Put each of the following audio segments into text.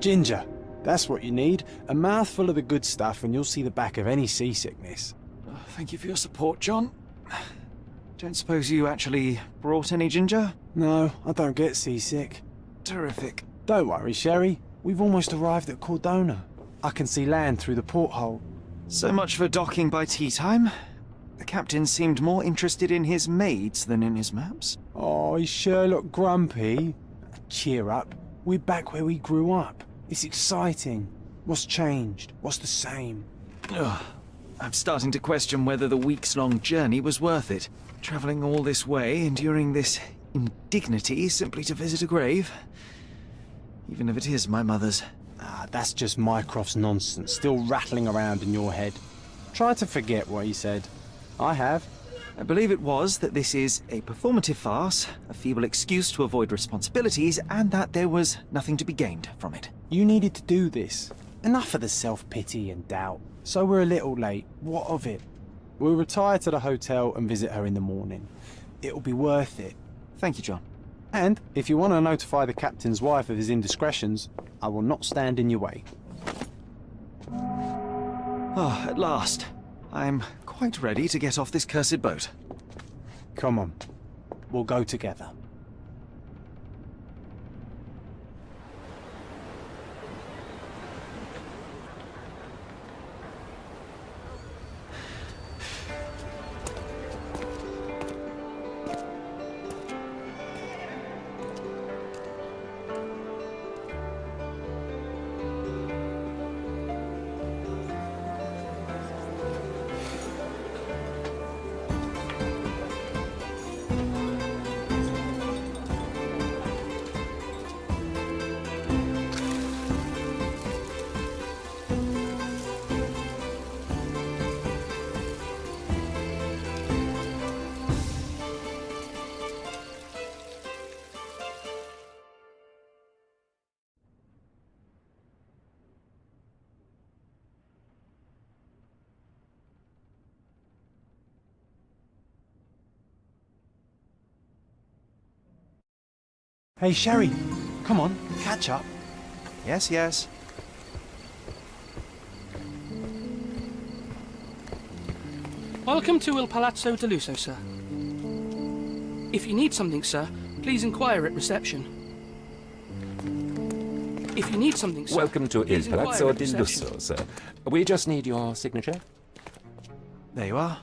Ginger. That's what you need. A mouthful of the good stuff and you'll see the back of any seasickness. Thank you for your support, John. Don't suppose you actually brought any ginger? No, I don't get seasick. Terrific. Don't worry, Sherry. We've almost arrived at Cordona. I can see land through the porthole. So much for docking by tea time. The captain seemed more interested in his maids than in his maps. Oh, is Sherlock grumpy? Cheer up. We're back where we grew up. It's exciting. What's changed? What's the same? Ugh. I'm starting to question whether the weeks-long journey was worth it. Travelling all this way, enduring this indignity simply to visit a grave. Even if it is my mother's. Ah, that's just Mycroft's nonsense, still rattling around in your head. Try to forget what he said. I have. I believe it was that this is a performative farce, a feeble excuse to avoid responsibilities, and that there was nothing to be gained from it. You needed to do this. Enough of the self-pity and doubt. So we're a little late. What of it? We'll retire to the hotel and visit her in the morning. It'll be worth it. Thank you, John. And if you want to notify the captain's wife of his indiscretions, I will not stand in your way. Ah, at last. I'm quite ready to get off this cursed boat. Come on. We'll go together. Hey, Sherry, come on, catch up. Yes, yes. Welcome to Il Palazzo de Lusso, sir. If you need something, sir, please inquire at reception. If you need something, sir... Welcome to Il please inquire Palazzo at di reception. Lusso, sir. We just need your signature. There you are.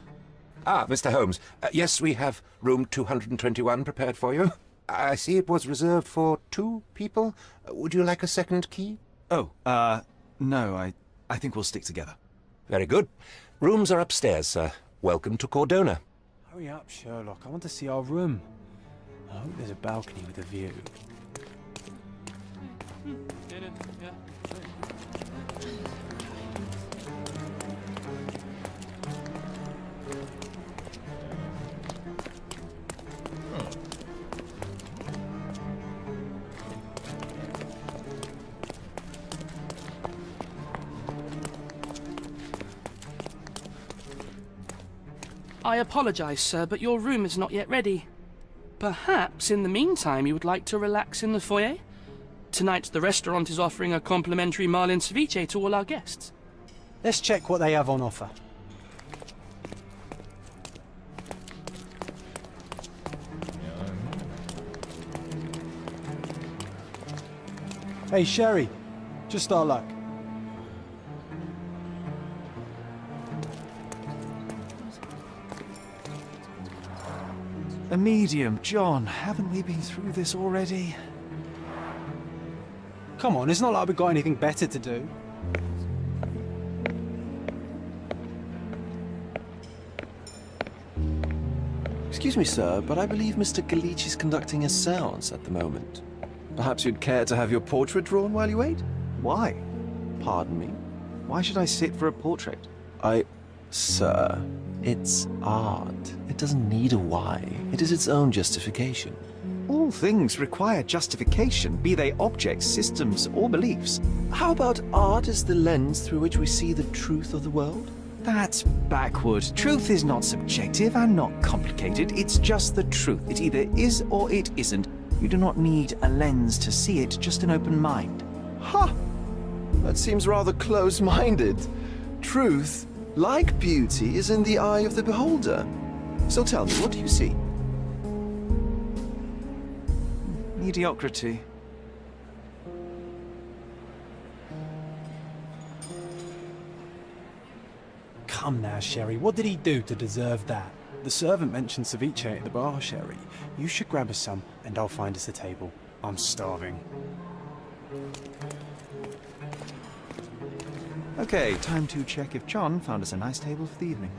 Ah, Mr. Holmes. Yes, we have room 221 prepared for you. I see it was reserved for 2 people. Would you like a second key? Oh, no, I think we'll stick together. Very good. Rooms are upstairs, sir. Welcome to Cordona. Hurry up, Sherlock. I want to see our room. I hope there's a balcony with a view. I apologize, sir, but your room is not yet ready. Perhaps, in the meantime, you would like to relax in the foyer? Tonight, the restaurant is offering a complimentary marlin ceviche to all our guests. Let's check what they have on offer. Hey, Sherry, just our luck. A medium, John. Haven't we been through this already? Come on, it's not like we've got anything better to do. Excuse me, sir, but I believe Mr. Galich is conducting a séance at the moment. Perhaps you'd care to have your portrait drawn while you wait? Why? Pardon me? Why should I sit for a portrait? Sir, it's art. It doesn't need a why. It is its own justification. All things require justification, be they objects, systems, or beliefs. How about art as the lens through which we see the truth of the world? That's backward. Truth is not subjective and not complicated. It's just the truth. It either is or it isn't. You do not need a lens to see it, just an open mind. Ha! That seems rather close-minded. Truth, like beauty, is in the eye of the beholder. So tell me, what do you see? Mediocrity. Come now, Sherry. What did he do to deserve that? The servant mentioned ceviche at the bar, Sherry. You should grab us some, and I'll find us a table. I'm starving. Okay, time to check if John found us a nice table for the evening.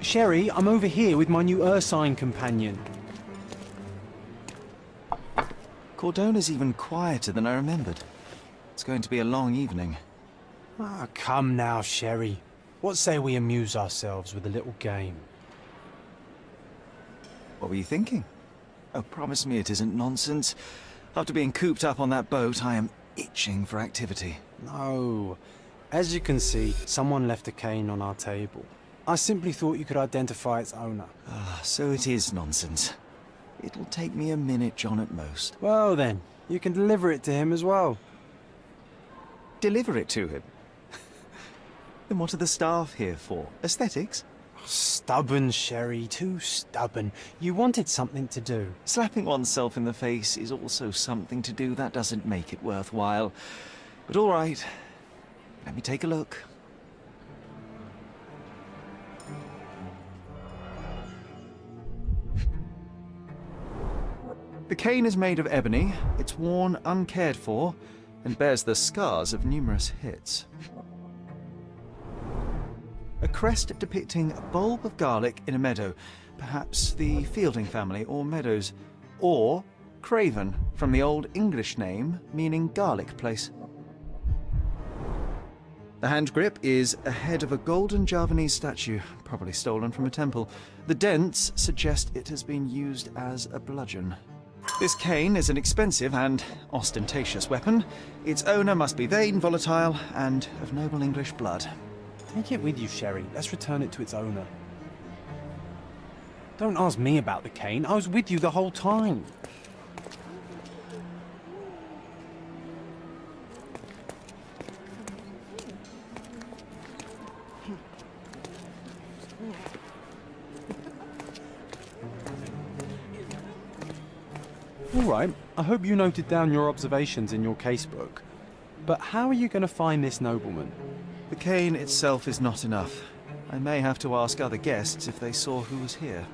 Sherry, I'm over here with my new Ursine companion. Cordona's even quieter than I remembered. It's going to be a long evening. Ah, come now, Sherry. What say we amuse ourselves with a little game? What were you thinking? Oh, promise me it isn't nonsense. After being cooped up on that boat, I am itching for activity. No. As you can see, someone left a cane on our table. I simply thought you could identify its owner. Ah, so it is nonsense. It'll take me a minute, John, at most. Well then, you can deliver it to him as well. Deliver it to him? Then what are the staff here for? Aesthetics? Stubborn, Sherry, too stubborn. You wanted something to do. Slapping oneself in the face is also something to do. That doesn't make it worthwhile. But all right, let me take a look. The cane is made of ebony, it's worn uncared for, and bears the scars of numerous hits. A crest depicting a bulb of garlic in a meadow, perhaps the Fielding family or Meadows, or Craven, from the Old English name meaning garlic place. The hand grip is a head of a golden Javanese statue, probably stolen from a temple. The dents suggest it has been used as a bludgeon. This cane is an expensive and ostentatious weapon. Its owner must be vain, volatile, and of noble English blood. Take it with you, Sherry. Let's return it to its owner. Don't ask me about the cane. I was with you the whole time. All right, I hope you noted down your observations in your casebook. But how are you going to find this nobleman? The cane itself is not enough. I may have to ask other guests if they saw who was here.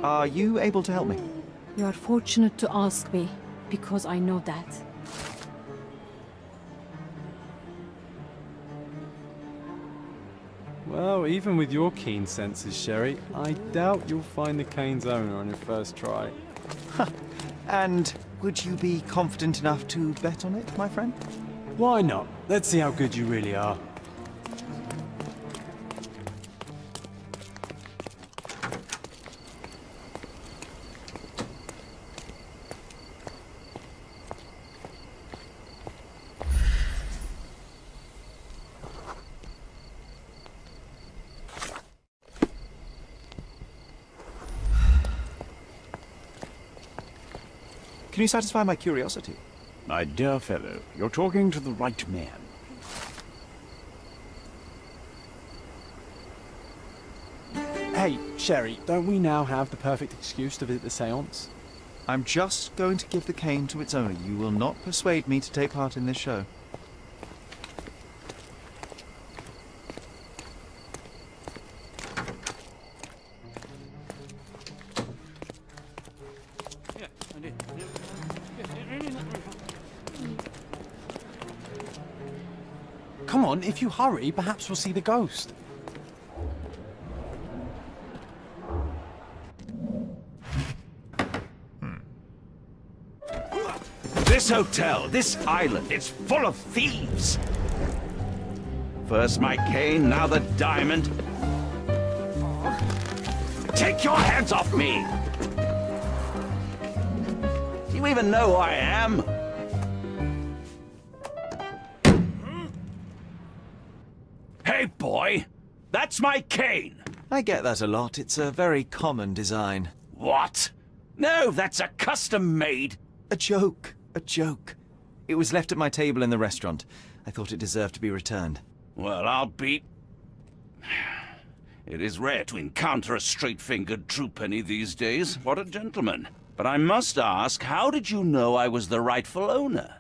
Are you able to help me? You are fortunate to ask me, because I know that. Well, even with your keen senses, Sherry, I doubt you'll find the cane's owner on your first try. And would you be confident enough to bet on it, my friend? Why not? Let's see how good you really are. Can you satisfy my curiosity? My dear fellow, you're talking to the right man. Hey, Sherry, don't we now have the perfect excuse to visit the seance? I'm just going to give the cane to its owner. You will not persuade me to take part in this show. Come on, if you hurry, perhaps we'll see the ghost. This hotel, this island, it's full of thieves. First my cane, now the diamond. Take your hands off me! Do you even know who I am? Hey, boy! That's my cane! I get that a lot. It's a very common design. What? No, that's a custom-made... A joke. A joke. It was left at my table in the restaurant. I thought it deserved to be returned. Well, I'll be... It is rare to encounter a straight-fingered true penny these days. What a gentleman. But I must ask, how did you know I was the rightful owner?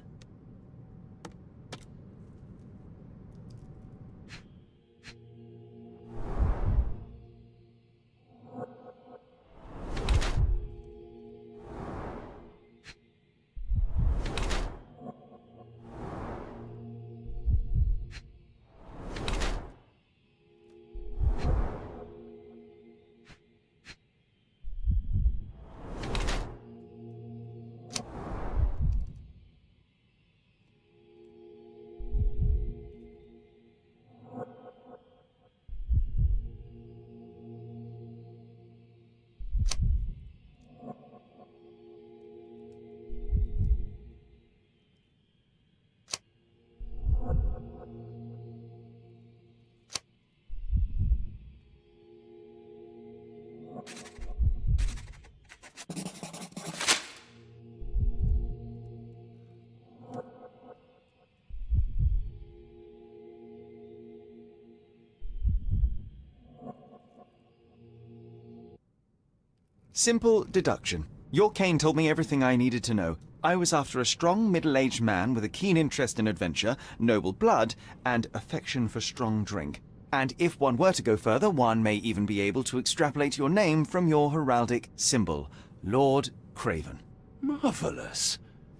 Simple deduction. Your cane told me everything I needed to know. I was after a strong, middle-aged man with a keen interest in adventure, noble blood, and affection for strong drink. And if one were to go further, one may even be able to extrapolate your name from your heraldic symbol, Lord Craven. Marvelous.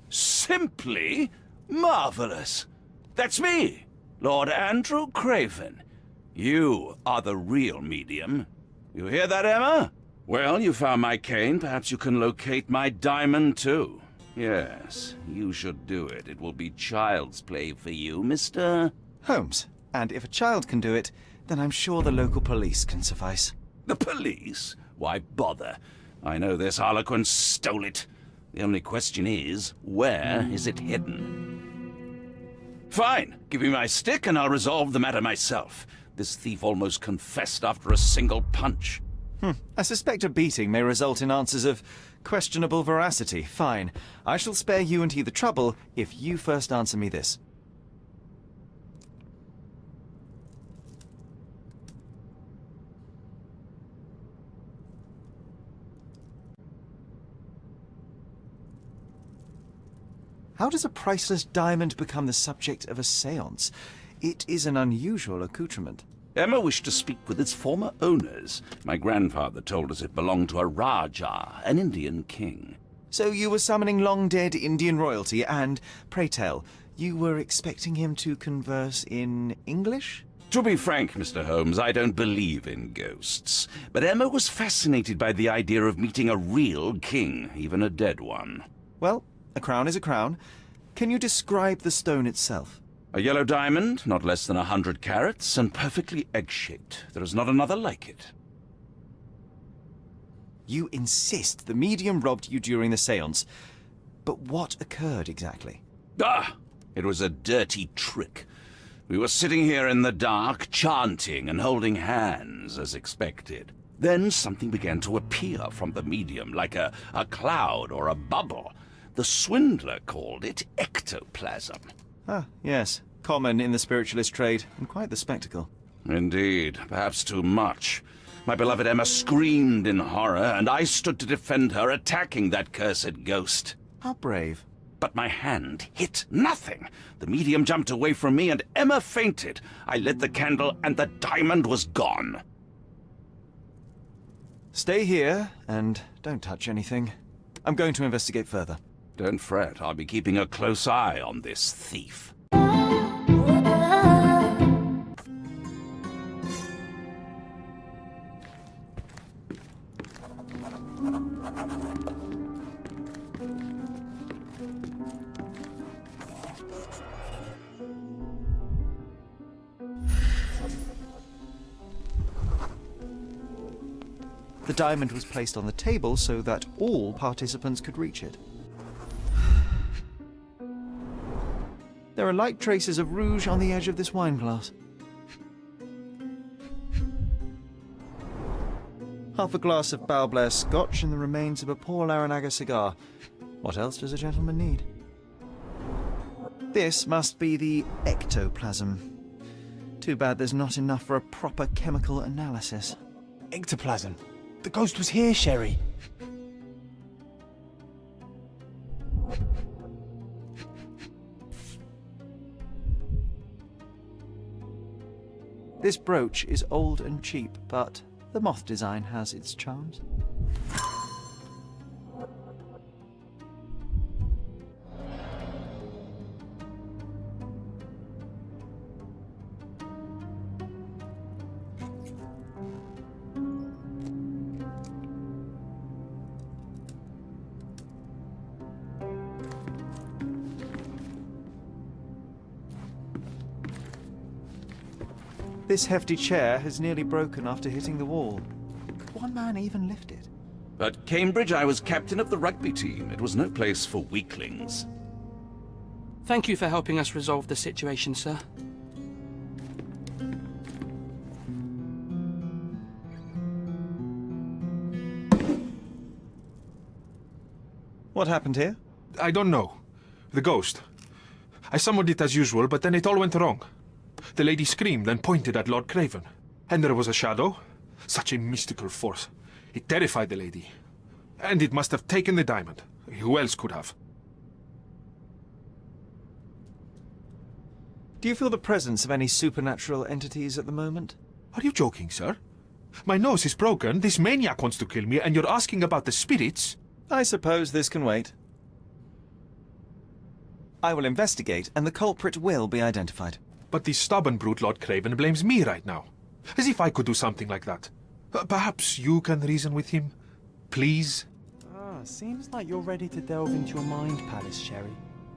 Simply marvelous. That's me, Lord Andrew Craven. You are the real medium. You hear that, Emma? Well, you found my cane. Perhaps you can locate my diamond, too. Yes, you should do it. It will be child's play for you, Mr. Holmes. And if a child can do it, then I'm sure the local police can suffice. The police? Why bother? I know this harlequin stole it. The only question is, where is it hidden? Fine. Give me my stick and I'll resolve the matter myself. This thief almost confessed after a single punch. I suspect a beating may result in answers of questionable veracity. Fine. I shall spare you and he the trouble if you first answer me this. How does a priceless diamond become the subject of a séance? It is an unusual accoutrement. Emma wished to speak with its former owners. My grandfather told us it belonged to a Rajah, an Indian king. So you were summoning long-dead Indian royalty, and, pray tell, you were expecting him to converse in English? To be frank, Mr. Holmes, I don't believe in ghosts. But Emma was fascinated by the idea of meeting a real king, even a dead one. Well, a crown is a crown. Can you describe the stone itself? A yellow diamond, not less than 100 carats, and perfectly egg-shaped. There is not another like it. You insist the medium robbed you during the séance. But what occurred exactly? It was a dirty trick. We were sitting here in the dark, chanting and holding hands, as expected. Then something began to appear from the medium, like a cloud or a bubble. The swindler called it ectoplasm. Ah, yes. Common in the spiritualist trade, and quite the spectacle. Indeed, perhaps too much. My beloved Emma screamed in horror, and I stood to defend her, attacking that cursed ghost. How brave. But my hand hit nothing. The medium jumped away from me, and Emma fainted. I lit the candle, and the diamond was gone. Stay here, and don't touch anything. I'm going to investigate further. Don't fret, I'll be keeping a close eye on this thief. The diamond was placed on the table so that all participants could reach it. There are light traces of rouge on the edge of this wine glass. Half a glass of Balblair scotch and the remains of a poor Laranaga cigar. What else does a gentleman need? This must be the ectoplasm. Too bad there's not enough for a proper chemical analysis. Ectoplasm. The ghost was here, Sherry. This brooch is old and cheap, but the moth design has its charms. This hefty chair has nearly broken after hitting the wall. Could one man even lift it? At Cambridge, I was captain of the rugby team. It was no place for weaklings. Thank you for helping us resolve the situation, sir. What happened here? I don't know. The ghost. I summoned it as usual, but then it all went wrong. The lady screamed and pointed at Lord Craven. And there was a shadow. Such a mystical force. It terrified the lady. And it must have taken the diamond. Who else could have? Do you feel the presence of any supernatural entities at the moment? Are you joking, sir? My nose is broken, this maniac wants to kill me, and you're asking about the spirits? I suppose this can wait. I will investigate, and the culprit will be identified. But the stubborn brute Lord Craven blames me right now. As if I could do something like that. Perhaps you can reason with him? Please? Seems like you're ready to delve into your mind palace, Sherry.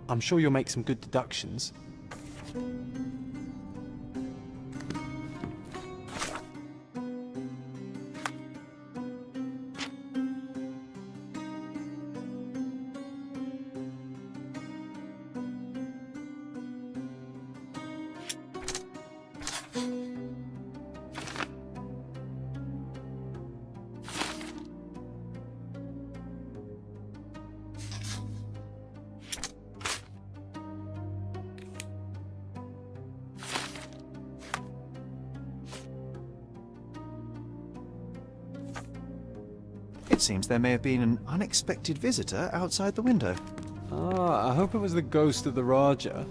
I'm sure you'll make some good deductions. It seems there may have been an unexpected visitor outside the window. I hope it was the ghost of the Raja.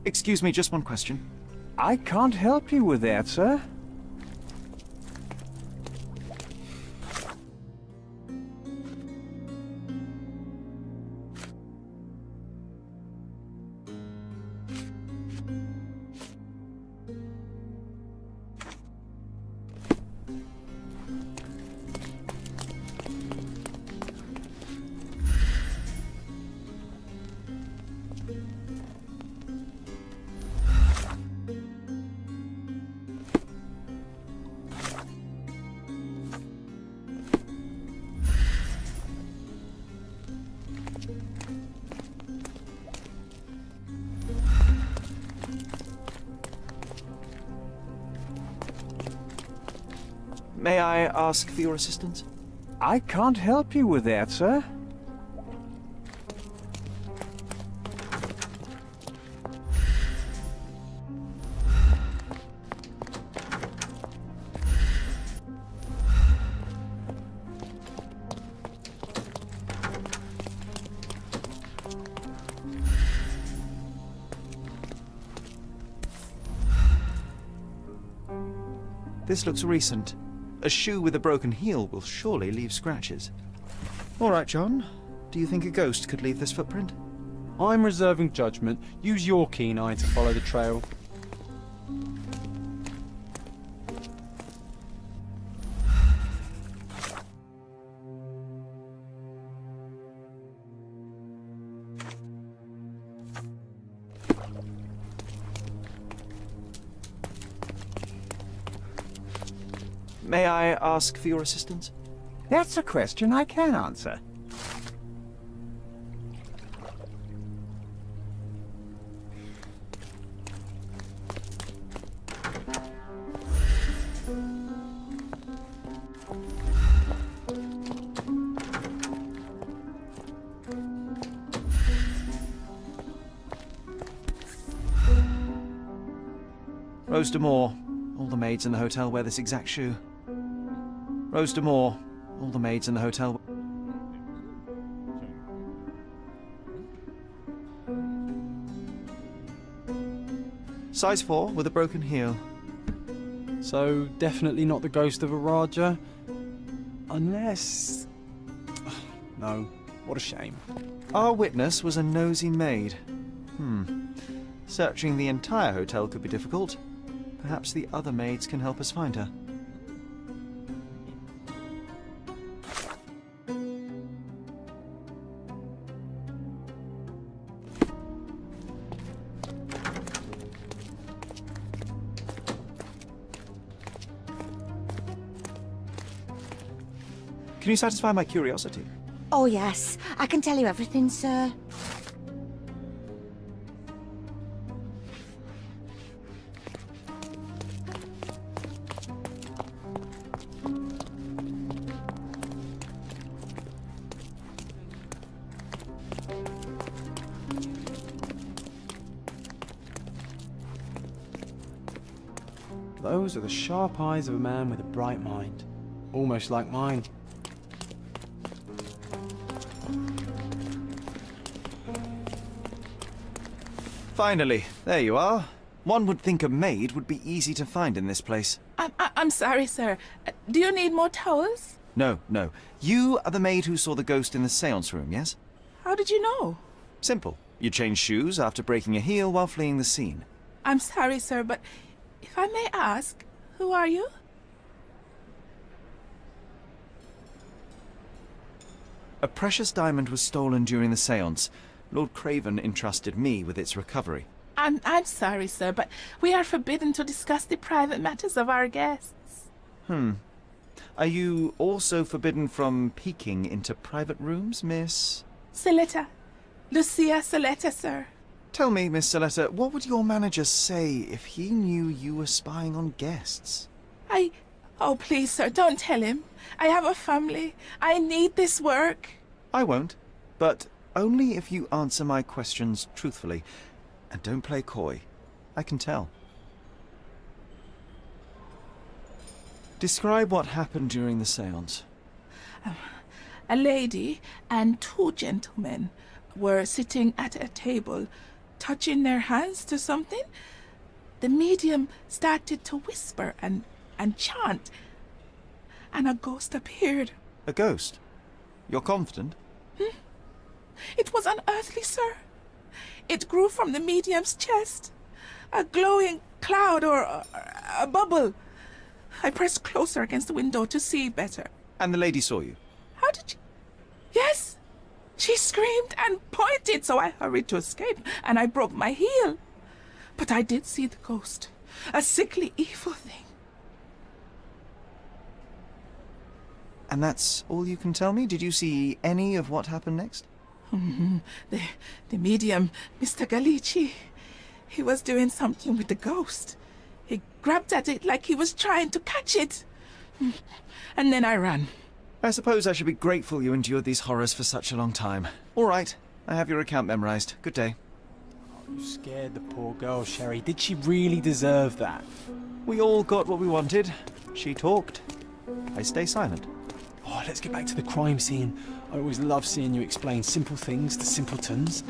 Excuse me, just one question. I can't help you with that, sir. May I ask for your assistance? I can't help you with that, sir. This looks recent. A shoe with a broken heel will surely leave scratches. All right, John. Do you think a ghost could leave this footprint? I'm reserving judgment. Use your keen eye to follow the trail. May I ask for your assistance? That's a question I can answer. Rose D'Amour. All the maids in the hotel wear this exact shoe. Rose D'Amour. All the maids in the hotel... Size 4 with a broken heel. So, definitely not the ghost of a Raja. Unless... No, what a shame. Our witness was a nosy maid. Searching the entire hotel could be difficult. Perhaps the other maids can help us find her. Can you satisfy my curiosity? Oh, yes. I can tell you everything, sir. Those are the sharp eyes of a man with a bright mind. Almost like mine. Finally, there you are. One would think a maid would be easy to find in this place. I'm sorry, sir. Do you need more towels? No, no. You are the maid who saw the ghost in the seance room, yes? How did you know? Simple. You changed shoes after breaking a heel while fleeing the scene. I'm sorry, sir, but if I may ask, who are you? A precious diamond was stolen during the seance. Lord Craven entrusted me with its recovery. I'm sorry, sir, but we are forbidden to discuss the private matters of our guests. Are you also forbidden from peeking into private rooms, Miss? Saletta. Lucia Saletta, sir. Tell me, Miss Saletta, what would your manager say if he knew you were spying on guests? Oh, please, sir, don't tell him. I have a family. I need this work. I won't, but only if you answer my questions truthfully. And don't play coy. I can tell. Describe what happened during the seance. A lady and two gentlemen were sitting at a table, touching their hands to something. The medium started to whisper and chant, and a ghost appeared. A ghost? You're confident? It was unearthly, sir. It grew from the medium's chest. A glowing cloud or a bubble. I pressed closer against the window to see better. And the lady saw you? How did you... Yes! She screamed and pointed, so I hurried to escape, and I broke my heel. But I did see the ghost. A sickly, evil thing. And that's all you can tell me? Did you see any of what happened next? The medium, Mr. Galici, he was doing something with the ghost. He grabbed at it like he was trying to catch it. And then I ran. I suppose I should be grateful you endured these horrors for such a long time. All right, I have your account memorized. Good day. You scared the poor girl, Sherry. Did she really deserve that? We all got what we wanted. She talked. I stay silent. Oh, let's get back to the crime scene. I always love seeing you explain simple things to simpletons.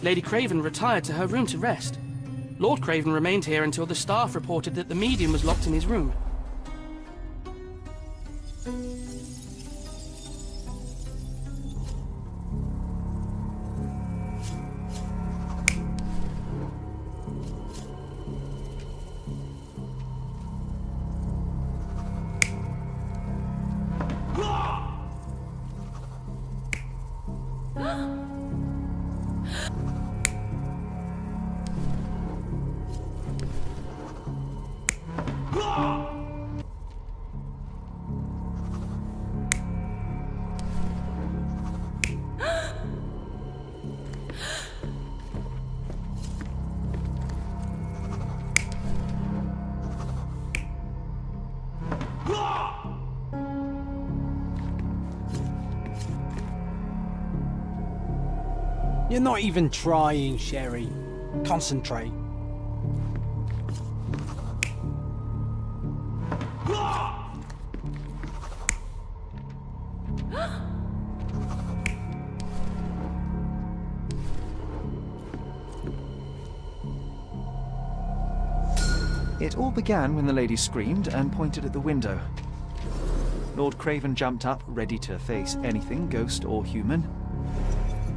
Lady Craven retired to her room to rest. Lord Craven remained here until the staff reported that the medium was locked in his room. You're not even trying, Sherry. Concentrate. It all began when the lady screamed and pointed at the window. Lord Craven jumped up, ready to face anything, ghost or human.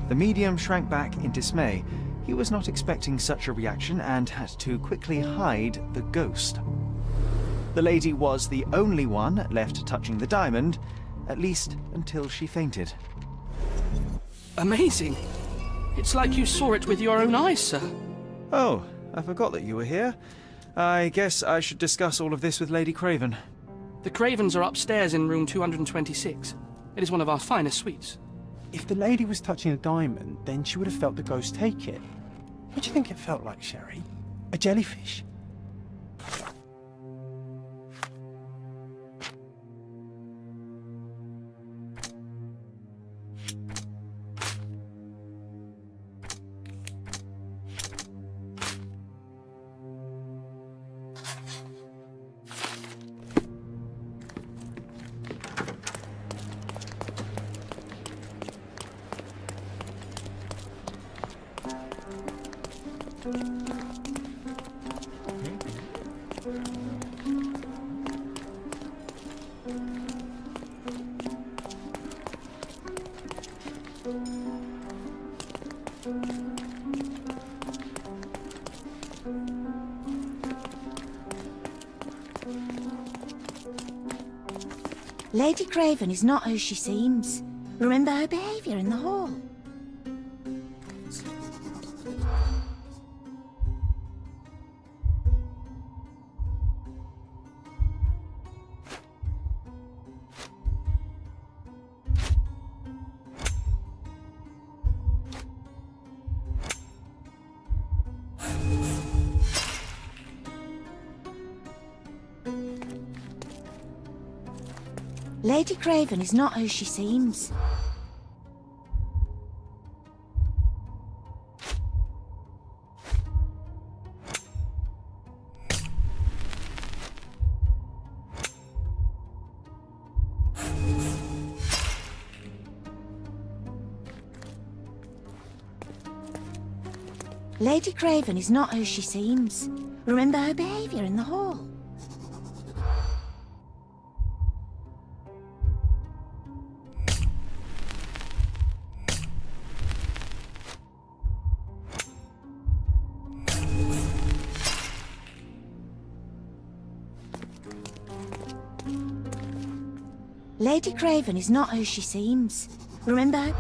The medium shrank back in dismay. He was not expecting such a reaction and had to quickly hide the ghost. The lady was the only one left touching the diamond, at least until she fainted. Amazing. It's like you saw it with your own eyes, sir. Oh, I forgot that you were here. I guess I should discuss all of this with Lady Craven. The Cravens are upstairs in room 226. It is one of our finest suites. If the lady was touching a diamond, then she would have felt the ghost take it. What do you think it felt like, Sherry? A jellyfish? Lady Craven is not who she seems. Remember her behaviour in the hall. Lady Craven is not who she seems. Lady Craven is not who she seems. Remember her behaviour in the hall. Lady Craven is not who she seems. Remember her...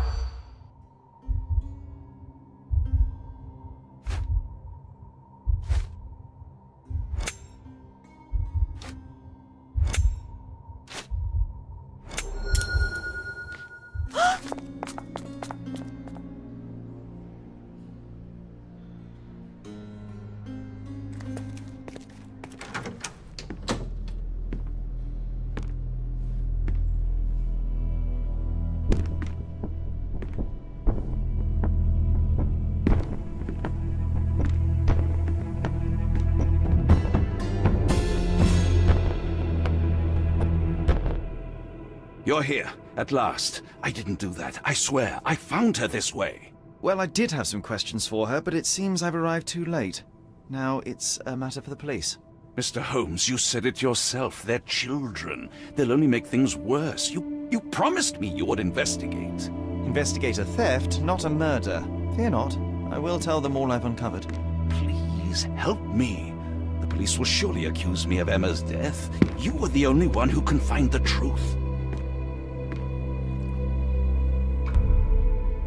You're here, at last. I didn't do that. I swear, I found her this way. Well, I did have some questions for her, but it seems I've arrived too late. Now it's a matter for the police. Mr. Holmes, you said it yourself. They're children. They'll only make things worse. You promised me you would investigate. Investigate a theft, not a murder. Fear not. I will tell them all I've uncovered. Please help me. The police will surely accuse me of Emma's death. You are the only one who can find the truth.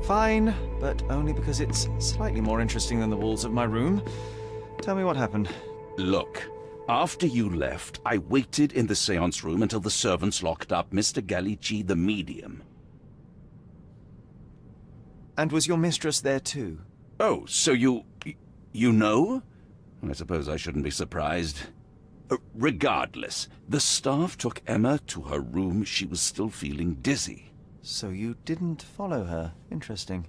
Fine, but only because it's slightly more interesting than the walls of my room. Tell me what happened. Look, after you left, I waited in the seance room until the servants locked up Mr. Gallici, the medium. And was your mistress there too? Oh, so you know? I suppose I shouldn't be surprised. Regardless, the staff took Emma to her room. She was still feeling dizzy. So you didn't follow her. Interesting.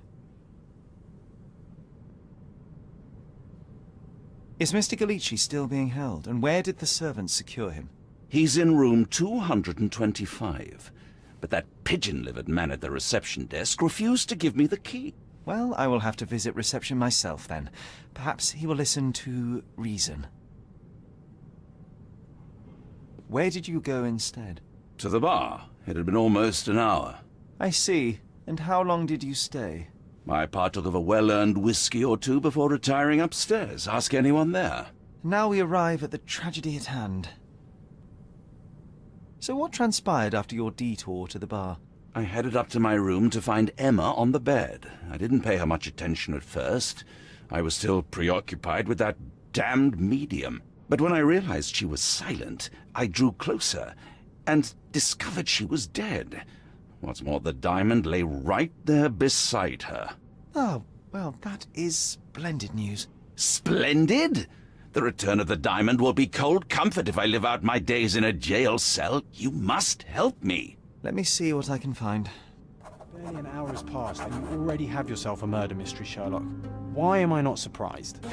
Is Mr. Gallici still being held, and where did the servants secure him? He's in room 225, but that pigeon-livered man at the reception desk refused to give me the key. Well, I will have to visit reception myself then. Perhaps he will listen to reason. Where did you go instead? To the bar. It had been almost an hour. I see. And how long did you stay? I partook of a well-earned whiskey or two before retiring upstairs. Ask anyone there. Now we arrive at the tragedy at hand. So what transpired after your detour to the bar? I headed up to my room to find Emma on the bed. I didn't pay her much attention at first. I was still preoccupied with that damned medium. But when I realized she was silent, I drew closer and discovered she was dead. What's more, the diamond lay right there beside her. Oh, well, that is splendid news. Splendid? The return of the diamond will be cold comfort if I live out my days in a jail cell. You must help me. Let me see what I can find. Barely an hour has passed and you already have yourself a murder mystery, Sherlock. Why am I not surprised?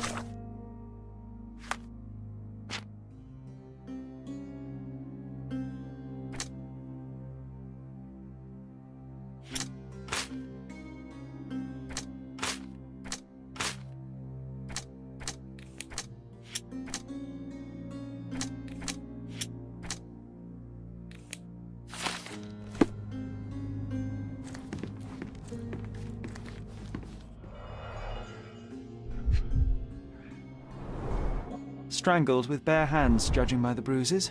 Strangled with bare hands, judging by the bruises.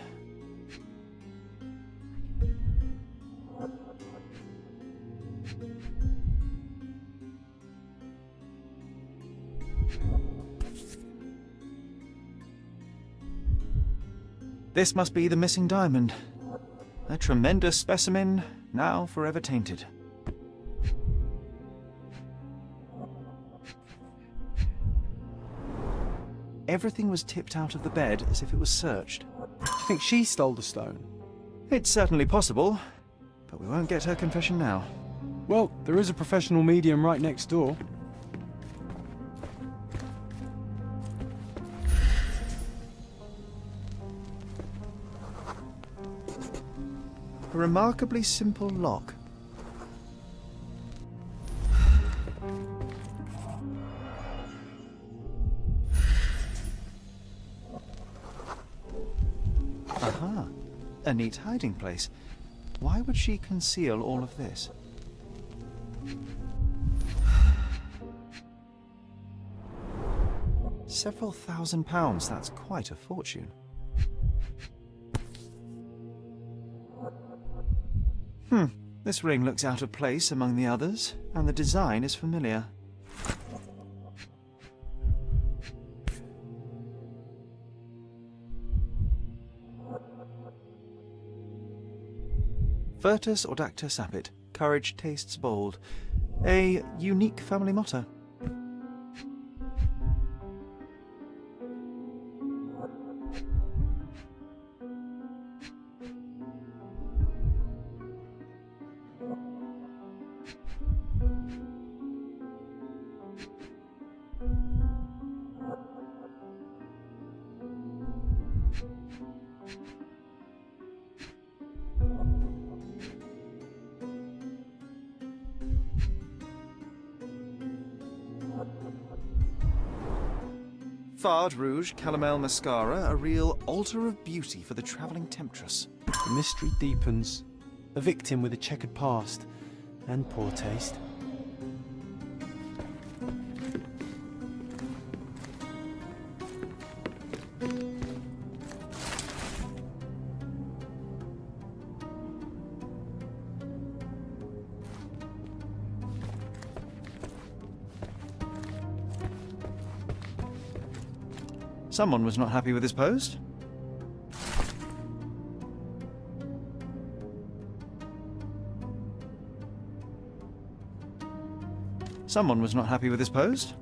This must be the missing diamond. A tremendous specimen, now forever tainted. Everything was tipped out of the bed as if it was searched. Do you think she stole the stone? It's certainly possible, but we won't get her confession now. Well, there is a professional medium right next door. A remarkably simple lock. Aha, a neat hiding place. Why would she conceal all of this? Several £1,000s, that's quite a fortune. This ring looks out of place among the others, and the design is familiar. Virtus audacta sapit, courage tastes bold. A unique family motto. Fard rouge, calomel mascara, a real altar of beauty for the travelling temptress. The mystery deepens. A victim with a checkered past and poor taste. Someone was not happy with his post. Someone was not happy with his post.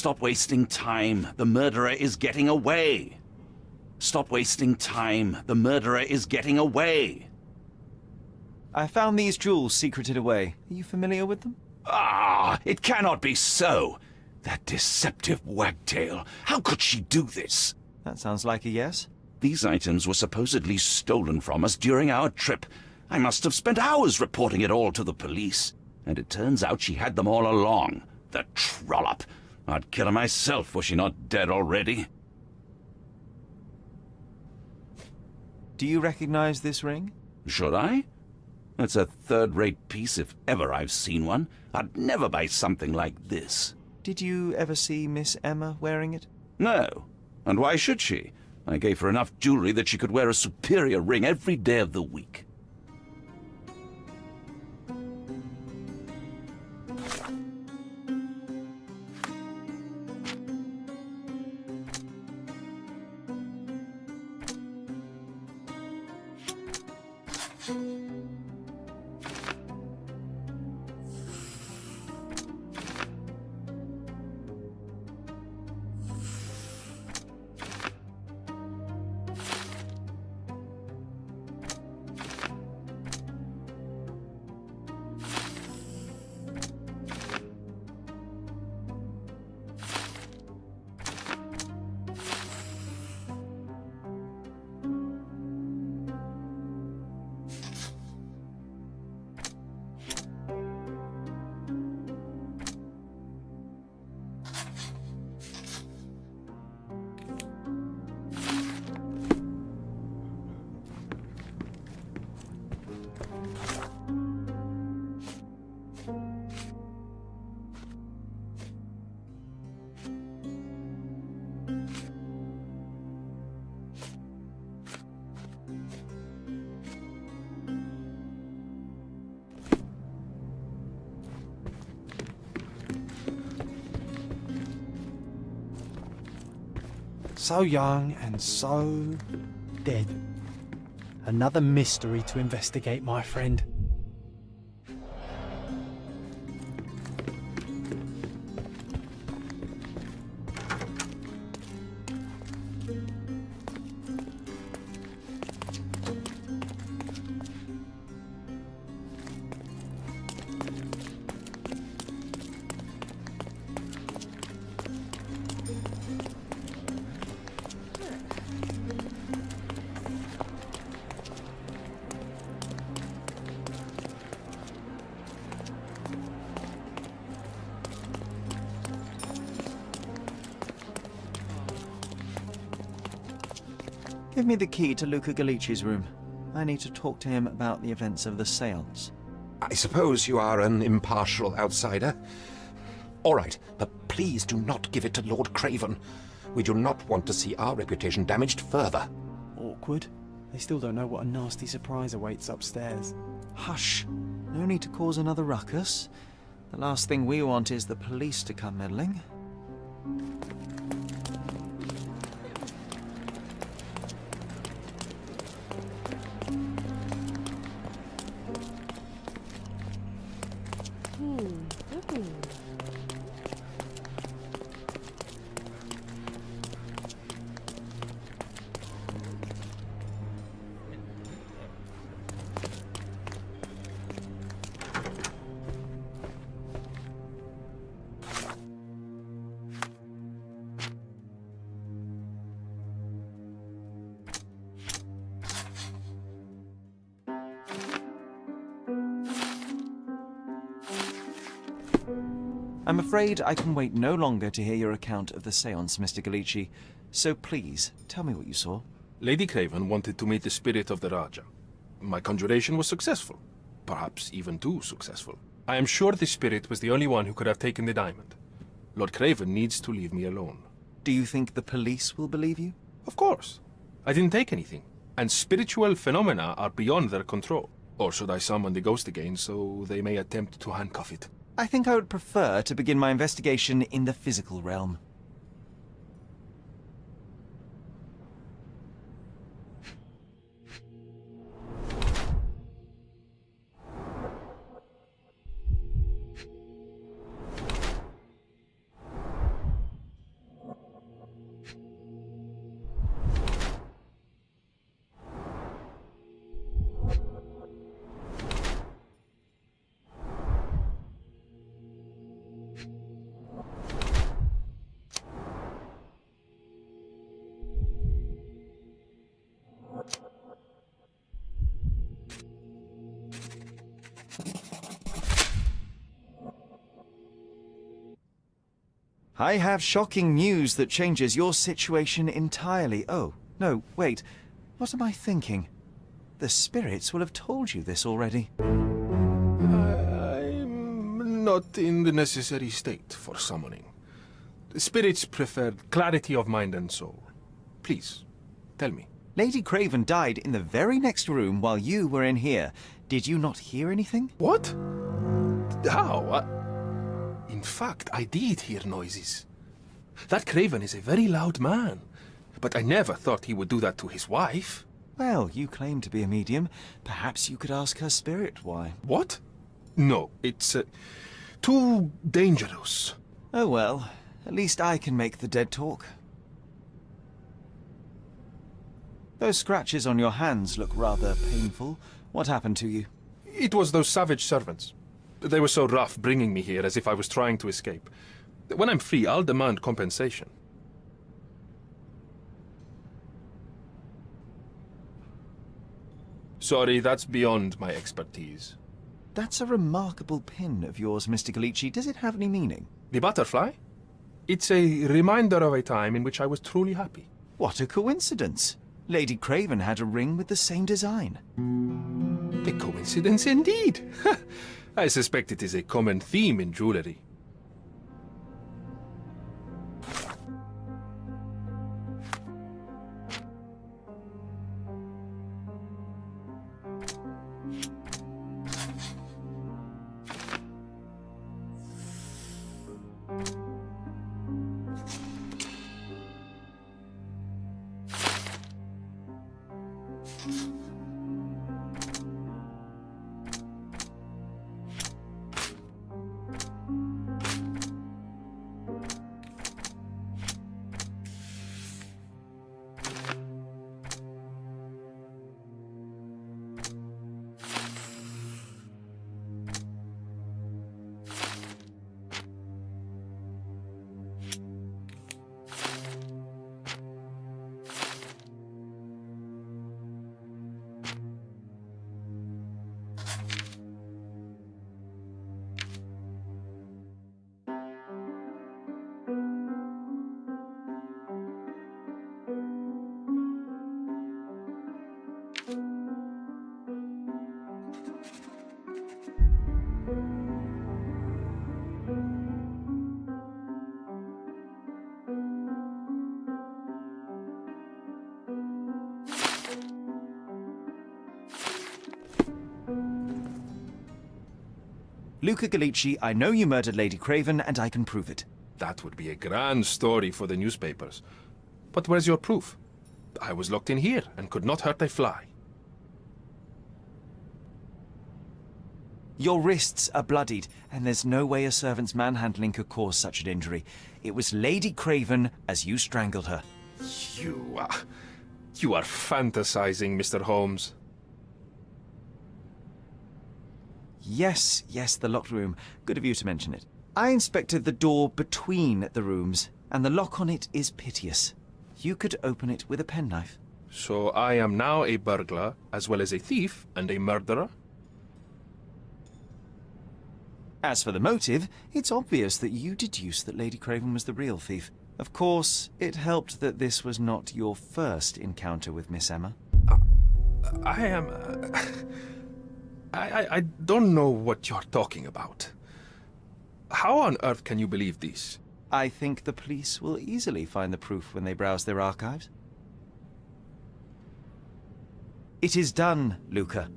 Stop wasting time. The murderer is getting away. Stop wasting time. The murderer is getting away. I found these jewels secreted away. Are you familiar with them? Ah, it cannot be so. That deceptive wagtail. How could she do this? That sounds like a yes. These items were supposedly stolen from us during our trip. I must have spent hours reporting it all to the police. And it turns out she had them all along. The trollop. I'd kill her myself, was she not dead already? Do you recognize this ring? Should I? It's a third-rate piece if ever I've seen one. I'd never buy something like this. Did you ever see Miss Emma wearing it? No. And why should she? I gave her enough jewelry that she could wear a superior ring every day of the week. So young and so dead. Another mystery to investigate, my friend. Give me the key to Luca Galici's room. I need to talk to him about the events of the séance. I suppose you are an impartial outsider. All right, but please do not give it to Lord Craven. We do not want to see our reputation damaged further. Awkward. They still don't know what a nasty surprise awaits upstairs. Hush. No need to cause another ruckus. The last thing we want is the police to come meddling. I'm afraid I can wait no longer to hear your account of the séance, Mr. Galici. So please, tell me what you saw. Lady Craven wanted to meet the spirit of the Raja. My conjuration was successful. Perhaps even too successful. I am sure the spirit was the only one who could have taken the diamond. Lord Craven needs to leave me alone. Do you think the police will believe you? Of course. I didn't take anything. And spiritual phenomena are beyond their control. Or should I summon the ghost again so they may attempt to handcuff it? I think I would prefer to begin my investigation in the physical realm. I have shocking news that changes your situation entirely. Oh, no, wait. What am I thinking? The spirits will have told you this already. I'm not in the necessary state for summoning. The spirits prefer clarity of mind and soul. Please, tell me. Lady Craven died in the very next room while you were in here. Did you not hear anything? What? How? In fact, I did hear noises. That Craven is a very loud man. But I never thought he would do that to his wife. Well, you claim to be a medium. Perhaps you could ask her spirit why. What? No, it's too dangerous. Oh well, at least I can make the dead talk. Those scratches on your hands look rather painful. What happened to you? It was those savage servants. They were so rough bringing me here as if I was trying to escape. When I'm free, I'll demand compensation. Sorry, that's beyond my expertise. That's a remarkable pin of yours, Mr. Galici. Does it have any meaning? The butterfly? It's a reminder of a time in which I was truly happy. What a coincidence. Lady Craven had a ring with the same design. A coincidence indeed. I suspect it is a common theme in jewelry. Luca Gallici, I know you murdered Lady Craven, and I can prove it. That would be a grand story for the newspapers. But where's your proof? I was locked in here and could not hurt a fly. Your wrists are bloodied, and there's no way a servant's manhandling could cause such an injury. It was Lady Craven as you strangled her. You are fantasizing, Mr. Holmes. Yes, the locked room. Good of you to mention it. I inspected the door between the rooms, and the lock on it is piteous. You could open it with a penknife. So I am now a burglar, as well as a thief and a murderer? As for the motive, it's obvious that you deduced that Lady Craven was the real thief. Of course, it helped that this was not your first encounter with Miss Emma. I don't know what you're talking about. How on earth can you believe this? I think the police will easily find the proof when they browse their archives. It is done, Luca.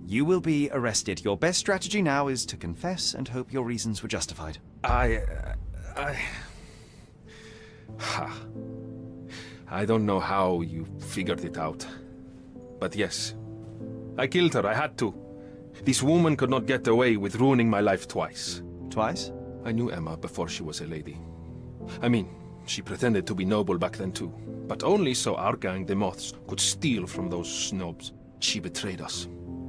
You will be arrested. Your best strategy now is to confess and hope your reasons were justified. I don't know how you figured it out. But yes, I killed her. I had to. This woman could not get away with ruining my life twice. Twice? I knew Emma before she was a lady. I mean, she pretended to be noble back then too. But only so our gang, the Moths, could steal from those snobs. She betrayed us,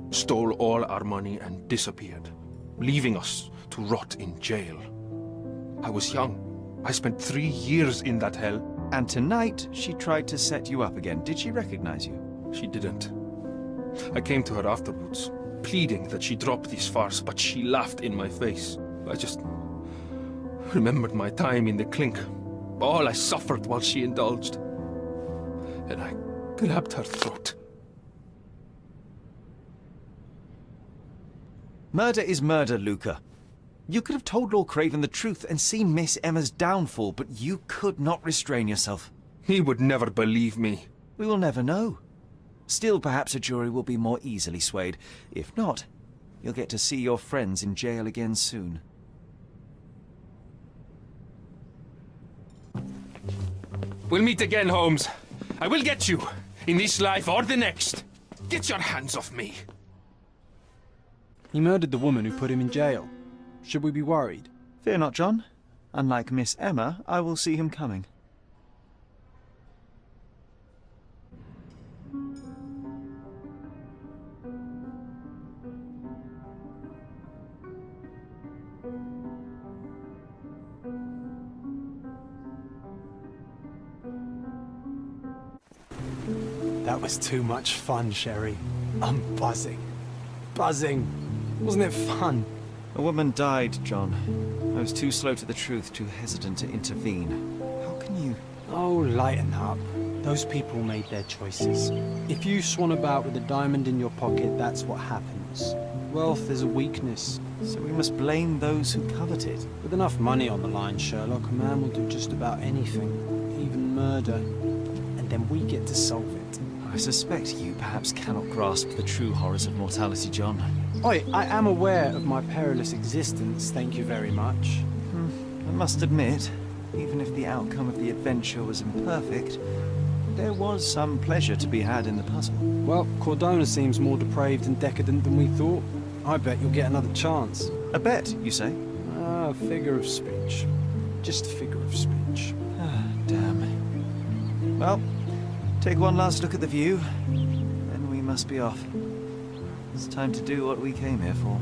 stole all our money and disappeared, leaving us to rot in jail. I was young. I spent 3 years in that hell. And tonight, she tried to set you up again. Did she recognize you? She didn't. I came to her afterwards, pleading that she drop this farce, but she laughed in my face. I just remembered my time in the clink, all I suffered while she indulged. And I grabbed her throat. Murder is murder, Luca. You could have told Lord Craven the truth and seen Miss Emma's downfall, but you could not restrain yourself. He would never believe me. We will never know. Still, perhaps a jury will be more easily swayed. If not, you'll get to see your friends in jail again soon. We'll meet again, Holmes. I will get you, in this life or the next. Get your hands off me. He murdered the woman who put him in jail. Should we be worried? Fear not, John. Unlike Miss Emma, I will see him coming. That was too much fun, Sherry. I'm buzzing. Buzzing. Wasn't it fun? A woman died, John. I was too slow to the truth, too hesitant to intervene. How can you... Oh, lighten up. Those people made their choices. If you swan about with a diamond in your pocket, that's what happens. Wealth is a weakness. So we must blame those who covet it. With enough money on the line, Sherlock, a man will do just about anything. Even murder. And then we get to solve it. I suspect you perhaps cannot grasp the true horrors of mortality, John. Oi, I am aware of my perilous existence, thank you very much. I must admit, even if the outcome of the adventure was imperfect, There was some pleasure to be had in the puzzle. Well, Cordona seems more depraved and decadent than we thought. I bet you'll get another chance. A bet, you say? Ah, figure of speech. Just a figure of speech. Ah, damn. Well, take one last look at the view, then we must be off. It's time to do what we came here for.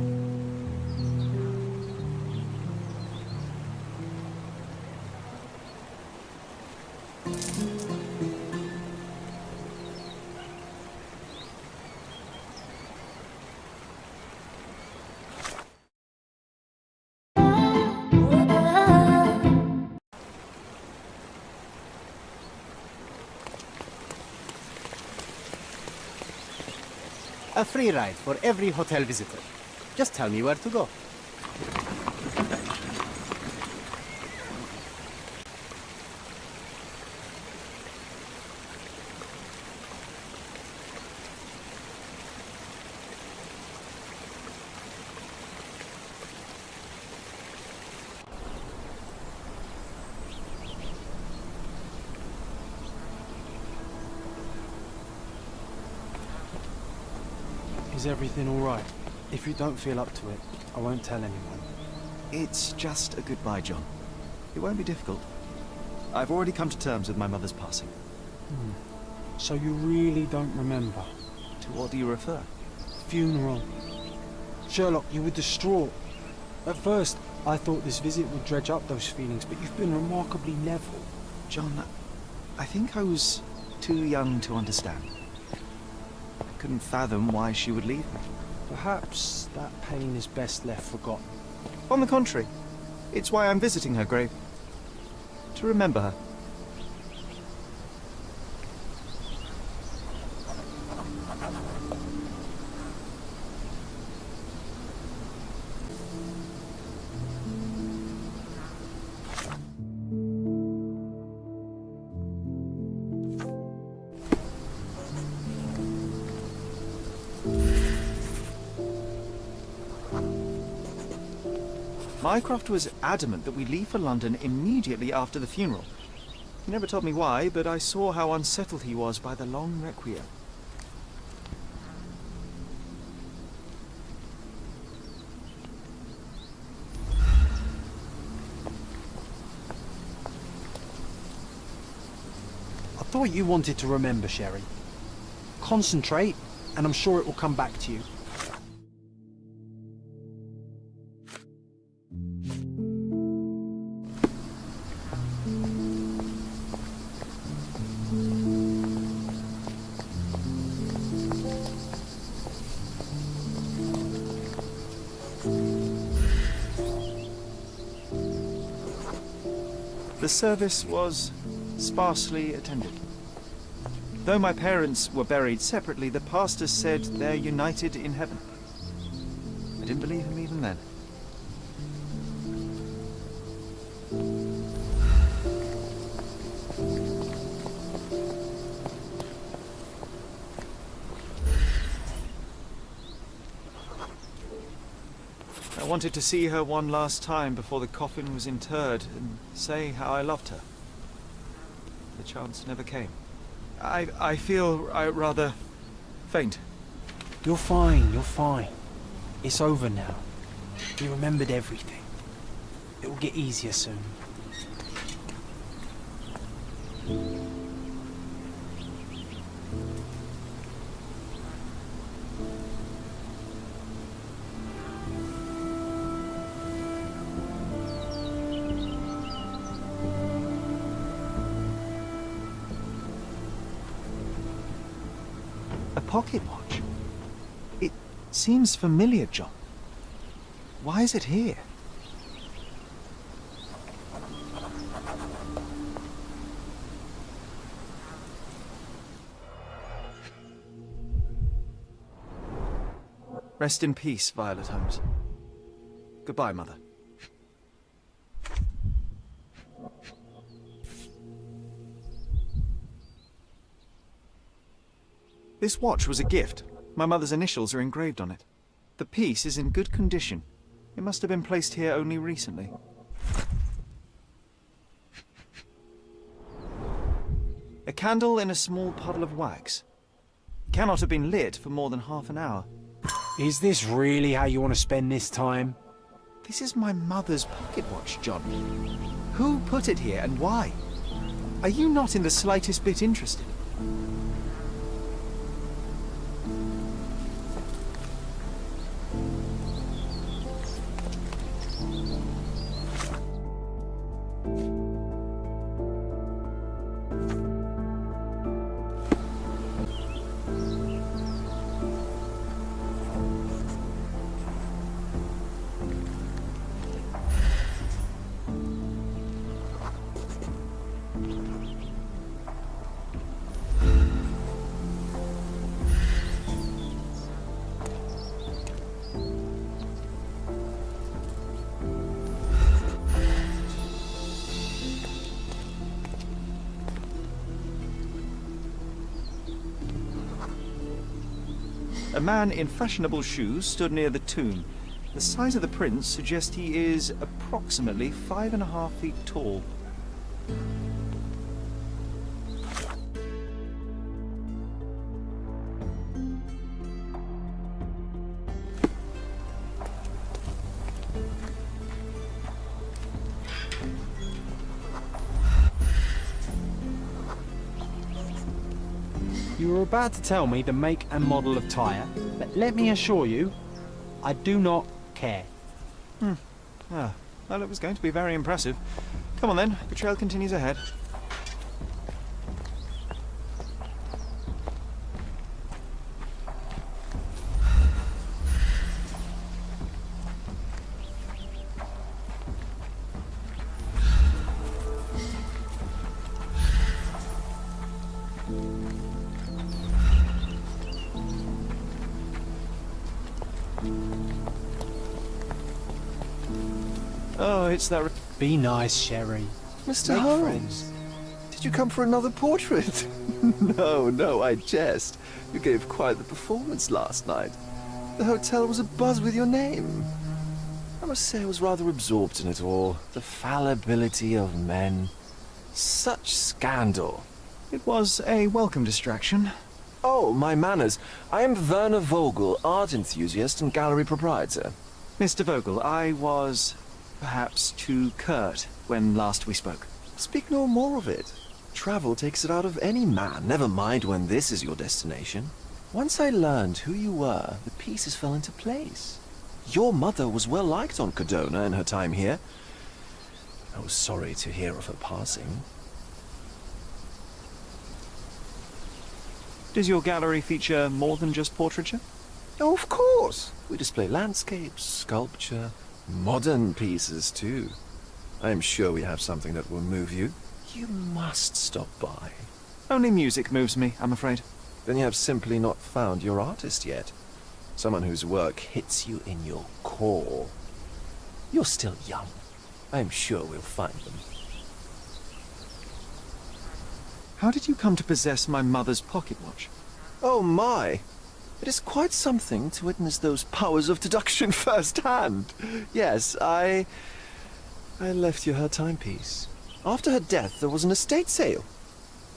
A free ride for every hotel visitor. Just tell me where to go. Is everything all right? If you don't feel up to it, I won't tell anyone. It's just a goodbye, John. It won't be difficult. I've already come to terms with my mother's passing. So you really don't remember? To what do you refer? Funeral. Sherlock, you were distraught. At first, I thought this visit would dredge up those feelings, but you've been remarkably level. John, I think I was too young to understand. I couldn't fathom why she would leave me. Perhaps that pain is best left forgotten. On the contrary, it's why I'm visiting her grave. To remember her. Mycroft was adamant that we leave for London immediately after the funeral. He never told me why, but I saw how unsettled he was by the long requiem. I thought you wanted to remember, Sherry. Concentrate, and I'm sure it will come back to you. The service was sparsely attended. Though my parents were buried separately, the pastor said they're united in heaven. I didn't believe him even then. I wanted to see her one last time before the coffin was interred and say how I loved her. The chance never came. I feel rather faint. You're fine, you're fine. It's over now. You remembered everything. It will get easier soon. A pocket watch? It seems familiar, John. Why is it here? Rest in peace, Violet Holmes. Goodbye, Mother. This watch was a gift. My mother's initials are engraved on it. The piece is in good condition. It must have been placed here only recently. A candle in a small puddle of wax. It cannot have been lit for more than half an hour. Is this really how you want to spend this time? This is my mother's pocket watch, John. Who put it here and why? Are you not in the slightest bit interested? A man in fashionable shoes stood near the tomb. The size of the prints suggests he is approximately 5.5 feet tall. You were about to tell me the make and model of tyre, but let me assure you, I do not care. Ah, well, it was going to be very impressive. Come on then, the trail continues ahead. Oh, it's that... Be nice, Sherry. Mr. Make Holmes, friends. did you come for another portrait? No, I jest. You gave quite the performance last night. The hotel was abuzz with your name. I must say I was rather absorbed in it all. The fallibility of men. Such scandal. It was a welcome distraction. Oh, my manners. I am Werner Vogel, art enthusiast and gallery proprietor. Mr. Vogel, I was perhaps too curt when last we spoke. Speak no more of it. Travel takes it out of any man, never mind when this is your destination. Once I learned who you were, the pieces fell into place. Your mother was well liked on Cordona in her time here. I was sorry to hear of her passing. Does your gallery feature more than just portraiture? Oh, of course. We display landscapes, sculpture, modern pieces too. I am sure we have something that will move you. You must stop by. Only music moves me, I'm afraid. Then you have simply not found your artist yet. Someone whose work hits you in your core. You're still young. I am sure we'll find them. How did you come to possess my mother's pocket watch? Oh my! It is quite something to witness those powers of deduction firsthand. Yes, I left you her timepiece. After her death, there was an estate sale.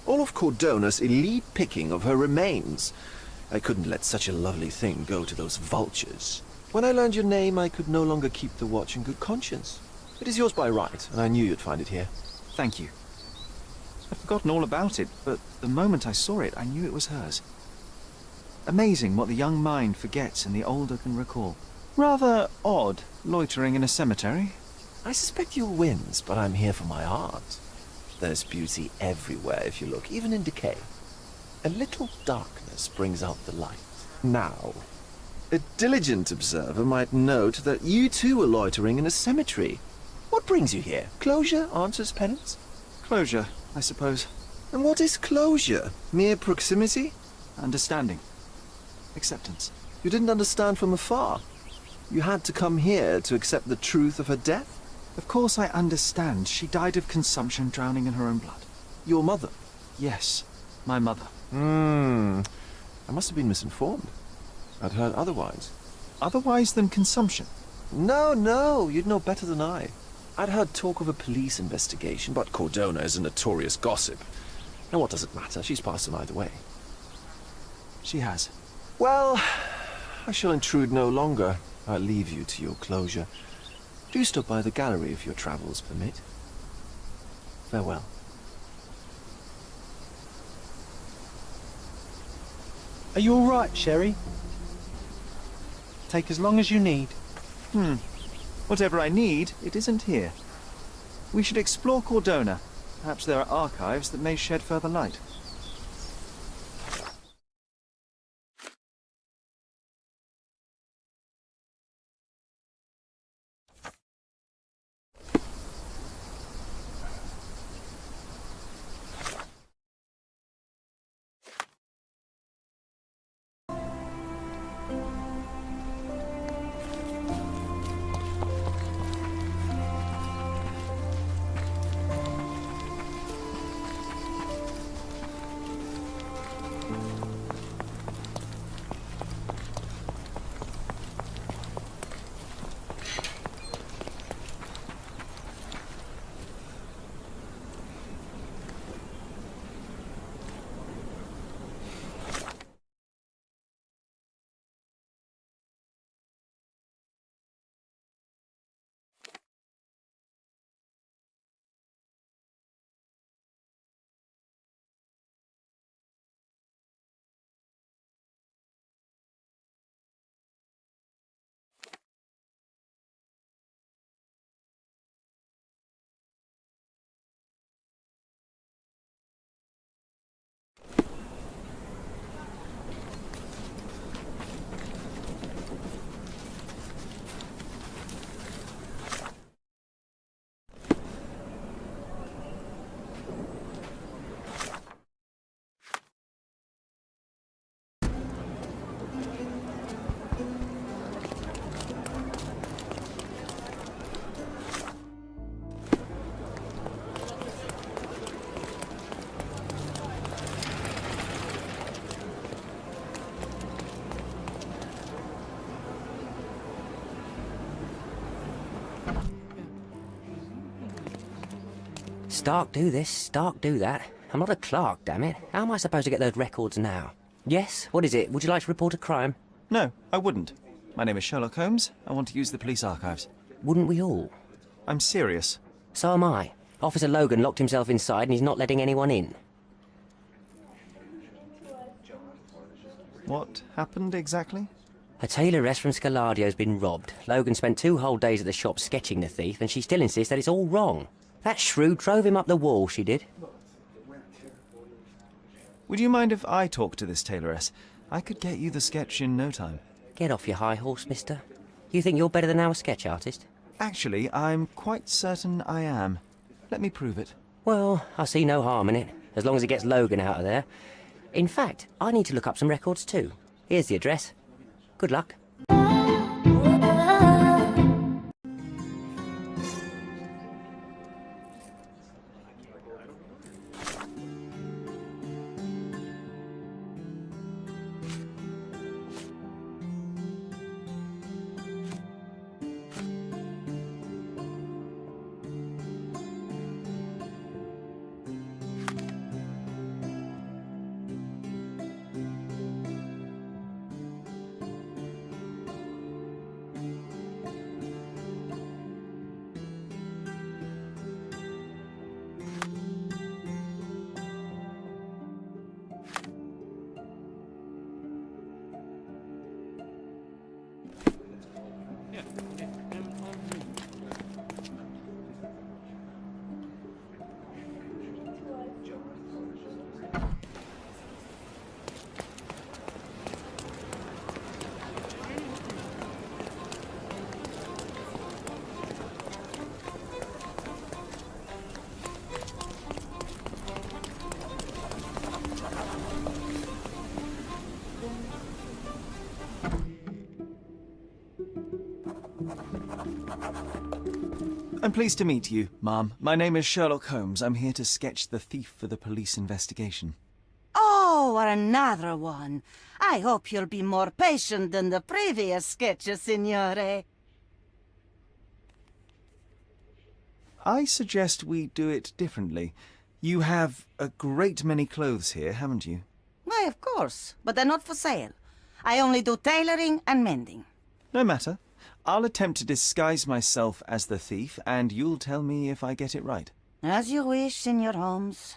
All of Cordona's elite picking of her remains. I couldn't let such a lovely thing go to those vultures. When I learned your name, I could no longer keep the watch in good conscience. It is yours by right, and I knew you'd find it here. Thank you. I'd forgotten all about it, but the moment I saw it, I knew it was hers. Amazing what the young mind forgets and the older can recall. Rather odd, loitering in a cemetery. I suspect you'll win, but I'm here for my art. There's beauty everywhere if you look, even in decay. A little darkness brings out the light. Now, a diligent observer might note that you too are loitering in a cemetery. What brings you here? Closure answers penance? Closure, I suppose. And what is closure? Mere proximity? Understanding. Acceptance. You didn't understand from afar. You had to come here to accept the truth of her death? Of course I understand. She died of consumption, drowning in her own blood. Your mother? Yes, my mother. I must have been misinformed. I'd heard otherwise. Otherwise than consumption? No, you'd know better than I. I'd heard talk of a police investigation, but Cordona is a notorious gossip. And what does it matter? She's passed on either way. She has. Well, I shall intrude no longer. I'll leave you to your closure. Do stop by the gallery if your travels permit. Farewell. Are you all right, Sherry? Take as long as you need. Whatever I need, it isn't here. We should explore Cordona. Perhaps there are archives that may shed further light. Stark do this, Stark do that. I'm not a clerk, damn it. How am I supposed to get those records now? Yes? What is it? Would you like to report a crime? No, I wouldn't. My name is Sherlock Holmes. I want to use the police archives. Wouldn't we all? I'm serious. So am I. Officer Logan locked himself inside and he's not letting anyone in. What happened exactly? A tailoress from Scaladio's been robbed. Logan spent 2 whole days at the shop sketching the thief and she still insists that it's all wrong. That shrew drove him up the wall, she did. Would you mind if I talk to this tailoress? I could get you the sketch in no time. Get off your high horse, mister. You think you're better than our sketch artist? Actually, I'm quite certain I am. Let me prove it. Well, I see no harm in it, as long as it gets Logan out of there. In fact, I need to look up some records too. Here's the address. Good luck. I'm pleased to meet you, ma'am. My name is Sherlock Holmes. I'm here to sketch the thief for the police investigation. Oh, another one. I hope you'll be more patient than the previous sketches, signore. I suggest we do it differently. You have a great many clothes here, haven't you? Why, of course, but they're not for sale. I only do tailoring and mending. No matter. I'll attempt to disguise myself as the thief, and you'll tell me if I get it right. As you wish, Senor Holmes.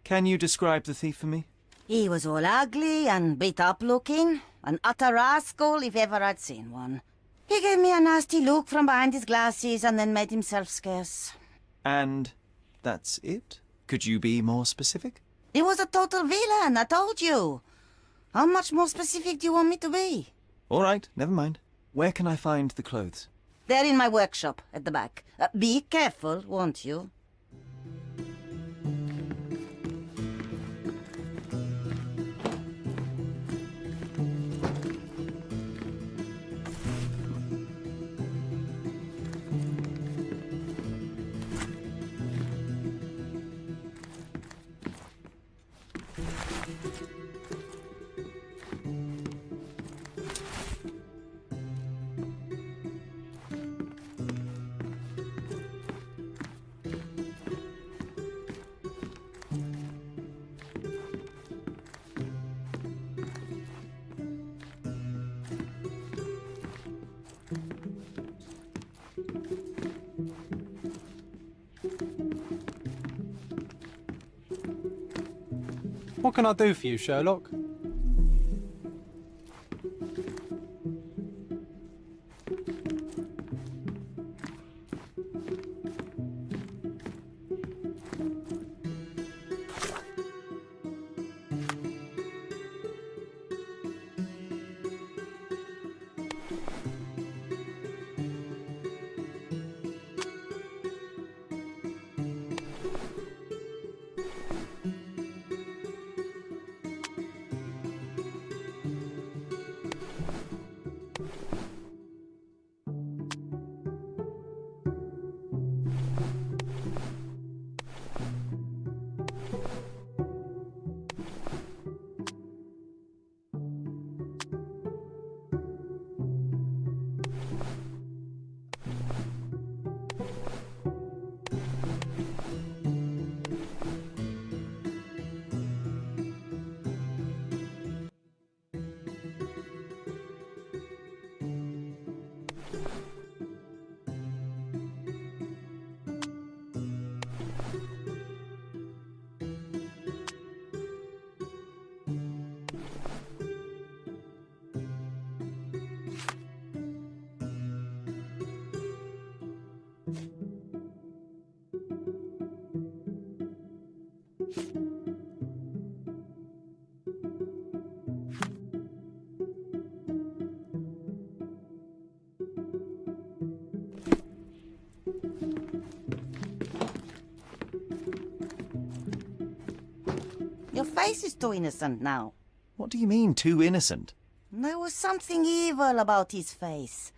Can you describe the thief for me? He was all ugly and beat-up looking. An utter rascal if ever I'd seen one. He gave me a nasty look from behind his glasses and then made himself scarce. And that's it? Could you be more specific? He was a total villain, I told you. How much more specific do you want me to be? All right, never mind. Where can I find the clothes? They're in my workshop at the back. Be careful, won't you? What can I do for you, Sherlock? Your face is too innocent now. What do you mean, too innocent? There was something evil about his face.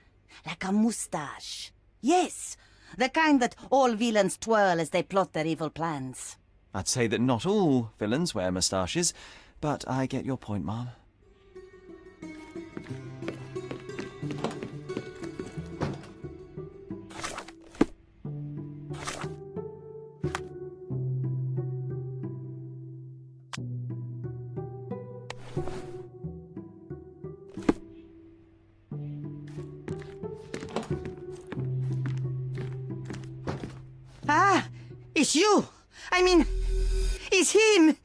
Like a moustache. Yes, the kind that all villains twirl as they plot their evil plans. I'd say that not all villains wear moustaches, but I get your point, Mom. Ah, it's you! I mean, it's him!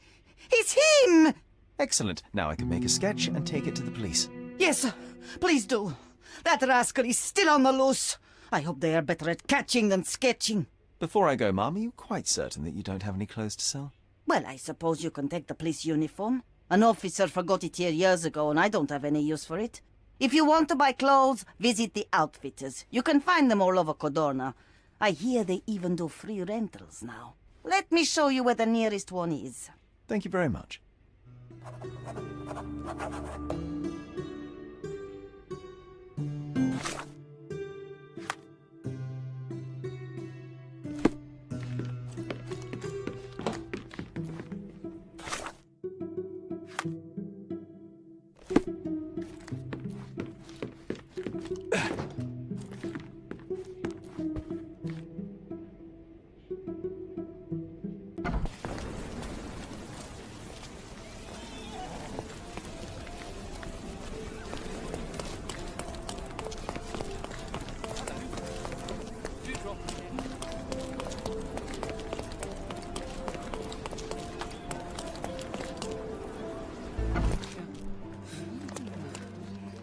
It's him! Excellent. Now I can make a sketch and take it to the police. Yes, please do. That rascal is still on the loose. I hope they are better at catching than sketching. Before I go, Mom, are you quite certain that you don't have any clothes to sell? Well, I suppose you can take the police uniform. An officer forgot it here years ago, and I don't have any use for it. If you want to buy clothes, visit the outfitters. You can find them all over Codorna. I hear they even do free rentals now. Let me show you where the nearest one is. Thank you very much.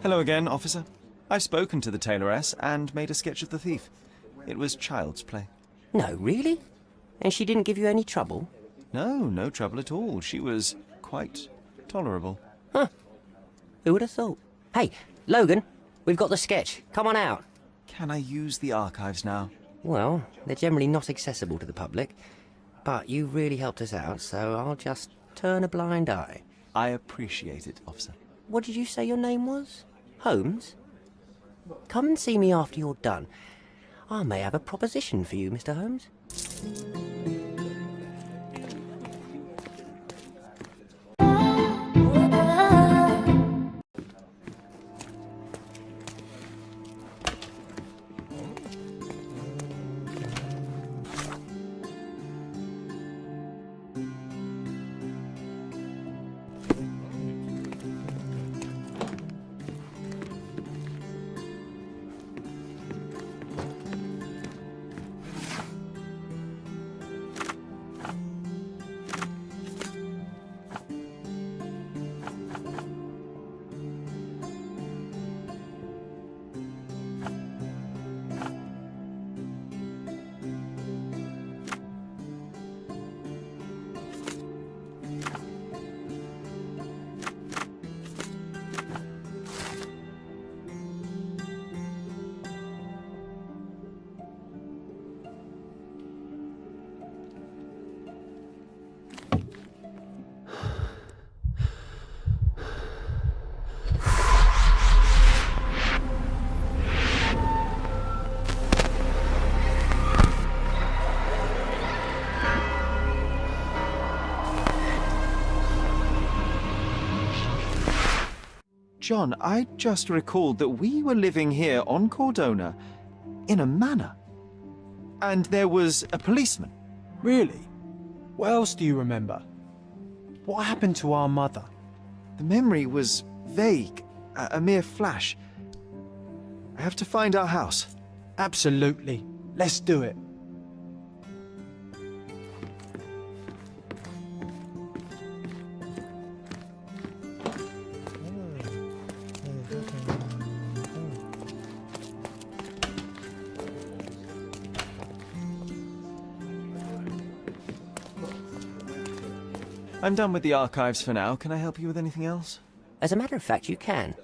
Hello again, officer. I've spoken to the tailoress and made a sketch of the thief. It was child's play. No, really? And she didn't give you any trouble? No, no trouble at all. She was quite tolerable. Huh. Who would have thought? Hey, Logan, we've got the sketch. Come on out. Can I use the archives now? Well, they're generally not accessible to the public, but you really helped us out, so I'll just turn a blind eye. I appreciate it, officer. What did you say your name was? Holmes? Come and see me after you're done. I may have a proposition for you, Mr. Holmes. John, I just recalled that we were living here on Cordona in a manor. And there was a policeman. Really? What else do you remember? What happened to our mother? The memory was vague, a mere flash. I have to find our house. Absolutely. Let's do it. I'm done with the archives for now. Can I help you with anything else? As a matter of fact, you can.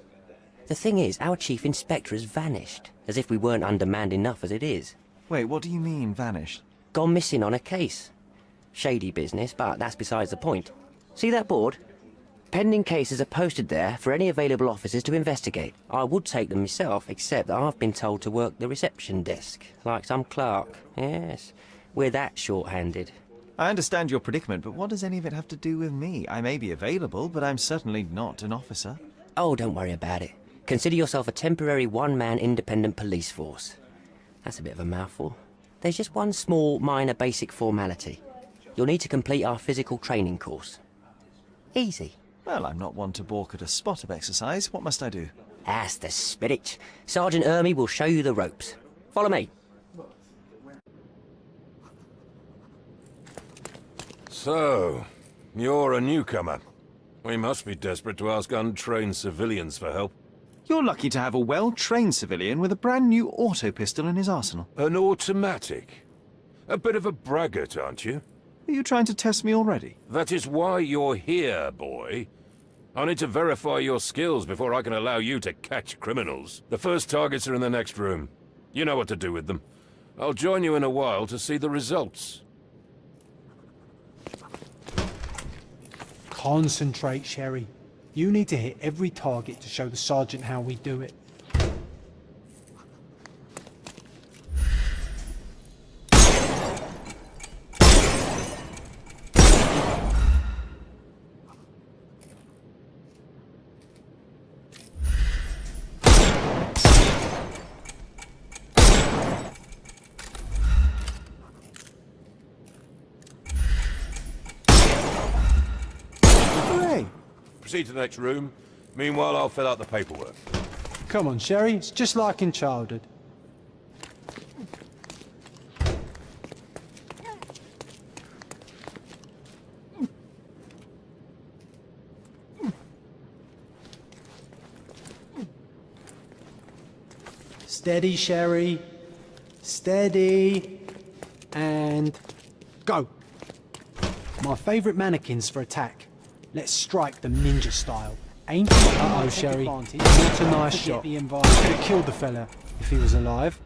The thing is, our chief inspector has vanished, as if we weren't undermanned enough as it is. Wait, what do you mean, vanished? Gone missing on a case. Shady business, but that's besides the point. See that board? Pending cases are posted there for any available officers to investigate. I would take them myself, except that I've been told to work the reception desk, like some clerk. Yes, we're that short-handed. I understand your predicament, but what does any of it have to do with me? I may be available, but I'm certainly not an officer. Oh, don't worry about it. Consider yourself a temporary one-man independent police force. That's a bit of a mouthful. There's just one small, minor, basic formality. You'll need to complete our physical training course. Easy. Well, I'm not one to balk at a spot of exercise. What must I do? That's the spirit. Sergeant Ermey will show you the ropes. Follow me. So, you're a newcomer. We must be desperate to ask untrained civilians for help. You're lucky to have a well-trained civilian with a brand new auto pistol in his arsenal. An automatic? A bit of a braggart, aren't you? Are you trying to test me already? That is why you're here, boy. I need to verify your skills before I can allow you to catch criminals. The first targets are in the next room. You know what to do with them. I'll join you in a while to see the results. Concentrate, Sherry. You need to hit every target to show the sergeant how we do it. Proceed to the next room. Meanwhile, I'll fill out the paperwork. Come on, Sherry. It's just like in childhood. Steady, Sherry. Steady. And go. My favourite mannequins for attack. Let's strike them ninja style. Ain't it? Uh-oh, Sherry. Not a nice shot. Could have killed the fella if he was alive.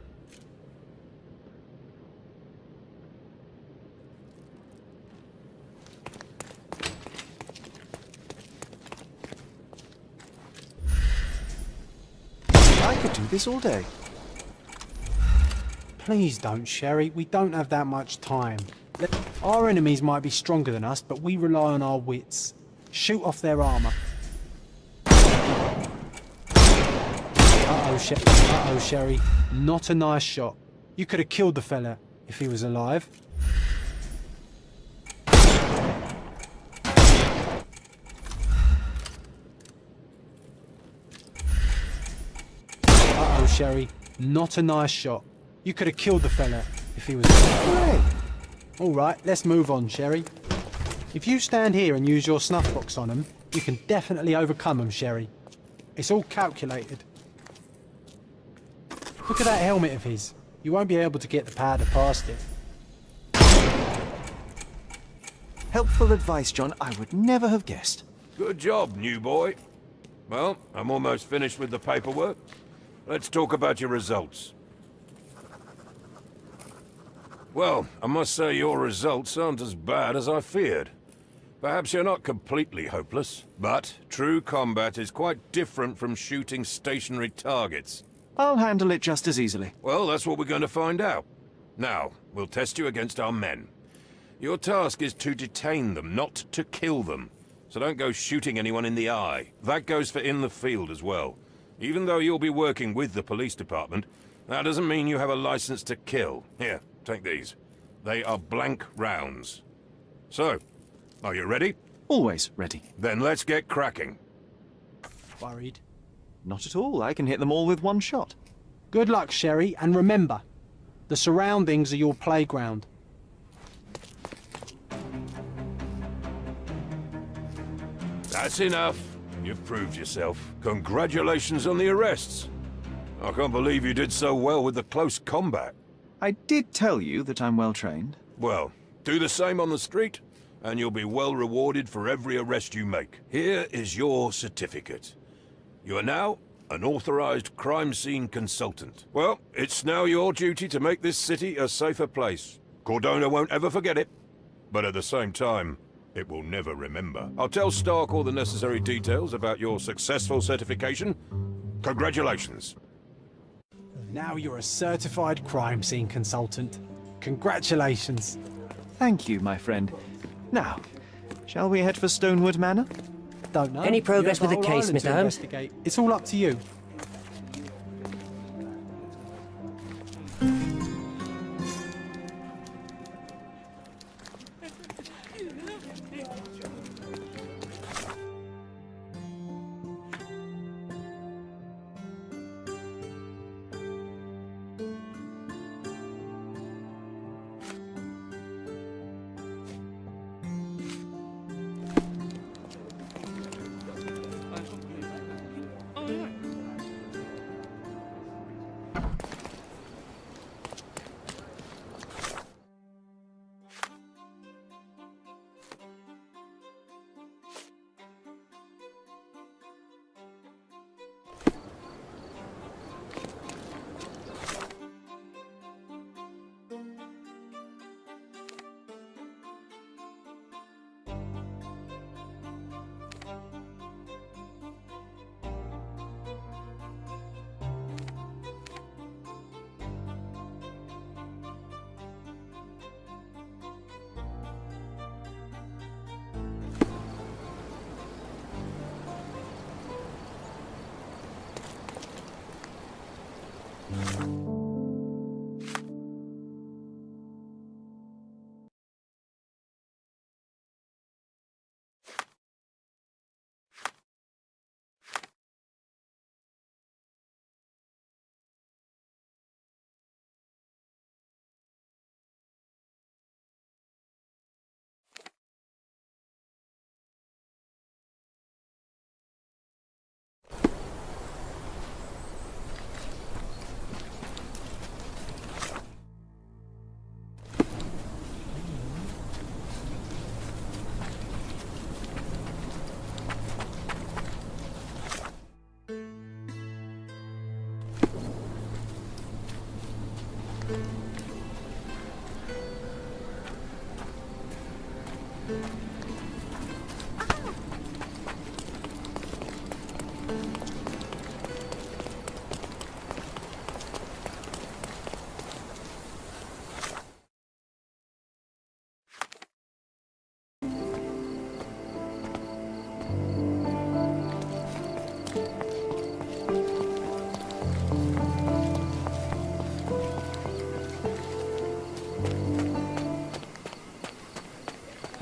I could do this all day. Please don't, Sherry. We don't have that much time. Our enemies might be stronger than us, but we rely on our wits. Shoot off their armour. Uh-oh, Sherry. Not a nice shot. You could have killed the fella if he was alive. Uh-oh, Sherry. Not a nice shot. You could have killed the fella if he was alive. All right, let's move on, Sherry. If you stand here and use your snuff box on them, you can definitely overcome them, Sherry. It's all calculated. Look at that helmet of his. You won't be able to get the powder past it. Helpful advice, John. I would never have guessed. Good job, new boy. Well, I'm almost finished with the paperwork. Let's talk about your results. Well, I must say your results aren't as bad as I feared. Perhaps you're not completely hopeless, but true combat is quite different from shooting stationary targets. I'll handle it just as easily. Well, that's what we're going to find out. Now, we'll test you against our men. Your task is to detain them, not to kill them. So don't go shooting anyone in the eye. That goes for in the field as well. Even though you'll be working with the police department, that doesn't mean you have a license to kill. Here, take these. They are blank rounds. So, are you ready? Always ready. Then let's get cracking. Worried? Not at all. I can hit them all with one shot. Good luck, Sherry, and remember, the surroundings are your playground. That's enough. You've proved yourself. Congratulations on the arrests. I can't believe you did so well with the close combat. I did tell you that I'm well trained. Well, do the same on the street, and you'll be well rewarded for every arrest you make. Here is your certificate. You are now an authorized crime scene consultant. Well, it's now your duty to make this city a safer place. Cordona won't ever forget it, but at the same time, it will never remember. I'll tell Stark all the necessary details about your successful certification. Congratulations. Now you're a certified crime scene consultant. Congratulations. Thank you, my friend. Now, shall we head for Stonewood Manor? Don't know. Any progress with the case, Mr. Holmes? It's all up to you.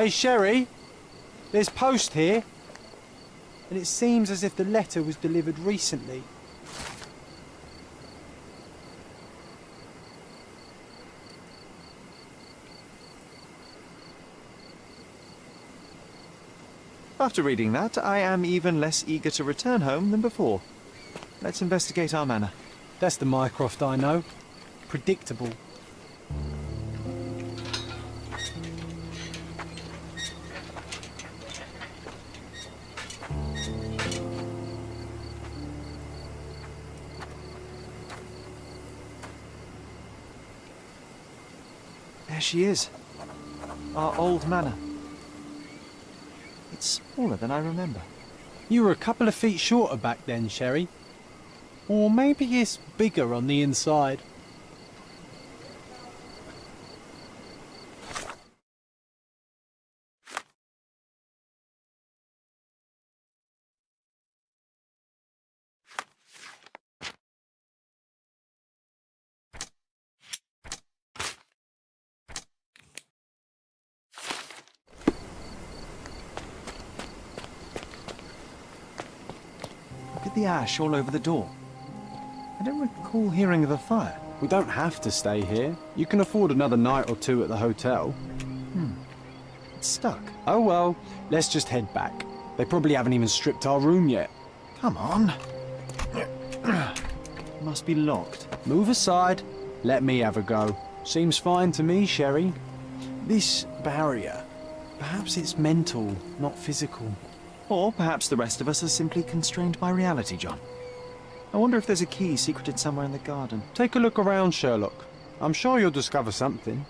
Hey, Sherry, there's post here. And it seems as if the letter was delivered recently. After reading that, I am even less eager to return home than before. Let's investigate our manor. That's the Mycroft I know. Predictable. There she is. Our old manor. It's smaller than I remember. You were a couple of feet shorter back then, Sherry. Or maybe it's bigger on the inside. Look at the ash all over the door. I don't recall hearing of a fire. We don't have to stay here. You can afford another night or two at the hotel. It's stuck. Oh well, let's just head back. They probably haven't even stripped our room yet. Come on. Must be locked. Move aside. Let me have a go. Seems fine to me, Sherry. This barrier, perhaps it's mental, not physical. Or perhaps the rest of us are simply constrained by reality, John. I wonder if there's a key secreted somewhere in the garden. Take a look around, Sherlock. I'm sure you'll discover something.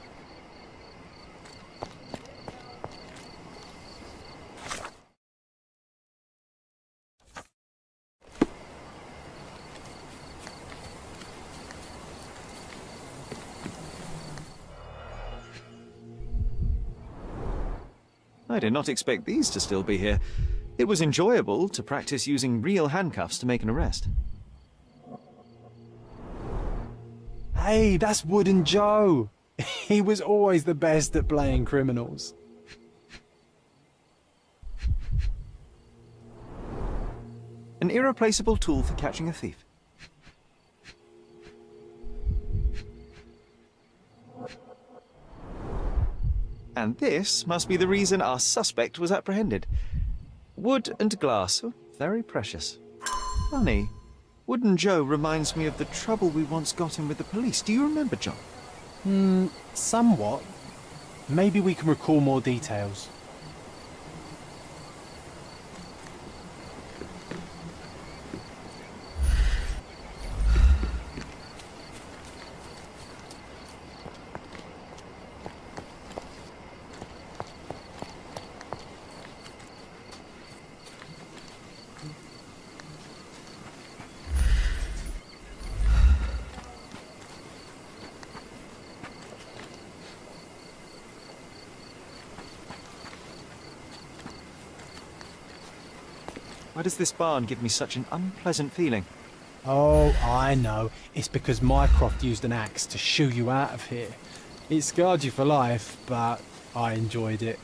I did not expect these to still be here. It was enjoyable to practice using real handcuffs to make an arrest. Hey, that's Wooden Joe. He was always the best at playing criminals. An irreplaceable tool for catching a thief. And this must be the reason our suspect was apprehended. Wood and glass, oh, very precious. Funny, Wooden Joe reminds me of the trouble we once got in with the police. Do you remember, John? Somewhat. Maybe we can recall more details. Why does this barn give me such an unpleasant feeling? Oh, I know. It's because Mycroft used an axe to shoo you out of here. It scarred you for life, but I enjoyed it.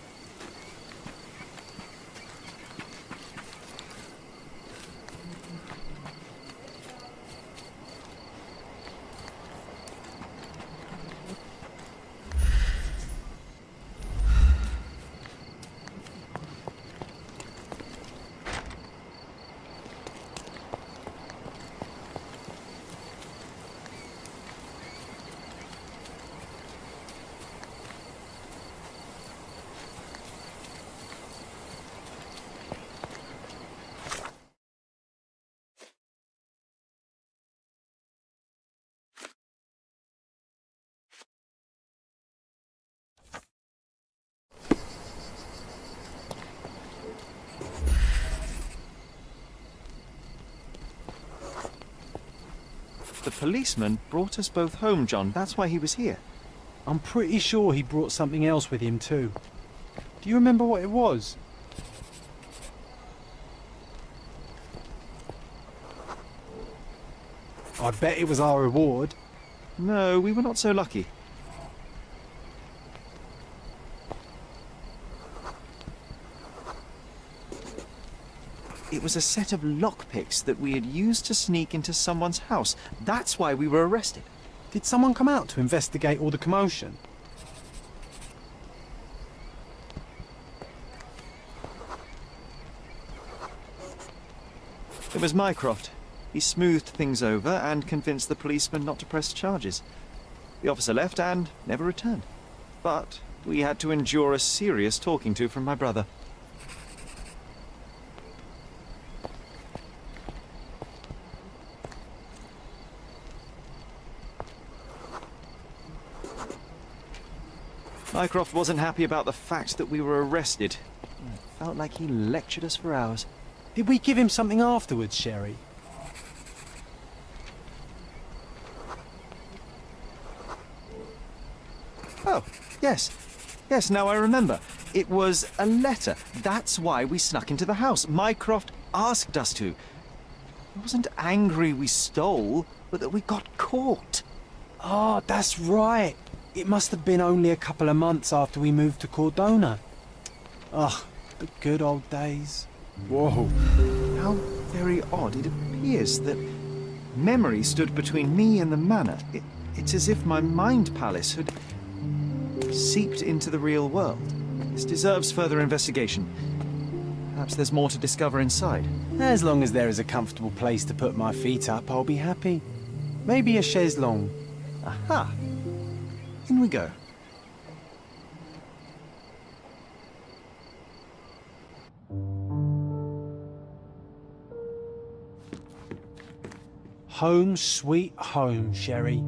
The policeman brought us both home, John. That's why he was here. I'm pretty sure he brought something else with him too. Do you remember what it was? I bet it was our reward. No, we were not so lucky. It was a set of lockpicks that we had used to sneak into someone's house. That's why we were arrested. Did someone come out to investigate all the commotion? It was Mycroft. He smoothed things over and convinced the policeman not to press charges. The officer left and never returned. But we had to endure a serious talking to from my brother. Mycroft wasn't happy about the fact that we were arrested. It felt like he lectured us for hours. Did we give him something afterwards, Sherry? Oh, yes. Yes, now I remember. It was a letter. That's why we snuck into the house. Mycroft asked us to. He wasn't angry we stole, but that we got caught. Ah, that's right. It must have been only a couple of months after we moved to Cordona. Ugh, the good old days. Whoa. How very odd. It appears that memory stood between me and the manor. It's as if my mind palace had seeped into the real world. This deserves further investigation. Perhaps there's more to discover inside. As long as there is a comfortable place to put my feet up, I'll be happy. Maybe a chaise longue. Aha! In we go. Home sweet home, Sherry.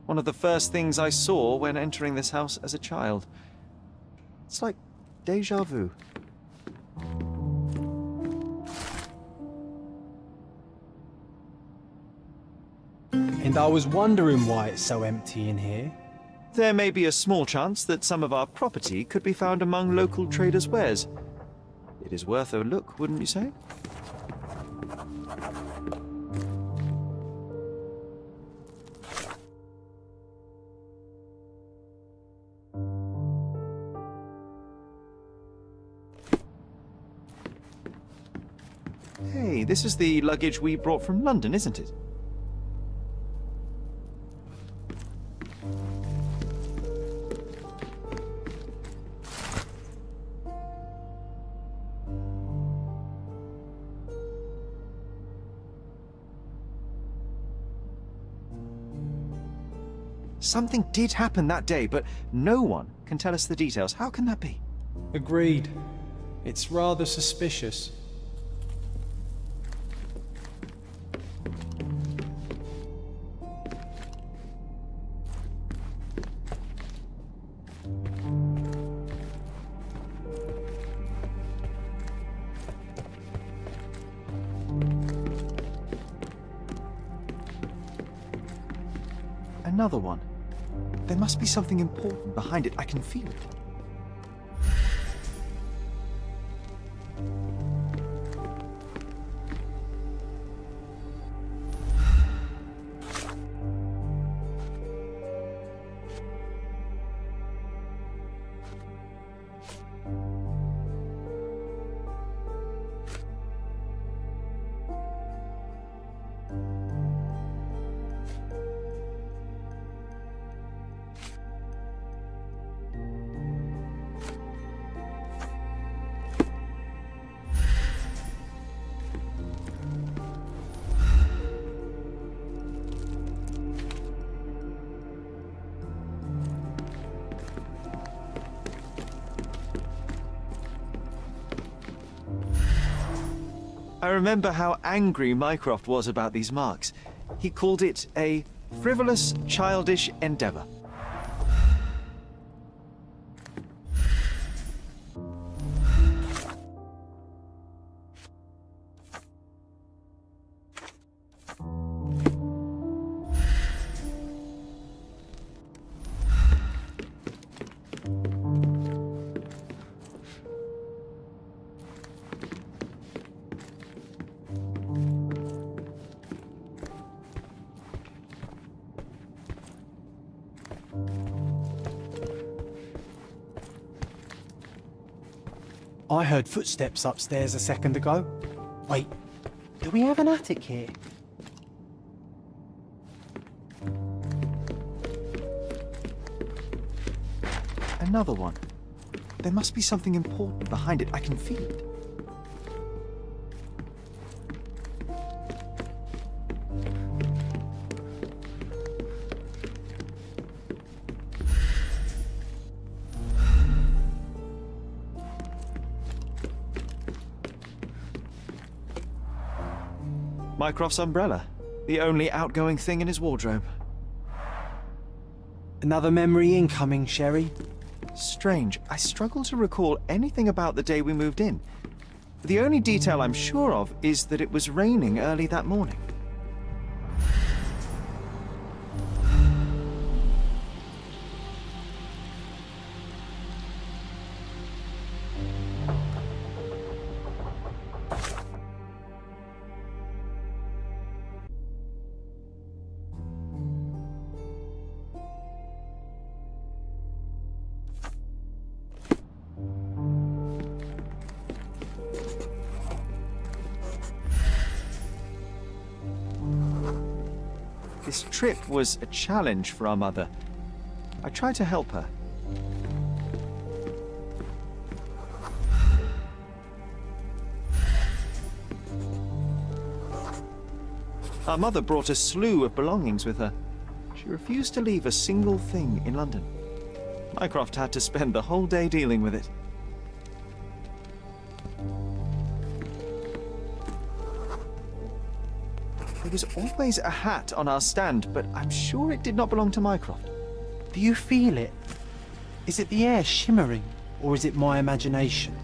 One of the first things I saw when entering this house as a child. It's like déjà vu. And I was wondering why it's so empty in here. There may be a small chance that some of our property could be found among local traders' wares. It is worth a look, wouldn't you say? Hey, this is the luggage we brought from London, isn't it? Something did happen that day, but no one can tell us the details. How can that be? Agreed. It's rather suspicious. Another one. There must be something important behind it. I can feel it. I remember how angry Mycroft was about these marks. He called it a frivolous, childish endeavor. I heard footsteps upstairs a second ago. Wait, do we have an attic here? Another one. There must be something important behind it. I can feel it. Mycroft's umbrella. The only outgoing thing in his wardrobe. Another memory incoming, Sherry. Strange. I struggle to recall anything about the day we moved in. The only detail I'm sure of is that it was raining early that morning. This trip was a challenge for our mother. I tried to help her. Our mother brought a slew of belongings with her. She refused to leave a single thing in London. Mycroft had to spend the whole day dealing with it. There was always a hat on our stand, but I'm sure it did not belong to Mycroft. Do you feel it? Is it the air shimmering, or is it my imagination?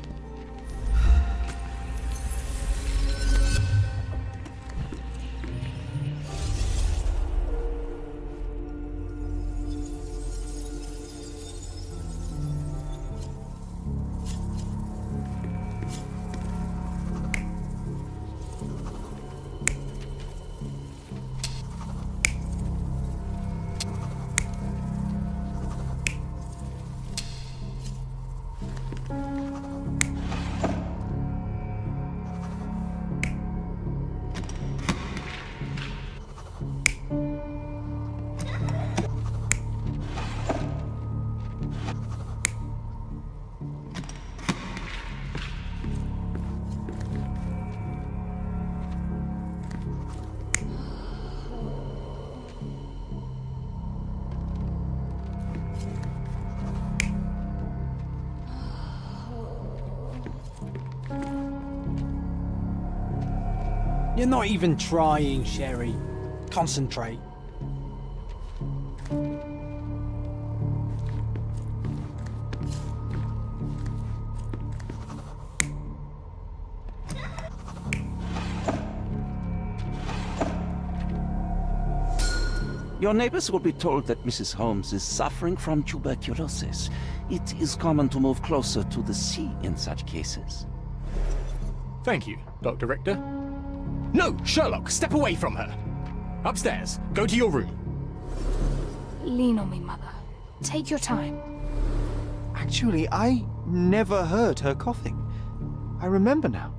You're not even trying, Sherry. Concentrate. Your neighbors will be told that Mrs. Holmes is suffering from tuberculosis. It is common to move closer to the sea in such cases. Thank you, Dr. Richter. No, Sherlock, step away from her. Upstairs, go to your room. Lean on me, Mother. Take your time. Actually, I never heard her coughing. I remember now.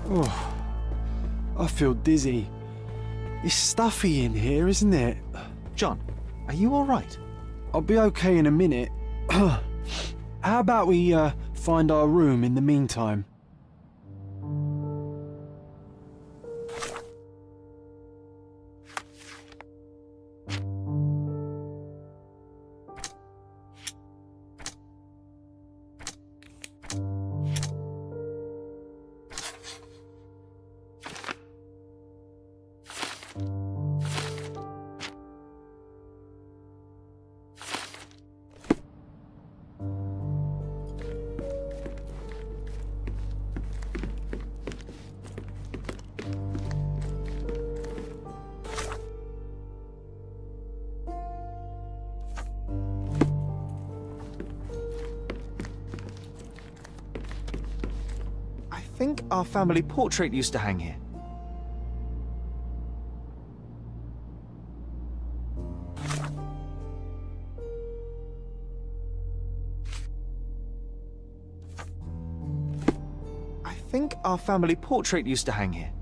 Oh, I feel dizzy. It's stuffy in here, isn't it? John, are you all right? I'll be okay in a minute. How about we find our room in the meantime? think our family portrait used to hang here. I think our family portrait used to hang here.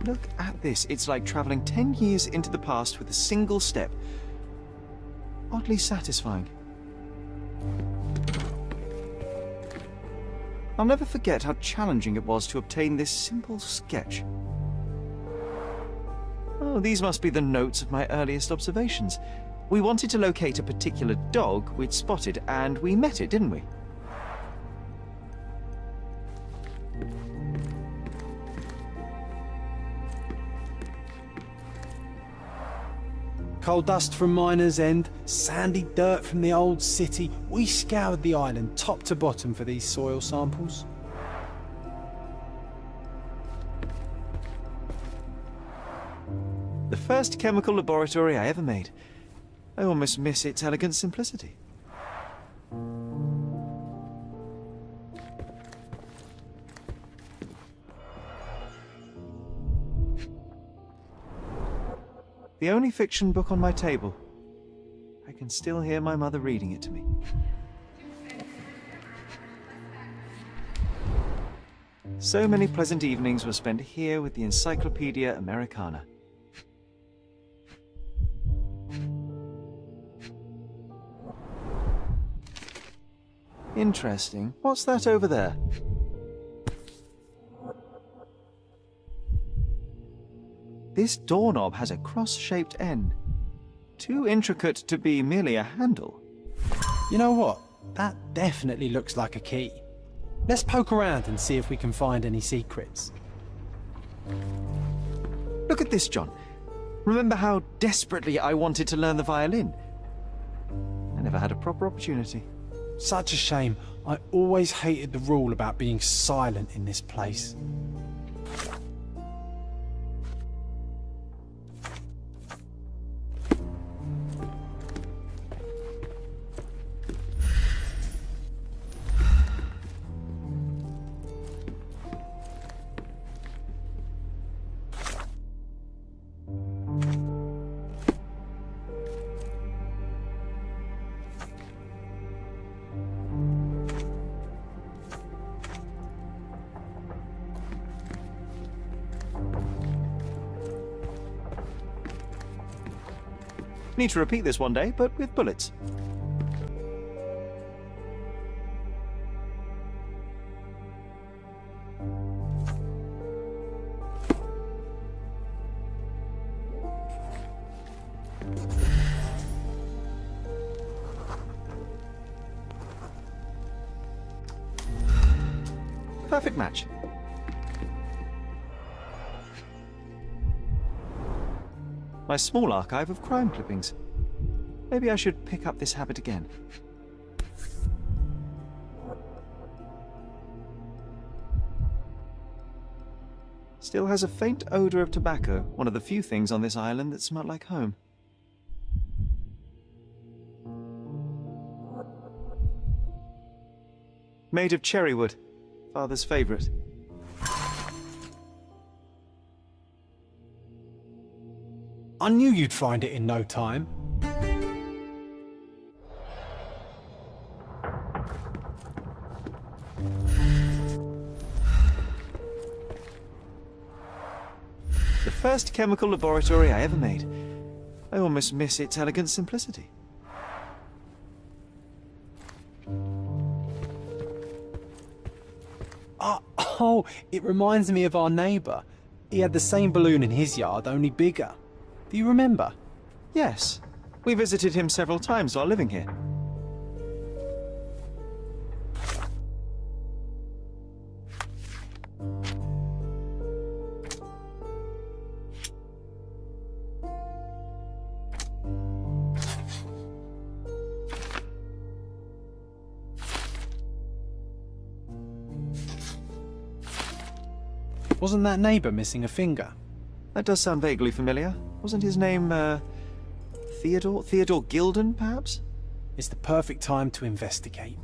Look at this. It's like traveling 10 years into the past with a single step. Oddly satisfying. I'll never forget how challenging it was to obtain this simple sketch. Oh, these must be the notes of my earliest observations. We wanted to locate a particular dog we'd spotted, and we met it, didn't we? Coal dust from Miner's End, sandy dirt from the old city. We scoured the island top to bottom for these soil samples. The first chemical laboratory I ever made. I almost miss its elegant simplicity. The only fiction book on my table. I can still hear my mother reading it to me. So many pleasant evenings were spent here with the Encyclopedia Americana. Interesting. What's that over there? This doorknob has a cross-shaped end. Too intricate to be merely a handle. You know what? That definitely looks like a key. Let's poke around and see if we can find any secrets. Look at this, John. Remember how desperately I wanted to learn the violin? I never had a proper opportunity. Such a shame. I always hated the rule about being silent in this place. Need to repeat this one day, but with bullets. Perfect match. My small archive of crime clippings. Maybe I should pick up this habit again. Still has a faint odor of tobacco, one of the few things on this island that smell like home. Made of cherry wood, Father's favorite. I knew you'd find it in no time. The first chemical laboratory I ever made. I almost miss its elegant simplicity. Oh, it reminds me of our neighbour. He had the same balloon in his yard, only bigger. Do you remember? Yes. We visited him several times while living here. Wasn't that neighbour missing a finger? That does sound vaguely familiar. Wasn't his name, Theodore? Theodore Gilden, perhaps? It's the perfect time to investigate.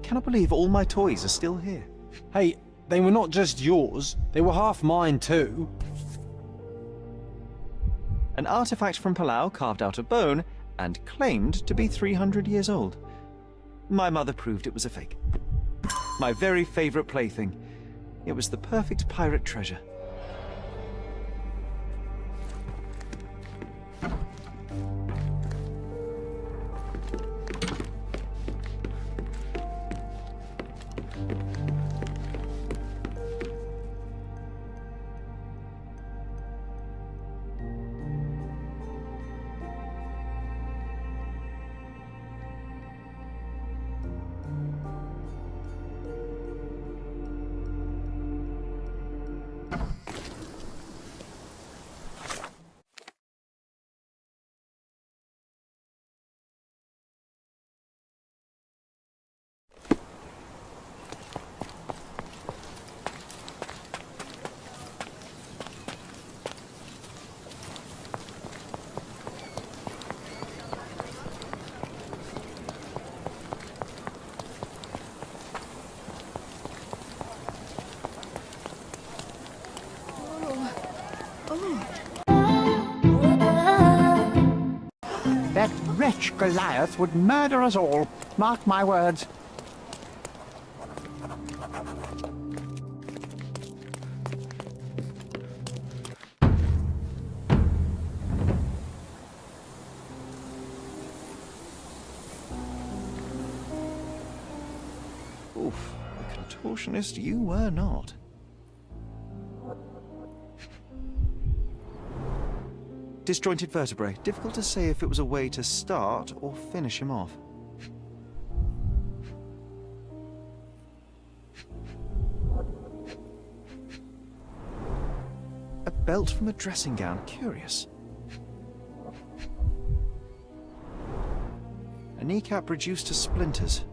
Cannot believe all my toys are still here. Hey, they were not just yours, they were half mine too. An artifact from Palau carved out of bone and claimed to be 300 years old. My mother proved it was a fake. My very favorite plaything. It was the perfect pirate treasure. That wretch Goliath would murder us all. Mark my words. Oof, a contortionist you were not. Disjointed vertebrae. Difficult to say if it was a way to start or finish him off. A belt from a dressing gown. Curious. A kneecap reduced to splinters.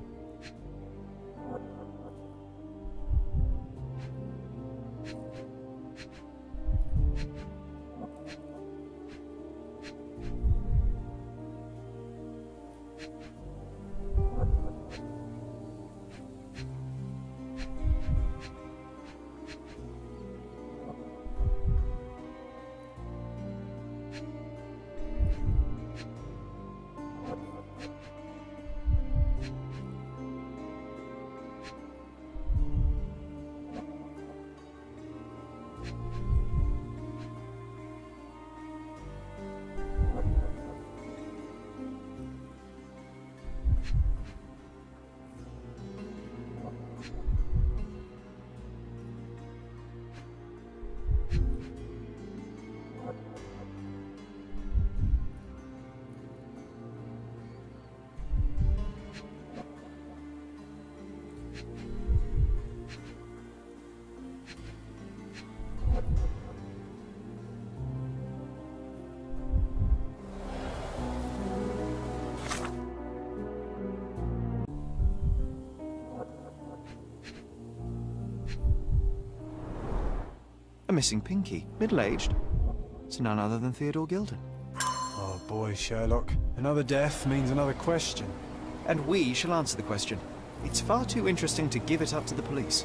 A missing pinky, middle-aged. It's none other than Theodore Gilden. Oh boy, Sherlock. Another death means another question. And we shall answer the question. It's far too interesting to give it up to the police.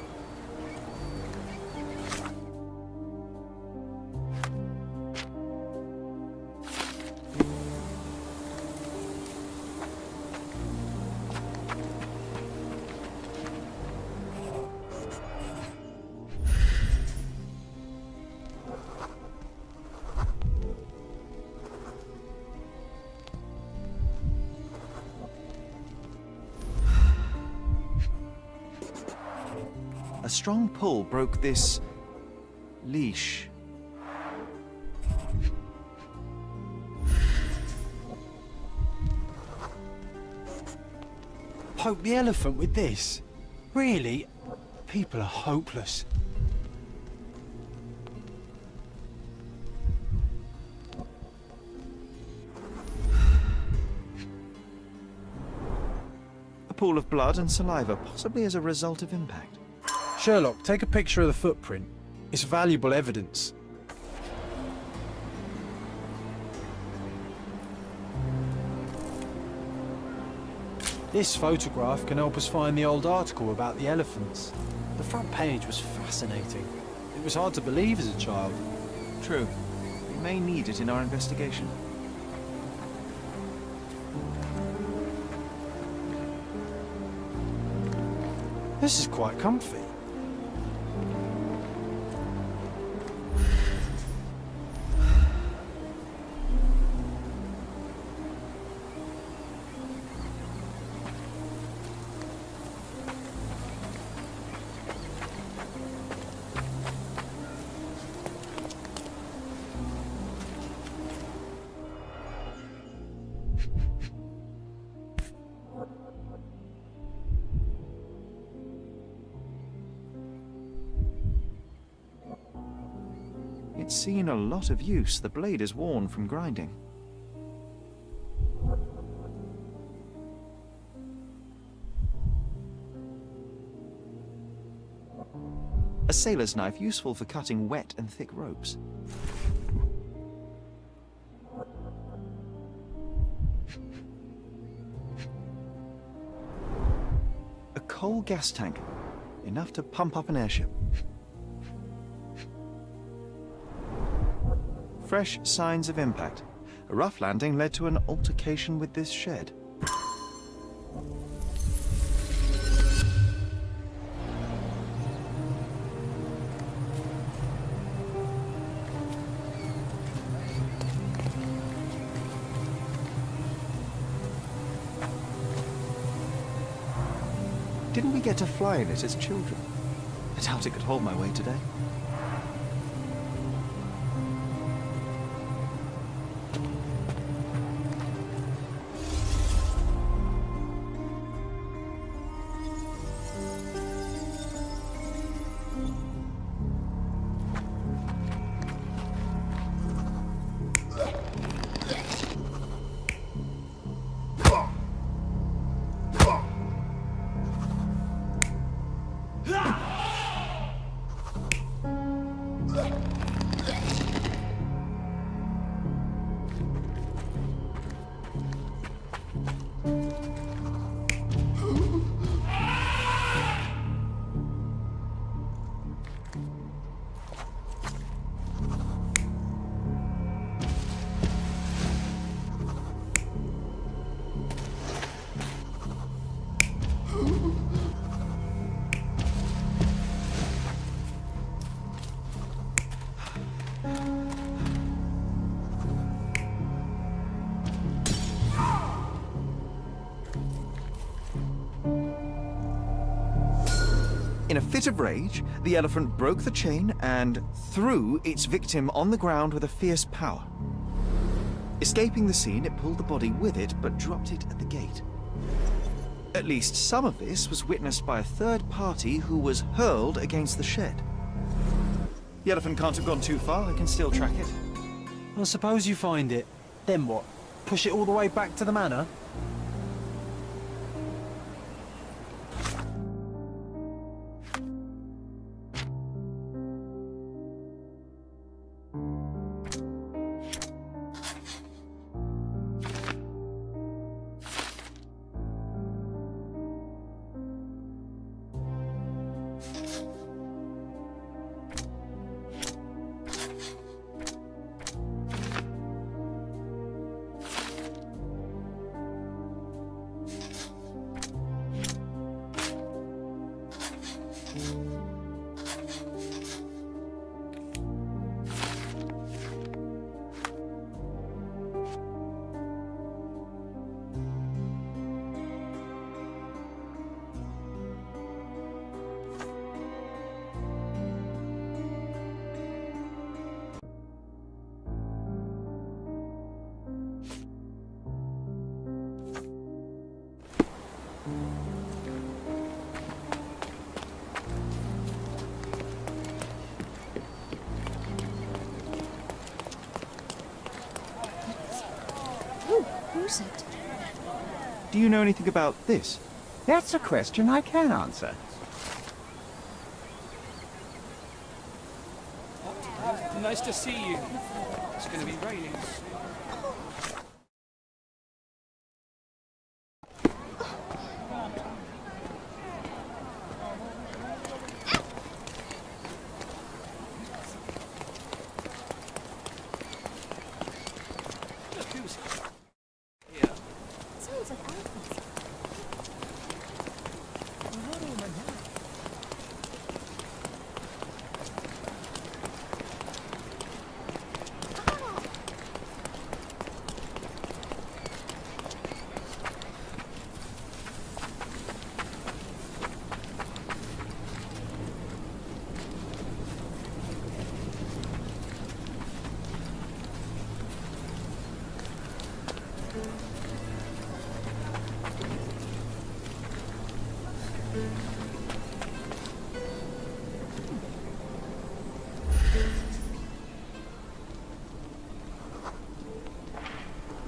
A strong pull broke this leash. Poke the elephant with this? Really? People are hopeless. A pool of blood and saliva, possibly as a result of impact. Sherlock, take a picture of the footprint. It's valuable evidence. This photograph can help us find the old article about the elephants. The front page was fascinating. It was hard to believe as a child. True. We may need it in our investigation. This is quite comfy. It's seen a lot of use. The blade is worn from grinding. A sailor's knife, useful for cutting wet and thick ropes. A coal gas tank, enough to pump up an airship. Fresh signs of impact. A rough landing led to an altercation with this shed. Didn't we get to fly in it as children? I doubt it could hold my weight today. In a fit of rage, the elephant broke the chain and threw its victim on the ground with a fierce power. Escaping the scene, it pulled the body with it, but dropped it at the gate. At least some of this was witnessed by a third party who was hurled against the shed. The elephant can't have gone too far. I can still track it. Well, suppose you find it. Then what? Push it all the way back to the manor? Oh, who's it? Do you know anything about this? That's a question I can answer. Nice to see you. It's going to be raining. Sounds like elephants.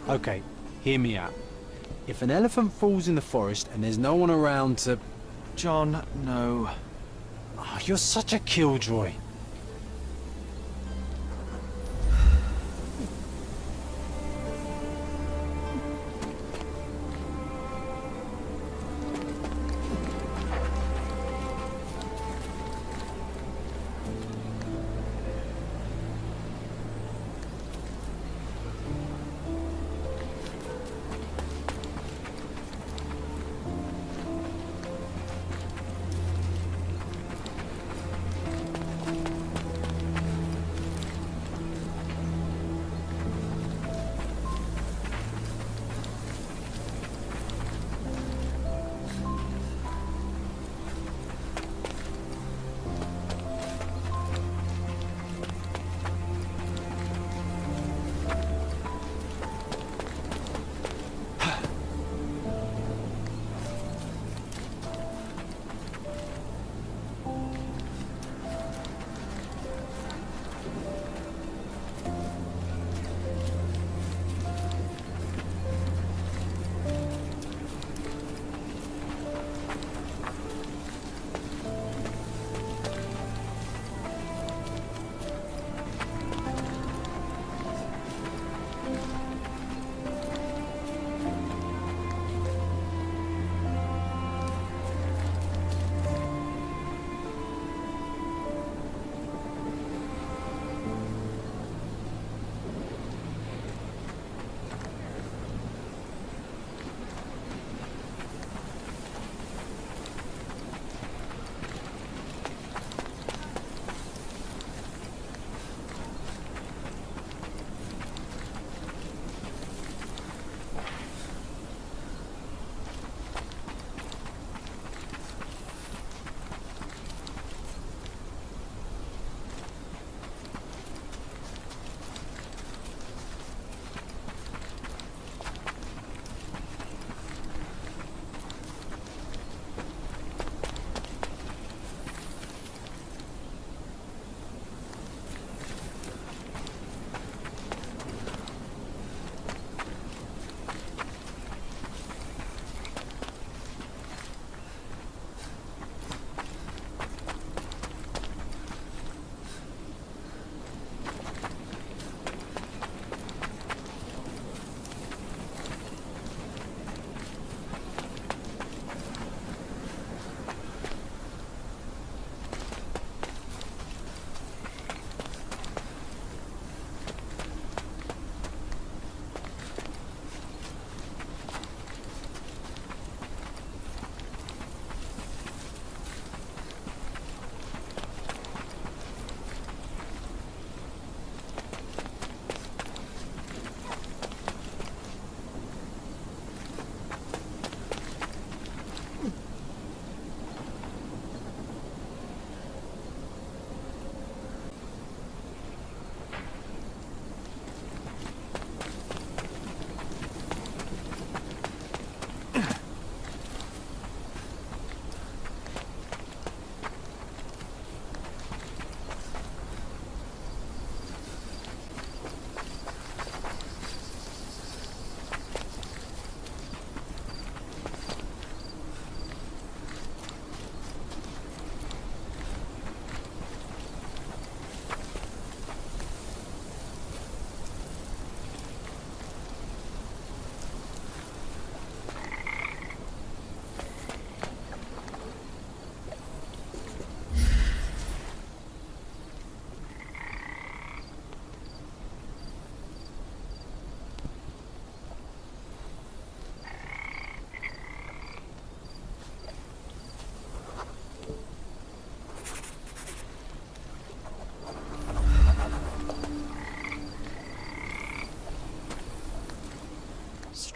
Okay, hear me out. If an elephant falls in the forest and there's no one around to... John, no. Oh, you're such a killjoy.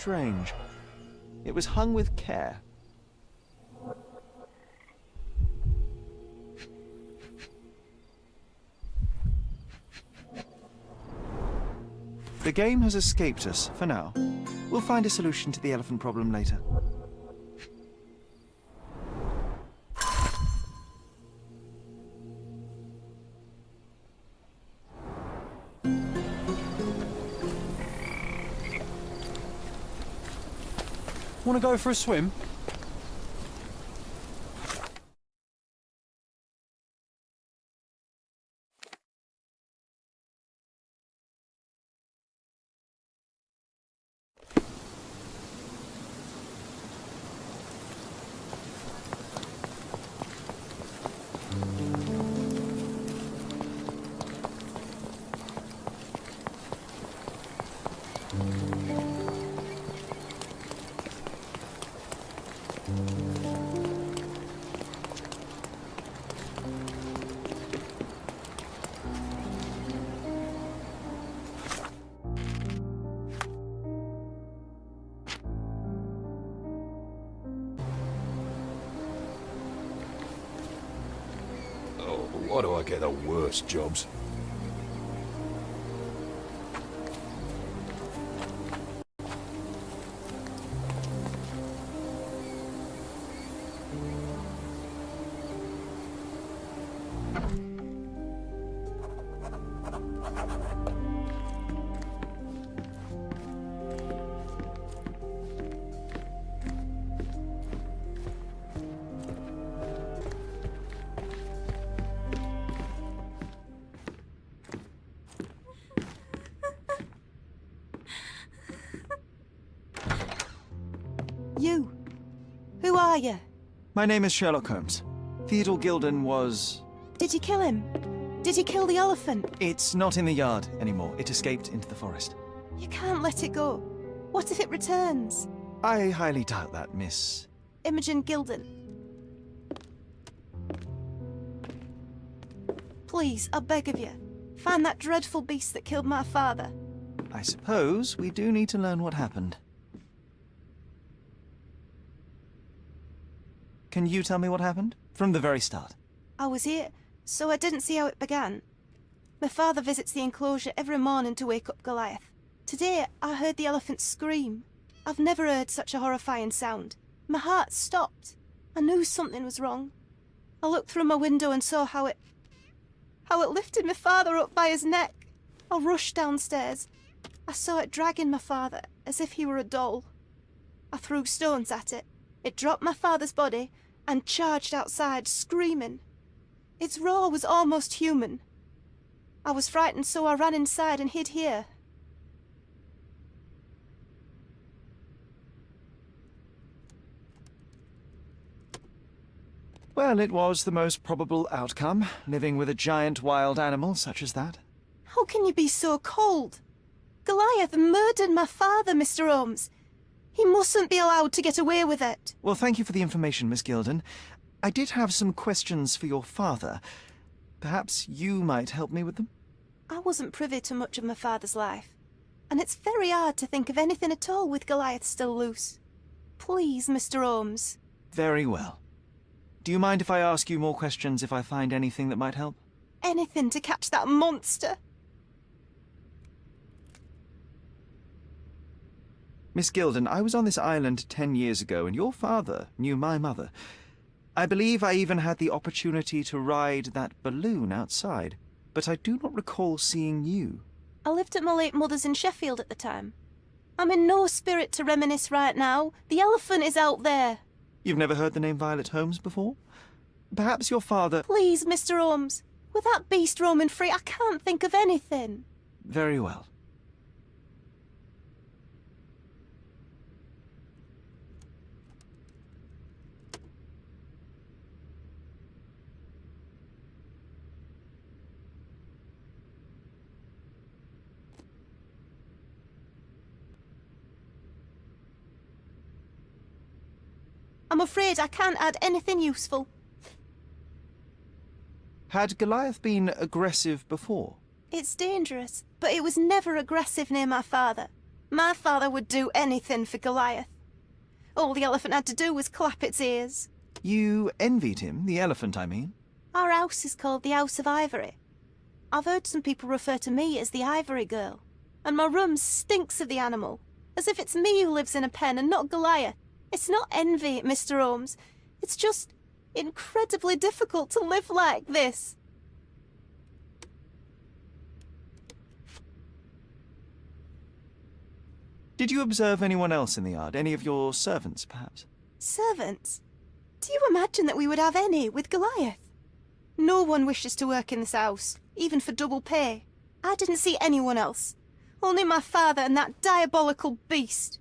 strange. It was hung with care. The game has escaped us, for now. We'll find a solution to the elephant problem later. Want to go for a swim? Why do I get the worst jobs? You. Who are you? My name is Sherlock Holmes. Theodore Gilden was... Did you kill him? Did you kill the elephant? It's not in the yard anymore. It escaped into the forest. You can't let it go. What if it returns? I highly doubt that, Miss... Imogen Gilden. Please, I beg of you, find that dreadful beast that killed my father. I suppose we do need to learn what happened. Can you tell me what happened? From the very start. I was here, so I didn't see how it began. My father visits the enclosure every morning to wake up Goliath. Today, I heard the elephant scream. I've never heard such a horrifying sound. My heart stopped. I knew something was wrong. I looked through my window and saw how it lifted my father up by his neck. I rushed downstairs. I saw it dragging my father as if he were a doll. I threw stones at it. It dropped my father's body and charged outside, screaming. Its roar was almost human. I was frightened, so I ran inside and hid here. Well, it was the most probable outcome, living with a giant wild animal such as that. How can you be so cold? Goliath murdered my father, Mr. Holmes. He mustn't be allowed to get away with it. Well, thank you for the information, Miss Gilden. I did have some questions for your father. Perhaps you might help me with them? I wasn't privy to much of my father's life, and it's very hard to think of anything at all with Goliath still loose. Please, Mr. Holmes. Very well. Do you mind if I ask you more questions if I find anything that might help? Anything to catch that monster. Miss Gilden, I was on this island 10 years ago, and your father knew my mother. I believe I even had the opportunity to ride that balloon outside, but I do not recall seeing you. I lived at my late mother's in Sheffield at the time. I'm in no spirit to reminisce right now. The elephant is out there. You've never heard the name Violet Holmes before? Perhaps your father... Please, Mr. Holmes. With that beast roaming free, I can't think of anything. Very well. I'm afraid I can't add anything useful. Had Goliath been aggressive before? It's dangerous, but it was never aggressive near my father. My father would do anything for Goliath. All the elephant had to do was clap its ears. You envied him, the elephant, I mean? Our house is called the House of Ivory. I've heard some people refer to me as the Ivory Girl, and my room stinks of the animal, as if it's me who lives in a pen and not Goliath. It's not envy, Mr. Holmes. It's just incredibly difficult to live like this. Did you observe anyone else in the yard? Any of your servants, perhaps? Servants? Do you imagine that we would have any with Goliath? No one wishes to work in this house, even for double pay. I didn't see anyone else. Only my father and that diabolical beast.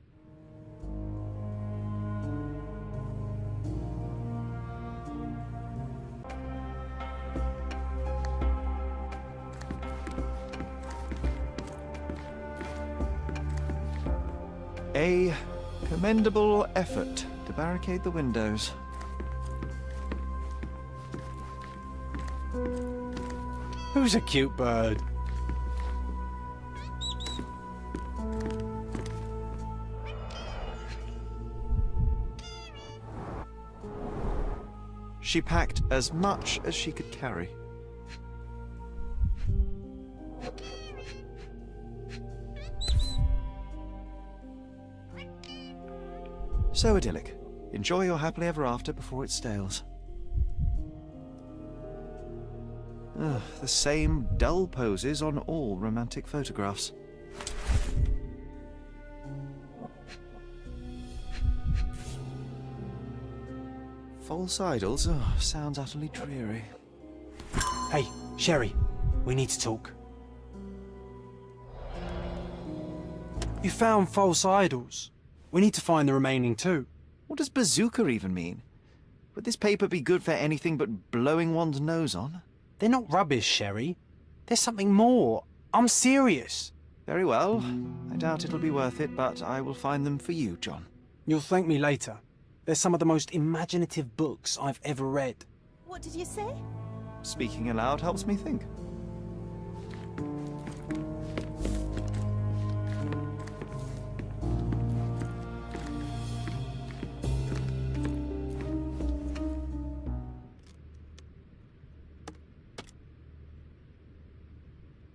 A commendable effort to barricade the windows. Who's a cute bird? She packed as much as she could carry. So idyllic. Enjoy your happily ever after before it stales. Ugh, the same dull poses on all romantic photographs. False idols? Oh, sounds utterly dreary. Hey, Sherry, we need to talk. You found false idols. We need to find the remaining two. What does bazooka even mean? Would this paper be good for anything but blowing one's nose on? They're not rubbish, Sherry. There's something more. I'm serious. Very well. I doubt it'll be worth it, but I will find them for you, John. You'll thank me later. They're some of the most imaginative books I've ever read. What did you say? Speaking aloud helps me think.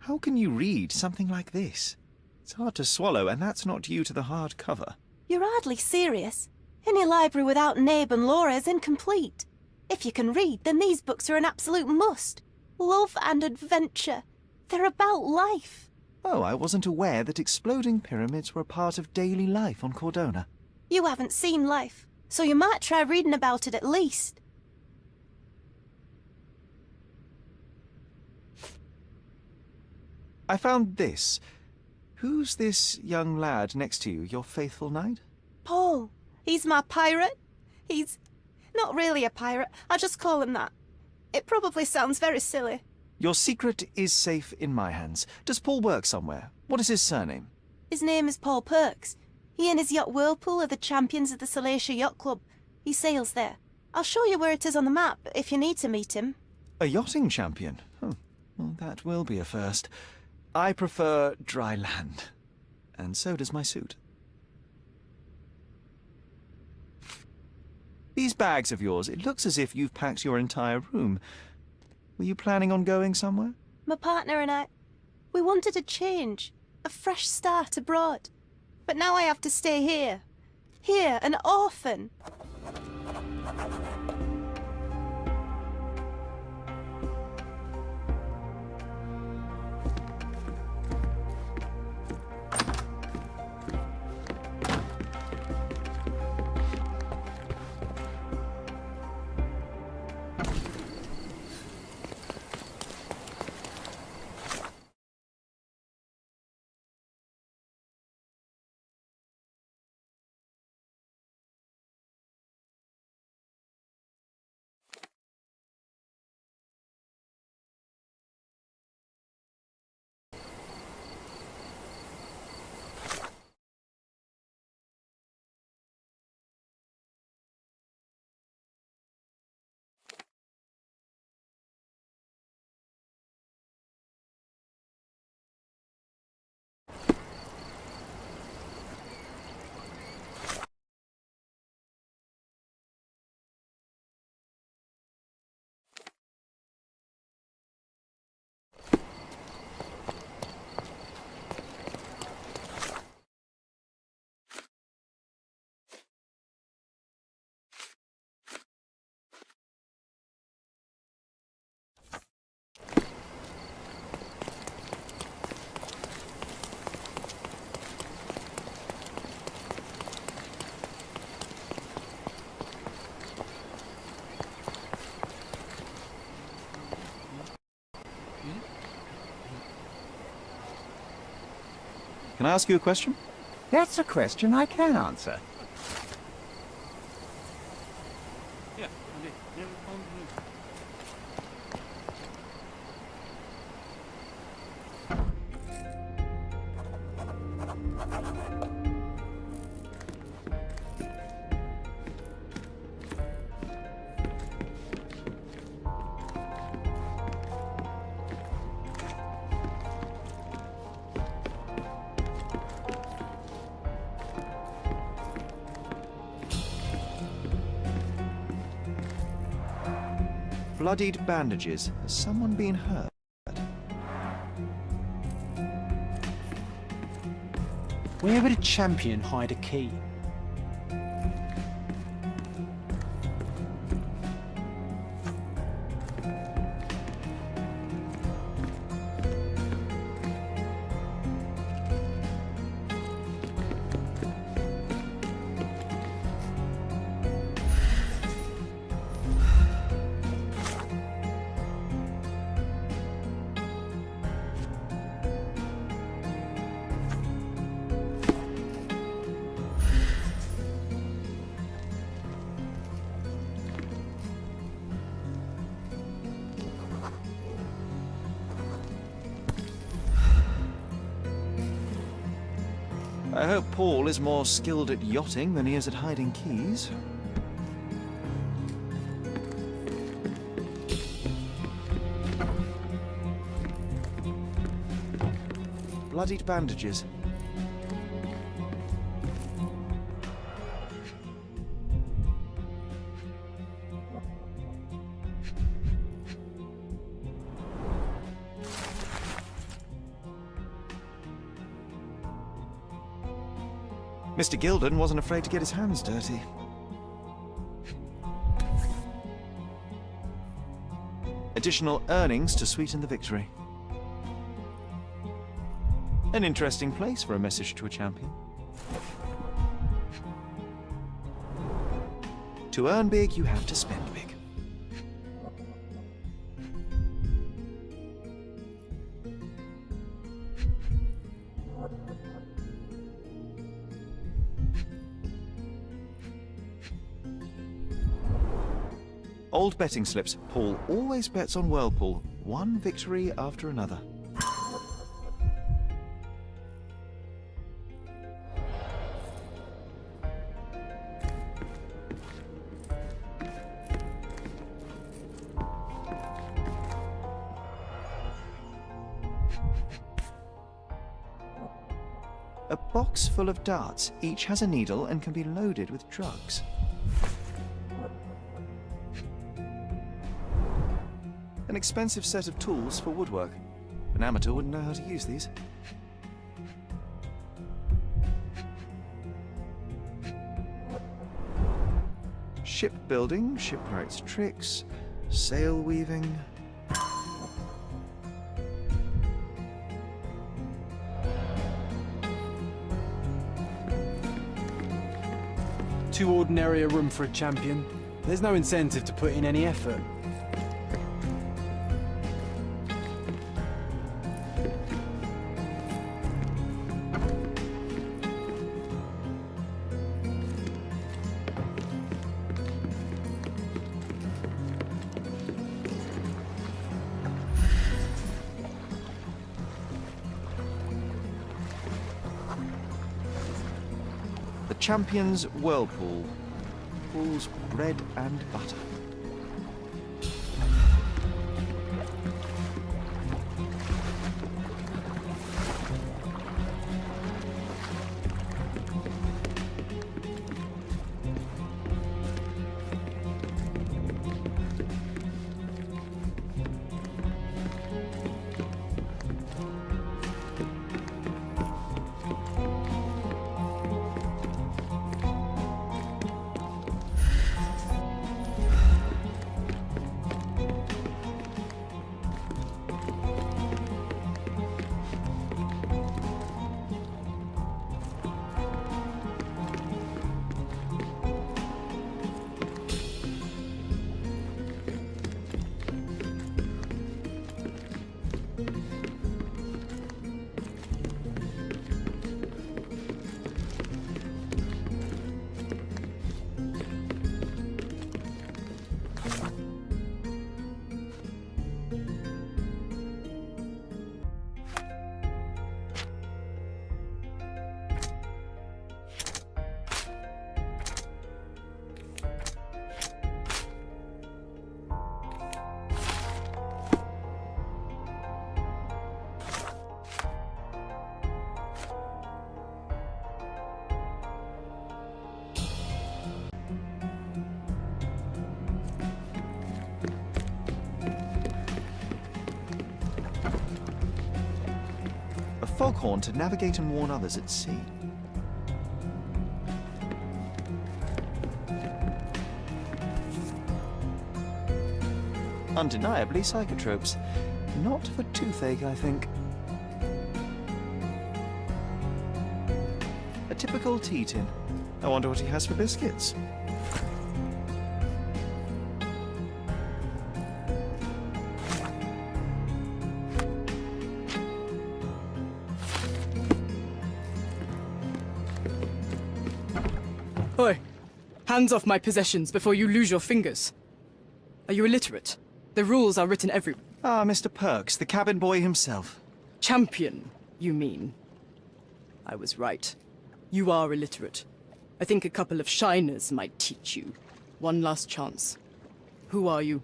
How can you read something like this? It's hard to swallow, and that's not due to the hard cover. You're hardly serious. Any library without Nabe and Laura is incomplete. If you can read, then these books are an absolute must. Love and adventure. They're about life. Oh, I wasn't aware that exploding pyramids were a part of daily life on Cordona. You haven't seen life, so you might try reading about it at least. I found this. Who's this young lad next to you, your faithful knight? Paul. He's my pirate. He's not really a pirate. I just call him that. It probably sounds very silly. Your secret is safe in my hands. Does Paul work somewhere? What is his surname? His name is Paul Perks. He and his yacht Whirlpool are the champions of the Salacia Yacht Club. He sails there. I'll show you where it is on the map if you need to meet him. A yachting champion? Well, that will be a first. I prefer dry land. And so does my suit. These bags of yours, it looks as if you've packed your entire room. Were you planning on going somewhere? My partner and I, we wanted a change, a fresh start abroad. But now I have to stay here. Here, an orphan. Can I ask you a question? That's a question I can answer. Bloodied bandages. Has someone been hurt? Where would a champion hide a key? I hope Paul is more skilled at yachting than he is at hiding keys. Bloodied bandages. Mr. Gilden wasn't afraid to get his hands dirty. Additional earnings to sweeten the victory. An interesting place for a message to a champion. To earn big, you have to spend big. Old betting slips. Paul always bets on Whirlpool. One victory after another. A box full of darts. Each has a needle and can be loaded with drugs. An expensive set of tools for woodwork. An amateur wouldn't know how to use these. Shipbuilding, shipwrights tricks, sail weaving. Too ordinary a room for a champion. There's no incentive to put in any effort. Champion's Whirlpool. Paul's bread and butter. foghorn to navigate and warn others at sea. Undeniably psychotropes. Not for toothache, I think. A typical tea tin. I wonder what he has for biscuits. Oi! Hands off my possessions before you lose your fingers. Are you illiterate? The rules are written everywhere. Ah, Mr. Perks, the cabin boy himself. Champion, you mean? I was right. You are illiterate. I think a couple of shiners might teach you. One last chance. Who are you?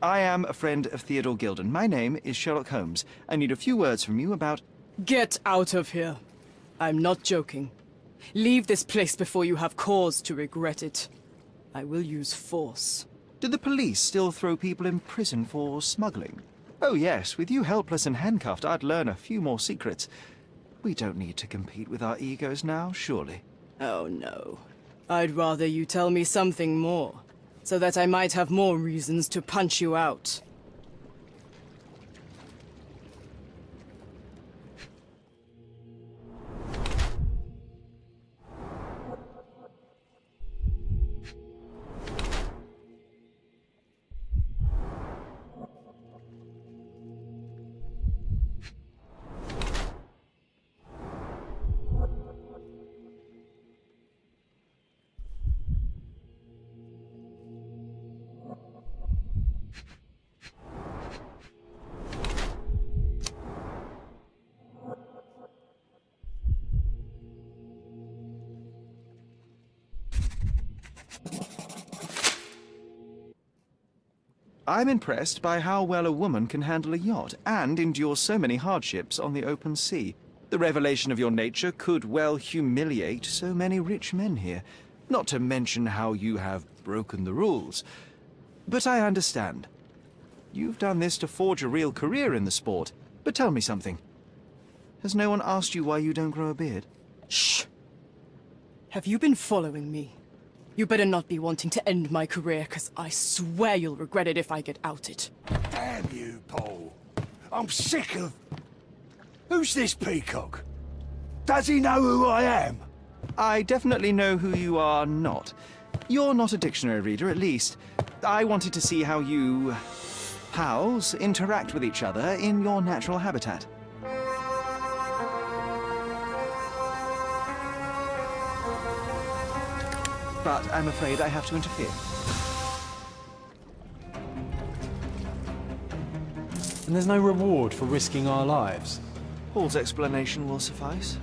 I am a friend of Theodore Gilden. My name is Sherlock Holmes. I need a few words from you about... Get out of here. I'm not joking. Leave this place before you have cause to regret it. I will use force. Do the police still throw people in prison for smuggling? Oh yes, with you helpless and handcuffed, I'd learn a few more secrets. We don't need to compete with our egos now, surely. Oh no. I'd rather you tell me something more, so that I might have more reasons to punch you out. I'm impressed by how well a woman can handle a yacht and endure so many hardships on the open sea. The revelation of your nature could well humiliate so many rich men here, not to mention how you have broken the rules. But I understand. You've done this to forge a real career in the sport. But tell me something. Has no one asked you why you don't grow a beard? Shh! Have you been following me? You better not be wanting to end my career, because I swear you'll regret it if I get outed. Damn you, Paul. I'm sick of... Who's this peacock? Does he know who I am? I definitely know who you are not. You're not a dictionary reader, at least. I wanted to see how you... pals interact with each other in your natural habitat. But I'm afraid I have to interfere. And there's no reward for risking our lives. Paul's explanation will suffice.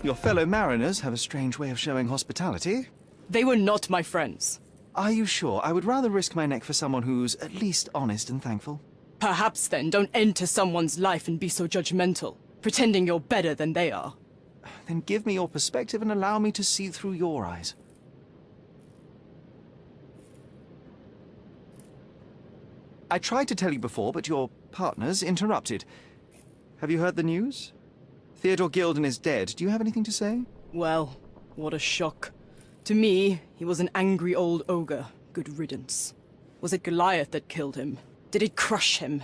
Your fellow mariners have a strange way of showing hospitality. They were not my friends. Are you sure? I would rather risk my neck for someone who's at least honest and thankful. Perhaps then don't enter someone's life and be so judgmental, pretending you're better than they are. Then give me your perspective and allow me to see through your eyes. I tried to tell you before, but your partners interrupted. Have you heard the news? Theodore Gilden is dead. Do you have anything to say? Well, what a shock. To me, he was an angry old ogre. Good riddance. Was it Goliath that killed him? Did it crush him?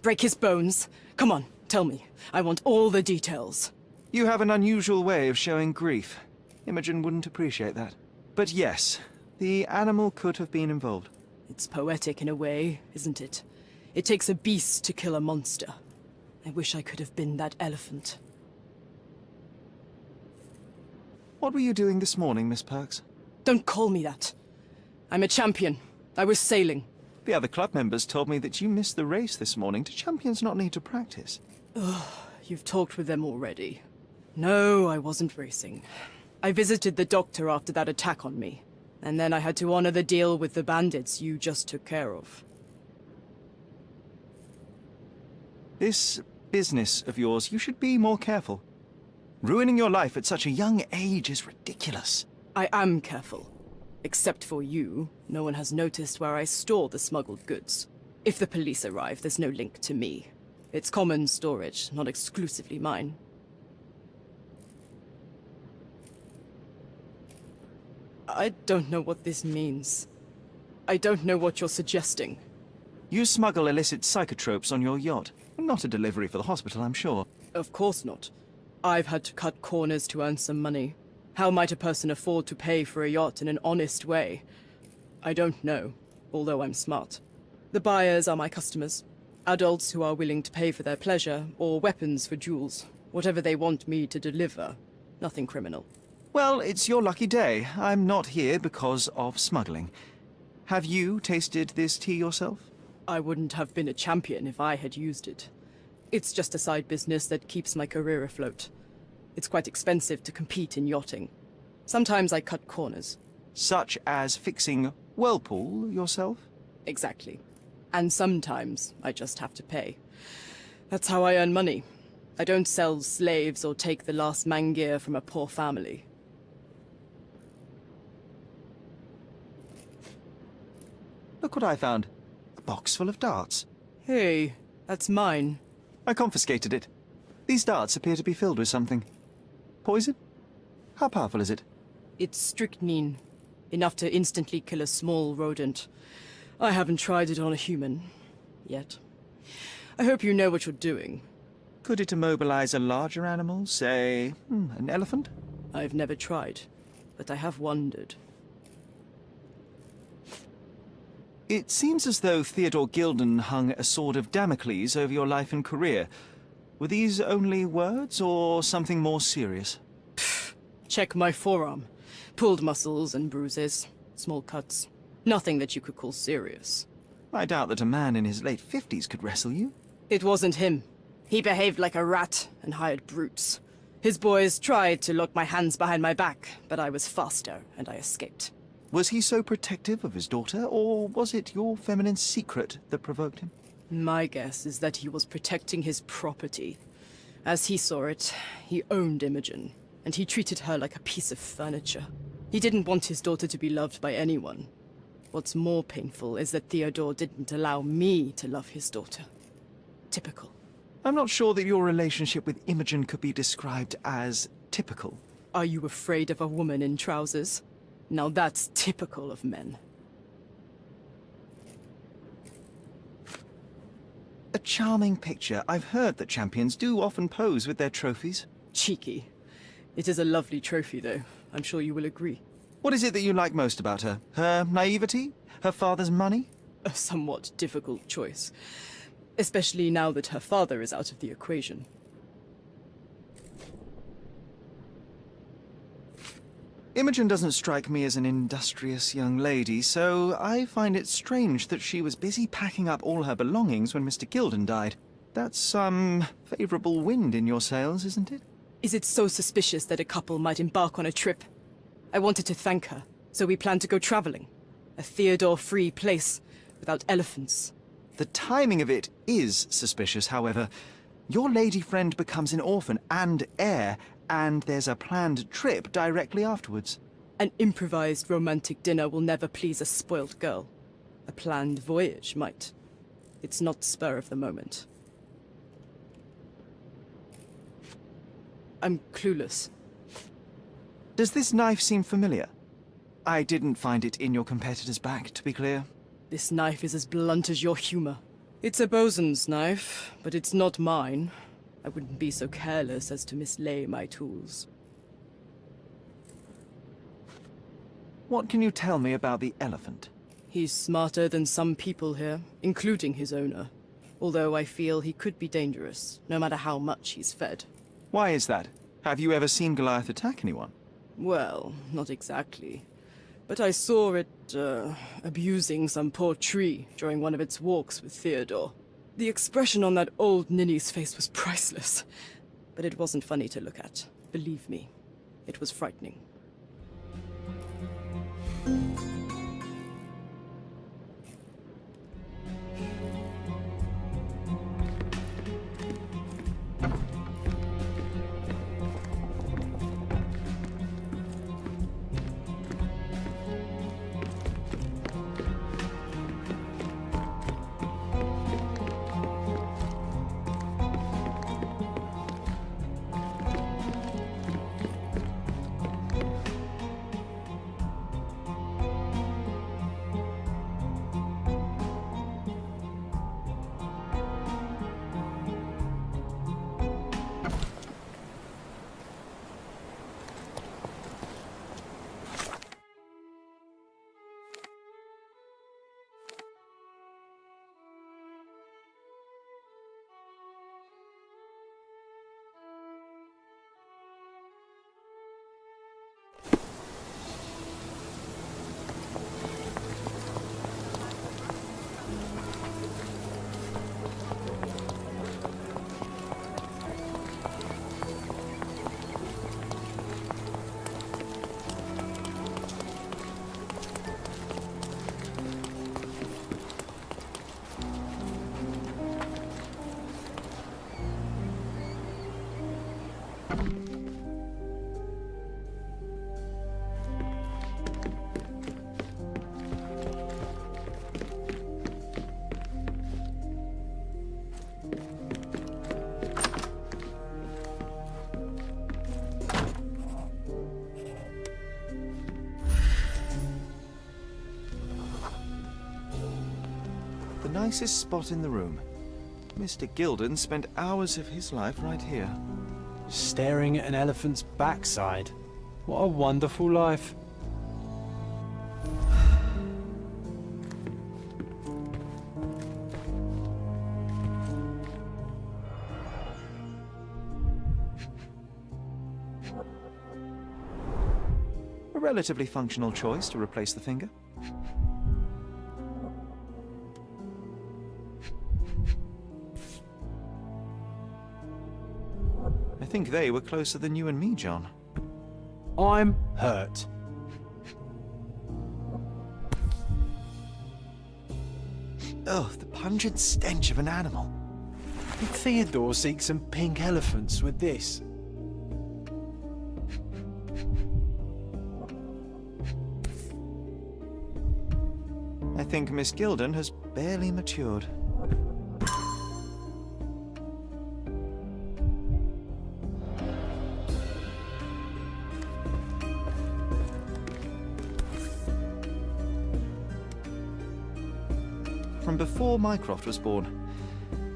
Break his bones? Come on, tell me. I want all the details. You have an unusual way of showing grief. Imogen wouldn't appreciate that. But yes, the animal could have been involved. It's poetic in a way, isn't it? It takes a beast to kill a monster. I wish I could have been that elephant. What were you doing this morning, Miss Perks? Don't call me that. I'm a champion. I was sailing. The other club members told me that you missed the race this morning. Do champions not need to practice? Ugh, you've talked with them already. No, I wasn't racing. I visited the doctor after that attack on me. And then I had to honor the deal with the bandits you just took care of. This business of yours, you should be more careful. Ruining your life at such a young age is ridiculous. I am careful. Except for you, no one has noticed where I store the smuggled goods. If the police arrive, there's no link to me. It's common storage, not exclusively mine. I don't know what this means. I don't know what you're suggesting. You smuggle illicit psychotropes on your yacht. Not a delivery for the hospital, I'm sure. Of course not. I've had to cut corners to earn some money. How might a person afford to pay for a yacht in an honest way? I don't know, although I'm smart. The buyers are my customers. Adults who are willing to pay for their pleasure, or weapons for jewels. Whatever they want me to deliver. Nothing criminal. Well, it's your lucky day. I'm not here because of smuggling. Have you tasted this tea yourself? I wouldn't have been a champion if I had used it. It's just a side business that keeps my career afloat. It's quite expensive to compete in yachting. Sometimes I cut corners. Such as fixing whirlpool yourself? Exactly. And sometimes I just have to pay. That's how I earn money. I don't sell slaves or take the last mangear from a poor family. Look what I found. A box full of darts. Hey, that's mine. I confiscated it. These darts appear to be filled with something. Poison? How powerful is it? It's strychnine. Enough to instantly kill a small rodent. I haven't tried it on a human. Yet. I hope you know what you're doing. Could it immobilize a larger animal, say, an elephant? I've never tried, but I have wondered. It seems as though Theodore Gilden hung a sword of Damocles over your life and career. Were these only words, or something more serious? Check my forearm. Pulled muscles and bruises. Small cuts. Nothing that you could call serious. I doubt that a man in his late 50s could wrestle you. It wasn't him. He behaved like a rat and hired brutes. His boys tried to lock my hands behind my back, but I was faster and I escaped. Was he so protective of his daughter, or was it your feminine secret that provoked him? My guess is that he was protecting his property. As he saw it, he owned Imogen, and he treated her like a piece of furniture. He didn't want his daughter to be loved by anyone. What's more painful is that Theodore didn't allow me to love his daughter. Typical. I'm not sure that your relationship with Imogen could be described as typical. Are you afraid of a woman in trousers? Now that's typical of men. A charming picture. I've heard that champions do often pose with their trophies. Cheeky. It is a lovely trophy, though. I'm sure you will agree. What is it that you like most about her? Her naivety? Her father's money? A somewhat difficult choice. Especially now that her father is out of the equation. Imogen doesn't strike me as an industrious young lady, so I find it strange that she was busy packing up all her belongings when Mr. Gilden died. That's some favorable wind in your sails, isn't it? Is it so suspicious that a couple might embark on a trip? I wanted to thank her, so we planned to go traveling. A Theodore-free place, without elephants. The timing of it is suspicious, however. Your lady friend becomes an orphan and heir, and there's a planned trip directly afterwards. An improvised romantic dinner will never please a spoilt girl. A planned voyage might. It's not spur of the moment. I'm clueless. Does this knife seem familiar? I didn't find it in your competitor's back, to be clear. This knife is as blunt as your humor. It's a bosun's knife, but it's not mine. I wouldn't be so careless as to mislay my tools. What can you tell me about the elephant? He's smarter than some people here, including his owner. Although I feel he could be dangerous, no matter how much he's fed. Why is that? Have you ever seen Goliath attack anyone? Well, not exactly. But I saw it, abusing some poor tree during one of its walks with Theodore. The expression on that old ninny's face was priceless. But it wasn't funny to look at. Believe me, it was frightening. The nicest spot in the room. Mr. Gilden spent hours of his life right here. Staring at an elephant's backside. What a wonderful life. A relatively functional choice to replace the finger. I think they were closer than you and me, John. I'm hurt. Oh, the pungent stench of an animal. Did Theodore seek some pink elephants with this? I think Miss Gilden has barely matured. From before Mycroft was born,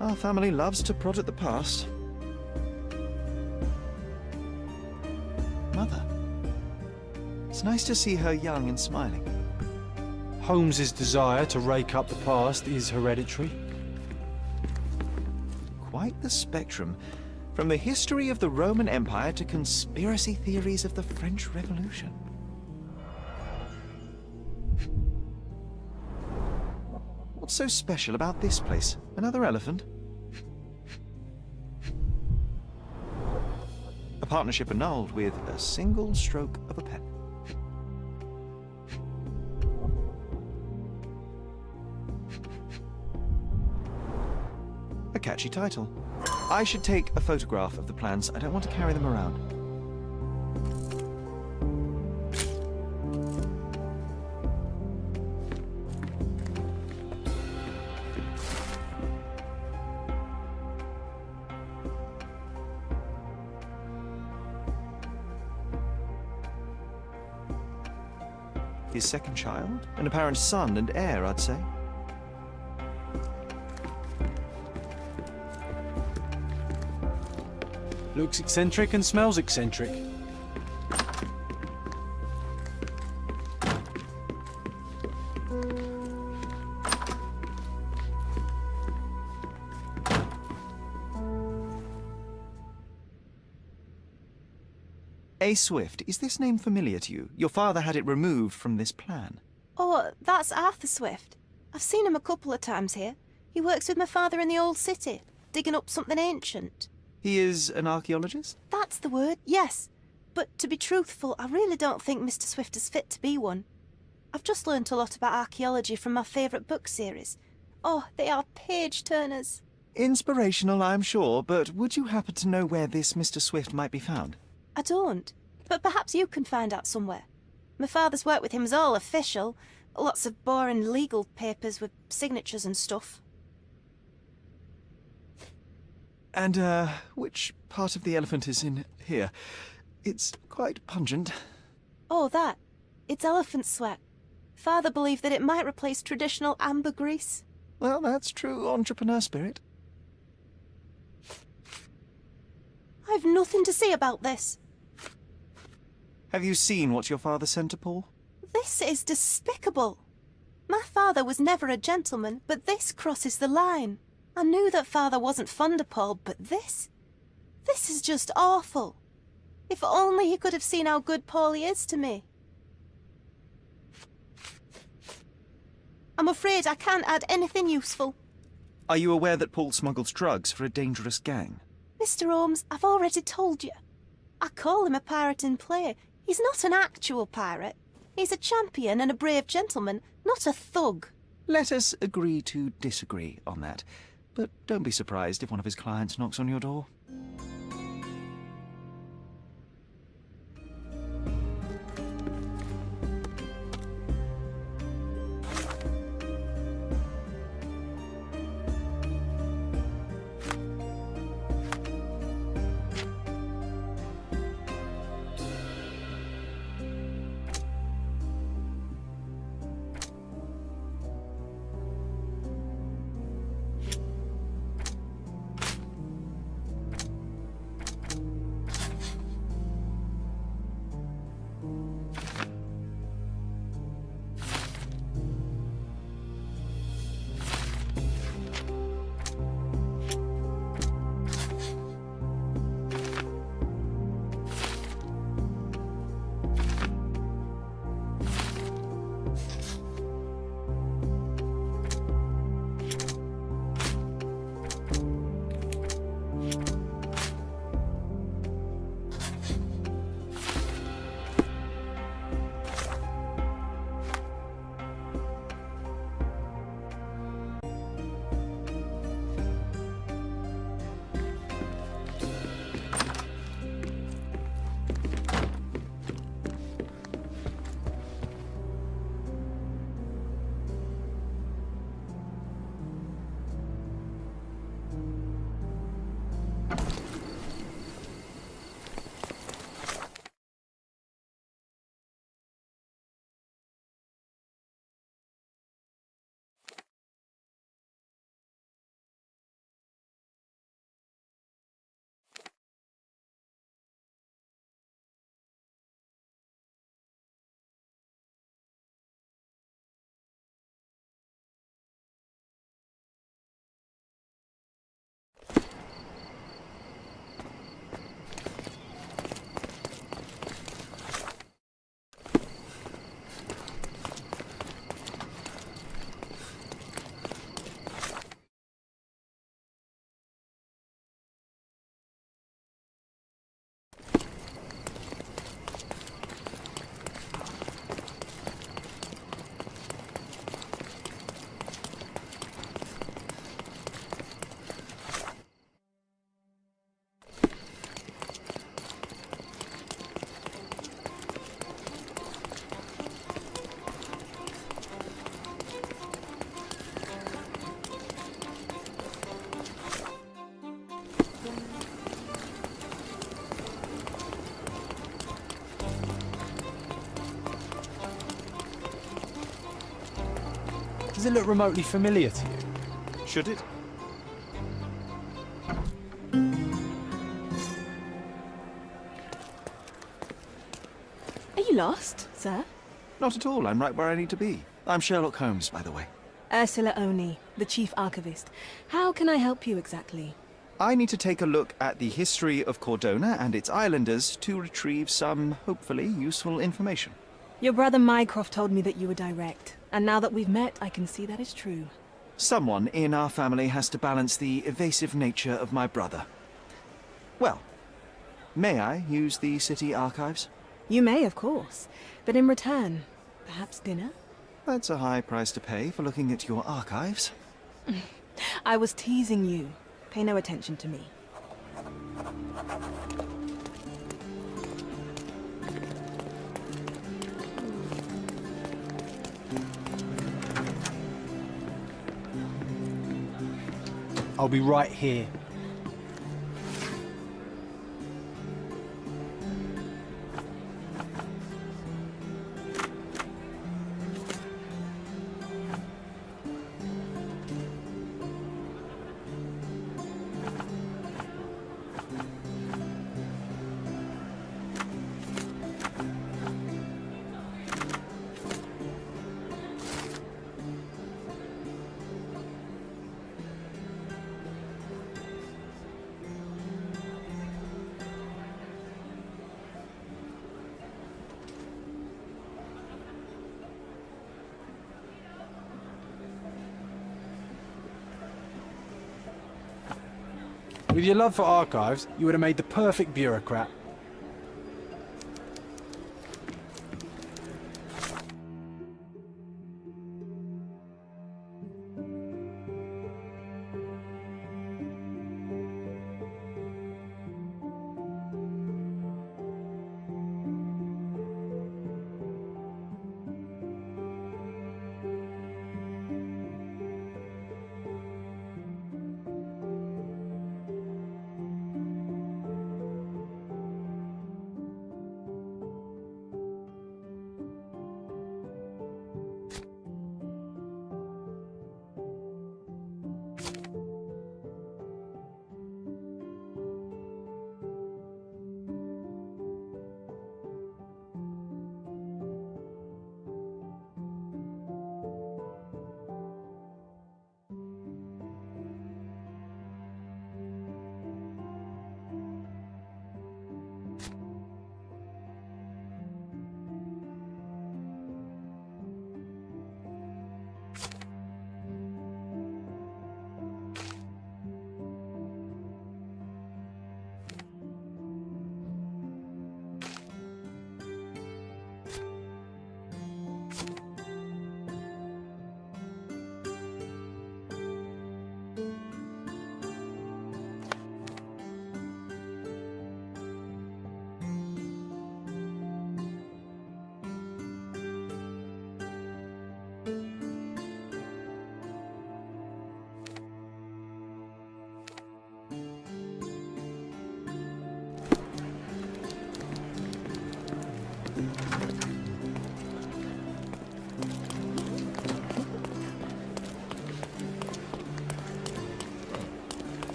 our family loves to prod at the past. Mother. It's nice to see her young and smiling. Holmes's desire to rake up the past is hereditary. Quite the spectrum, from the history of the Roman Empire to conspiracy theories of the French Revolution. What's so special about this place? Another elephant? A partnership annulled with a single stroke of a pen. A catchy title. I should take a photograph of the plans. I don't want to carry them around. His second child? An apparent son and heir, I'd say. Looks eccentric and smells eccentric. A. Swift, is this name familiar to you? Your father had it removed from this plan. Oh, that's Arthur Swift. I've seen him a couple of times here. He works with my father in the old city, digging up something ancient. He is an archaeologist? That's the word, yes. But to be truthful, I really don't think Mr. Swift is fit to be one. I've just learnt a lot about archaeology from my favourite book series. Oh, they are page-turners. Inspirational, I'm sure, but would you happen to know where this Mr. Swift might be found? I don't, but perhaps you can find out somewhere. My father's work with him is all official. Lots of boring legal papers with signatures and stuff. And, which part of the elephant is in here? It's quite pungent. Oh, that. It's elephant sweat. Father believed that it might replace traditional ambergris. Well, that's true entrepreneur spirit. I've nothing to say about this. Have you seen what your father sent to Paul? This is despicable. My father was never a gentleman, but this crosses the line. I knew that father wasn't fond of Paul, but this is just awful. If only he could have seen how good Paulie is to me. I'm afraid I can't add anything useful. Are you aware that Paul smuggles drugs for a dangerous gang? Mr. Holmes, I've already told you. I call him a pirate in play. He's not an actual pirate. He's a champion and a brave gentleman, not a thug. Let us agree to disagree on that. But don't be surprised if one of his clients knocks on your door. Does it look remotely familiar to you? Should it? Are you lost, sir? Not at all. I'm right where I need to be. I'm Sherlock Holmes, by the way. Ursula Oni, the chief archivist. How can I help you exactly? I need to take a look at the history of Cordona and its islanders to retrieve some, hopefully, useful information. Your brother Mycroft told me that you were direct, and now that we've met, I can see that is true. Someone in our family has to balance the evasive nature of my brother. Well, may I use the city archives? You may, of course, but in return, perhaps dinner? That's a high price to pay for looking at your archives. I was teasing you. Pay no attention to me. I'll be right here. With your love for archives, you would have made the perfect bureaucrat.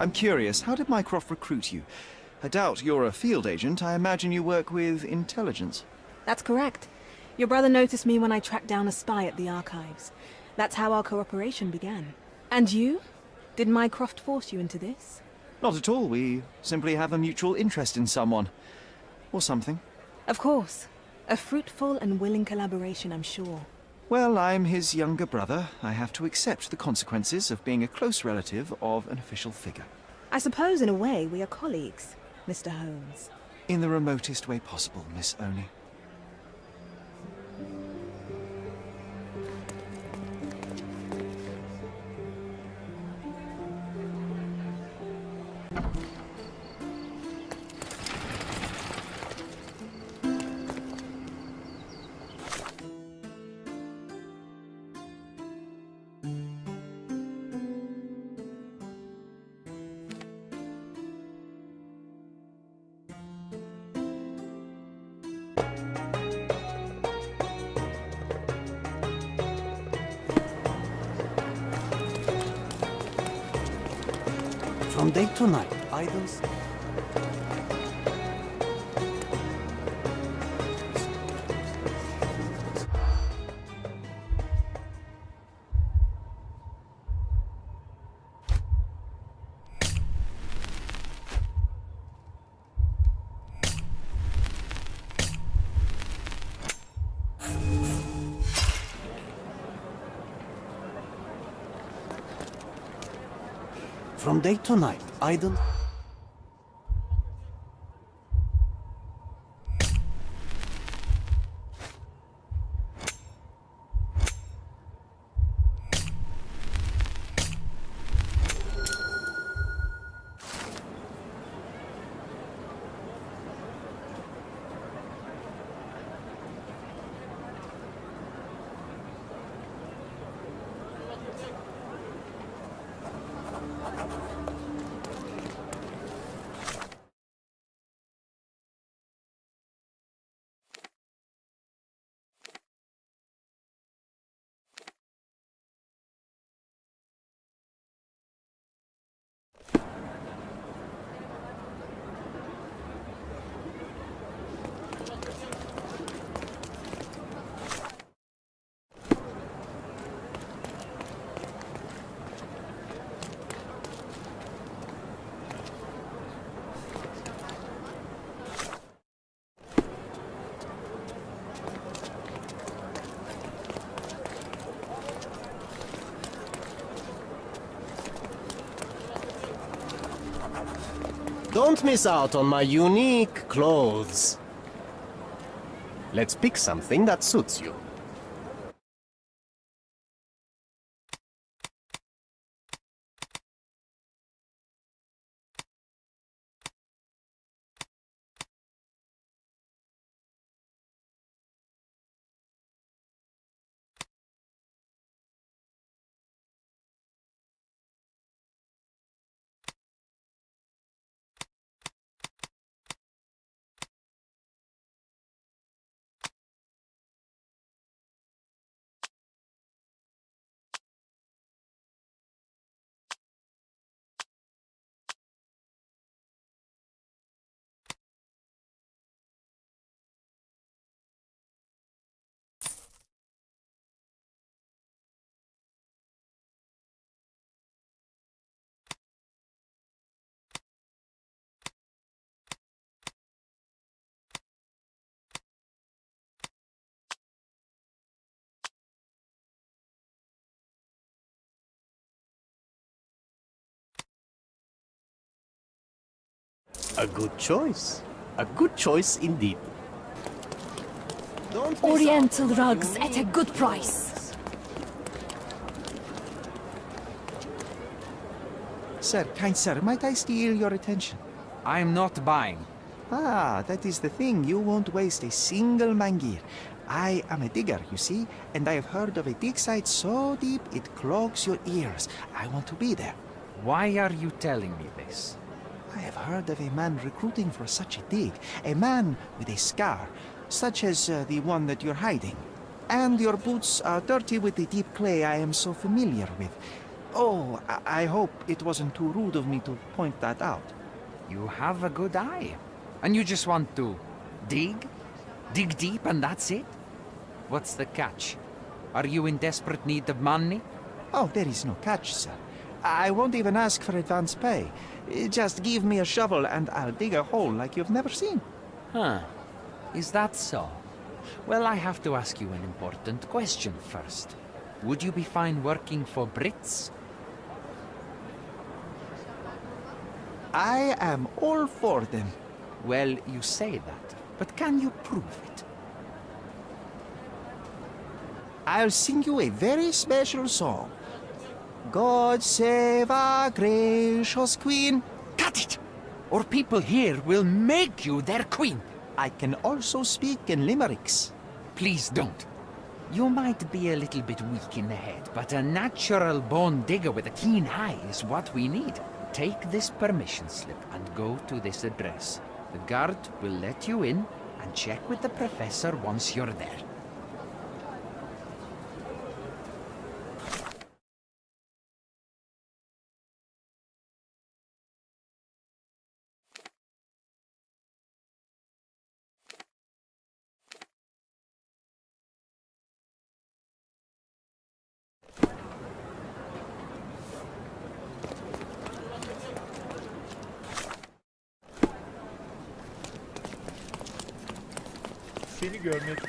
I'm curious, how did Mycroft recruit you? I doubt you're a field agent. I imagine you work with intelligence. That's correct. Your brother noticed me when I tracked down a spy at the archives. That's how our cooperation began. And you? Did Mycroft force you into this? Not at all. We simply have a mutual interest in someone. Or something. Of course. A fruitful and willing collaboration, I'm sure. Well, I'm his younger brother. I have to accept the consequences of being a close relative of an official figure. I suppose, in a way, we are colleagues, Mr. Holmes. In the remotest way possible, Miss Oni. From day to night, idols. From day to night, idle. Don't miss out on my unique clothes. Let's pick something that suits you. A good choice. A good choice indeed. Oriental rugs at a good price. Sir, kind sir, might I steal your attention? I'm not buying. Ah, that is the thing. You won't waste a single mangir. I am a digger, you see, and I have heard of a dig site so deep it clogs your ears. I want to be there. Why are you telling me this? I have heard of a man recruiting for such a dig. A man with a scar, such as the one that you're hiding. And your boots are dirty with the deep clay I am so familiar with. Oh, I hope it wasn't too rude of me to point that out. You have a good eye. And you just want to dig? Dig deep and that's it? What's the catch? Are you in desperate need of money? Oh, there is no catch, sir. I won't even ask for advance pay. Just give me a shovel and I'll dig a hole like you've never seen. Huh. Is that so? Well, I have to ask you an important question first. Would you be fine working for Brits? I am all for them. Well, you say that, but can you prove it? I'll sing you a very special song. God save our gracious queen. Cut it! Or people here will make you their queen. I can also speak in limericks. Please don't. You might be a little bit weak in the head, but a natural-born digger with a keen eye is what we need. Take this permission slip and go to this address. The guard will let you in and check with the professor once you're there. seni görmek güzel.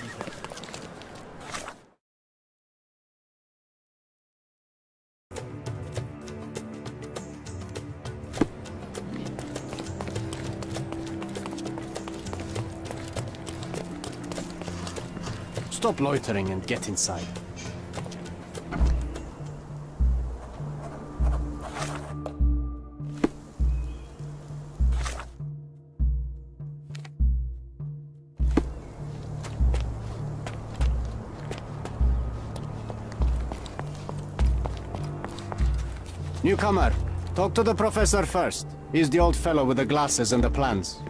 Stop loitering and get inside. Newcomer, talk to the professor first. He's the old fellow with the glasses and the plans.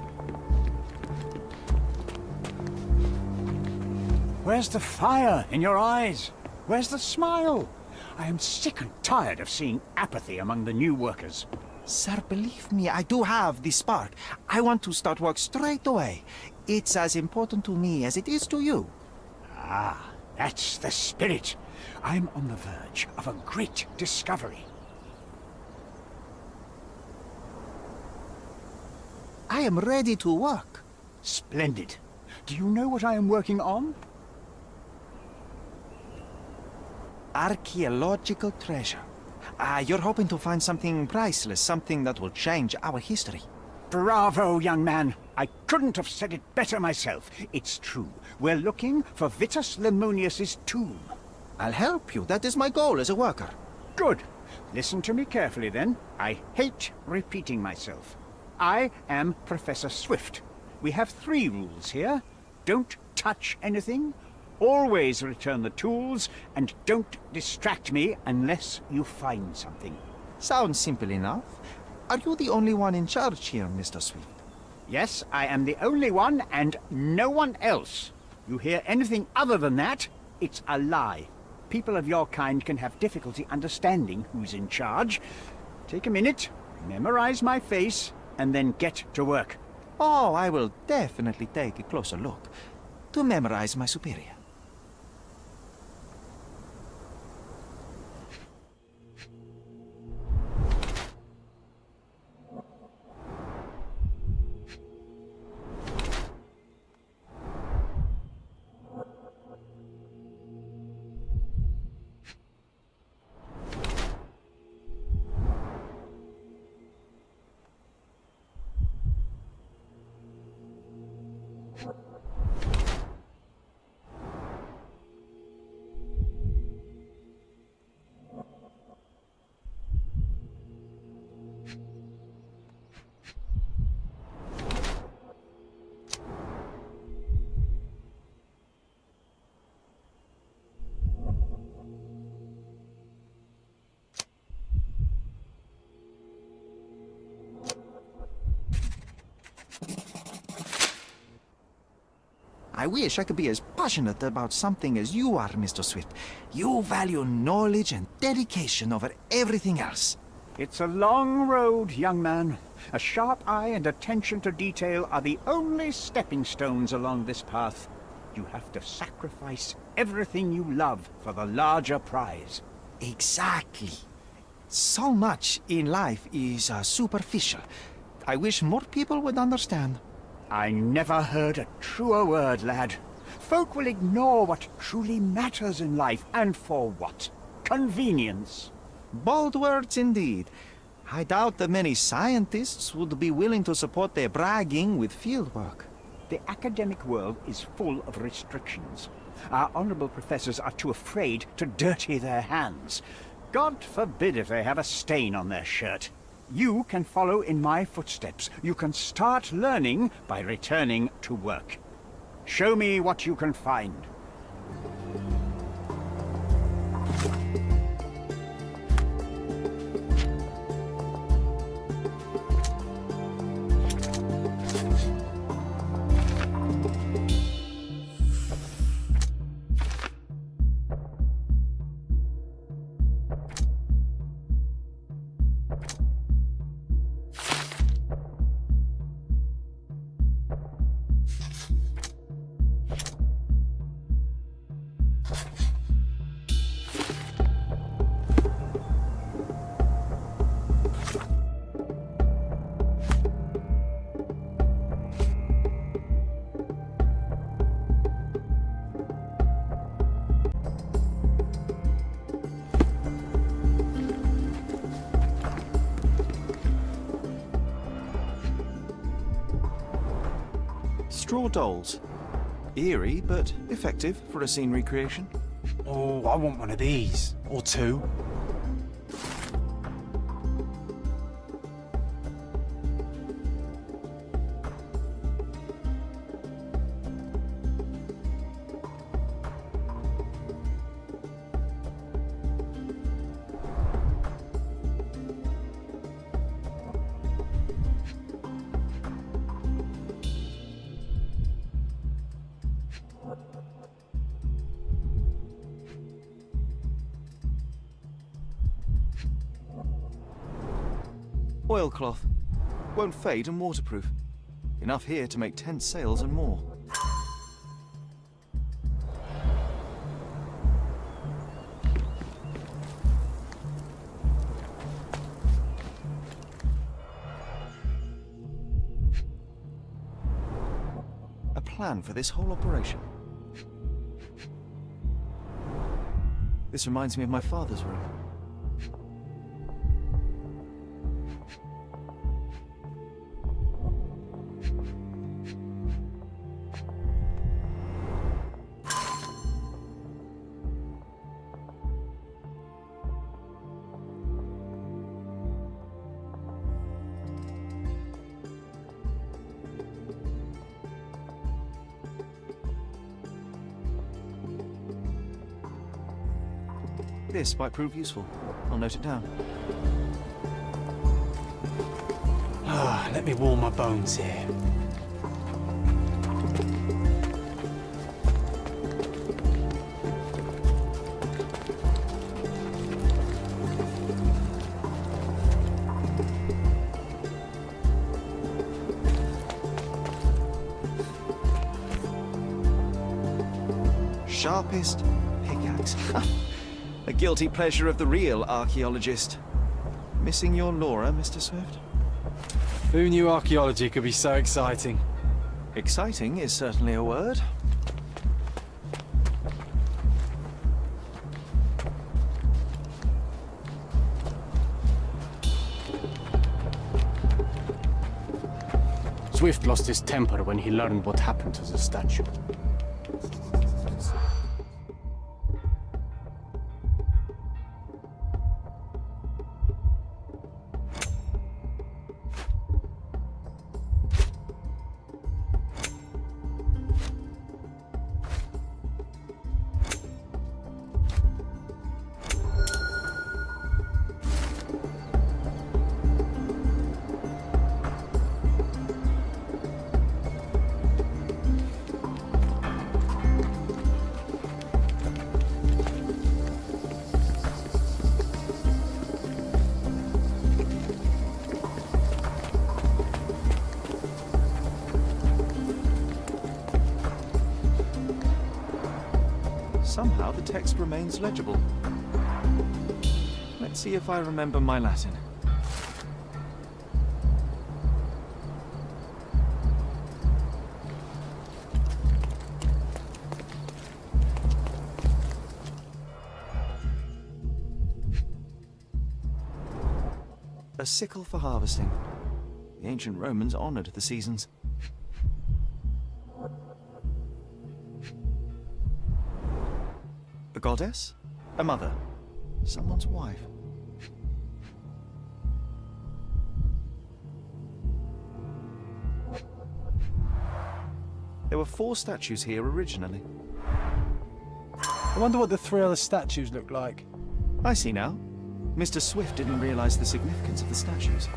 Where's the fire in your eyes? Where's the smile? I am sick and tired of seeing apathy among the new workers. Sir, believe me, I do have the spark. I want to start work straight away. It's as important to me as it is to you. Ah, that's the spirit. I'm on the verge of a great discovery. I am ready to work. Splendid. Do you know what I am working on? Archaeological treasure. You're hoping to find something priceless, something that will change our history. Bravo, young man. I couldn't have said it better myself. It's true. We're looking for Vitus Lemonius's tomb. I'll help you. That is my goal as a worker. Good. Listen to me carefully, then. I hate repeating myself. I am Professor Swift. We have 3 rules here. Don't touch anything, always return the tools, and don't distract me unless you find something. Sounds simple enough. Are you the only one in charge here, Mr. Swift? Yes, I am the only one, and no one else. You hear anything other than that, it's a lie. People of your kind can have difficulty understanding who's in charge. Take a minute, memorize my face, and then get to work. Oh, I will definitely take a closer look to memorize my superior. I wish I could be as passionate about something as you are, Mr. Swift. You value knowledge and dedication over everything else. It's a long road, young man. A sharp eye and attention to detail are the only stepping stones along this path. You have to sacrifice everything you love for the larger prize. Exactly. So much in life is superficial. I wish more people would understand. I never heard a truer word, lad. Folk will ignore what truly matters in life, and for what? Convenience. Bold words indeed. I doubt that many scientists would be willing to support their bragging with fieldwork. The academic world is full of restrictions. Our honorable professors are too afraid to dirty their hands. God forbid if they have a stain on their shirt. You can follow in my footsteps. You can start learning by returning to work. Show me what you can find. Straw dolls. Eerie, but effective for a scene recreation. Oh, I want one of these. Or two. Oilcloth. Won't fade and waterproof. Enough here to make 10 sails and more. A plan for this whole operation. This reminds me of my father's room. This might prove useful. I'll note it down. Ah, let me warm my bones here. Sharpest pickaxe. A guilty pleasure of the real archaeologist. Missing your Laura, Mr. Swift? Who knew archaeology could be so exciting? Exciting is certainly a word. Swift lost his temper when he learned what happened to the statue. Somehow the text remains legible. Let's see if I remember my Latin. A sickle for harvesting. The ancient Romans honored the seasons. A goddess? A mother? Someone's wife? There were 4 statues here originally. I wonder what the 3 other statues look like. I see now. Mr. Swift didn't realize the significance of the statues.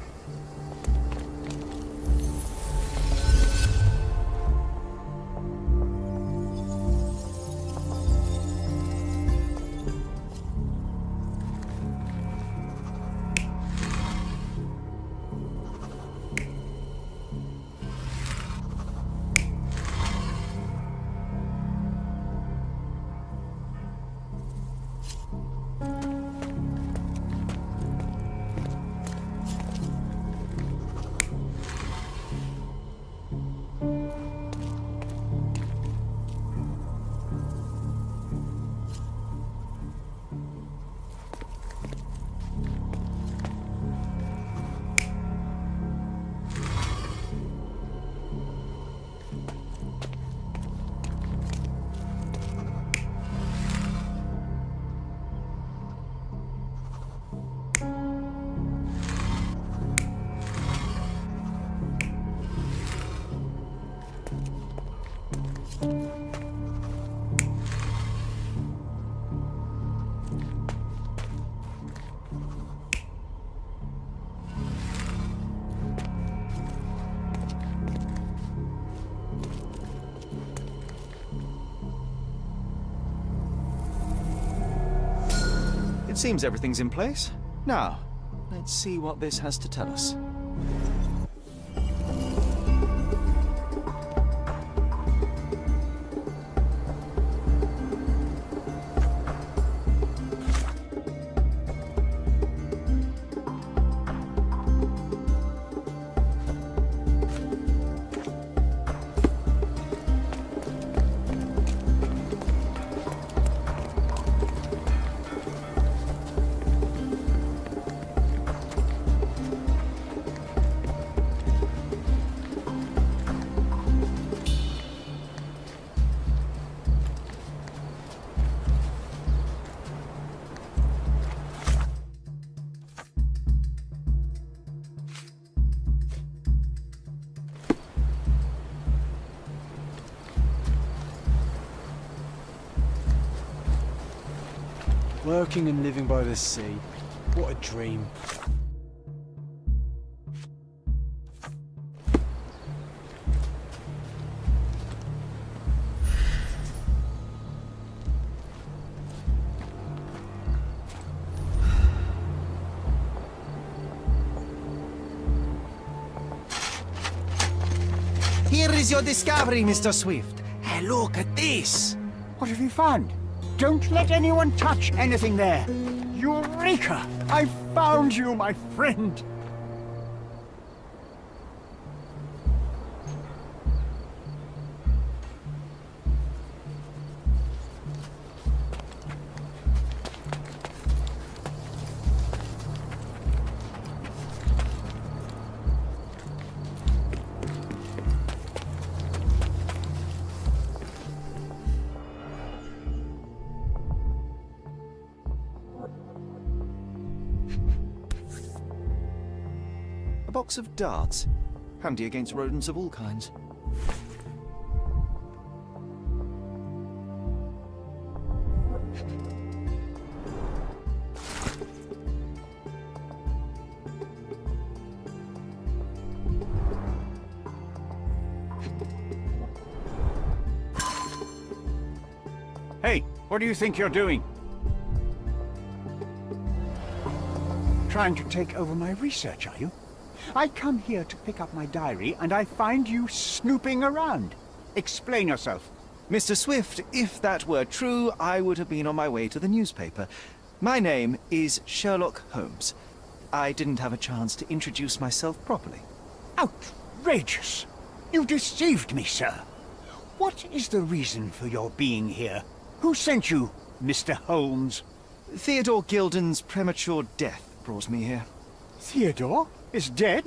It seems everything's in place. Now, let's see what this has to tell us. Working and living by the sea. What a dream. Here is your discovery, Mr. Swift. Hey, look at this. What have you found? Don't let anyone touch anything there. Eureka! I found you, my friend. A box of darts. Handy against rodents of all kinds. Hey, what do you think you're doing? Trying to take over my research, are you? I come here to pick up my diary, and I find you snooping around. Explain yourself. Mr. Swift, if that were true, I would have been on my way to the newspaper. My name is Sherlock Holmes. I didn't have a chance to introduce myself properly. Outrageous! You deceived me, sir. What is the reason for your being here? Who sent you, Mr. Holmes? Theodore Gilden's premature death brought me here. Theodore is dead?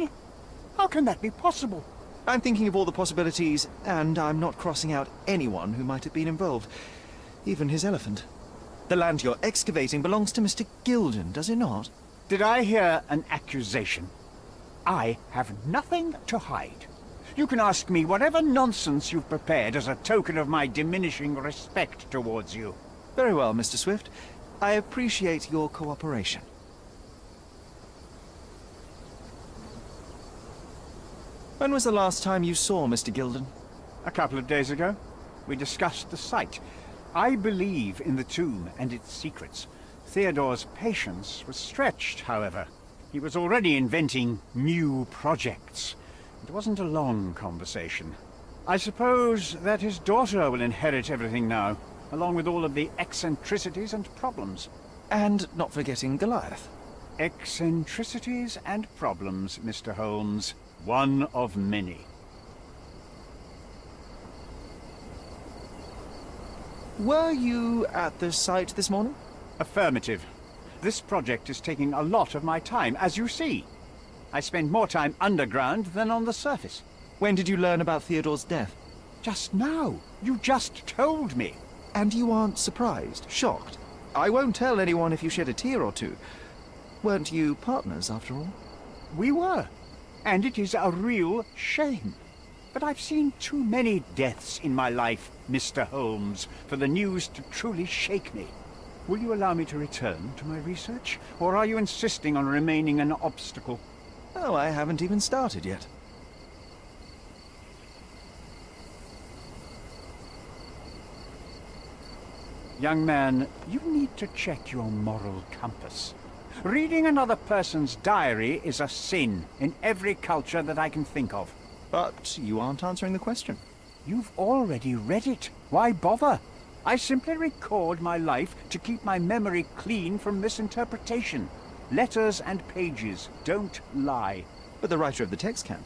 How can that be possible? I'm thinking of all the possibilities, and I'm not crossing out anyone who might have been involved. Even his elephant. The land you're excavating belongs to Mr. Gilden, does it not? Did I hear an accusation? I have nothing to hide. You can ask me whatever nonsense you've prepared as a token of my diminishing respect towards you. Very well, Mr. Swift. I appreciate your cooperation. When was the last time you saw Mr. Gilden? A couple of days ago. We discussed the site. I believe in the tomb and its secrets. Theodore's patience was stretched, however. He was already inventing new projects. It wasn't a long conversation. I suppose that his daughter will inherit everything now, along with all of the eccentricities and problems. And not forgetting Goliath. Eccentricities and problems, Mr. Holmes. One of many. Were you at the site this morning? Affirmative. This project is taking a lot of my time, as you see. I spend more time underground than on the surface. When did you learn about Theodore's death? Just now. You just told me. And you aren't surprised, shocked? I won't tell anyone if you shed a tear or two. Weren't you partners, after all? We were. And it is a real shame. But I've seen too many deaths in my life, Mr. Holmes, for the news to truly shake me. Will you allow me to return to my research? Or are you insisting on remaining an obstacle? Oh, I haven't even started yet. Young man, you need to check your moral compass. Reading another person's diary is a sin in every culture that I can think of. But you aren't answering the question. You've already read it. Why bother? I simply record my life to keep my memory clean from misinterpretation. Letters and pages don't lie. But the writer of the text can.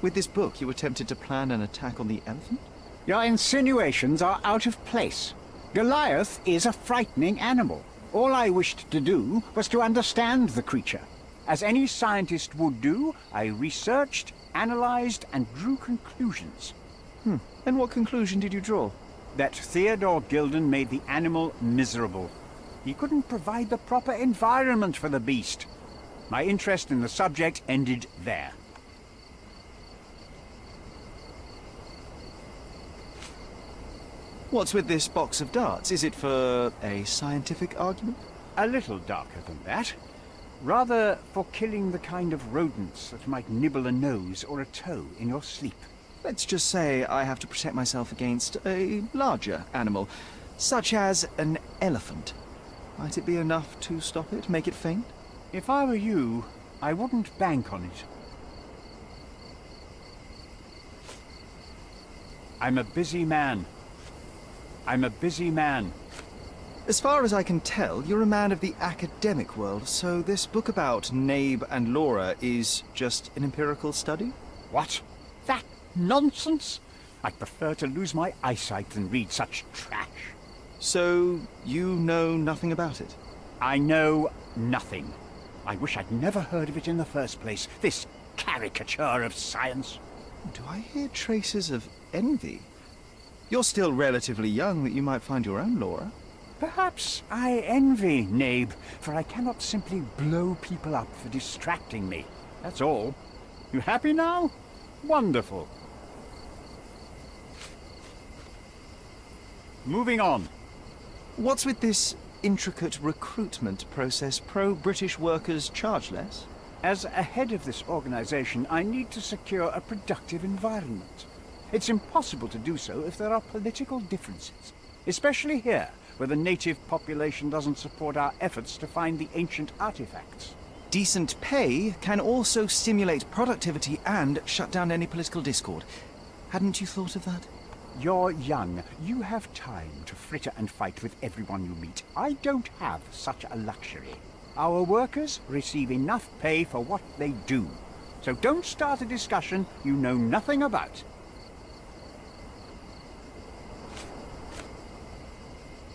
With this book, you attempted to plan an attack on the elephant? Your insinuations are out of place. Goliath is a frightening animal. All I wished to do was to understand the creature. As any scientist would do, I researched, analyzed, and drew conclusions. And what conclusion did you draw? That Theodore Gilden made the animal miserable. He couldn't provide the proper environment for the beast. My interest in the subject ended there. What's with this box of darts? Is it for a scientific argument? A little darker than that. Rather for killing the kind of rodents that might nibble a nose or a toe in your sleep. Let's just say I have to protect myself against a larger animal, such as an elephant. Might it be enough to stop it, make it faint? If I were you, I wouldn't bank on it. I'm a busy man. I'm a busy man. As far as I can tell, you're a man of the academic world, so this book about Nabe and Laura is just an empirical study? What? That nonsense? I'd prefer to lose my eyesight than read such trash. So, you know nothing about it? I know nothing. I wish I'd never heard of it in the first place, this caricature of science. Do I hear traces of envy? You're still relatively young that you might find your own Laura. Perhaps I envy Nabe, for I cannot simply blow people up for distracting me. That's all. You happy now? Wonderful. Moving on. What's with this intricate recruitment process? Pro-British workers charge less? As a head of this organization, I need to secure a productive environment. It's impossible to do so if there are political differences, especially here, where the native population doesn't support our efforts to find the ancient artifacts. Decent pay can also stimulate productivity and shut down any political discord. Hadn't you thought of that? You're young. You have time to fritter and fight with everyone you meet. I don't have such a luxury. Our workers receive enough pay for what they do. So don't start a discussion you know nothing about.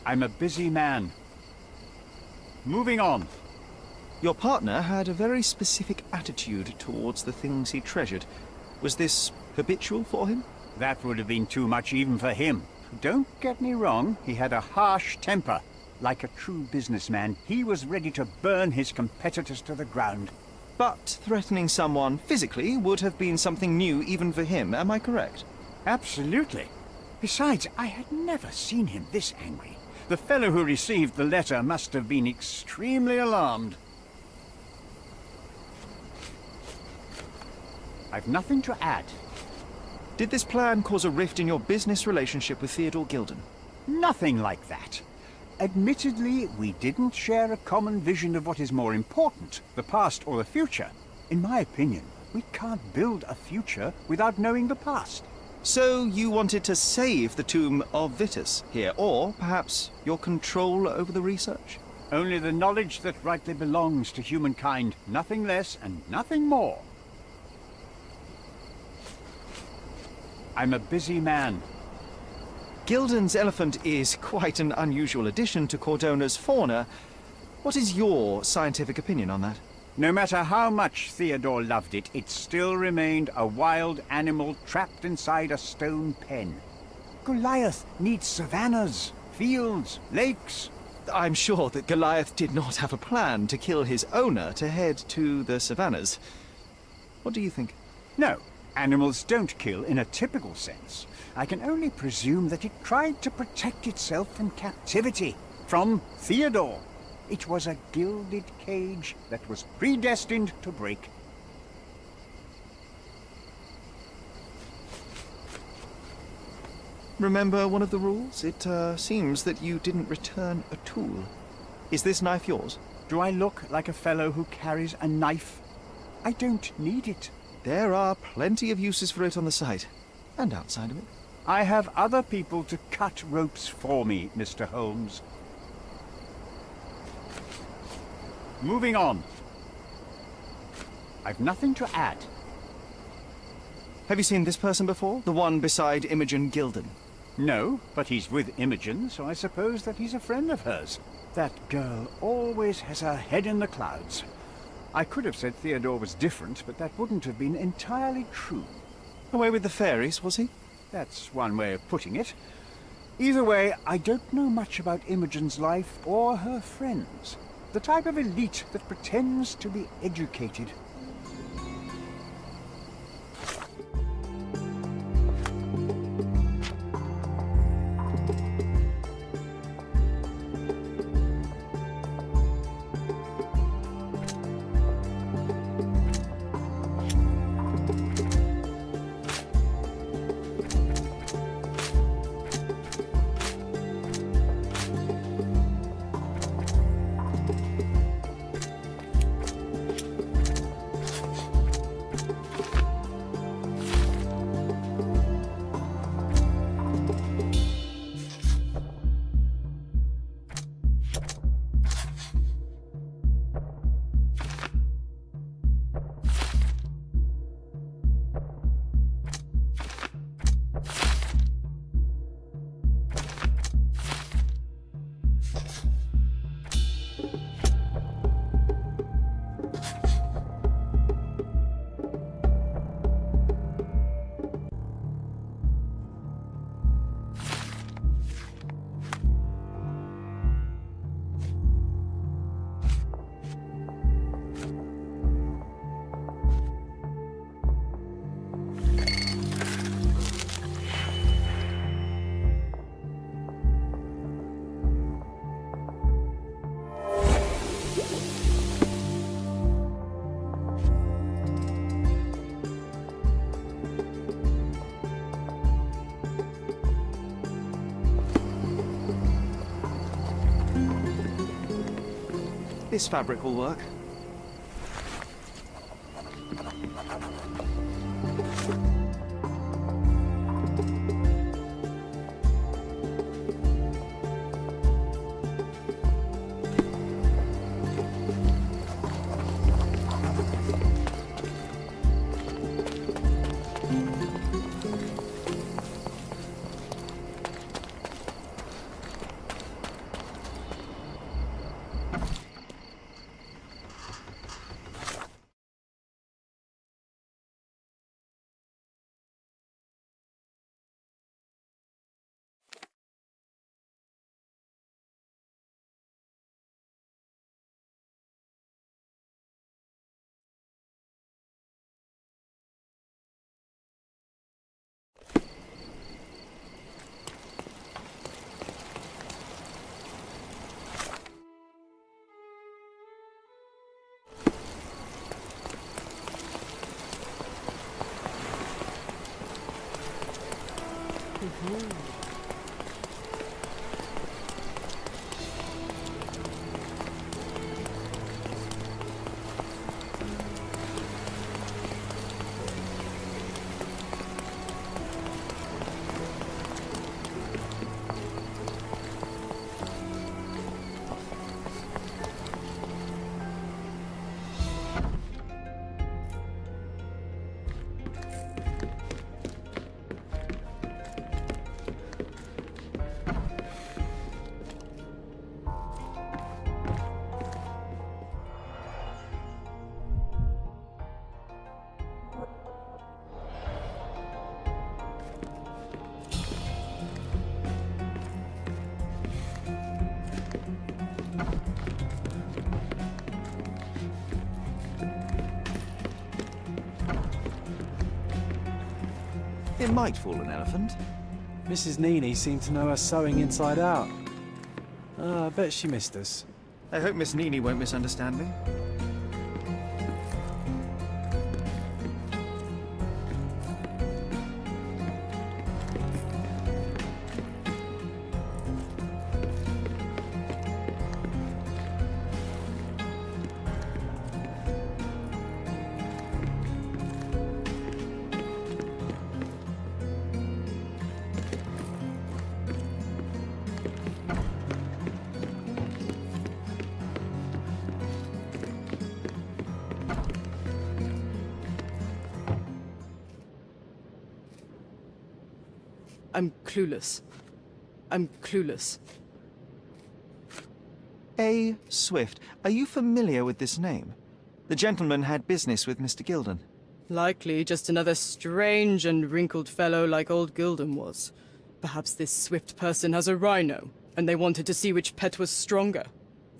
I'm a busy man. Moving on. Your partner had a very specific attitude towards the things he treasured. Was this habitual for him? That would have been too much even for him. Don't get me wrong, he had a harsh temper. Like a true businessman, he was ready to burn his competitors to the ground. But threatening someone physically would have been something new even for him, am I correct? Absolutely. Besides, I had never seen him this angry. The fellow who received the letter must have been extremely alarmed. I've nothing to add. Did this plan cause a rift in your business relationship with Theodore Gilden? Nothing like that. Admittedly, we didn't share a common vision of what is more important, the past or the future. In my opinion, we can't build a future without knowing the past. So you wanted to save the tomb of Vitus here, or perhaps your control over the research? Only the knowledge that rightly belongs to humankind, nothing less and nothing more. I'm a busy man. Gilden's elephant is quite an unusual addition to Cordona's fauna. What is your scientific opinion on that? No matter how much Theodore loved it, it still remained a wild animal trapped inside a stone pen. Goliath needs savannas, fields, lakes. I'm sure that Goliath did not have a plan to kill his owner to head to the savannas. What do you think? No, animals don't kill in a typical sense. I can only presume that it tried to protect itself from captivity, from Theodore. It was a gilded cage that was predestined to break. Remember one of the rules? It seems that you didn't return a tool. Is this knife yours? Do I look like a fellow who carries a knife? I don't need it. There are plenty of uses for it on the site, and outside of it. I have other people to cut ropes for me, Mr. Holmes. Moving on. I've nothing to add. Have you seen this person before? The one beside Imogen Gilden? No, but he's with Imogen, so I suppose that he's a friend of hers. That girl always has her head in the clouds. I could have said Theodore was different, but that wouldn't have been entirely true. Away with the fairies, was he? That's one way of putting it. Either way, I don't know much about Imogen's life or her friends. The type of elite that pretends to be educated. This fabric will work. It might fool an elephant. Mrs. Nini seemed to know her sewing inside out. I bet she missed us. I hope Miss Nini won't misunderstand me. clueless. I'm clueless. A. Swift. Are you familiar with this name? The gentleman had business with Mr. Gilden. Likely just another strange and wrinkled fellow like old Gilden was. Perhaps this Swift person has a rhino, and they wanted to see which pet was stronger.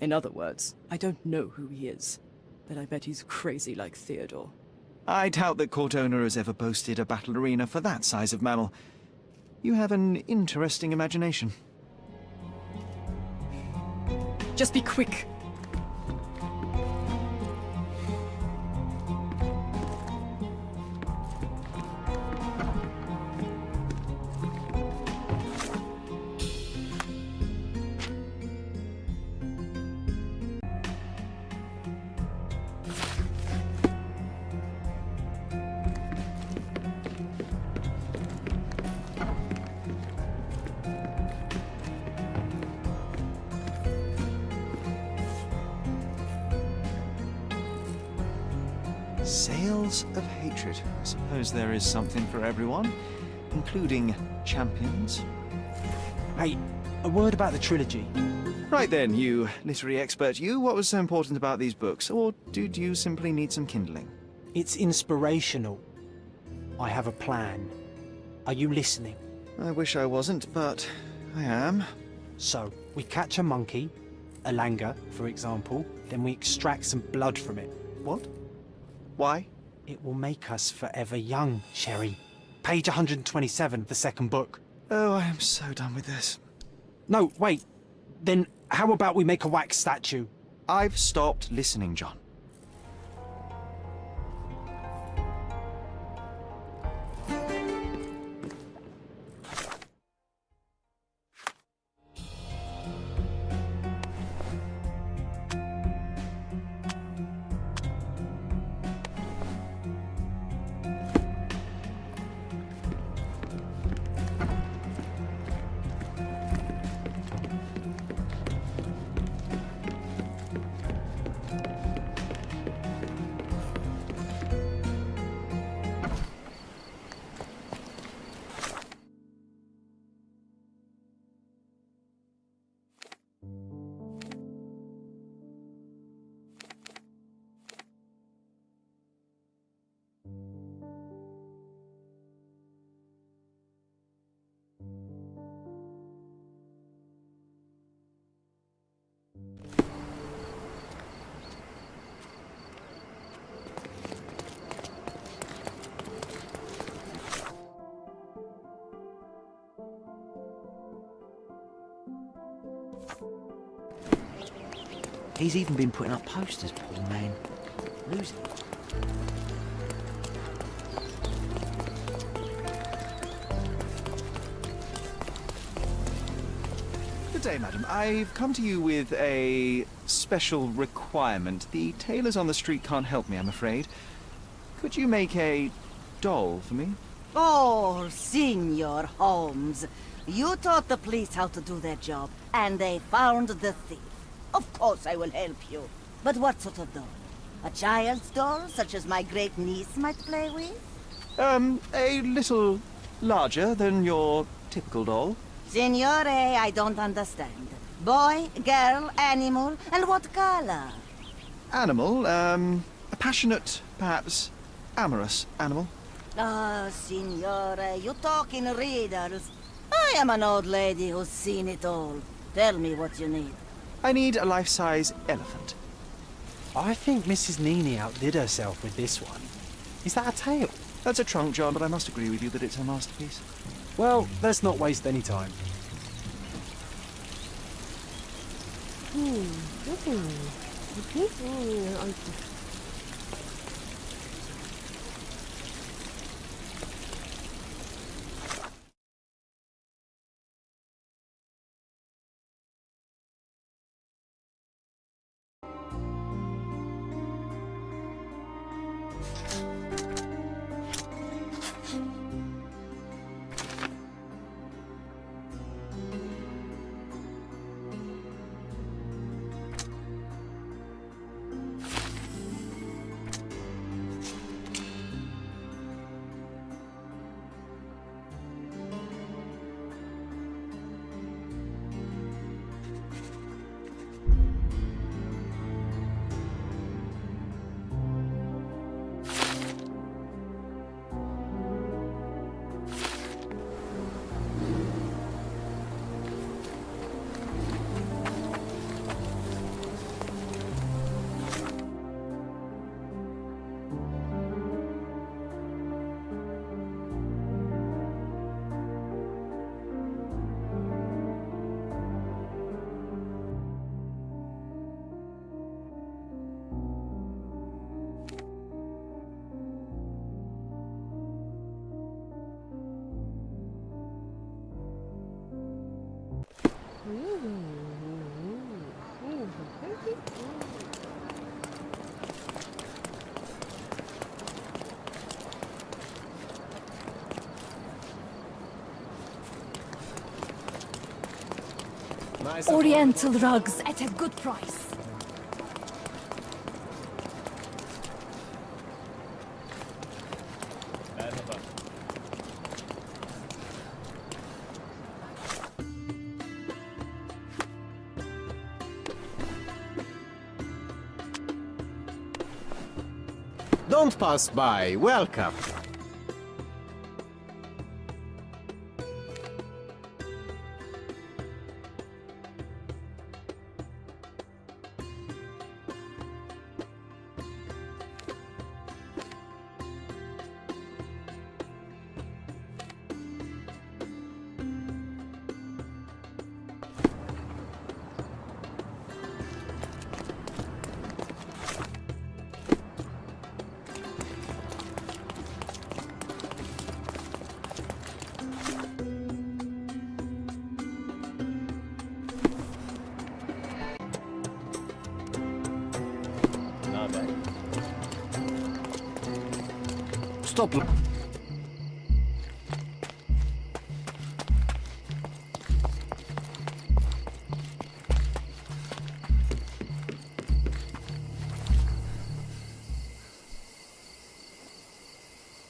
In other words, I don't know who he is, but I bet he's crazy like Theodore. I doubt that court owner has ever boasted a battle arena for that size of mammal. You have an interesting imagination. Just be quick. Sales of hatred. I suppose there is something for everyone, including champions. Hey, a word about the trilogy. Right then, you literary expert, you, what was so important about these books? Or did you simply need some kindling? It's inspirational. I have a plan. Are you listening? I wish I wasn't, but I am. So, we catch a monkey, a langur, for example, then we extract some blood from it. What? Why? It will make us forever young, Sherry. Page 127 of the second book. Oh, I am so done with this. No, wait. Then how about we make a wax statue? I've stopped listening, John. He's even been putting up posters, poor man. Losing. Good day, madam. I've come to you with a special requirement. The tailors on the street can't help me, I'm afraid. Could you make a doll for me? Oh, Senor Holmes. You taught the police how to do their job, and they found the thief. Of course I will help you. But what sort of doll? A child's doll, such as my great niece might play with? A little larger than your typical doll. Signore, I don't understand. Boy, girl, animal, and what color? Animal, a passionate, perhaps amorous animal. Ah, Signore, you talk in riddles. I am an old lady who's seen it all. Tell me what you need. I need a life-size elephant. I think Mrs. Nini outdid herself with this one. Is that a tail? That's a trunk, John, but I must agree with you that it's a masterpiece. Well, let's not waste any time. Oriental rugs at a good price. Don't pass by. Welcome. Stop.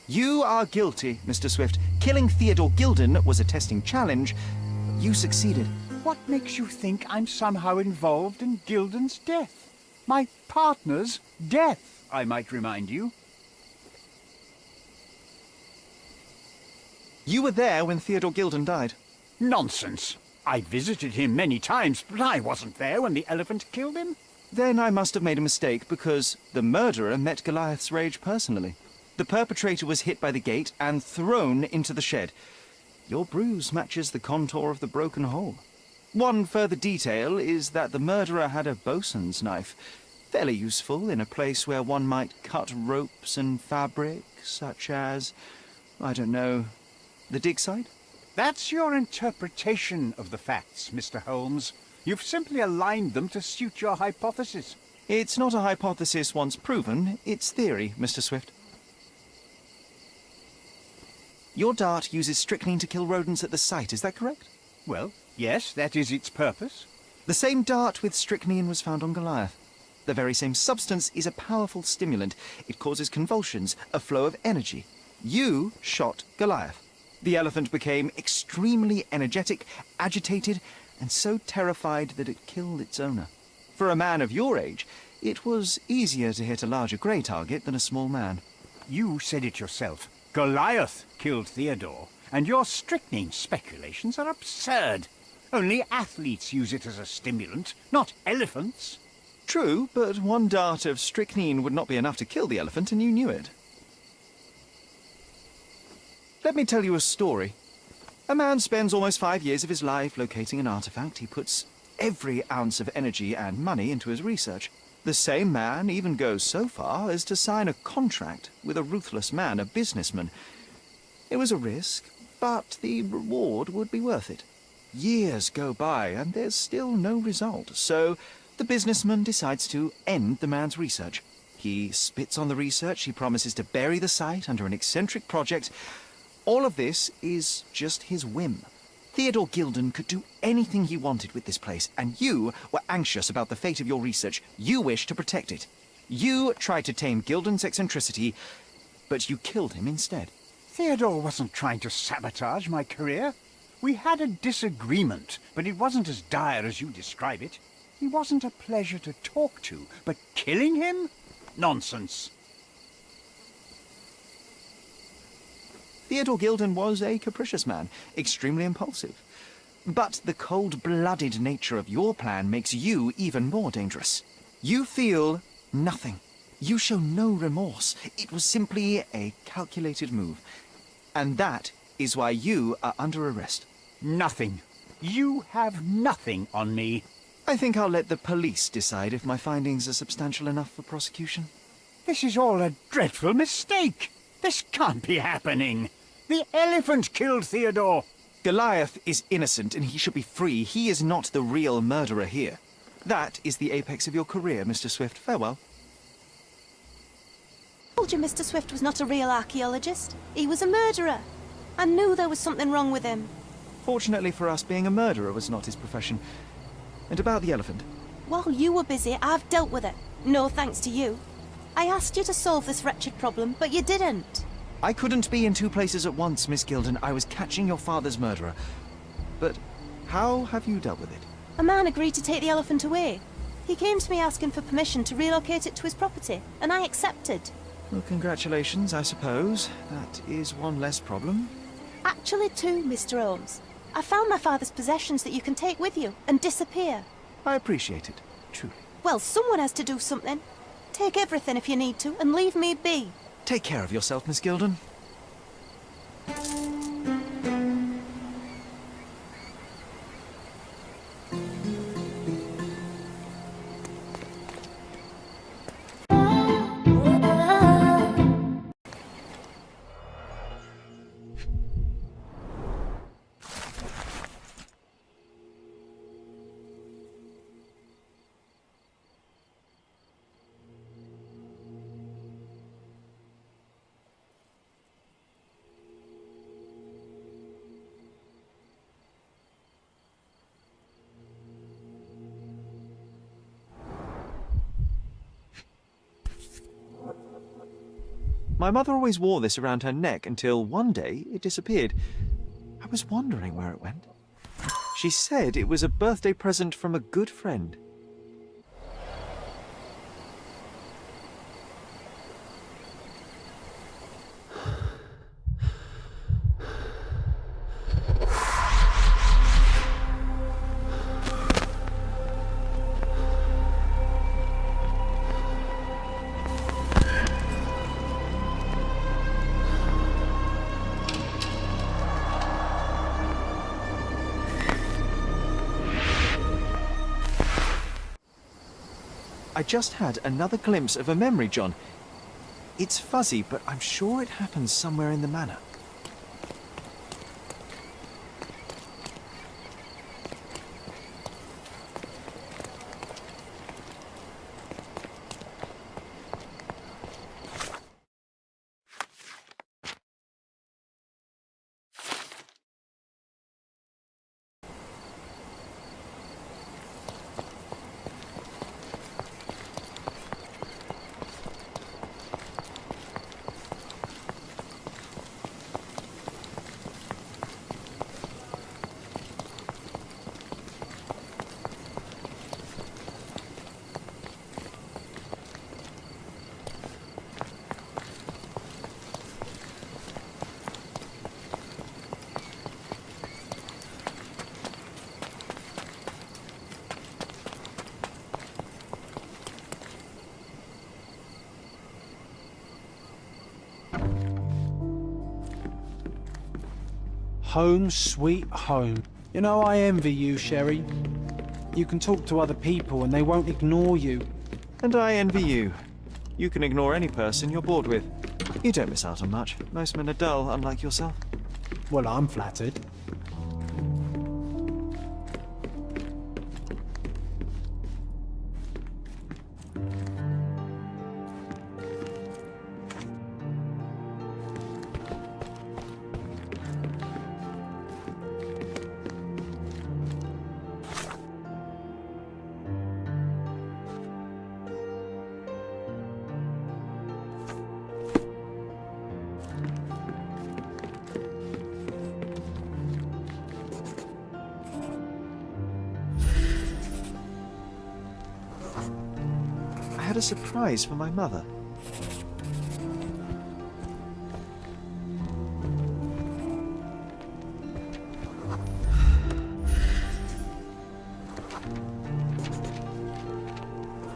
You are guilty, Mr. Swift. Killing Theodore Gilden was a testing challenge. You succeeded. What makes you think I'm somehow involved in Gilden's death? My partner's death, I might remind you. You were there when Theodore Gilden died. Nonsense. I visited him many times, but I wasn't there when the elephant killed him. Then I must have made a mistake, because the murderer met Goliath's rage personally. The perpetrator was hit by the gate and thrown into the shed. Your bruise matches the contour of the broken hole. One further detail is that the murderer had a bosun's knife, fairly useful in a place where one might cut ropes and fabric, such as, I don't know, the dig site? That's your interpretation of the facts, Mr. Holmes. You've simply aligned them to suit your hypothesis. It's not a hypothesis once proven, it's theory, Mr. Swift. Your dart uses strychnine to kill rodents at the site, is that correct? Well, yes, that is its purpose. The same dart with strychnine was found on Goliath. The very same substance is a powerful stimulant. It causes convulsions, a flow of energy. You shot Goliath. The elephant became extremely energetic, agitated, and so terrified that it killed its owner. For a man of your age, it was easier to hit a larger grey target than a small man. You said it yourself. Goliath killed Theodore, and your strychnine speculations are absurd. Only athletes use it as a stimulant, not elephants. True, but one dart of strychnine would not be enough to kill the elephant, and you knew it. Let me tell you a story. A man spends almost 5 years of his life locating an artifact. He puts every ounce of energy and money into his research. The same man even goes so far as to sign a contract with a ruthless man, a businessman. It was a risk, but the reward would be worth it. Years go by, and there's still no result, so the businessman decides to end the man's research. He spits on the research, he promises to bury the site under an eccentric project. All of this is just his whim. Theodore Gilden could do anything he wanted with this place, and you were anxious about the fate of your research. You wished to protect it. You tried to tame Gilden's eccentricity, but you killed him instead. Theodore wasn't trying to sabotage my career. We had a disagreement, but it wasn't as dire as you describe it. He wasn't a pleasure to talk to, but killing him? Nonsense. Theodore Gilden was a capricious man, extremely impulsive. But the cold-blooded nature of your plan makes you even more dangerous. You feel nothing. You show no remorse. It was simply a calculated move. And that is why you are under arrest. Nothing. You have nothing on me. I think I'll let the police decide if my findings are substantial enough for prosecution. This is all a dreadful mistake. This can't be happening. The elephant killed Theodore. Goliath is innocent and he should be free. He is not the real murderer here. That is the apex of your career, Mr. Swift. Farewell. I told you Mr. Swift was not a real archaeologist. He was a murderer. I knew there was something wrong with him. Fortunately for us, being a murderer was not his profession. And about the elephant? While you were busy, I've dealt with it. No thanks to you. I asked you to solve this wretched problem, but you didn't. I couldn't be in two places at once, Miss Gilden. I was catching your father's murderer. But how have you dealt with it? A man agreed to take the elephant away. He came to me asking for permission to relocate it to his property, and I accepted. Well, congratulations, I suppose. That is one less problem. Actually, two, Mr. Holmes. I found my father's possessions that you can take with you and disappear. I appreciate it, truly. Well, someone has to do something. Take everything if you need to, and leave me be. Take care of yourself, Miss Gilden. My mother always wore this around her neck until one day it disappeared. I was wondering where it went. She said it was a birthday present from a good friend. I just had another glimpse of a memory, John. It's fuzzy, but I'm sure it happens somewhere in the manor. Home sweet home. You know, I envy you, Sherry. You can talk to other people and they won't ignore you. And I envy you. You can ignore any person you're bored with. You don't miss out on much. Most men are dull, unlike yourself. Well, I'm flattered. I had a surprise for my mother.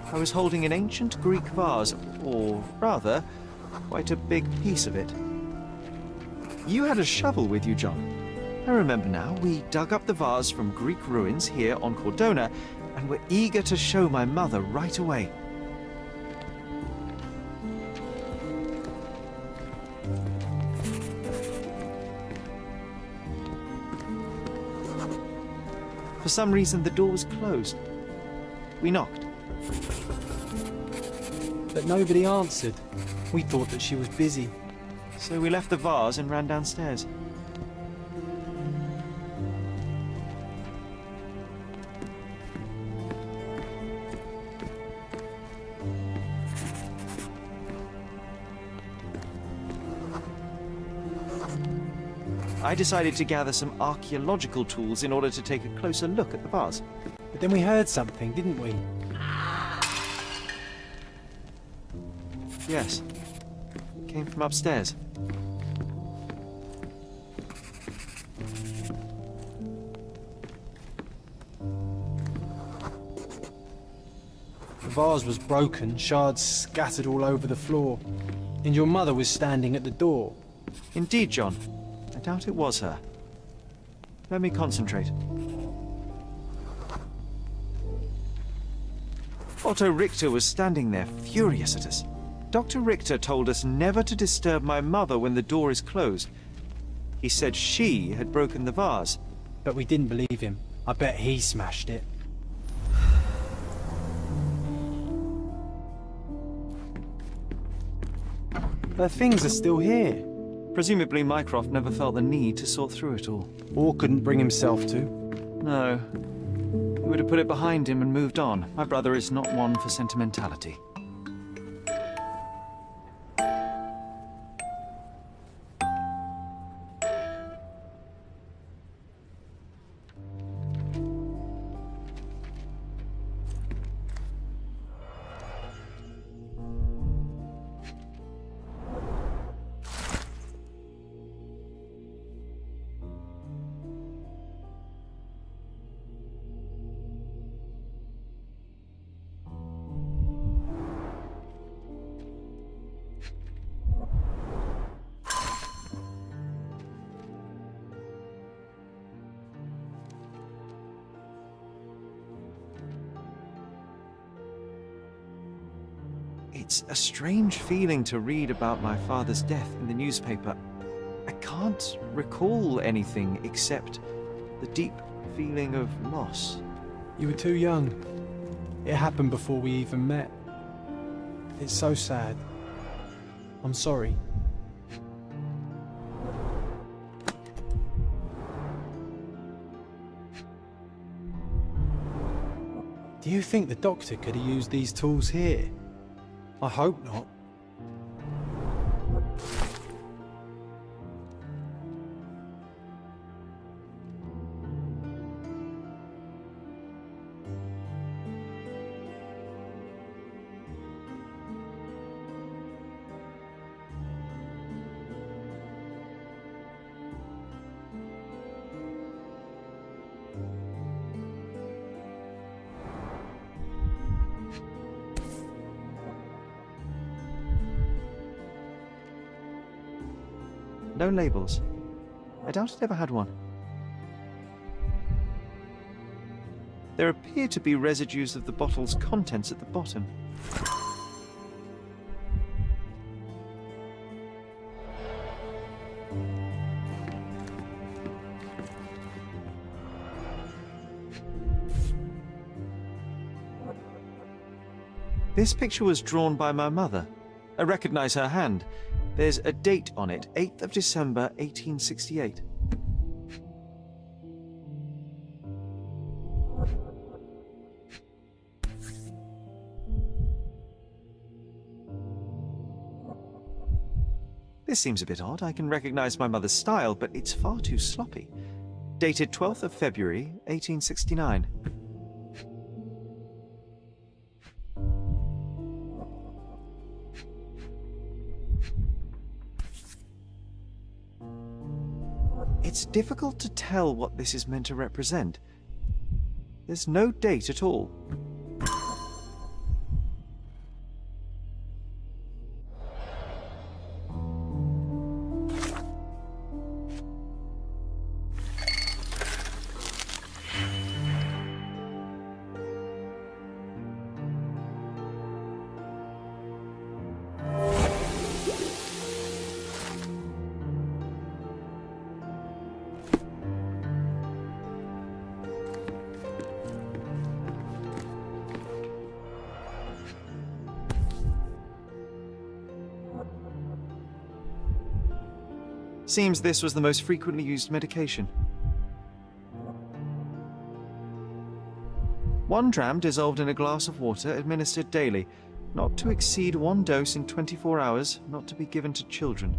I was holding an ancient Greek vase, or rather, quite a big piece of it. You had a shovel with you, John. I remember now. We dug up the vase from Greek ruins here on Cordona, and were eager to show my mother right away. some reason, the door was closed. We knocked. But nobody answered. We thought that she was busy. So we left the vase and ran downstairs. I decided to gather some archaeological tools in order to take a closer look at the vase. But then we heard something, didn't we? Yes. It came from upstairs. The vase was broken, shards scattered all over the floor. And your mother was standing at the door. Indeed, John. I doubt it was her. Let me concentrate. Otto Richter was standing there, furious at us. Dr. Richter told us never to disturb my mother when the door is closed. He said she had broken the vase. But we didn't believe him. I bet he smashed it. Her things are still here. Presumably Mycroft never felt the need to sort through it all. Or couldn't bring himself to. No. He would have put it behind him and moved on. My brother is not one for sentimentality. It's a strange feeling to read about my father's death in the newspaper. I can't recall anything except the deep feeling of loss. You were too young. It happened before we even met. It's so sad. I'm sorry. Do you think the doctor could have used these tools here? I hope not. No labels. I doubt it ever had one. There appear to be residues of the bottle's contents at the bottom. This picture was drawn by my mother. I recognize her hand. There's a date on it, 8th of December, 1868. This seems a bit odd. I can recognize my mother's style, but it's far too sloppy. Dated 12th of February, 1869. It's difficult to tell what this is meant to represent. There's no date at all. Seems this was the most frequently used medication. 1 dram dissolved in a glass of water, administered daily. Not to exceed 1 dose in 24 hours, not to be given to children.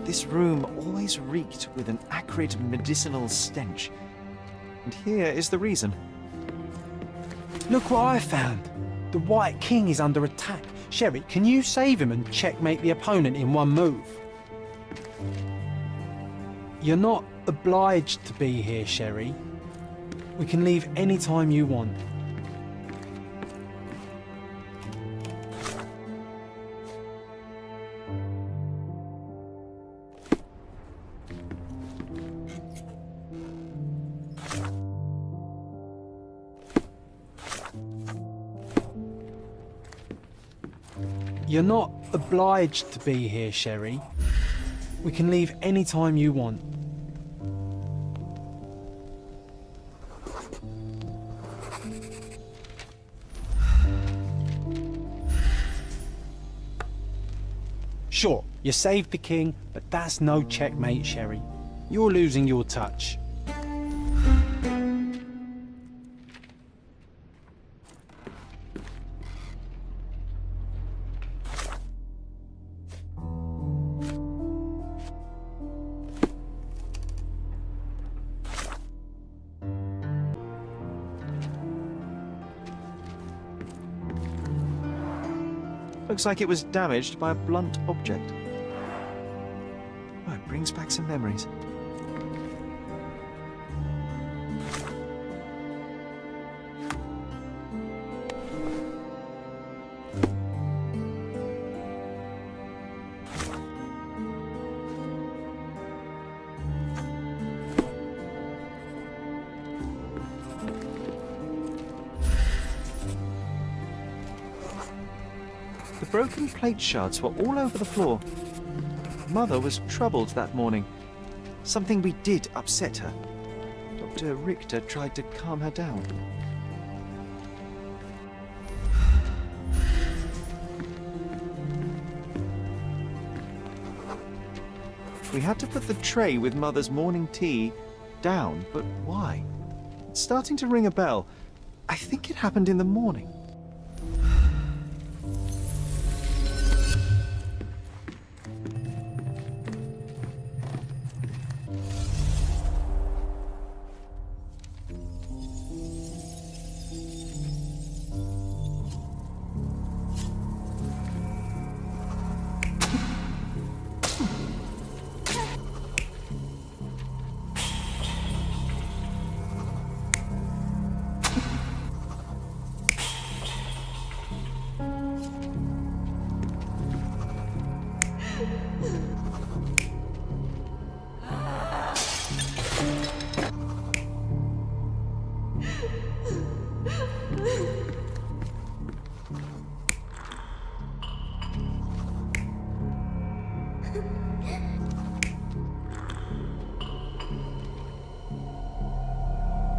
This room always reeked with an acrid medicinal stench. And here is the reason. Look what I found. The White King is under attack. Sherry, can you save him and checkmate the opponent in 1 move? You're not obliged to be here, Sherry. We can leave any time you want. You're not obliged to be here, Sherry. We can leave any time you want. Sure, you saved the king, but that's no checkmate, Sherry. You're losing your touch. Looks like it was damaged by a blunt object. Oh, it brings back some memories. The broken plate shards were all over the floor. Mother was troubled that morning. Something we did upset her. Dr. Richter tried to calm her down. We had to put the tray with Mother's morning tea down, but why? It's starting to ring a bell. I think it happened in the morning.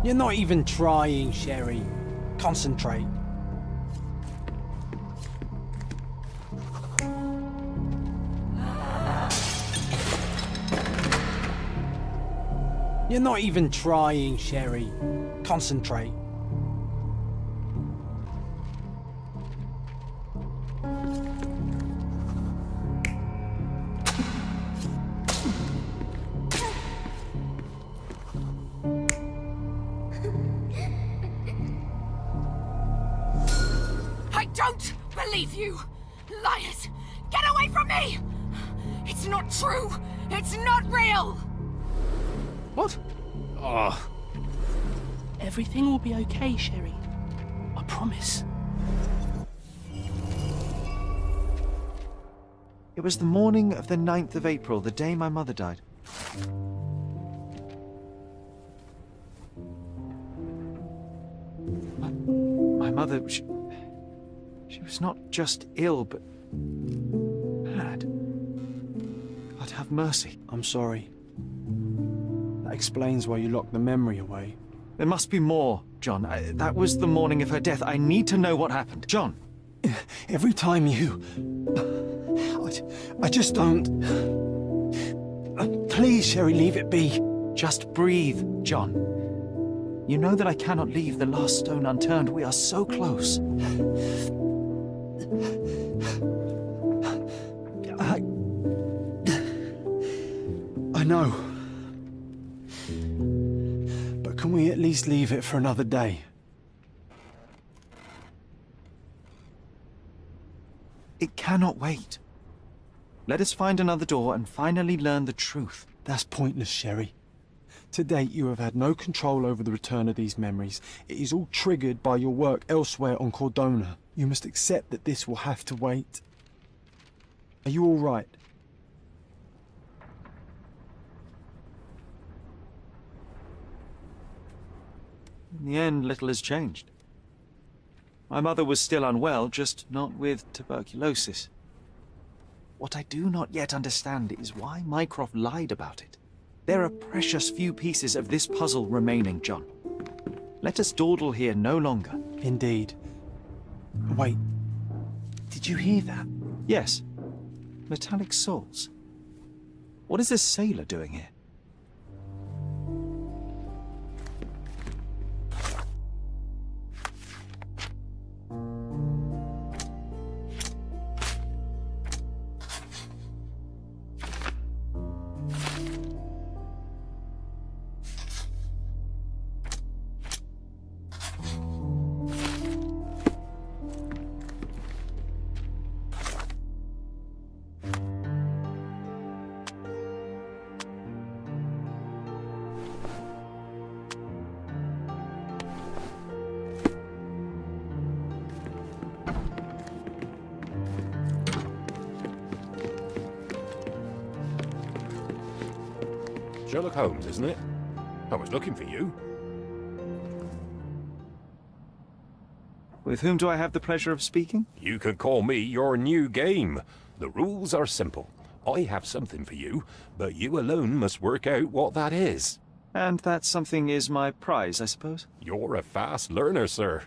You're not even trying, Sherry. Concentrate. You're not even trying, Sherry. Concentrate. I don't believe you! Liars! Get away from me! It's not true! It's not real! What? Oh. Everything will be okay, Sherry. I promise. It was the morning of the 9th of April, the day my mother died. My mother, she was not just ill, but mad. God have mercy. I'm sorry. That explains why you locked the memory away. There must be more, John. That was the morning of her death. I need to know what happened. John! Every time you... I just don't... Please, Sherry, leave it be. Just breathe, John. You know that I cannot leave the last stone unturned. We are so close. I know. But can we at least leave it for another day? It cannot wait. Let us find another door and finally learn the truth. That's pointless, Sherry. To date, you have had no control over the return of these memories. It is all triggered by your work elsewhere on Cordona. You must accept that this will have to wait. Are you all right? In the end, little has changed. My mother was still unwell, just not with tuberculosis. What I do not yet understand is why Mycroft lied about it. There are precious few pieces of this puzzle remaining, John. Let us dawdle here no longer. Indeed. Wait. Did you hear that? Yes. Metallic soles. What is this sailor doing here? Sherlock Holmes, isn't it? I was looking for you. With whom do I have the pleasure of speaking? You can call me your new game. The rules are simple. I have something for you, but you alone must work out what that is. And that something is my prize, I suppose? You're a fast learner, sir.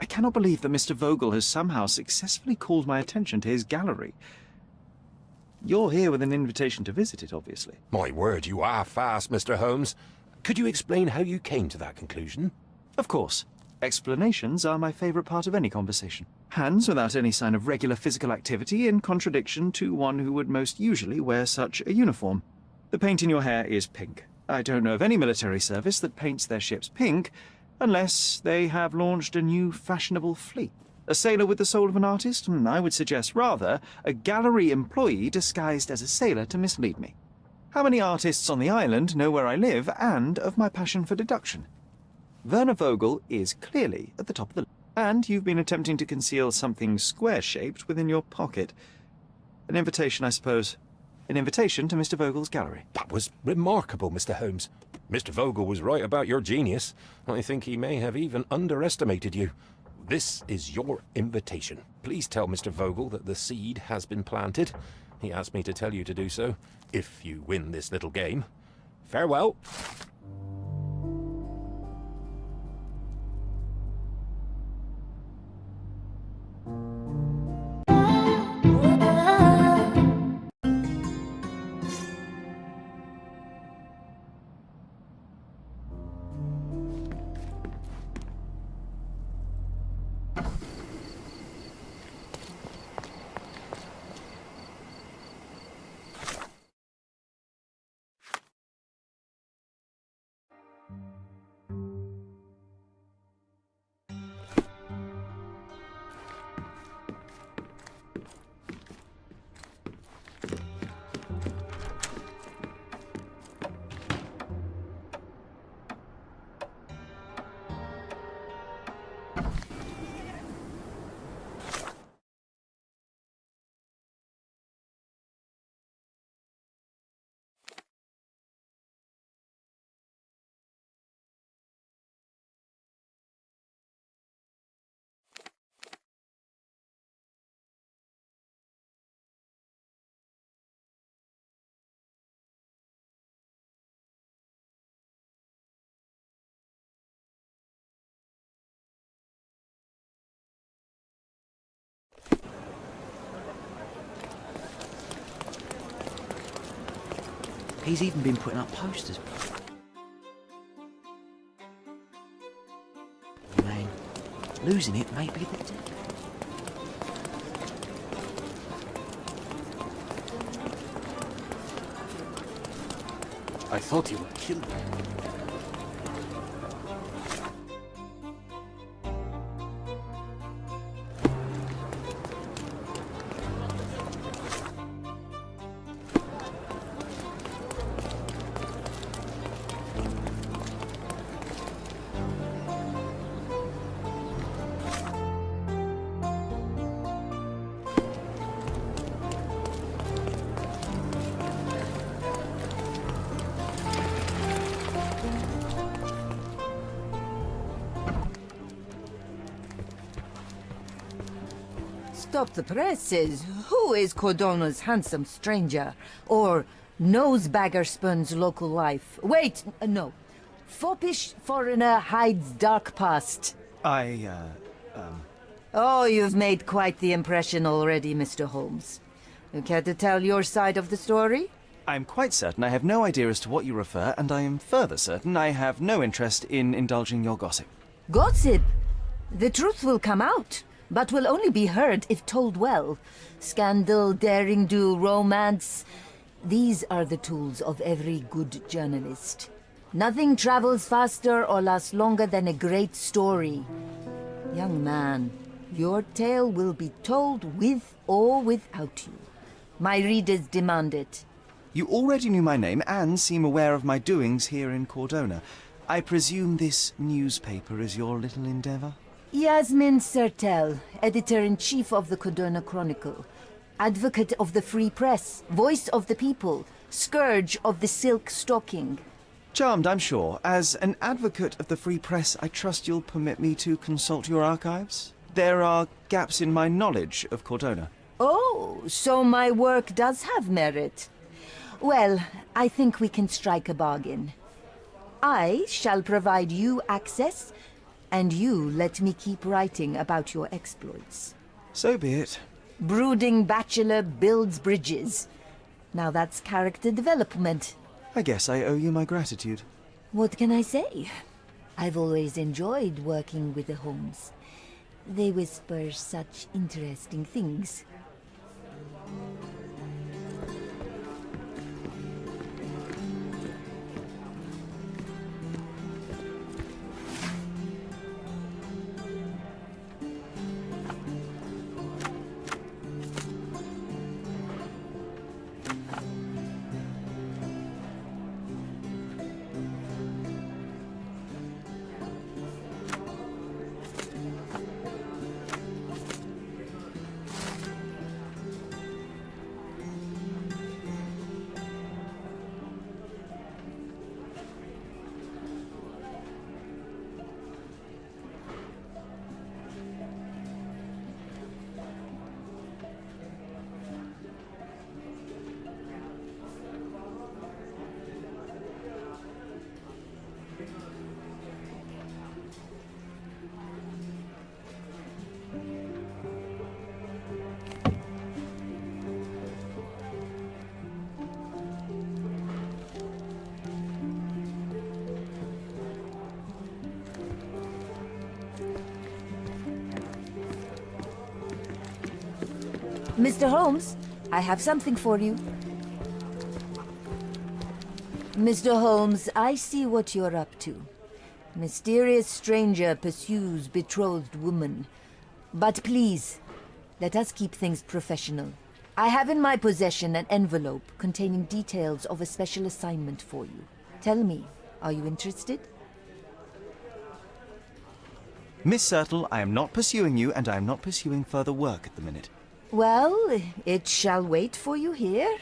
I cannot believe that Mr. Vogel has somehow successfully called my attention to his gallery. You're here with an invitation to visit it, obviously. My word, you are fast, Mr. Holmes. Could you explain how you came to that conclusion? Of course. Explanations are my favorite part of any conversation. Hands without any sign of regular physical activity, in contradiction to one who would most usually wear such a uniform. The paint in your hair is pink. I don't know of any military service that paints their ships pink, unless they have launched a new fashionable fleet. A sailor with the soul of an artist? I would suggest rather a gallery employee disguised as a sailor to mislead me. How many artists on the island know where I live and of my passion for deduction? Werner Vogel is clearly at the top of the list. And you've been attempting to conceal something square-shaped within your pocket. An invitation, I suppose. An invitation to Mr. Vogel's gallery. That was remarkable, Mr. Holmes. Mr. Vogel was right about your genius. I think he may have even underestimated you. This is your invitation. Please tell Mr. Vogel that the seed has been planted. He asked me to tell you to do so, if you win this little game. Farewell. He's even been putting up posters. Man, losing it may be the death. I thought you would kill me. Stop the presses. Who is Cordona's handsome stranger? Or nosebagger spurns local life? Wait, no. Foppish foreigner hides dark past. Oh, you've made quite the impression already, Mr. Holmes. You care to tell your side of the story? I'm quite certain I have no idea as to what you refer, and I am further certain I have no interest in indulging your gossip. Gossip? The truth will come out, but will only be heard if told well. Scandal, daring-do, romance. These are the tools of every good journalist. Nothing travels faster or lasts longer than a great story. Young man, your tale will be told with or without you. My readers demand it. You already knew my name and seem aware of my doings here in Cordona. I presume this newspaper is your little endeavor? Yasmin Sertel, editor-in-chief of the Cordona Chronicle. Advocate of the free press, voice of the people, scourge of the silk stocking. Charmed, I'm sure. As an advocate of the free press, I trust you'll permit me to consult your archives? There are gaps in my knowledge of Cordona. Oh, so my work does have merit. Well, I think we can strike a bargain. I shall provide you access, and you let me keep writing about your exploits. So be it. Brooding bachelor builds bridges. Now that's character development. I guess I owe you my gratitude. What can I say? I've always enjoyed working with the Holmes. They whisper such interesting things. Mr. Holmes, I have something for you. Mr. Holmes, I see what you're up to. Mysterious stranger pursues betrothed woman. But please, let us keep things professional. I have in my possession an envelope containing details of a special assignment for you. Tell me, are you interested? Miss Sertle, I am not pursuing you, and I am not pursuing further work at the minute. Well, it shall wait for you here.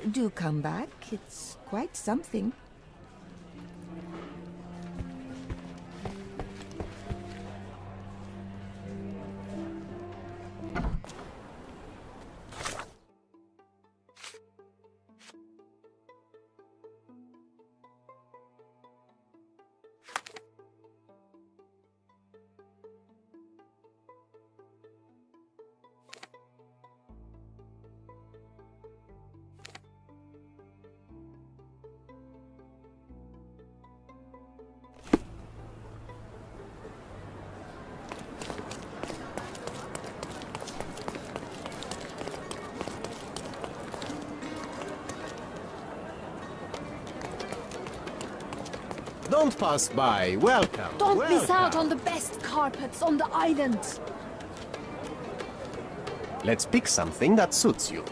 Do come back. It's quite something. Don't pass by. Welcome. Don't welcome. miss out on the best carpets on the island. Let's pick something that suits you.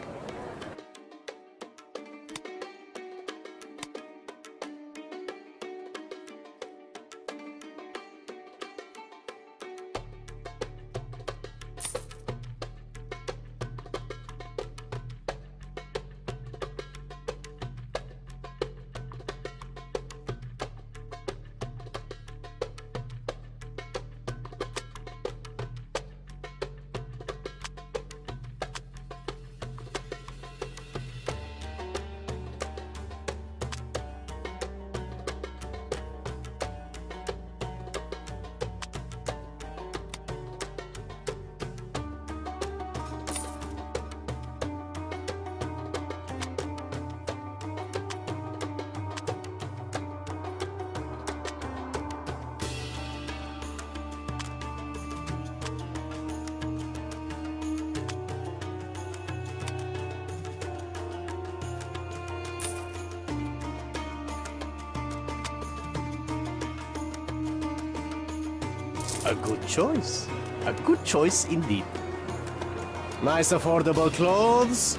A good choice. A good choice indeed. Nice affordable clothes.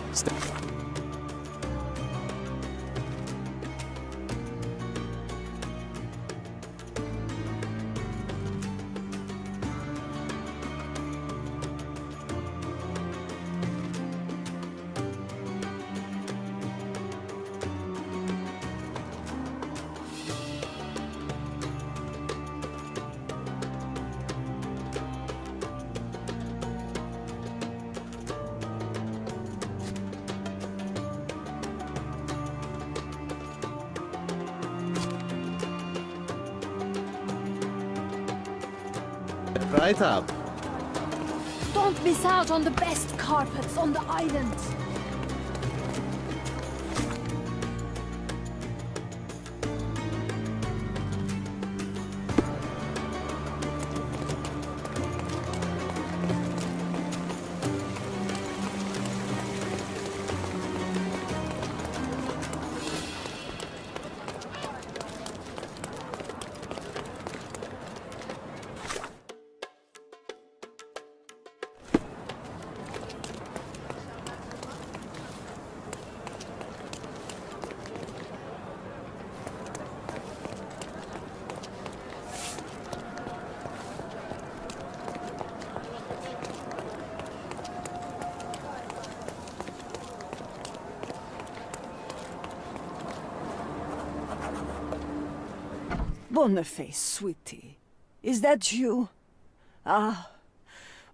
Right up. Don't miss out on the best carpets on the island. Boniface, sweetie. Is that you? Ah,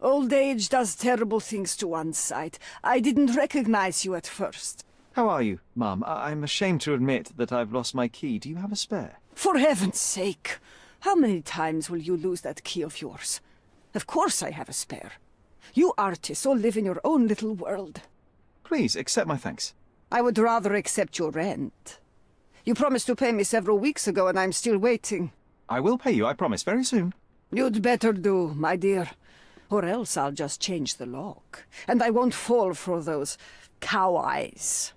old age does terrible things to one's sight. I didn't recognize you at first. How are you, Mum? I'm ashamed to admit that I've lost my key. Do you have a spare? For heaven's sake! How many times will you lose that key of yours? Of course I have a spare. You artists all live in your own little world. Please, accept my thanks. I would rather accept your rent. You promised to pay me several weeks ago, and I'm still waiting. I will pay you, I promise, very soon. You'd better do, my dear. Or else I'll just change the lock. And I won't fall for those cow eyes.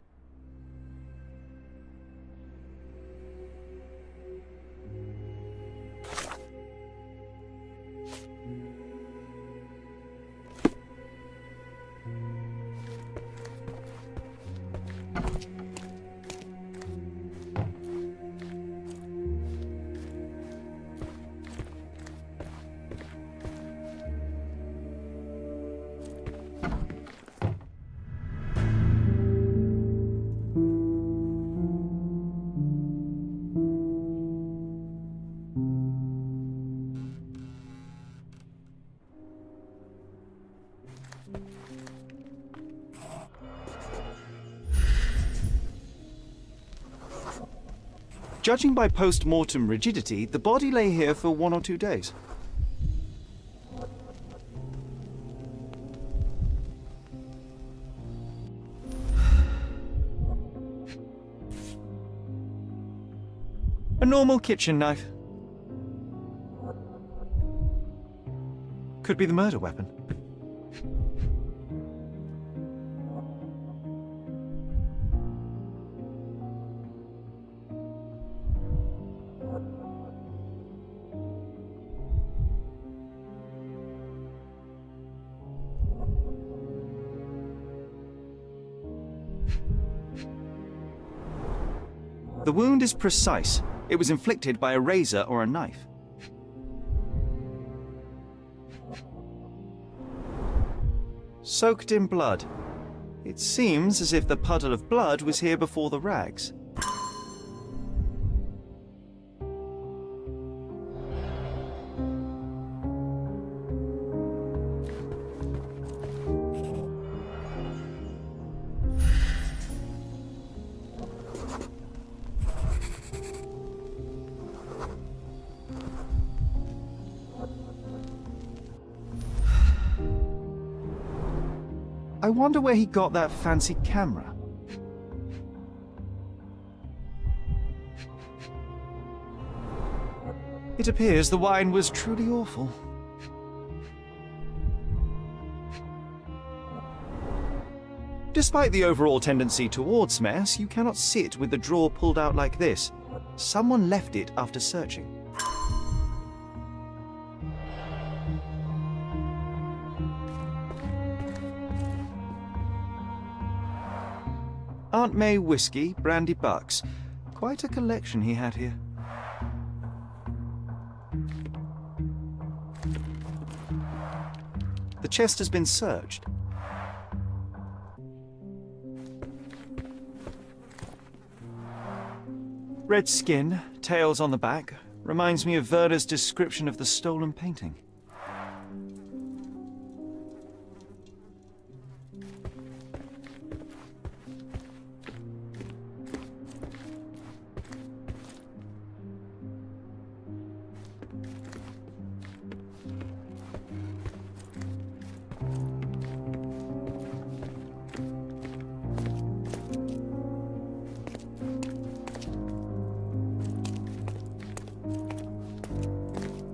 Judging by post-mortem rigidity, the body lay here for 1 or 2 days. A normal kitchen knife. Could be the murder weapon. The wound is precise. It was inflicted by a razor or a knife. Soaked in blood. It seems as if the puddle of blood was here before the rags. I wonder where he got that fancy camera. It appears the wine was truly awful. Despite the overall tendency towards mess, you cannot sit with the drawer pulled out like this. Someone left it after searching. Aunt May whiskey, brandy bucks. Quite a collection he had here. The chest has been searched. Red skin, tails on the back, reminds me of Werder's description of the stolen painting.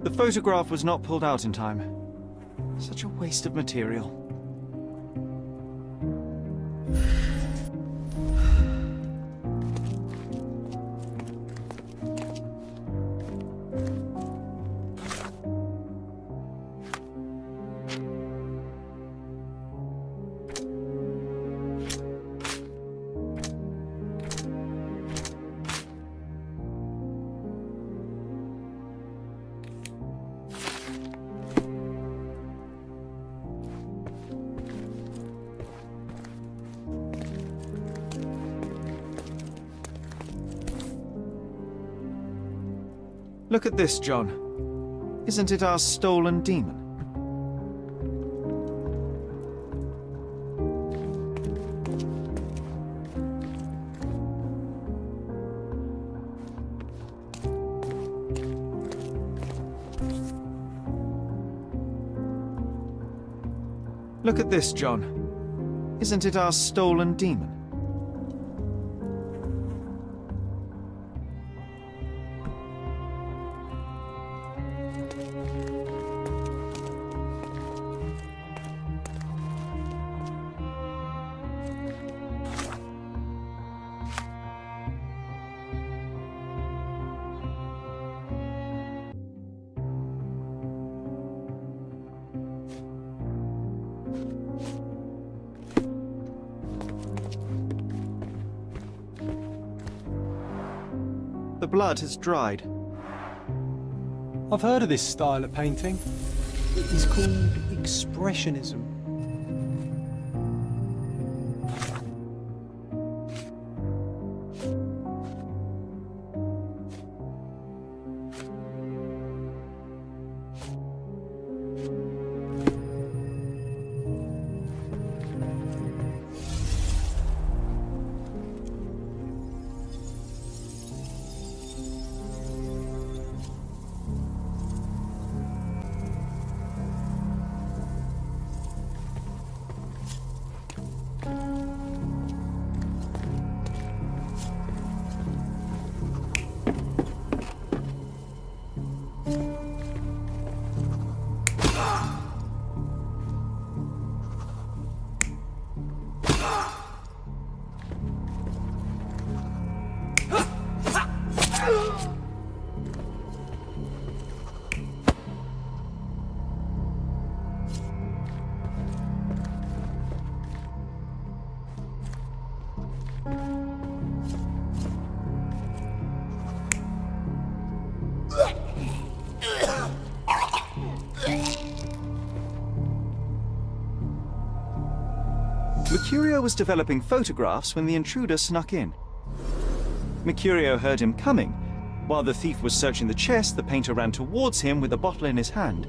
The photograph was not pulled out in time. Such a waste of material. Look at this, John. Isn't it our stolen demon? Look at this, John. Isn't it our stolen demon? The blood has dried. I've heard of this style of painting. It is called Expressionism. Mercurio was developing photographs when the intruder snuck in. Mercurio heard him coming. While the thief was searching the chest, the painter ran towards him with a bottle in his hand.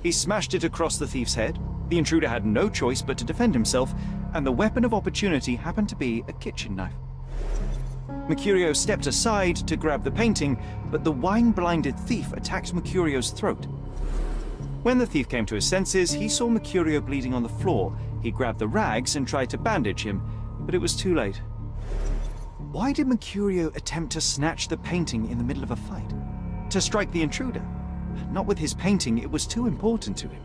He smashed it across the thief's head. The intruder had no choice but to defend himself, and the weapon of opportunity happened to be a kitchen knife. Mercurio stepped aside to grab the painting, but the wine-blinded thief attacked Mercurio's throat. When the thief came to his senses, he saw Mercurio bleeding on the floor. He grabbed the rags and tried to bandage him, but it was too late. Why did Mercurio attempt to snatch the painting in the middle of a fight? To strike the intruder? Not with his painting, it was too important to him.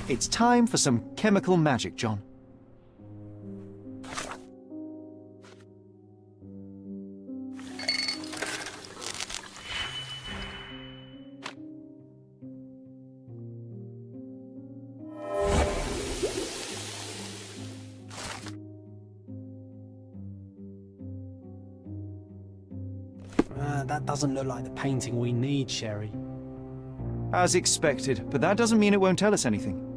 It's time for some chemical magic, John. That doesn't look like the painting we need, Sherry. As expected, but that doesn't mean it won't tell us anything.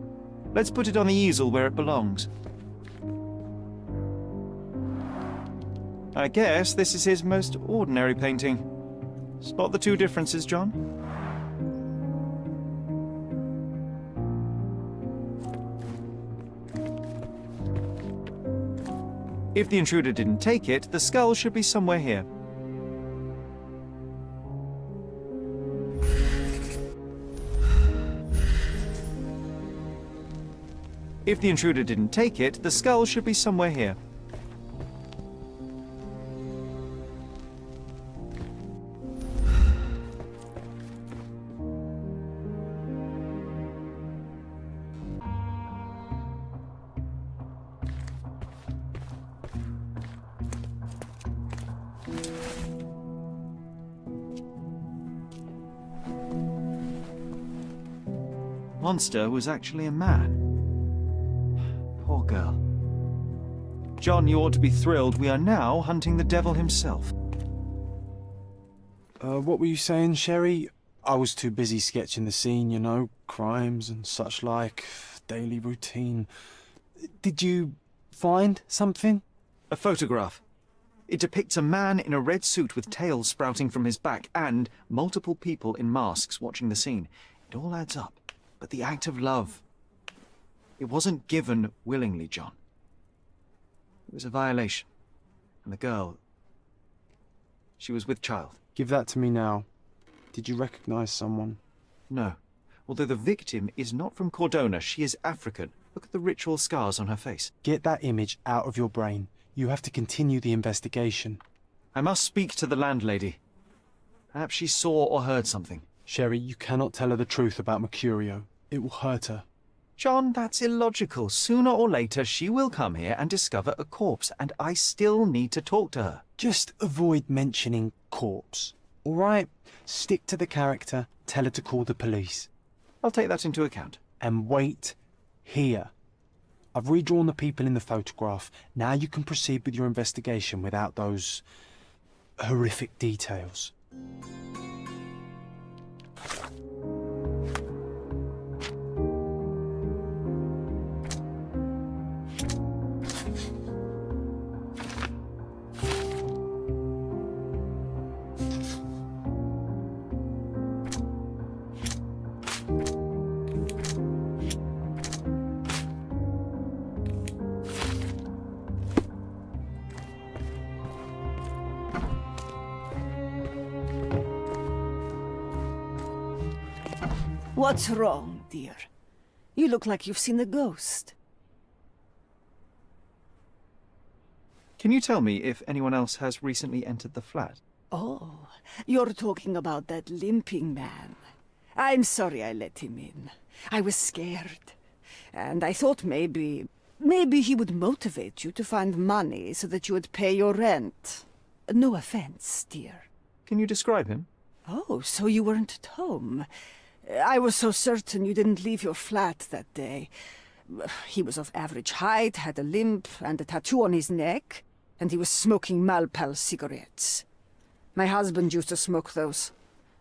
Let's put it on the easel where it belongs. I guess this is his most ordinary painting. Spot the two differences, John? If the intruder didn't take it, the skull should be somewhere here. If the intruder didn't take it, the skull should be somewhere here. Monster was actually a man. Poor girl. John, you ought to be thrilled. We are now hunting the devil himself. What were you saying, Sherry? I was too busy sketching the scene, you know, crimes and such like, daily routine. Did you find something? A photograph. It depicts a man in a red suit with tails sprouting from his back and multiple people in masks watching the scene. It all adds up. But the act of love, it wasn't given willingly, John. It was a violation. And the girl, she was with child. Give that to me now. Did you recognize someone? No. Although the victim is not from Cordona, she is African. Look at the ritual scars on her face. Get that image out of your brain. You have to continue the investigation. I must speak to the landlady. Perhaps she saw or heard something. Sherry, you cannot tell her the truth about Mercurio. It will hurt her. John, that's illogical. Sooner or later, she will come here and discover a corpse, and I still need to talk to her. Just avoid mentioning corpse, all right? Stick to the character, tell her to call the police. I'll take that into account. And wait here. I've redrawn the people in the photograph. Now you can proceed with your investigation without those horrific details. What's wrong, dear? You look like you've seen a ghost. Can you tell me if anyone else has recently entered the flat? Oh, you're talking about that limping man. I'm sorry I let him in. I was scared. And I thought maybe he would motivate you to find money so that you would pay your rent. No offense, dear. Can you describe him? Oh, so you weren't at home. I was so certain you didn't leave your flat that day. He was of average height, had a limp and a tattoo on his neck, and he was smoking Malpal cigarettes. My husband used to smoke those.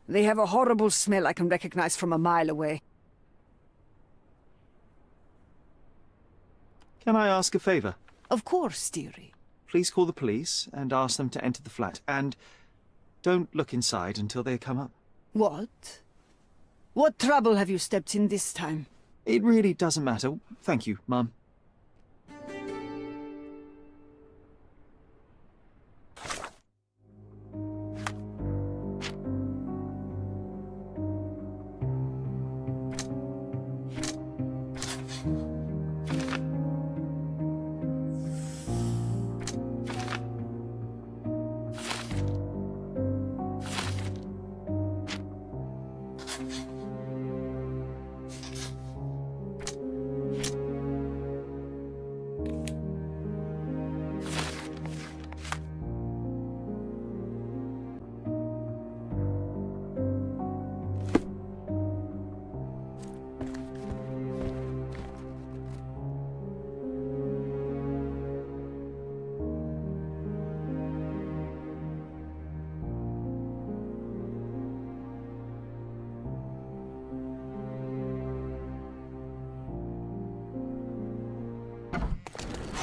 They have a horrible smell I can recognize from a mile away. Can I ask a favor? Of course, dearie. Please call the police and ask them to enter the flat, and don't look inside until they come up. What? What trouble have you stepped in this time? It really doesn't matter. Thank you, Mum.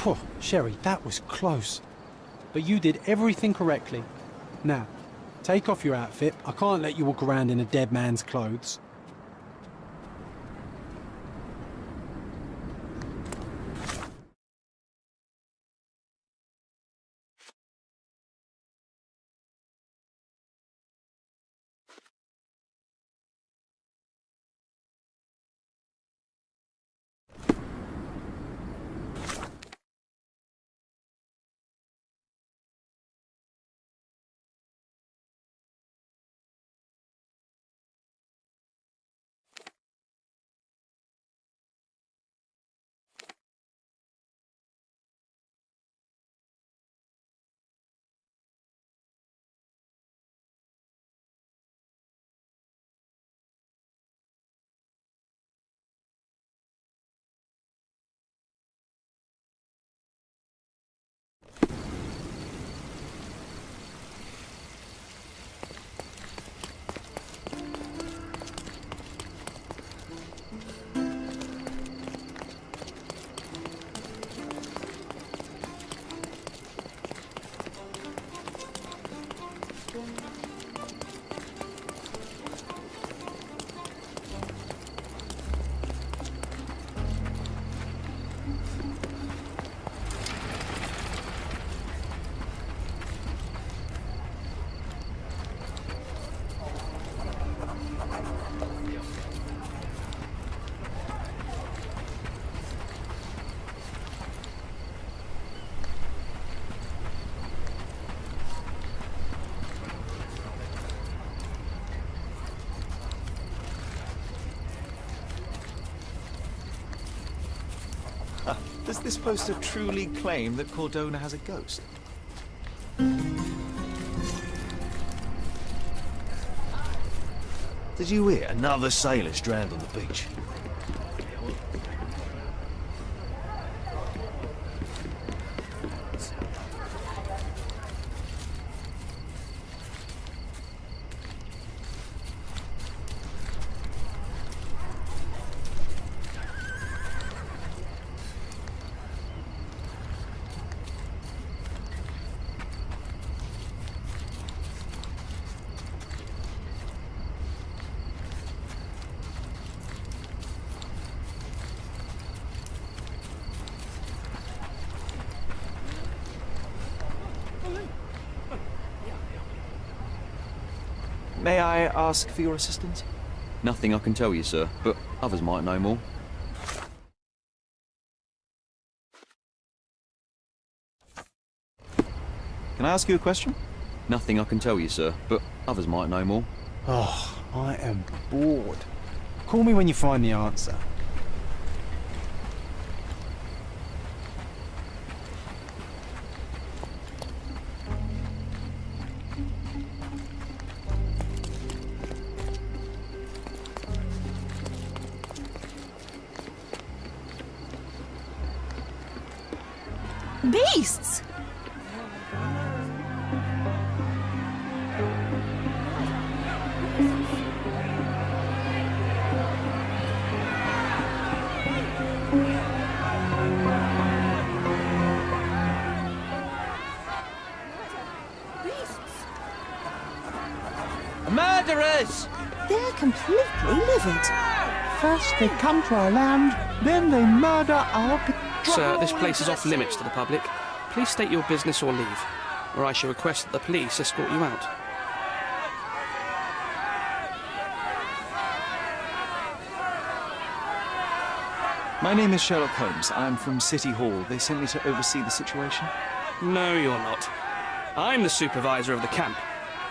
Phew, Sherry, that was close. But you did everything correctly. Now, take off your outfit. I can't let you walk around in a dead man's clothes. Does this poster truly claim that Cordona has a ghost? Did you hear another sailor drowned on the beach? May I ask for your assistance? Nothing I can tell you, sir, but others might know more. Can I ask you a question? Nothing I can tell you, sir, but others might know more. Oh, I am bored. Call me when you find the answer. Beasts! Murderers! They're completely livid. First they come to our land, then they murder our people. Sir, this place is off limits to the public. Please state your business or leave, or I shall request that the police escort you out. My name is Sherlock Holmes. I'm from City Hall. They sent me to oversee the situation. No, you're not. I'm the supervisor of the camp,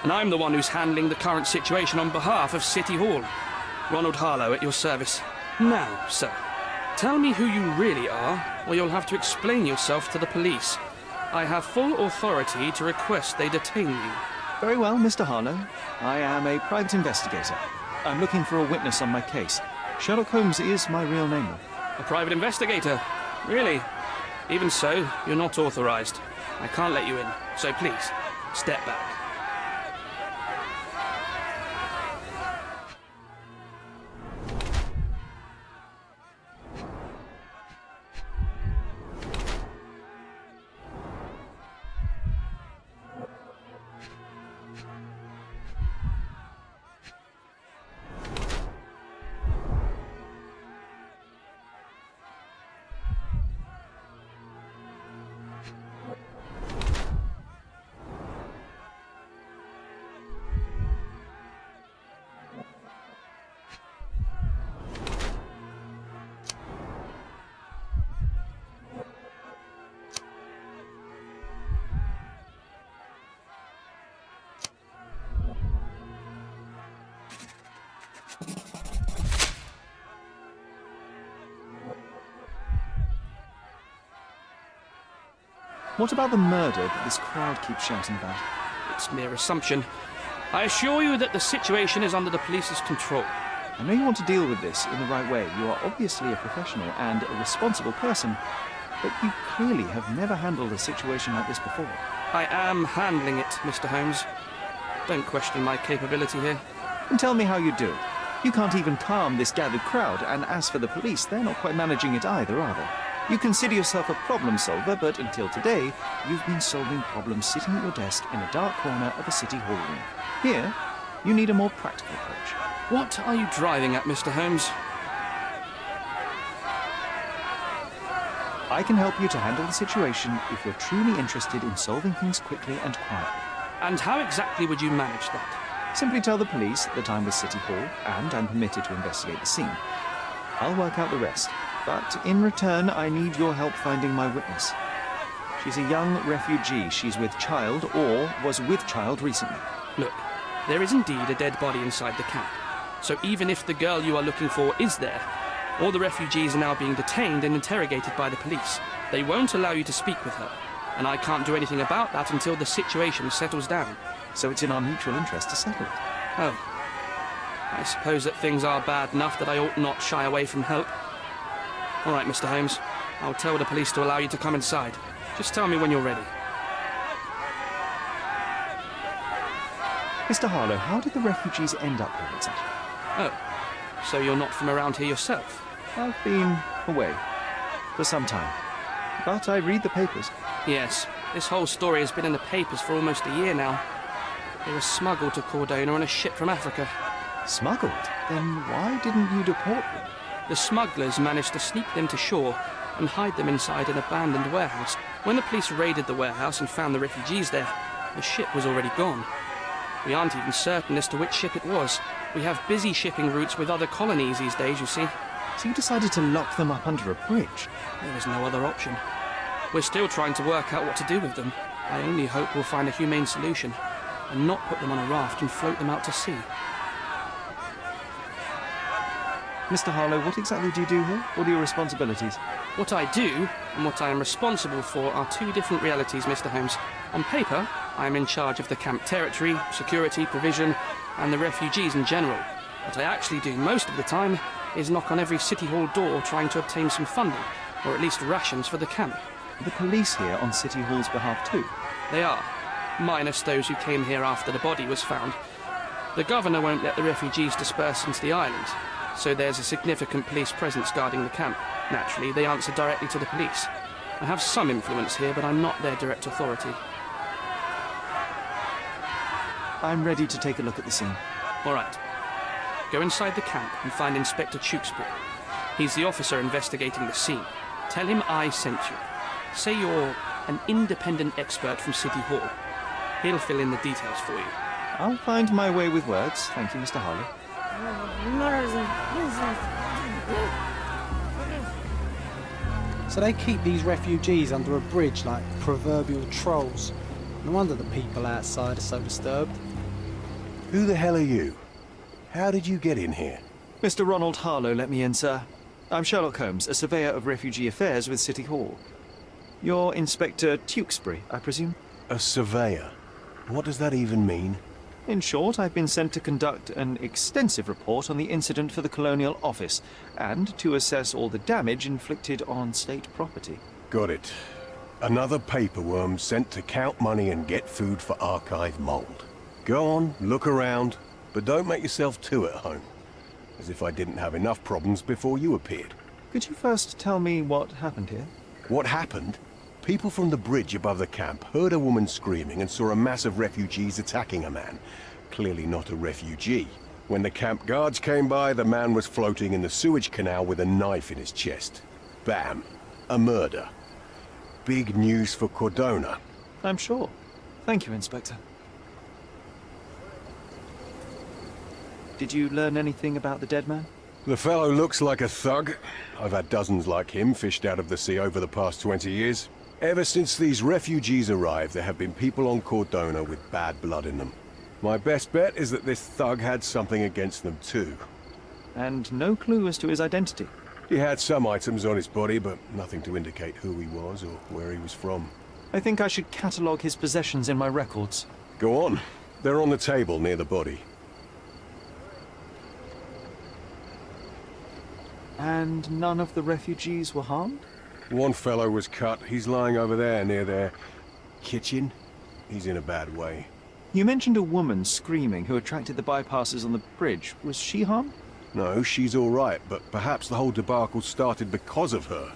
and I'm the one who's handling the current situation on behalf of City Hall. Ronald Harlow at your service. Now, sir, tell me who you really are, or you'll have to explain yourself to the police. I have full authority to request they detain you. Very well, Mr. Harlow. I am a private investigator. I'm looking for a witness on my case. Sherlock Holmes is my real name. A private investigator? Really? Even so, you're not authorized. I can't let you in, so please, step back. What about the murder that this crowd keeps shouting about? It's mere assumption. I assure you that the situation is under the police's control. I know you want to deal with this in the right way. You are obviously a professional and a responsible person, but you clearly have never handled a situation like this before. I am handling it, Mr. Holmes. Don't question my capability here. And tell me how you do it. You can't even calm this gathered crowd, and as for the police, they're not quite managing it either, are they? You consider yourself a problem solver, but until today, you've been solving problems sitting at your desk in a dark corner of a city hall room. Here, you need a more practical approach. What are you driving at, Mr. Holmes? I can help you to handle the situation if you're truly interested in solving things quickly and quietly. And how exactly would you manage that? Simply tell the police that I'm with City Hall and I'm permitted to investigate the scene. I'll work out the rest. But in return, I need your help finding my witness. She's a young refugee. She's with child, or was with child recently. Look, there is indeed a dead body inside the camp. So even if the girl you are looking for is there, all the refugees are now being detained and interrogated by the police. They won't allow you to speak with her, and I can't do anything about that until the situation settles down. So it's in our mutual interest to settle it. Oh. I suppose that things are bad enough that I ought not shy away from help. All right, Mr. Holmes. I'll tell the police to allow you to come inside. Just tell me when you're ready. Mr. Harlow, how did the refugees end up here exactly? Oh, so you're not from around here yourself? I've been away for some time, but I read the papers. Yes, this whole story has been in the papers for almost a year now. They were smuggled to Cordona on a ship from Africa. Smuggled? Then why didn't you deport them? The smugglers managed to sneak them to shore and hide them inside an abandoned warehouse. When the police raided the warehouse and found the refugees there, the ship was already gone. We aren't even certain as to which ship it was. We have busy shipping routes with other colonies these days, you see. So you decided to lock them up under a bridge? There was no other option. We're still trying to work out what to do with them. I only hope we'll find a humane solution, and not put them on a raft and float them out to sea. Mr. Harlow, what exactly do you do here? What are your responsibilities? What I do, and what I am responsible for, are two different realities, Mr. Holmes. On paper, I am in charge of the camp territory, security, provision, and the refugees in general. What I actually do most of the time is knock on every City Hall door trying to obtain some funding, or at least rations for the camp. Are the police here on City Hall's behalf too? They are, minus those who came here after the body was found. The governor won't let the refugees disperse into the islands, so there's a significant police presence guarding the camp. Naturally, they answer directly to the police. I have some influence here, but I'm not their direct authority. I'm ready to take a look at the scene. All right. Go inside the camp and find Inspector Tewkesbury. He's the officer investigating the scene. Tell him I sent you. Say you're an independent expert from City Hall. He'll fill in the details for you. I'll find my way with words. Thank you, Mr. Harlow. So they keep these refugees under a bridge like proverbial trolls. No wonder the people outside are so disturbed. Who the hell are you? How did you get in here? Mr. Ronald Harlow let me in, sir. I'm Sherlock Holmes, a surveyor of refugee affairs with City Hall. You're Inspector Tewkesbury, I presume? A surveyor? What does that even mean? In short, I've been sent to conduct an extensive report on the incident for the Colonial Office, and to assess all the damage inflicted on state property. Got it. Another paperworm sent to count money and get food for archive mold. Go on, look around, but don't make yourself too at home. As if I didn't have enough problems before you appeared. Could you first tell me what happened here? What happened? People from the bridge above the camp heard a woman screaming and saw a mass of refugees attacking a man. Clearly not a refugee. When the camp guards came by, the man was floating in the sewage canal with a knife in his chest. Bam. A murder. Big news for Cordona. I'm sure. Thank you, Inspector. Did you learn anything about the dead man? The fellow looks like a thug. I've had dozens like him fished out of the sea over the past 20 years. Ever since these refugees arrived, there have been people on Cordona with bad blood in them. My best bet is that this thug had something against them too. And no clue as to his identity? He had some items on his body, but nothing to indicate who he was or where he was from. I think I should catalogue his possessions in my records. Go on. They're on the table near the body. And none of the refugees were harmed? One fellow was cut. He's lying over there near their kitchen. He's in a bad way. You mentioned a woman screaming who attracted the bypassers on the bridge. Was she harmed? No, she's all right, but perhaps the whole debacle started because of her.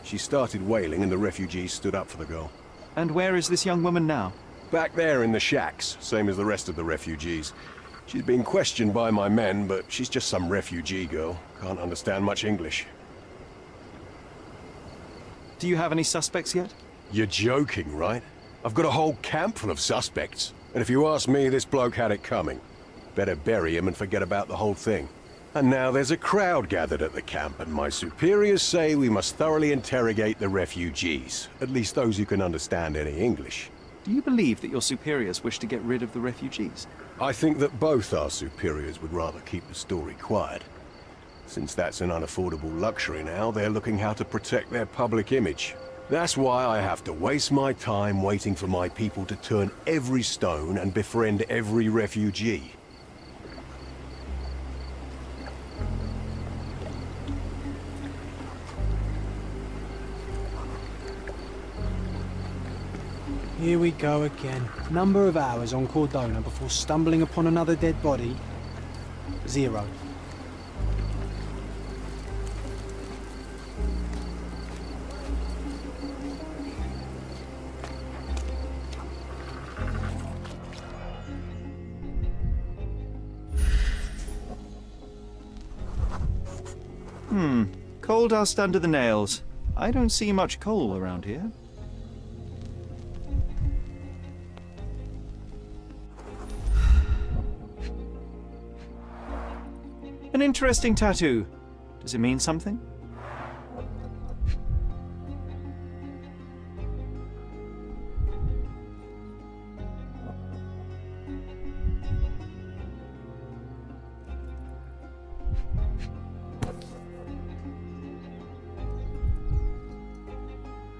She started wailing and the refugees stood up for the girl. And where is this young woman now? Back there in the shacks, same as the rest of the refugees. She's been questioned by my men, but she's just some refugee girl. Can't understand much English. Do you have any suspects yet? You're joking, right? I've got a whole camp full of suspects. And if you ask me, this bloke had it coming. Better bury him and forget about the whole thing. And now there's a crowd gathered at the camp, and my superiors say we must thoroughly interrogate the refugees. At least those who can understand any English. Do you believe that your superiors wish to get rid of the refugees? I think that both our superiors would rather keep the story quiet. Since that's an unaffordable luxury now, they're looking how to protect their public image. That's why I have to waste my time waiting for my people to turn every stone and befriend every refugee. Here we go again. Number of hours on Cordona before stumbling upon another dead body. 0. Coal dust under the nails. I don't see much coal around here. An interesting tattoo. Does it mean something?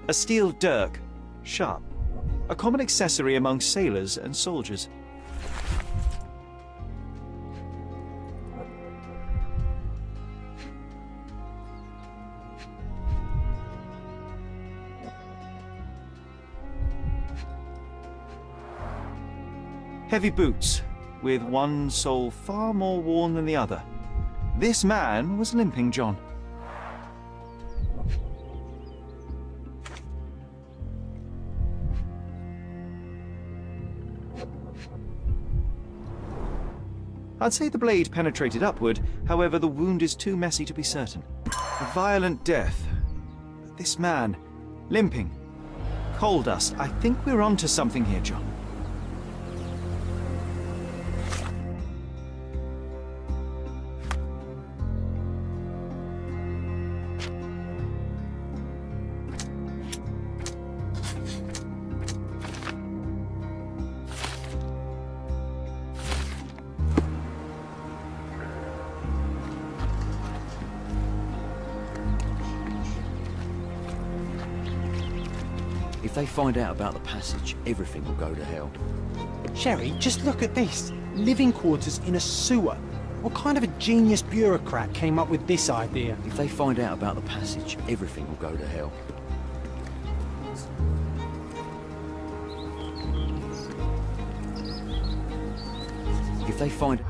A steel dirk, sharp. A common accessory among sailors and soldiers. Heavy boots, with one sole far more worn than the other. This man was Limping John. I'd say the blade penetrated upward, however the wound is too messy to be certain. A violent death. This man, limping. Coal dust. I think we're onto something here, John. If they find out about the passage, everything will go to hell. Sherry, just look at this. Living quarters in a sewer. What kind of a genius bureaucrat came up with this idea? If they find out about the passage, everything will go to hell. If they find...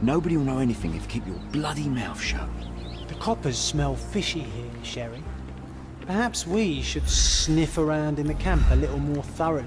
Nobody will know anything if you keep your bloody mouth shut. The coppers smell fishy here, Sherry. Perhaps we should sniff around in the camp a little more thoroughly.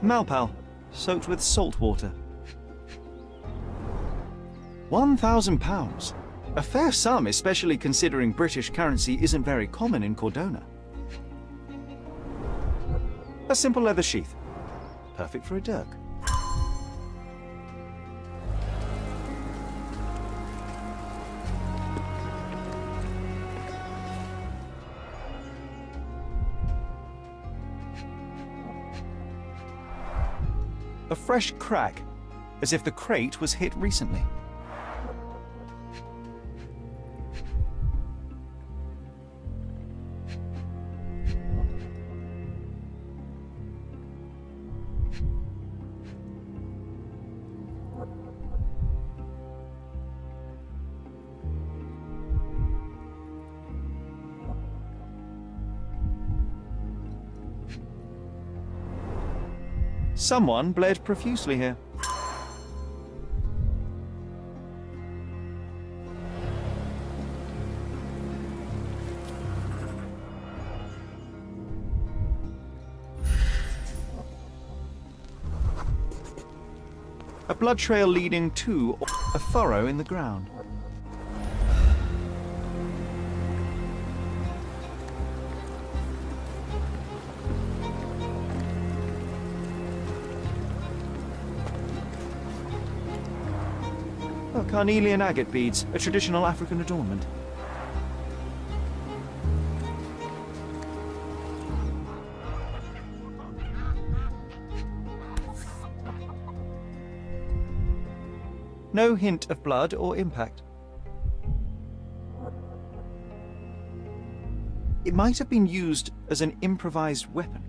Malpal, soaked with salt water. £1,000. A fair sum, especially considering British currency isn't very common in Cordona. A simple leather sheath. Perfect for a dirk. A fresh crack, as if the crate was hit recently. Someone bled profusely here. A blood trail leading to a furrow in the ground. Oh, carnelian agate beads, a traditional African adornment. No hint of blood or impact. It might have been used as an improvised weapon.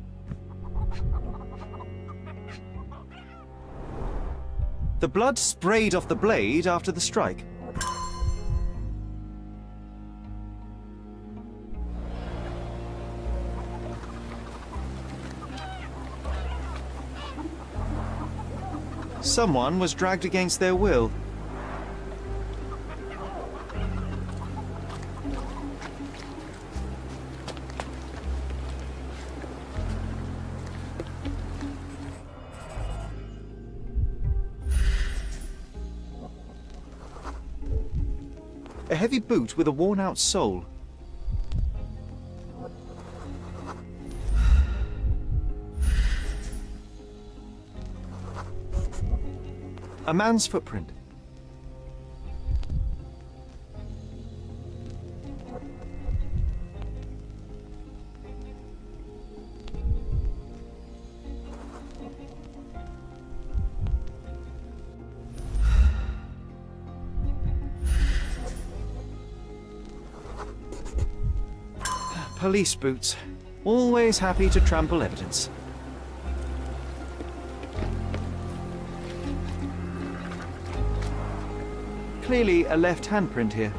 The blood sprayed off the blade after the strike. Someone was dragged against their will. A heavy boot with a worn-out sole. A man's footprint. Police boots. Always happy to trample evidence. Clearly a left handprint here.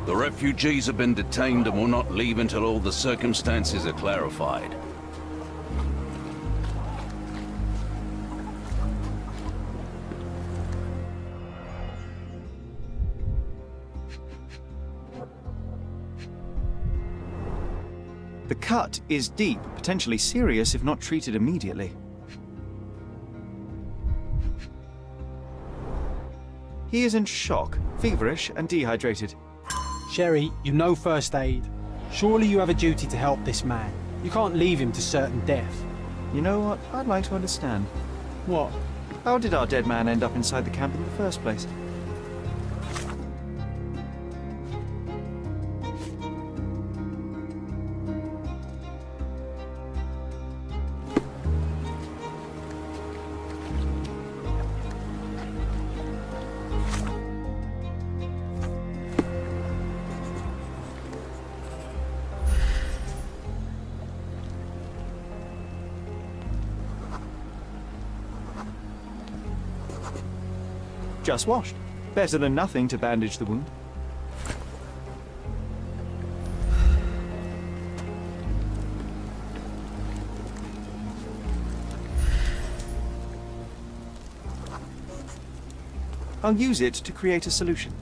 The refugees have been detained and will not leave until all the circumstances are clarified. The cut is deep, potentially serious if not treated immediately. He is in shock, feverish and dehydrated. Sherry, you know first aid. Surely you have a duty to help this man. You can't leave him to certain death. You know what? I'd like to understand. What? How did our dead man end up inside the camp in the first place? Just washed. Better than nothing to bandage the wound. I'll use it to create a solution.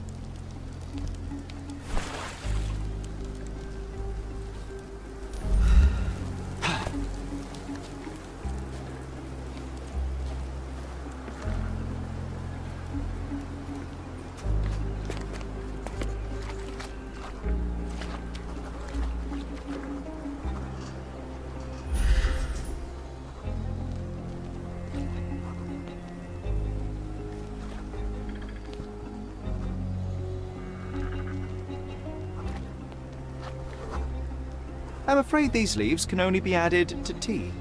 I'm afraid these leaves can only be added to tea.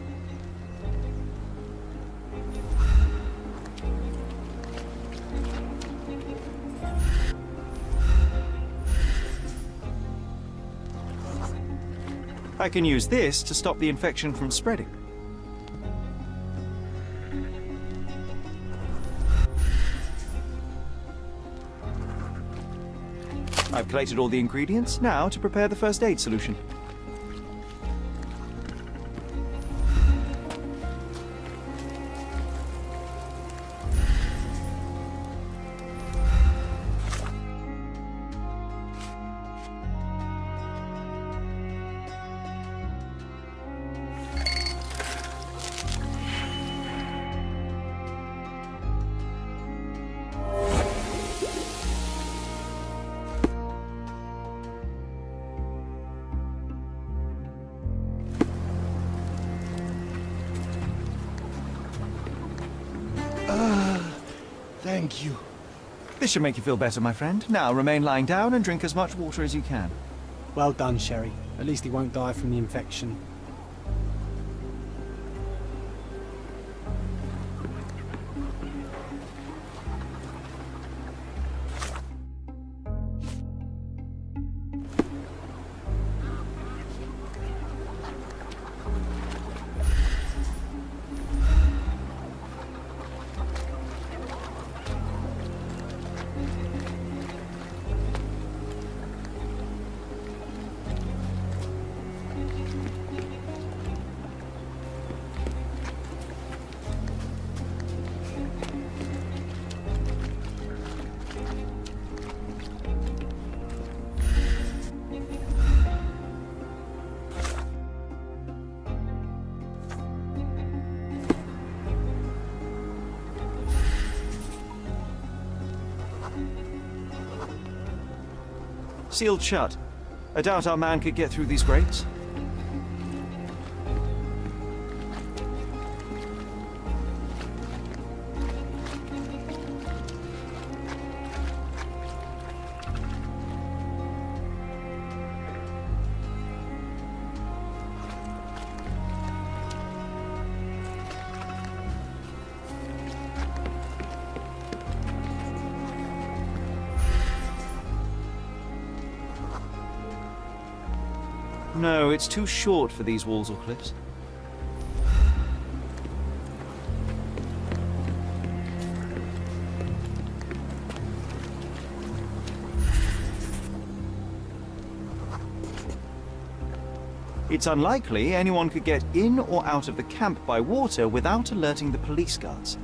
I can use this to stop the infection from spreading. I've collated all the ingredients, now to prepare the first aid solution. Thank you. This should make you feel better, my friend. Now, remain lying down and drink as much water as you can. Well done, Sherry. At least he won't die from the infection. Sealed shut. I doubt our man could get through these grates. No, it's too short for these walls or cliffs. It's unlikely anyone could get in or out of the camp by water without alerting the police guards.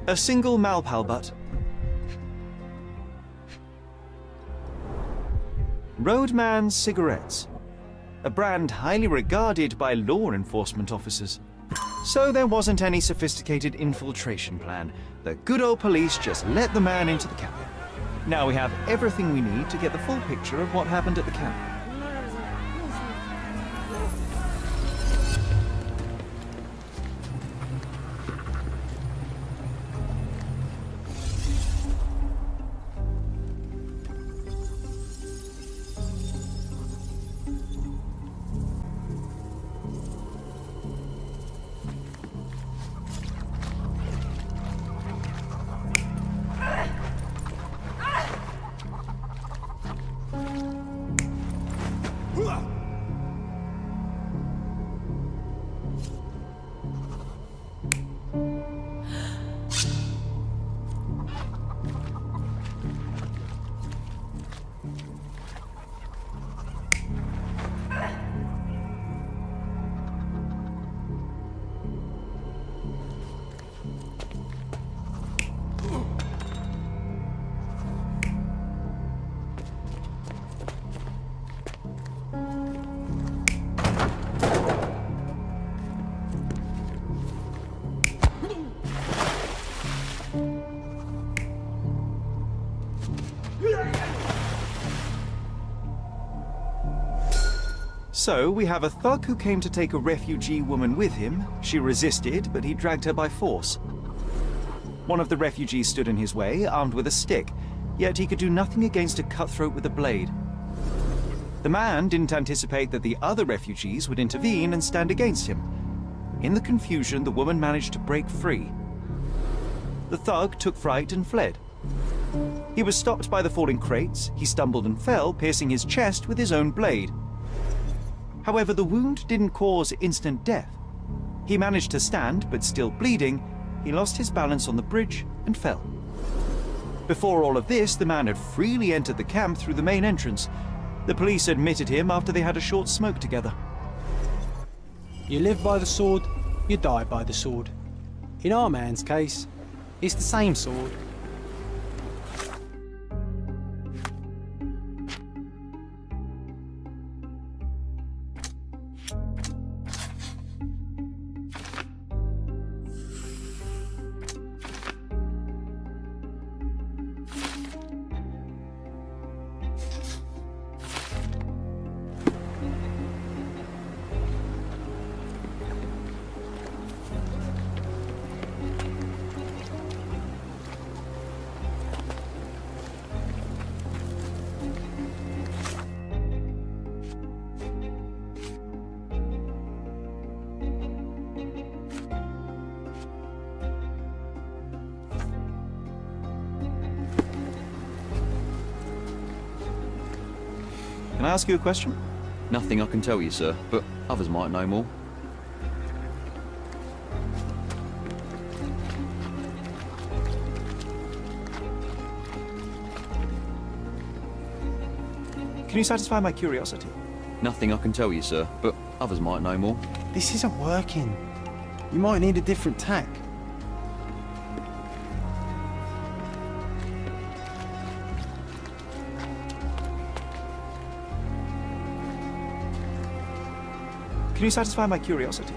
A single Malpal butt. Roadman's cigarettes. A brand highly regarded by law enforcement officers. So there wasn't any sophisticated infiltration plan. The good old police just let the man into the camp. Now we have everything we need to get the full picture of what happened at the camp. So, we have a thug who came to take a refugee woman with him. She resisted, but he dragged her by force. One of the refugees stood in his way, armed with a stick, yet he could do nothing against a cutthroat with a blade. The man didn't anticipate that the other refugees would intervene and stand against him. In the confusion, the woman managed to break free. The thug took fright and fled. He was stopped by the falling crates. He stumbled and fell, piercing his chest with his own blade. However, the wound didn't cause instant death. He managed to stand, but still bleeding, he lost his balance on the bridge and fell. Before all of this, the man had freely entered the camp through the main entrance. The police admitted him after they had a short smoke together. You live by the sword, you die by the sword. In our man's case, it's the same sword. Can I ask you a question? Nothing I can tell you, sir, but others might know more. Can you satisfy my curiosity? Nothing I can tell you, sir, but others might know more. This isn't working. You might need a different tack. Can you satisfy my curiosity?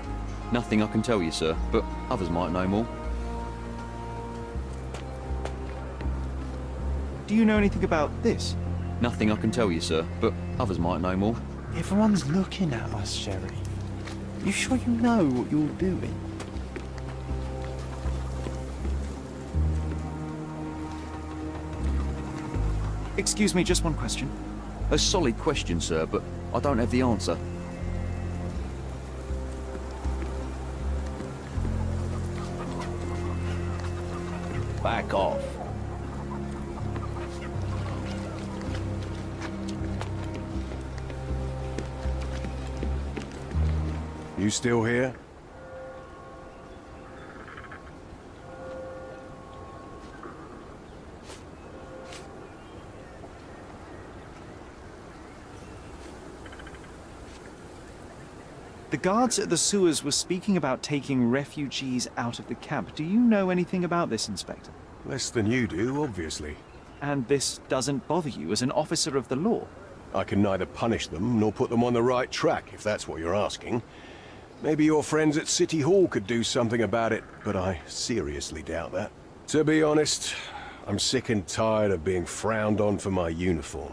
Nothing I can tell you, sir, but others might know more. Do you know anything about this? Nothing I can tell you, sir, but others might know more. Everyone's looking at us, Sherry. You sure you know what you're doing? Excuse me, just one question. A solid question, sir, but I don't have the answer. Back off. You still here? The guards at the sewers were speaking about taking refugees out of the camp. Do you know anything about this, Inspector? Less than you do, obviously. And this doesn't bother you as an officer of the law? I can neither punish them nor put them on the right track, if that's what you're asking. Maybe your friends at City Hall could do something about it, but I seriously doubt that. To be honest, I'm sick and tired of being frowned on for my uniform.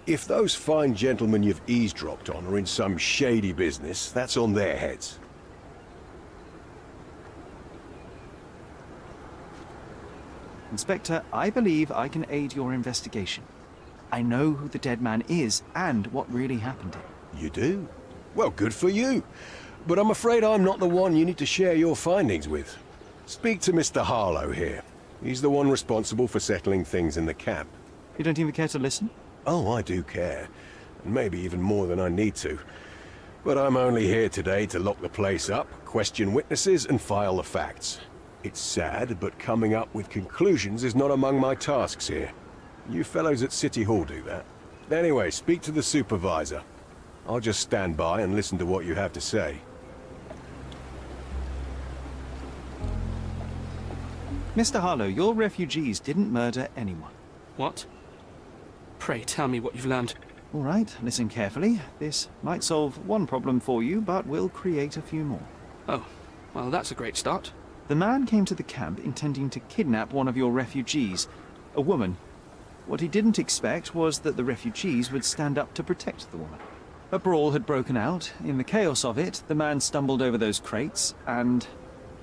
If those fine gentlemen you've eavesdropped on are in some shady business, that's on their heads. Inspector, I believe I can aid your investigation. I know who the dead man is and what really happened to him. You do? Well, good for you. But I'm afraid I'm not the one you need to share your findings with. Speak to Mr. Harlow here. He's the one responsible for settling things in the camp. You don't even care to listen? Oh, I do care. And maybe even more than I need to. But I'm only here today to lock the place up, question witnesses, and file the facts. It's sad, but coming up with conclusions is not among my tasks here. You fellows at City Hall do that. Anyway, speak to the supervisor. I'll just stand by and listen to what you have to say. Mr. Harlow, your refugees didn't murder anyone. What? Pray tell me what you've learned. All right, listen carefully. This might solve one problem for you, but will create a few more. Oh, well, that's a great start. The man came to the camp intending to kidnap one of your refugees, a woman. What he didn't expect was that the refugees would stand up to protect the woman. A brawl had broken out. In the chaos of it, the man stumbled over those crates and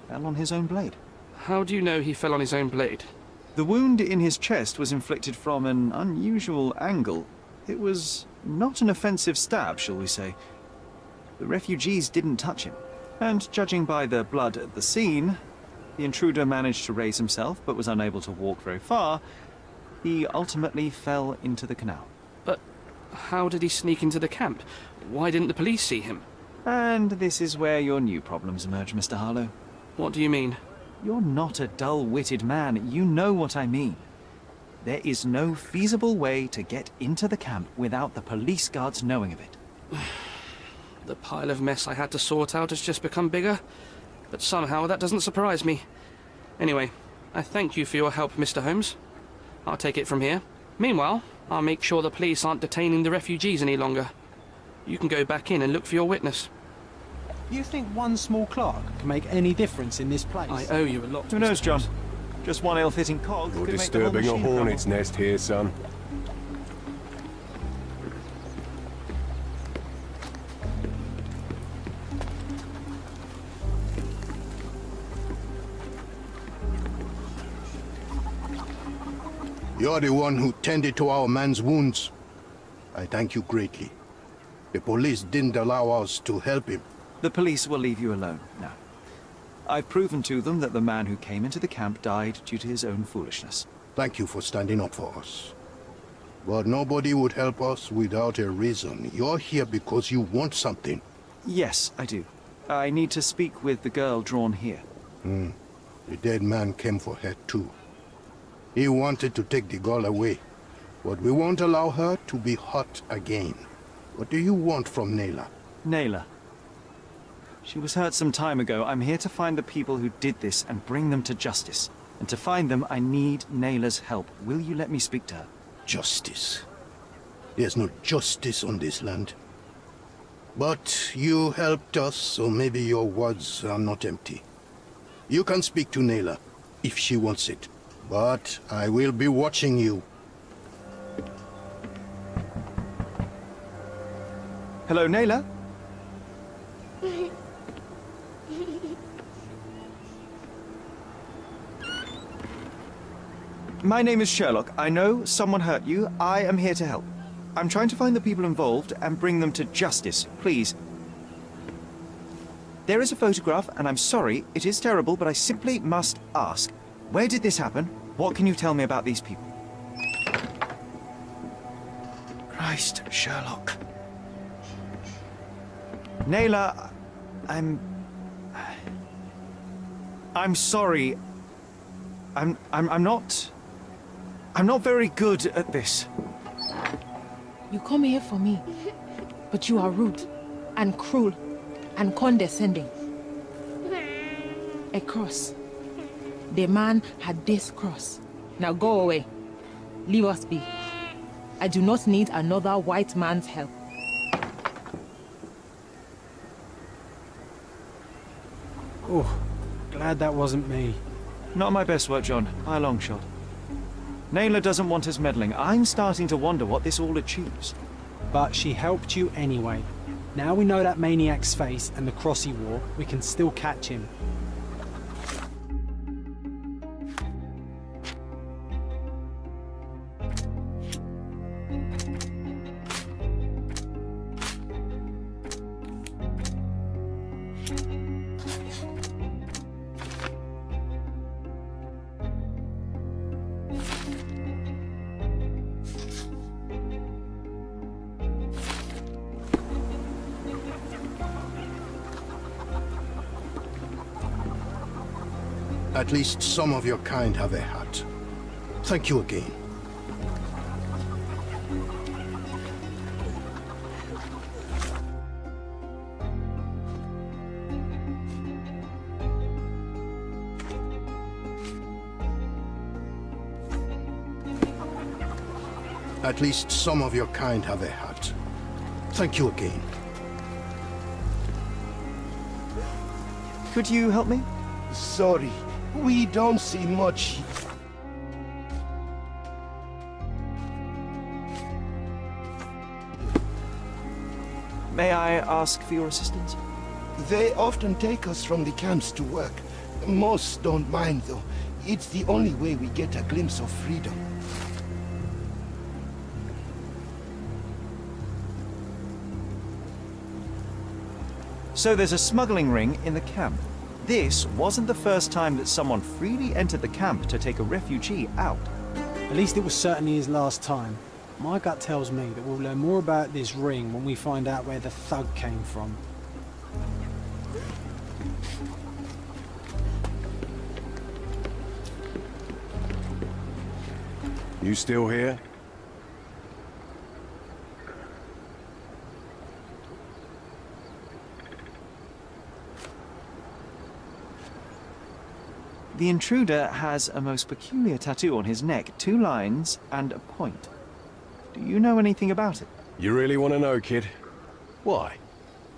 fell on his own blade. How do you know he fell on his own blade? The wound in his chest was inflicted from an unusual angle. It was not an offensive stab, shall we say. The refugees didn't touch him. And judging by the blood at the scene, the intruder managed to raise himself but was unable to walk very far. He ultimately fell into the canal. But how did he sneak into the camp? Why didn't the police see him? And this is where your new problems emerge, Mr. Harlow. What do you mean? You're not a dull-witted man. You know what I mean. There is no feasible way to get into the camp without the police guards knowing of it. The pile of mess I had to sort out has just become bigger, but somehow that doesn't surprise me. Anyway, I thank you for your help, Mr. Holmes. I'll take it from here. Meanwhile, I'll make sure the police aren't detaining the refugees any longer. You can go back in and look for your witness. You think one small clerk can make any difference in this place? I owe you a lot. Who knows, John? Just one ill-fitting cog You're could make the whole disturbing a machine hornet's crumble. nest here, son. You're the one who tended to our man's wounds. I thank you greatly. The police didn't allow us to help him. The police will leave you alone now. I've proven to them that the man who came into the camp died due to his own foolishness. Thank you for standing up for us. But nobody would help us without a reason. You're here because you want something. Yes, I do. I need to speak with the girl drawn here. The dead man came for her too. He wanted to take the girl away, but we won't allow her to be hurt again. What do you want from Nayla? Nayla. She was hurt some time ago. I'm here to find the people who did this and bring them to justice. And to find them, I need Nayla's help. Will you let me speak to her? Justice. There's no justice on this land. But you helped us, so maybe your words are not empty. You can speak to Nayla, if she wants it. But I will be watching you. Hello, Nayla? My name is Sherlock. I know someone hurt you. I am here to help. I'm trying to find the people involved and bring them to justice. Please. There is a photograph, and I'm sorry, it is terrible, but I simply must ask. Where did this happen? What can you tell me about these people? Christ, Sherlock. Nayla, I'm sorry. I'm not very good at this. You come here for me, but you are rude and cruel and condescending. A cross. The man had this cross. Now go away. Leave us be. I do not need another white man's help. Oh, glad that wasn't me. Not my best work, John. By a long shot. Nayla doesn't want us meddling. I'm starting to wonder what this all achieves. But she helped you anyway. Now we know that maniac's face and the cross he wore, we can still catch him. At least some of your kind have a heart. Thank you again. At least some of your kind have a heart. Thank you again. Could you help me? Sorry, we don't see much. May I ask for your assistance? They often take us from the camps to work. Most don't mind, though. It's the only way we get a glimpse of freedom. So there's a smuggling ring in the camp. This wasn't the first time that someone freely entered the camp to take a refugee out. At least it was certainly his last time. My gut tells me that we'll learn more about this ring when we find out where the thug came from. You still here? The intruder has a most peculiar tattoo on his neck, 2 lines and a point. Do you know anything about it? You really want to know, kid? Why?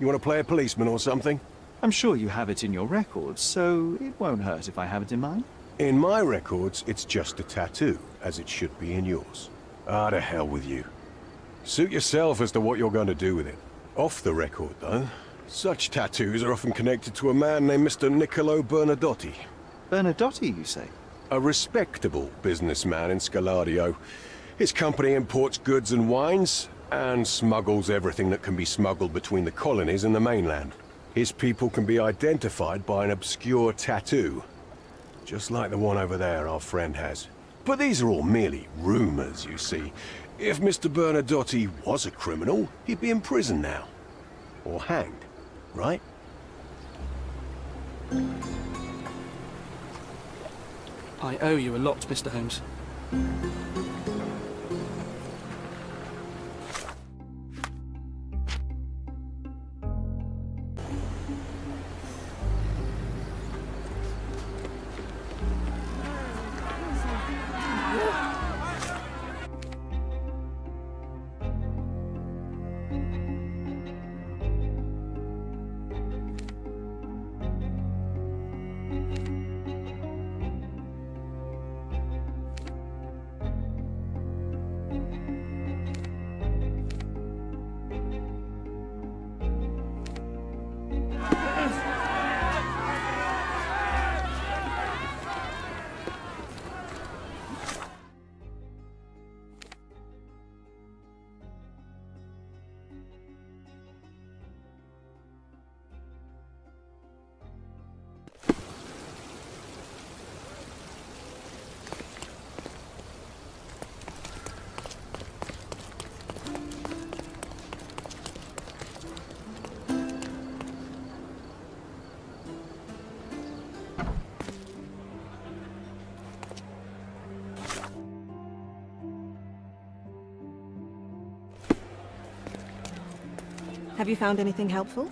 You want to play a policeman or something? I'm sure you have it in your records, so it won't hurt if I have it in mine. In my records, it's just a tattoo, as it should be in yours. Ah, to hell with you. Suit yourself as to what you're going to do with it. Off the record, though, such tattoos are often connected to a man named Mr. Niccolo Bernadotti. Bernadotti, you say? A respectable businessman in Scalario. His company imports goods and wines, and smuggles everything that can be smuggled between the colonies and the mainland. His people can be identified by an obscure tattoo, just like the one over there our friend has. But these are all merely rumors, you see. If Mr. Bernadotti was a criminal, he'd be in prison now. Or hanged, right? I owe you a lot, Mr. Holmes. Have you found anything helpful?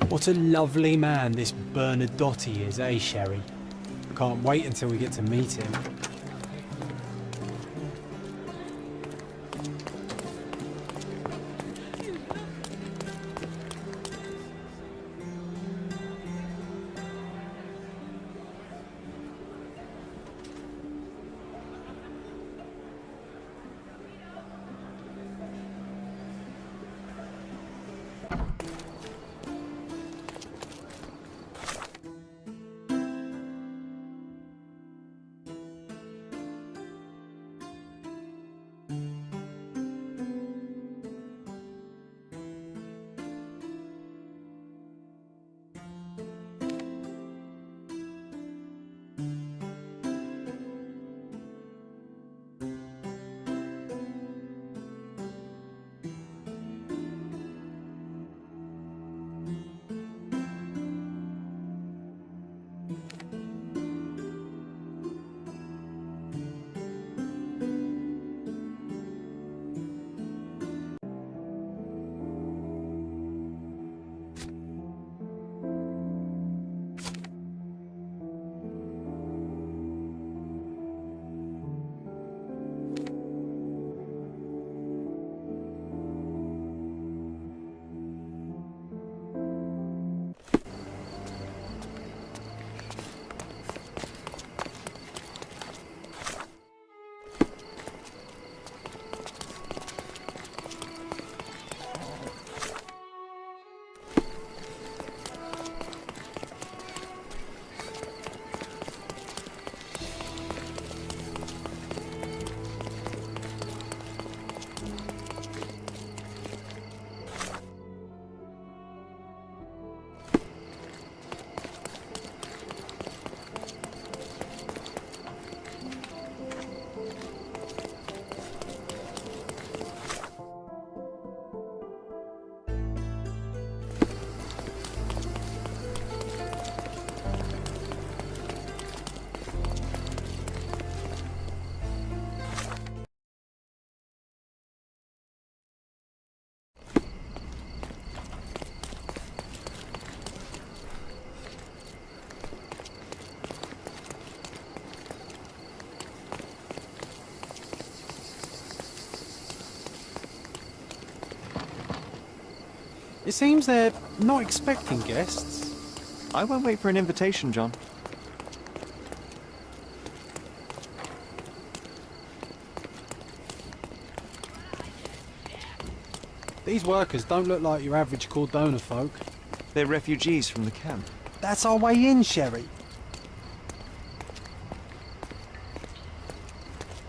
What a lovely man this Bernadotti is, eh, Sherry? Can't wait until we get to meet him. It seems they're not expecting guests. I won't wait for an invitation, John. These workers don't look like your average Cordona folk. They're refugees from the camp. That's our way in, Sherry.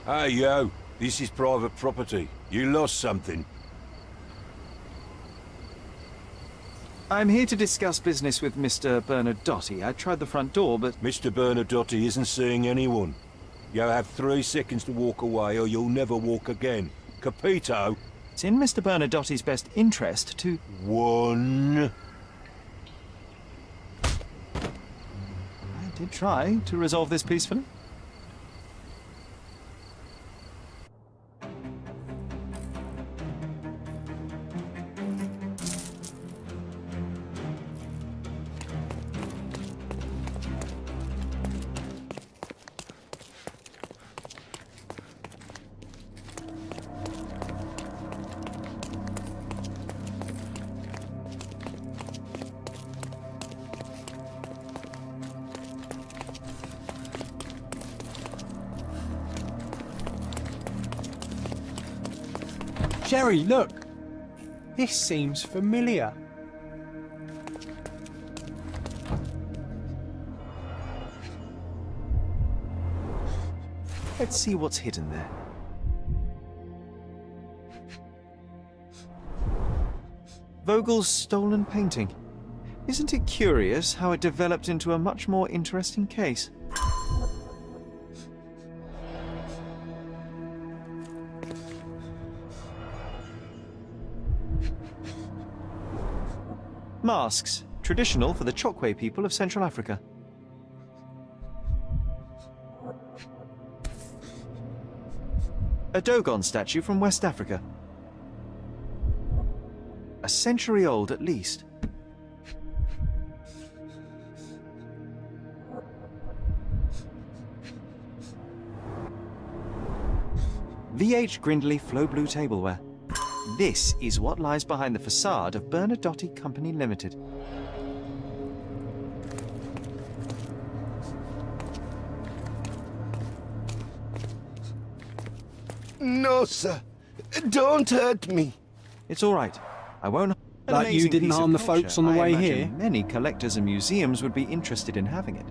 Hey, yo. This is private property. You lost something. I'm here to discuss business with Mr. Bernadotti. I tried the front door, but... Mr. Bernadotti isn't seeing anyone. You have 3 seconds to walk away or you'll never walk again. Capito? It's in Mr. Bernadotti's best interest to... 1. I did try to resolve this peacefully. Sherry, look! This seems familiar. Let's see what's hidden there. Vogel's stolen painting. Isn't it curious how it developed into a much more interesting case? Masks, traditional for the Chokwe people of Central Africa. A Dogon statue from West Africa. A century old at least. VH Grindley Flow Blue tableware. This is what lies behind the facade of Bernadotti Company Limited. No, sir. Don't hurt me. It's all right. I won't. Like you didn't harm the folks on the way here? Many collectors and museums would be interested in having it.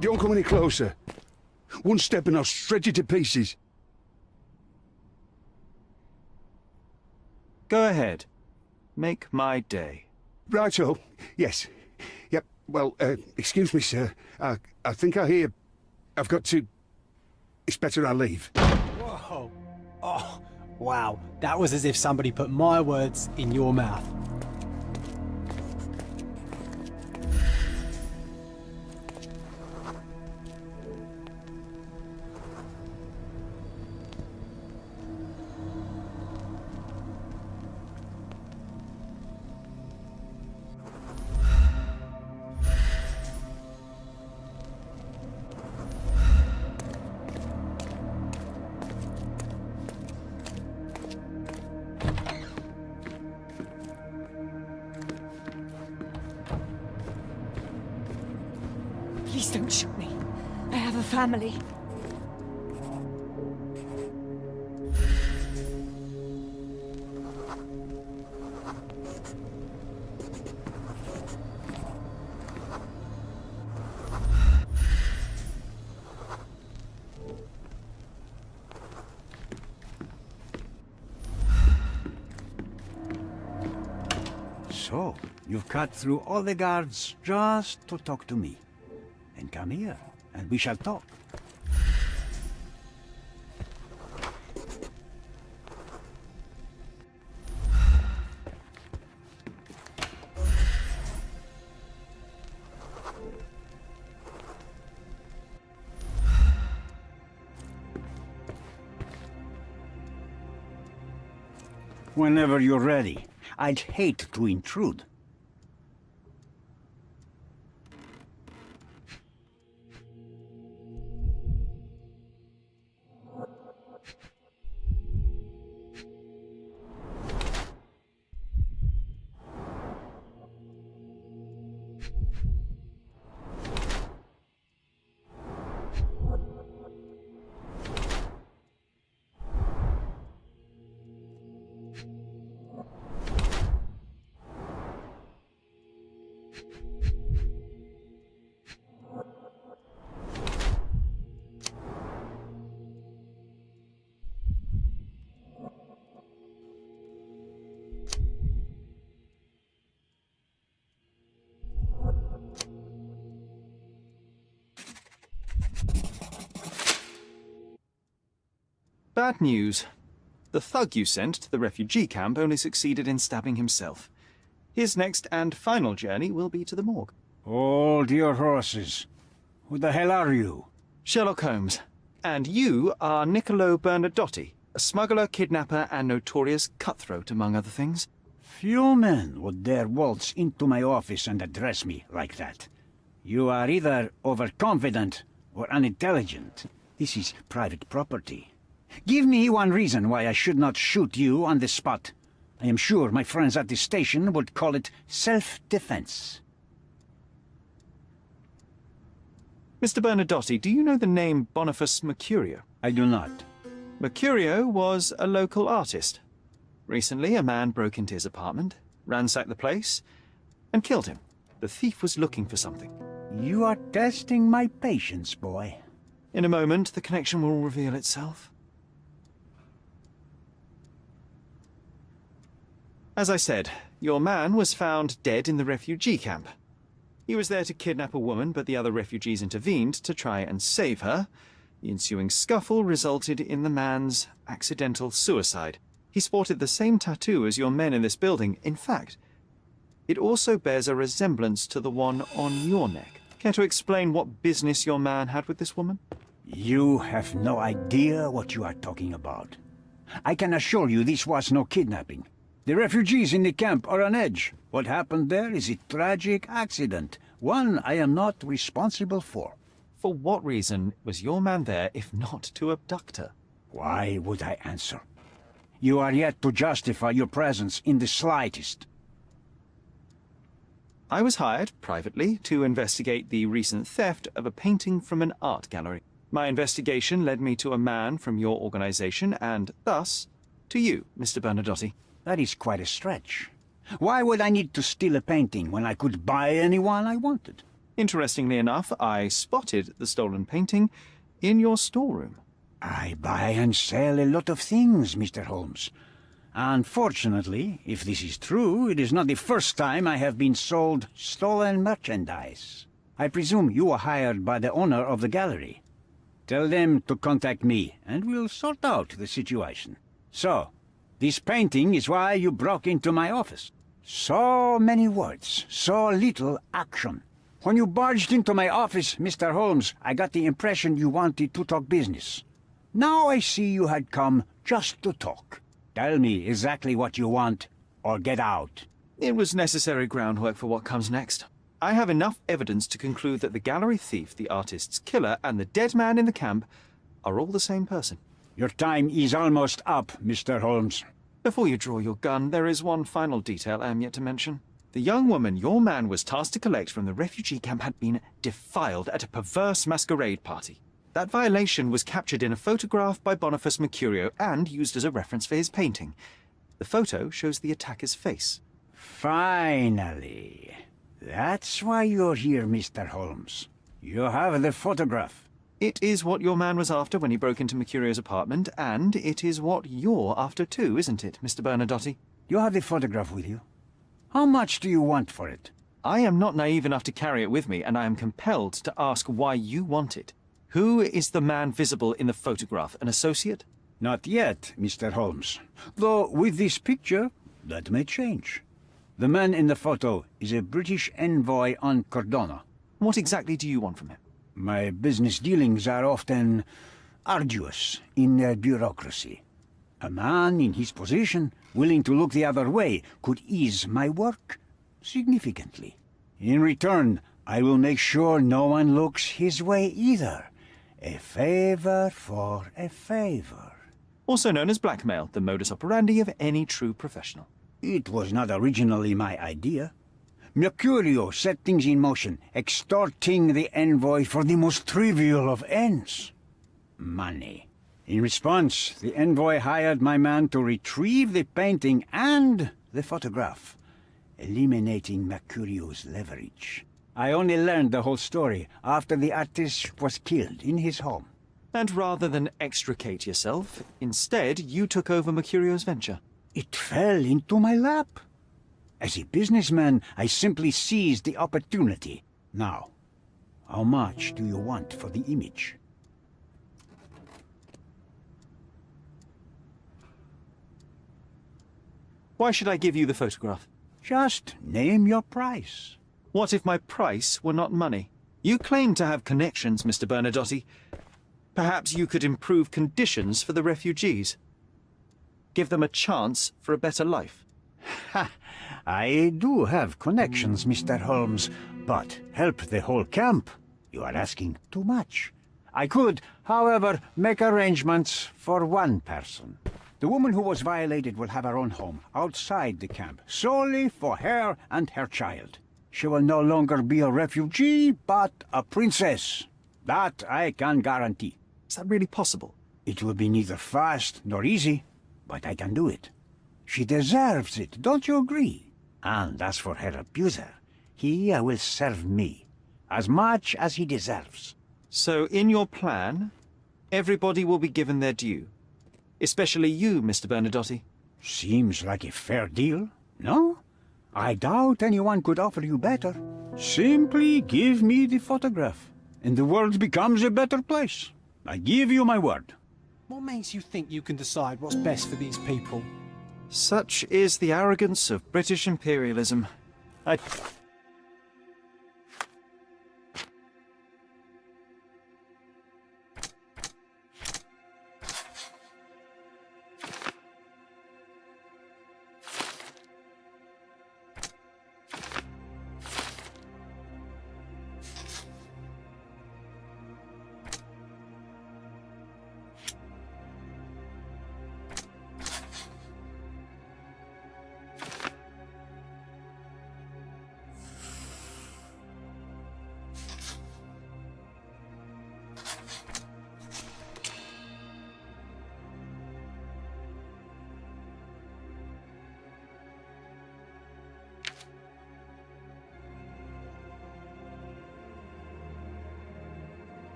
Don't come any closer. One step and I'll shred you to pieces. Go ahead. Make my day. Righto. Yes. Yep. Well, excuse me, sir. I think I hear... I've got to... It's better I leave. Whoa. Oh, wow. That was as if somebody put my words in your mouth. Please don't shoot me. I have a family. So, you've cut through all the guards just to talk to me. And come here, and we shall talk. Whenever you're ready. I'd hate to intrude. Bad news. The thug you sent to the refugee camp only succeeded in stabbing himself. His next and final journey will be to the morgue. Hold your horses. Who the hell are you? Sherlock Holmes. And you are Niccolo Bernadotti, a smuggler, kidnapper, and notorious cutthroat, among other things. Few men would dare waltz into my office and address me like that. You are either overconfident or unintelligent. This is private property. Give me one reason why I should not shoot you on the spot. I am sure my friends at the station would call it self-defense. Mr. Bernadotti, do you know the name Boniface Mercurio? I do not. Mercurio was a local artist. Recently, a man broke into his apartment, ransacked the place, and killed him. The thief was looking for something. You are testing my patience, boy. In a moment, the connection will reveal itself. As I said, your man was found dead in the refugee camp. He was there to kidnap a woman, but the other refugees intervened to try and save her. The ensuing scuffle resulted in the man's accidental suicide. He sported the same tattoo as your men in this building. In fact, it also bears a resemblance to the one on your neck. Care to explain what business your man had with this woman? You have no idea what you are talking about. I can assure you this was no kidnapping. The refugees in the camp are on edge. What happened there is a tragic accident, one I am not responsible for. For what reason was your man there if not to abduct her? Why would I answer? You are yet to justify your presence in the slightest. I was hired, privately, to investigate the recent theft of a painting from an art gallery. My investigation led me to a man from your organization, and thus, to you, Mr. Bernadotti. That is quite a stretch. Why would I need to steal a painting when I could buy anyone I wanted? Interestingly enough, I spotted the stolen painting in your storeroom. I buy and sell a lot of things, Mr. Holmes. Unfortunately, if this is true, it is not the first time I have been sold stolen merchandise. I presume you were hired by the owner of the gallery. Tell them to contact me, and we'll sort out the situation. So, this painting is why you broke into my office. So many words, so little action. When you barged into my office, Mr. Holmes, I got the impression you wanted to talk business. Now I see you had come just to talk. Tell me exactly what you want, or get out. It was necessary groundwork for what comes next. I have enough evidence to conclude that the gallery thief, the artist's killer, and the dead man in the camp are all the same person. Your time is almost up, Mr. Holmes. Before you draw your gun, there is one final detail I am yet to mention. The young woman your man was tasked to collect from the refugee camp had been defiled at a perverse masquerade party. That violation was captured in a photograph by Boniface Mercurio and used as a reference for his painting. The photo shows the attacker's face. Finally. That's why you're here, Mr. Holmes. You have the photograph. It is what your man was after when he broke into Mercurio's apartment, and it is what you're after too, isn't it, Mr. Bernadotti? You have the photograph with you? How much do you want for it? I am not naive enough to carry it with me, and I am compelled to ask why you want it. Who is the man visible in the photograph? An associate? Not yet, Mr. Holmes. Though with this picture, that may change. The man in the photo is a British envoy on Cordona. What exactly do you want from him? My business dealings are often arduous in their bureaucracy. A man in his position, willing to look the other way, could ease my work significantly. In return, I will make sure no one looks his way either. A favor for a favor. Also known as blackmail, the modus operandi of any true professional. It was not originally my idea. Mercurio set things in motion, extorting the envoy for the most trivial of ends. Money. In response, the envoy hired my man to retrieve the painting and the photograph. eliminating Mercurio's leverage. I only learned the whole story after the artist was killed in his home. And rather than extricate yourself, instead you took over Mercurio's venture. It fell into my lap. As a businessman, I simply seized the opportunity. Now, how much do you want for the image? Why should I give you the photograph? Just name your price. What if my price were not money? You claim to have connections, Mr. Bernadotte. Perhaps you could improve conditions for the refugees. Give them a chance for a better life. Ha! I do have connections, Mr. Holmes, but help the whole camp? You are asking too much. I could, however, make arrangements for one person. The woman who was violated will have her own home outside the camp, solely for her and her child. She will no longer be a refugee, but a princess. That I can guarantee. Is that really possible? It will be neither fast nor easy, but I can do it. She deserves it, don't you agree? And as for her abuser, he will serve me, as much as he deserves. So in your plan, everybody will be given their due. Especially you, Mr. Bernadotte. Seems like a fair deal, no? I doubt anyone could offer you better. Simply give me the photograph, and the world becomes a better place. I give you my word. What makes you think you can decide what's best for these people? Such is the arrogance of British imperialism.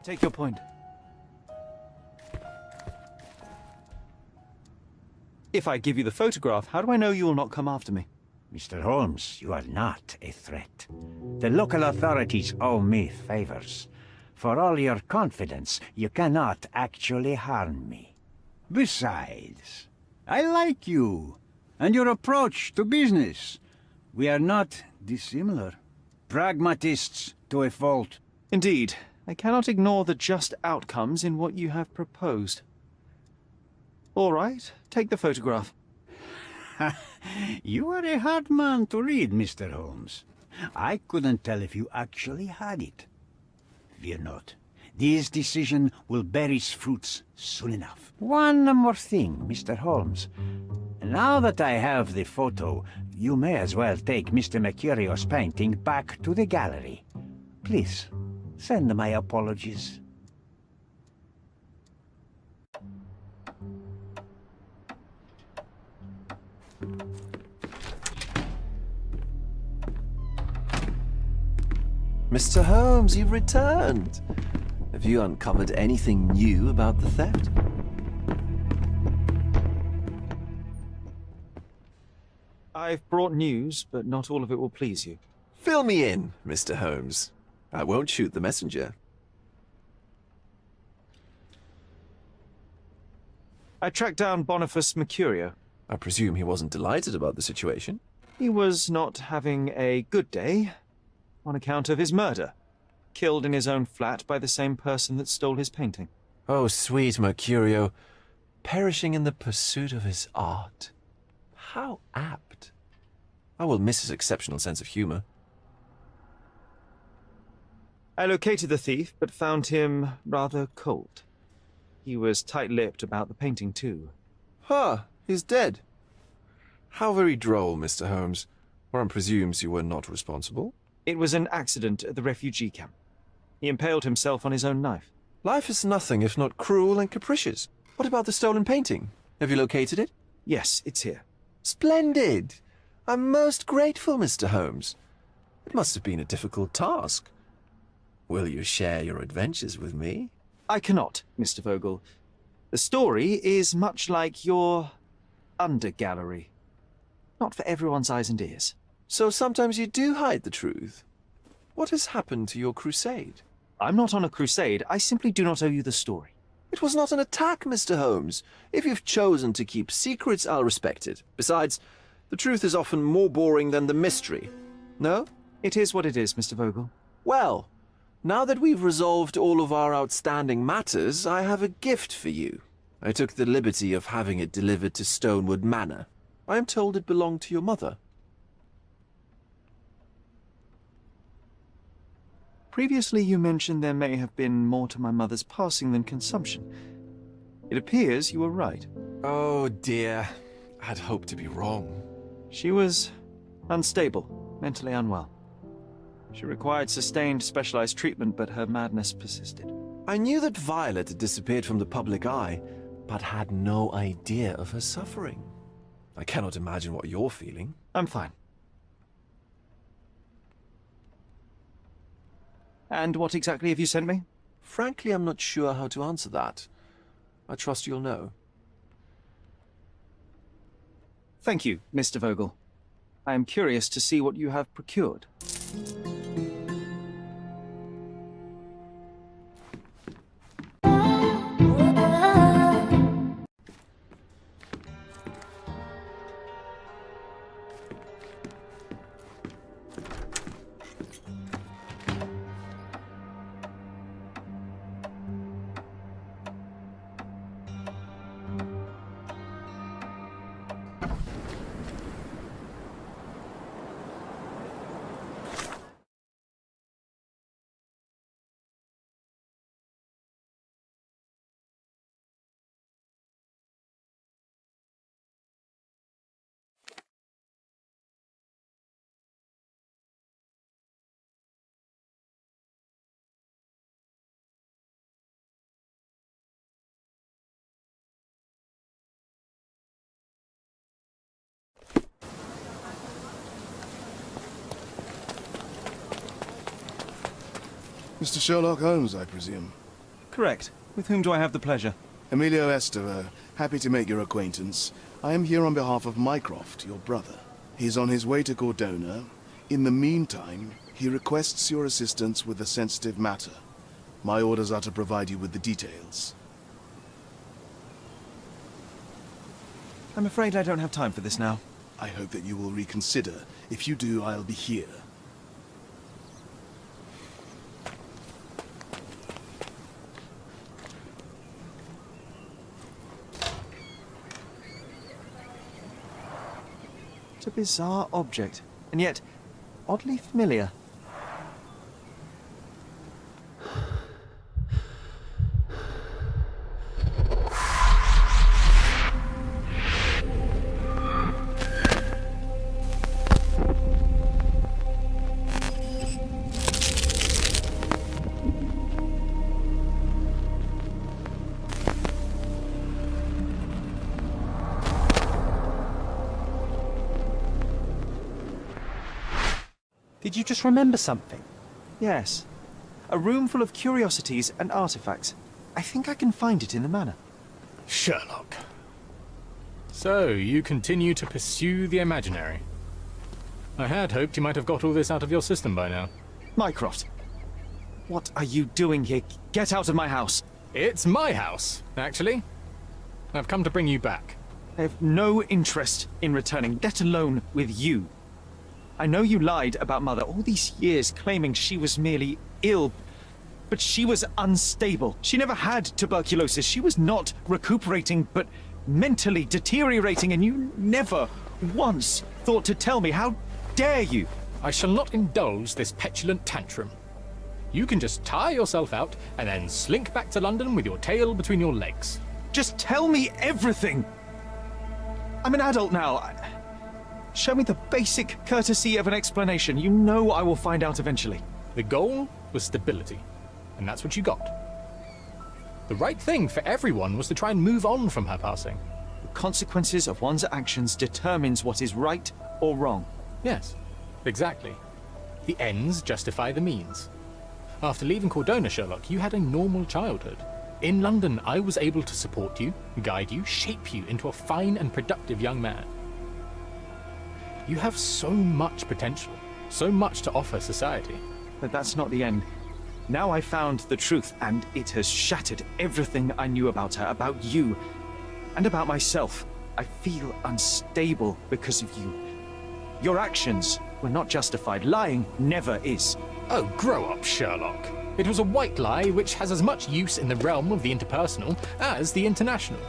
Take your point. If I give you the photograph, how do I know you will not come after me? Mr. Holmes, you are not a threat. The local authorities owe me favors. For all your confidence, you cannot actually harm me. Besides, I like you, and your approach to business. We are not dissimilar. Pragmatists to a fault. Indeed. I cannot ignore the just outcomes in what you have proposed. All right, take the photograph. You are a hard man to read, Mr. Holmes. I couldn't tell if you actually had it. Fear not. This decision will bear its fruits soon enough. One more thing, Mr. Holmes. Now that I have the photo, you may as well take Mr. Mercurio's painting back to the gallery. Please. Send my apologies. Mr. Holmes, you've returned. Have you uncovered anything new about the theft? I've brought news, but not all of it will please you. Fill me in, Mr. Holmes. I won't shoot the messenger. I tracked down Boniface Mercurio. I presume he wasn't delighted about the situation. He was not having a good day on account of his murder. Killed in his own flat by the same person that stole his painting. Oh, sweet Mercurio. Perishing in the pursuit of his art. How apt. I will miss his exceptional sense of humor. I located the thief, but found him rather cold. He was tight-lipped about the painting, too. He's dead. How very droll, Mr. Holmes. One presumes you were not responsible. It was an accident at the refugee camp. He impaled himself on his own knife. Life is nothing if not cruel and capricious. What about the stolen painting? Have you located it? Yes, it's here. Splendid! I'm most grateful, Mr. Holmes. It must have been a difficult task. Will you share your adventures with me? I cannot, Mr. Vogel. The story is much like your undergallery. Not for everyone's eyes and ears. So sometimes you do hide the truth. What has happened to your crusade? I'm not on a crusade. I simply do not owe you the story. It was not an attack, Mr. Holmes. If you've chosen to keep secrets, I'll respect it. Besides, the truth is often more boring than the mystery. No? It is what it is, Mr. Vogel. Well, now that we've resolved all of our outstanding matters, I have a gift for you. I took the liberty of having it delivered to Stonewood Manor. I am told it belonged to your mother. Previously you mentioned there may have been more to my mother's passing than consumption. It appears you were right. Oh dear, I'd hoped to be wrong. She was unstable, mentally unwell. She required sustained, specialized treatment, but her madness persisted. I knew that Violet had disappeared from the public eye, but had no idea of her suffering. I cannot imagine what you're feeling. I'm fine. And what exactly have you sent me? Frankly, I'm not sure how to answer that. I trust you'll know. Thank you, Mr. Vogel. I am curious to see what you have procured. Mr. Sherlock Holmes, I presume? Correct. With whom do I have the pleasure? Emilio Esther, happy to make your acquaintance. I am here on behalf of Mycroft, your brother. He's on his way to Cordona. In the meantime, he requests your assistance with a sensitive matter. My orders are to provide you with the details. I'm afraid I don't have time for this now. I hope that you will reconsider. If you do, I'll be here. It's a bizarre object, and yet oddly familiar. Did you just remember something? Yes. A room full of curiosities and artifacts. I think I can find it in the manor. Sherlock. So, you continue to pursue the imaginary. I had hoped you might have got all this out of your system by now. Mycroft, what are you doing here? Get out of my house! It's my house, actually. I've come to bring you back. I have no interest in returning, let alone with you. I know you lied about Mother all these years, claiming she was merely ill, but she was unstable. She never had tuberculosis. She was not recuperating, but mentally deteriorating, and you never once thought to tell me. How dare you? I shall not indulge this petulant tantrum. You can just tire yourself out and then slink back to London with your tail between your legs. Just tell me everything! I'm an adult now. Show me the basic courtesy of an explanation. You know I will find out eventually. The goal was stability, and that's what you got. The right thing for everyone was to try and move on from her passing. The consequences of one's actions determines what is right or wrong. Yes, exactly. The ends justify the means. After leaving Cordona, Sherlock, you had a normal childhood. In London, I was able to support you, guide you, shape you into a fine and productive young man. You have so much potential, so much to offer society. But that's not the end. Now I found the truth, and it has shattered everything I knew about her, about you, and about myself. I feel unstable because of you. Your actions were not justified. Lying never is. Oh, grow up, Sherlock. It was a white lie which has as much use in the realm of the interpersonal as the international.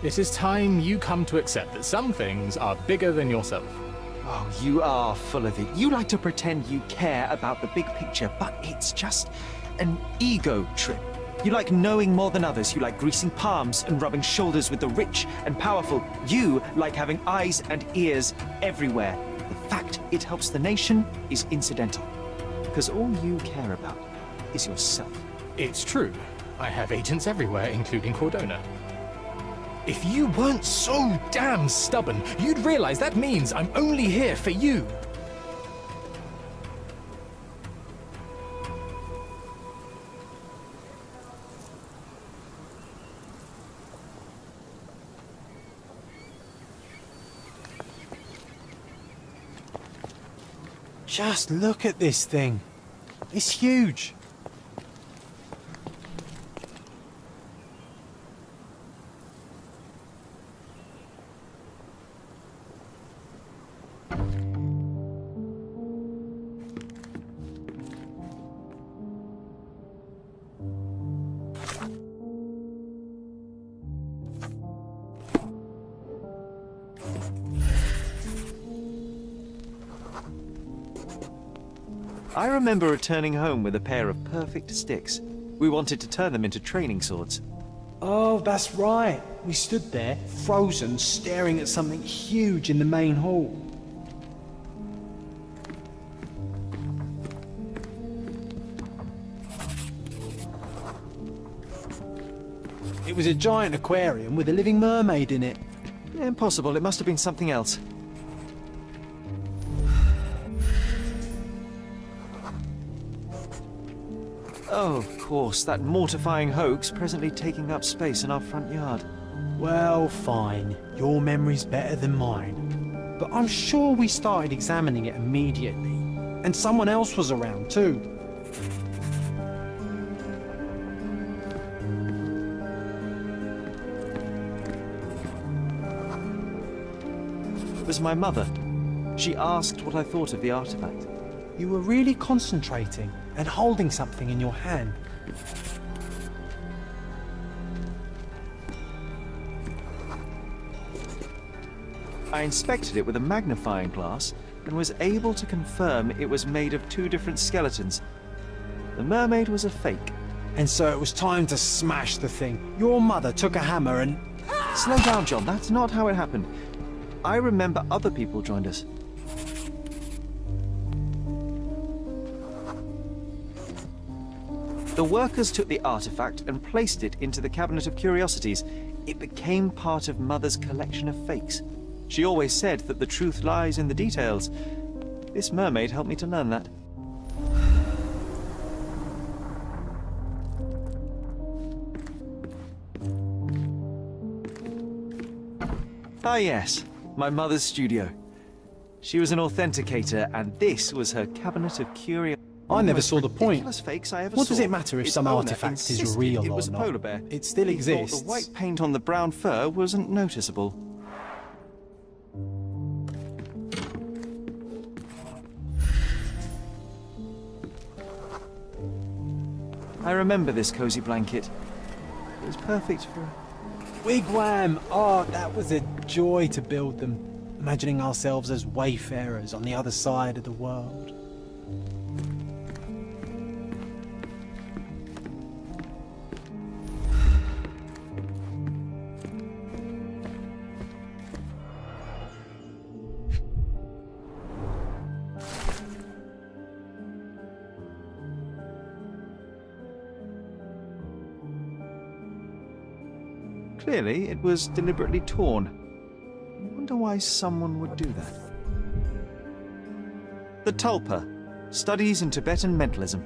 It is time you come to accept that some things are bigger than yourself. Oh, you are full of it. You like to pretend you care about the big picture, but it's just an ego trip. You like knowing more than others. You like greasing palms and rubbing shoulders with the rich and powerful. You like having eyes and ears everywhere. The fact it helps the nation is incidental, because all you care about is yourself. It's true. I have agents everywhere, including Cordona. If you weren't so damn stubborn, you'd realize that means I'm only here for you. Just look at this thing. It's huge. I remember returning home with a pair of perfect sticks. We wanted to turn them into training swords. Oh, that's right. We stood there, frozen, staring at something huge in the main hall. It was a giant aquarium with a living mermaid in it. Impossible. It must have been something else. Oh, of course, that mortifying hoax presently taking up space in our front yard. Well, fine. Your memory's better than mine. But I'm sure we started examining it immediately. And someone else was around, too. It was my mother. She asked what I thought of the artifact. You were really concentrating and holding something in your hand. I inspected it with a magnifying glass and was able to confirm it was made of two different skeletons. The mermaid was a fake. And so it was time to smash the thing. Your mother took a hammer and... Slow down, John. That's not how it happened. I remember other people joined us. The workers took the artifact and placed it into the Cabinet of Curiosities. It became part of Mother's collection of fakes. She always said that the truth lies in the details. This mermaid helped me to learn that. Ah yes, my mother's studio. She was an authenticator, and this was her Cabinet of Curiosities. I never saw the point. What does it saw. matter if Its some owner artifact is insisted real it or was a not? polar bear. It still He exists. thought the white paint on the brown fur wasn't noticeable. I remember this cozy blanket. It was perfect for... Wigwam! Oh, that was a joy to build them. Imagining ourselves as wayfarers on the other side of the world. Clearly, it was deliberately torn. I wonder why someone would do that. The Tulpa, Studies in Tibetan Mentalism.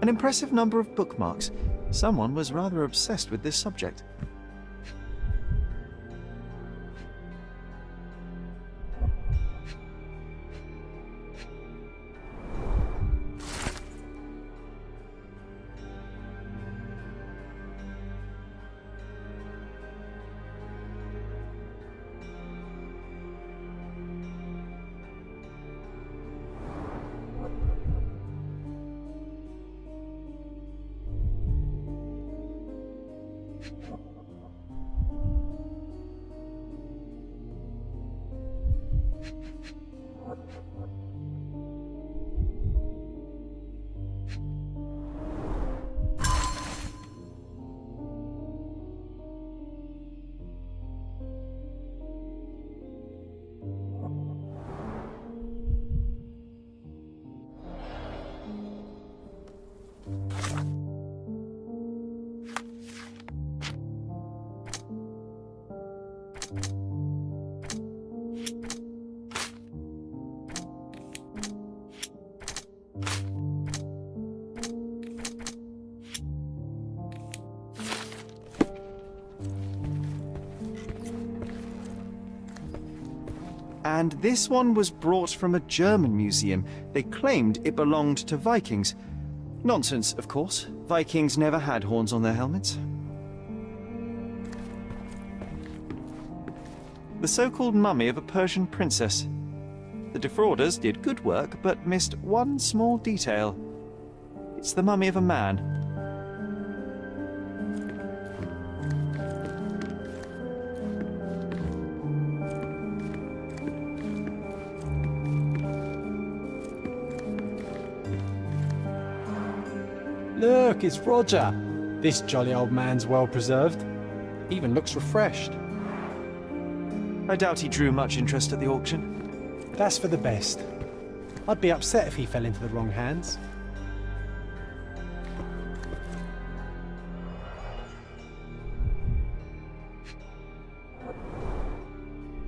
An impressive number of bookmarks. Someone was rather obsessed with this subject. And this one was brought from a German museum. They claimed it belonged to Vikings. Nonsense, of course. Vikings never had horns on their helmets. The so-called mummy of a Persian princess. The defrauders did good work, but missed one small detail. It's the mummy of a man. Look, it's Roger. This jolly old man's well preserved. Even looks refreshed. I doubt he drew much interest at the auction. That's for the best. I'd be upset if he fell into the wrong hands.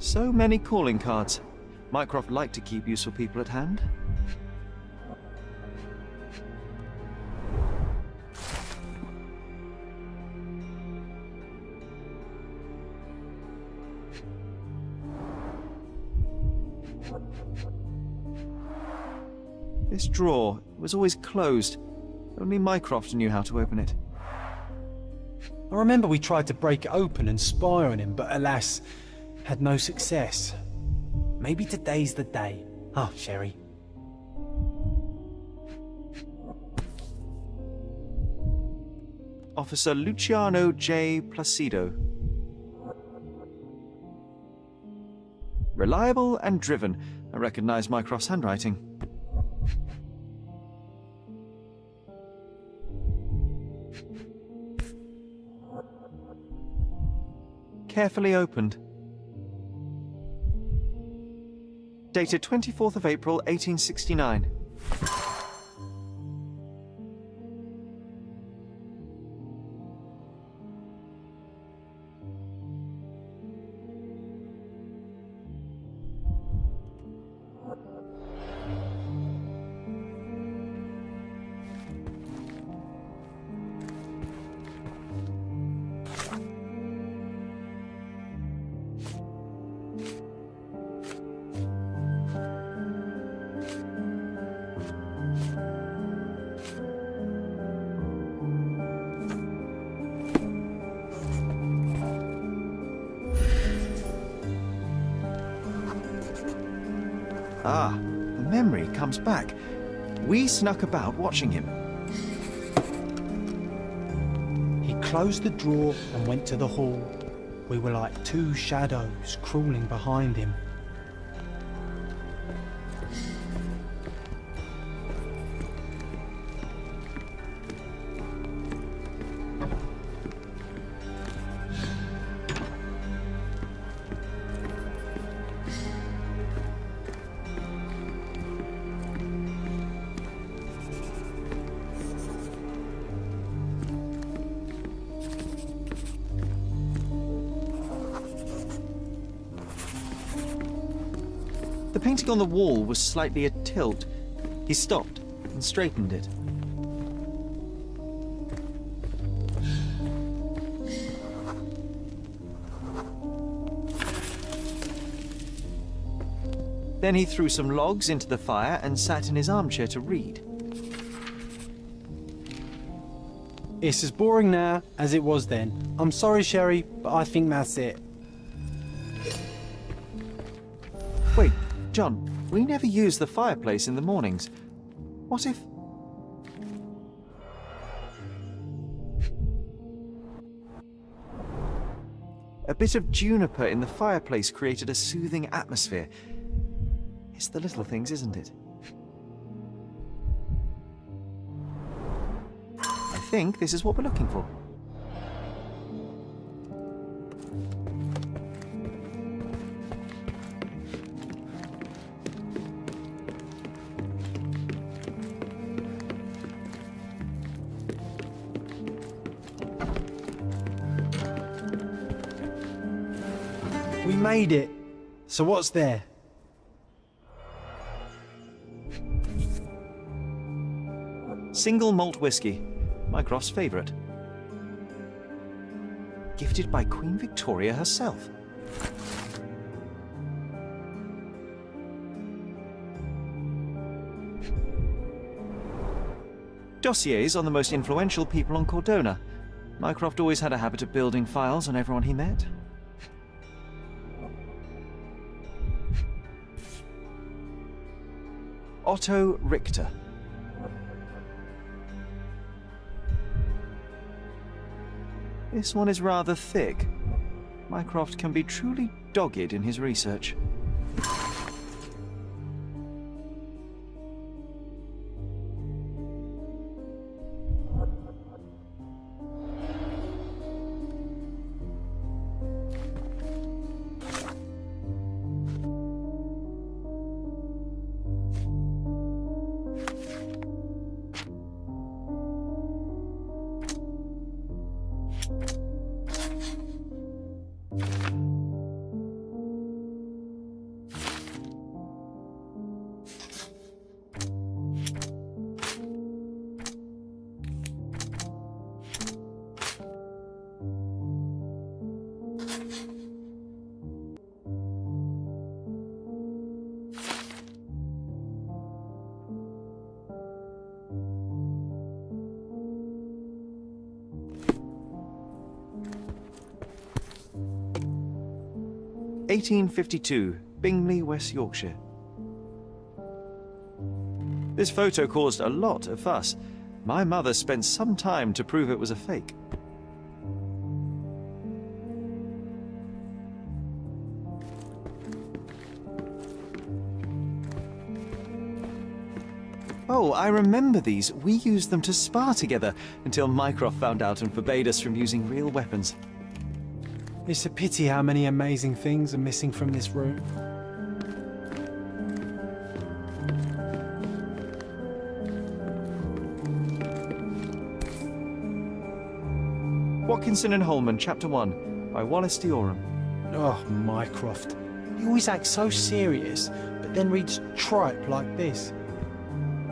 So many calling cards. Mycroft liked to keep useful people at hand. This drawer was always closed. Only Mycroft knew how to open it. I remember we tried to break it open and spy on him, but alas, had no success. Maybe today's the day. Oh, Sherry. Officer Luciano J. Placido. Reliable and driven. I recognize Mycroft's handwriting. Carefully opened. Dated 24th of April, 1869. Ah, the memory comes back. We snuck about watching him. He closed the drawer and went to the hall. We were like two shadows crawling behind him. painting on the wall was slightly at tilt. He stopped and straightened it. Then he threw some logs into the fire and sat in his armchair to read. It's as boring now as it was then. I'm sorry, Sherry, but I think that's it. Wait, John, we never use the fireplace in the mornings. What if... A bit of juniper in the fireplace created a soothing atmosphere. It's the little things, isn't it? I think this is what we're looking for. We made it. So what's there? Single malt whiskey, Mycroft's favourite. Gifted by Queen Victoria herself. Dossiers on the most influential people on Cordona. Mycroft always had a habit of building files on everyone he met. Otto Richter. This one is rather thick. Mycroft can be truly dogged in his research. (1852), Bingley, West Yorkshire. This photo caused a lot of fuss. My mother spent some time to prove it was a fake. Oh, I remember these. We used them to spar together until Mycroft found out and forbade us from using real weapons. It's a pity how many amazing things are missing from this room. Watkinson and Holman, Chapter 1, by Wallace Dioram. Oh, Mycroft. He always acts so serious, but then reads tripe like this.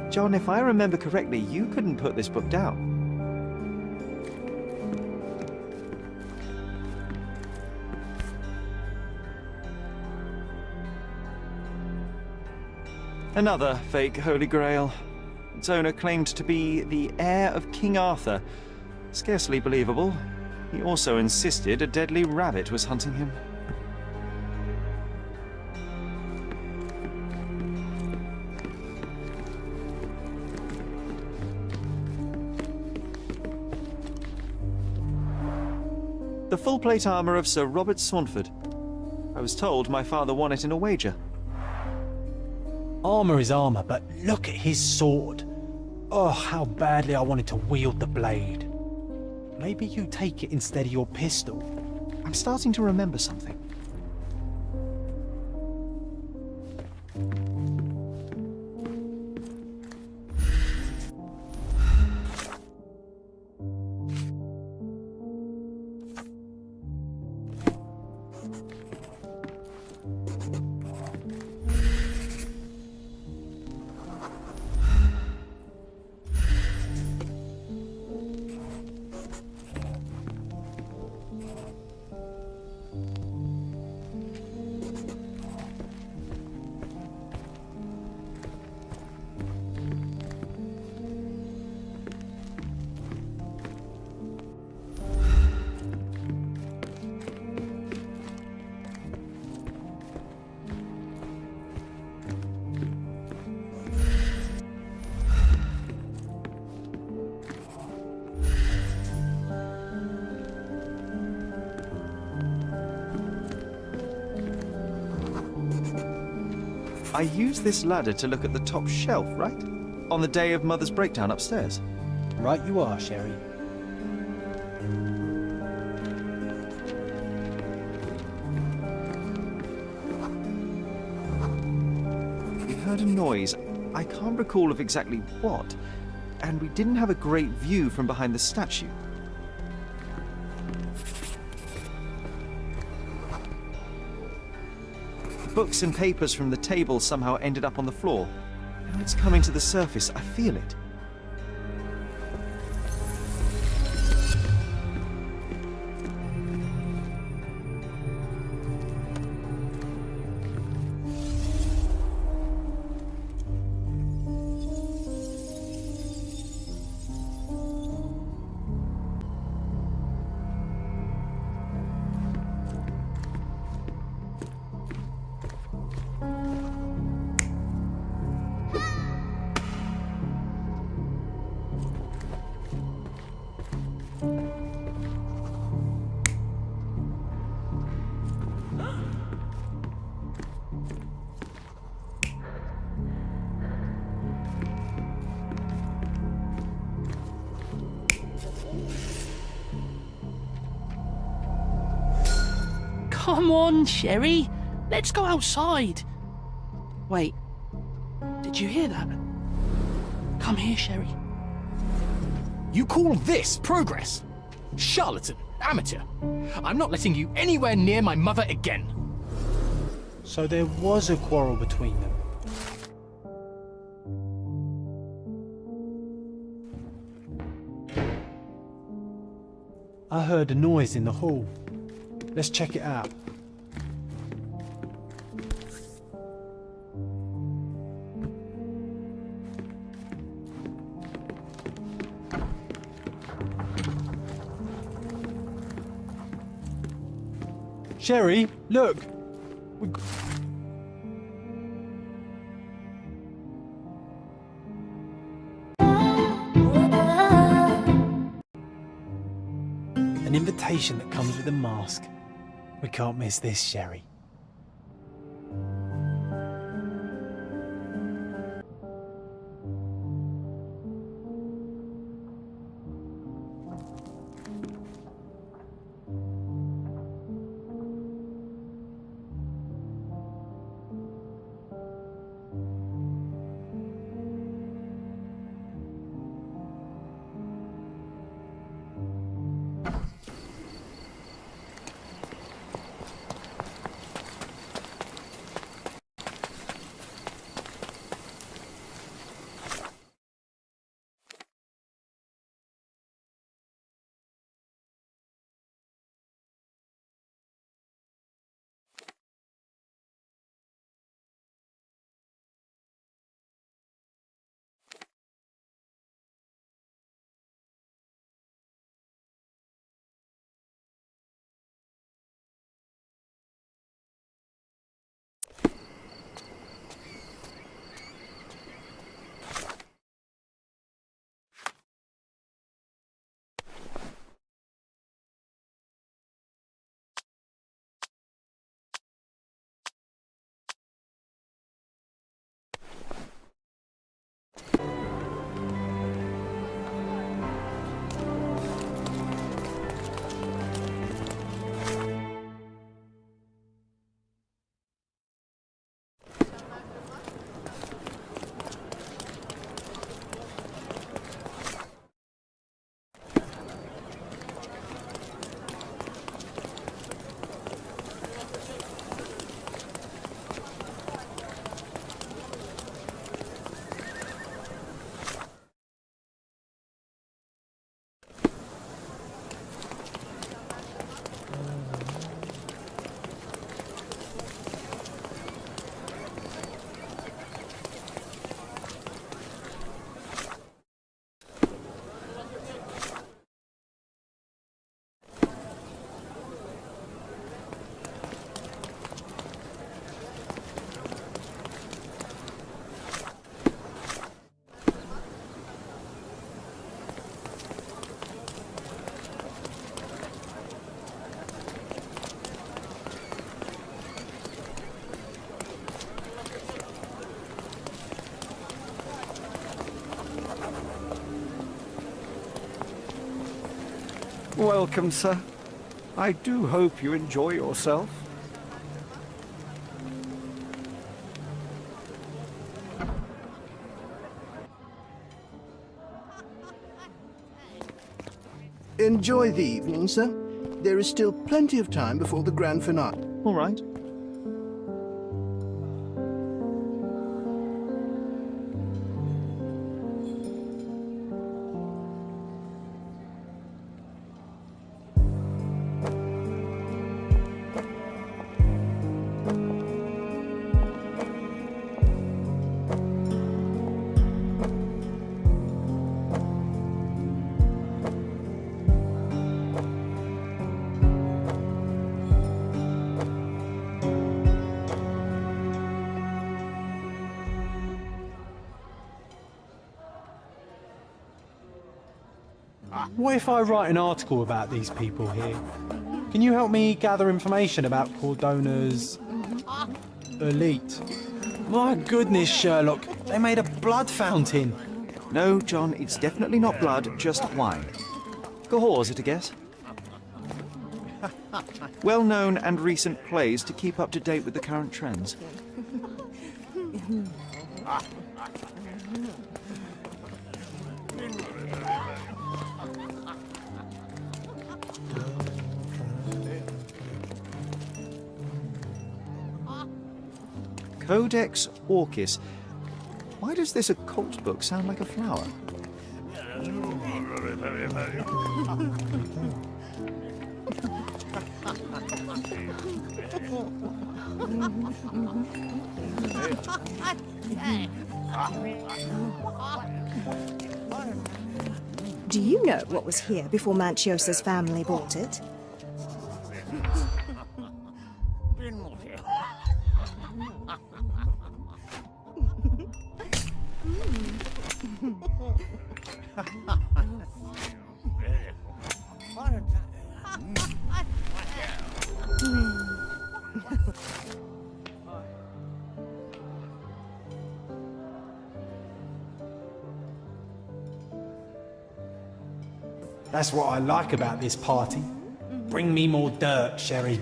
John, if I remember correctly, you couldn't put this book down. Another fake Holy Grail. Its owner claimed to be the heir of King Arthur. Scarcely believable. He also insisted a deadly rabbit was hunting him. The full plate armour of Sir Robert Swanford. I was told my father won it in a wager. Armour is armour, but look at his sword. Oh, how badly I wanted to wield the blade. Maybe you take it instead of your pistol. I'm starting to remember something. I used this ladder to look at the top shelf, right? On the day of Mother's breakdown upstairs. Right you are, Sherry. We heard a noise. I can't recall of exactly what. And we didn't have a great view from behind the statue. Books and papers from the table somehow ended up on the floor. Now it's coming to the surface. I feel it. Come on, Sherry. Let's go outside. Wait. Did you hear that? Come here, Sherry. You call this progress? Charlatan, amateur. I'm not letting you anywhere near my mother again. So there was a quarrel between them. I heard a noise in the hall. Let's check it out. Sherry, look! An invitation that comes with a mask. We can't miss this, Sherry. Welcome, sir. I do hope you enjoy yourself. Enjoy the evening, sir. There is still plenty of time before the grand finale. All right. What if I write an article about these people here? Can you help me gather information about Cordona's elite? My goodness, Sherlock, they made a blood fountain. No, John, it's definitely not blood, just wine. Cahors at a guess? Well-known and recent plays to keep up to date with the current trends. Codex Orchis. Why does this occult book sound like a flower? Do you know what was here before Manchiosa's family bought it? That's what I like about this party. Bring me more dirt, Sherry.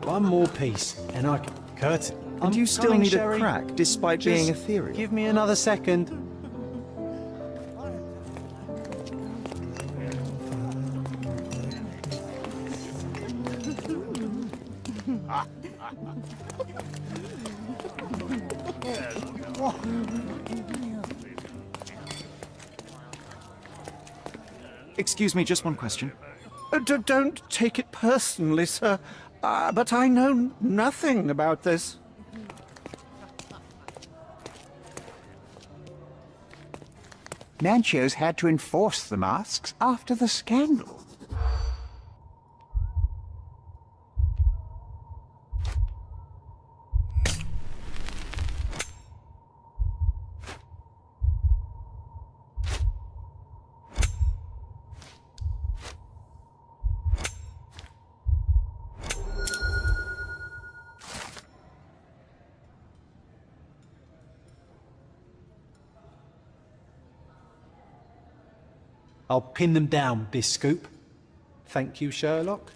One more piece, and I can cut it. And you still coming, need Sherry. a crack, despite Just being ethereal. Give me another second. Excuse me, just one question. Don't take it personally, sir. But I know nothing about this. Manchio's had to enforce the masks after the scandal. I'll pin them down with this scoop. Thank you, Sherlock.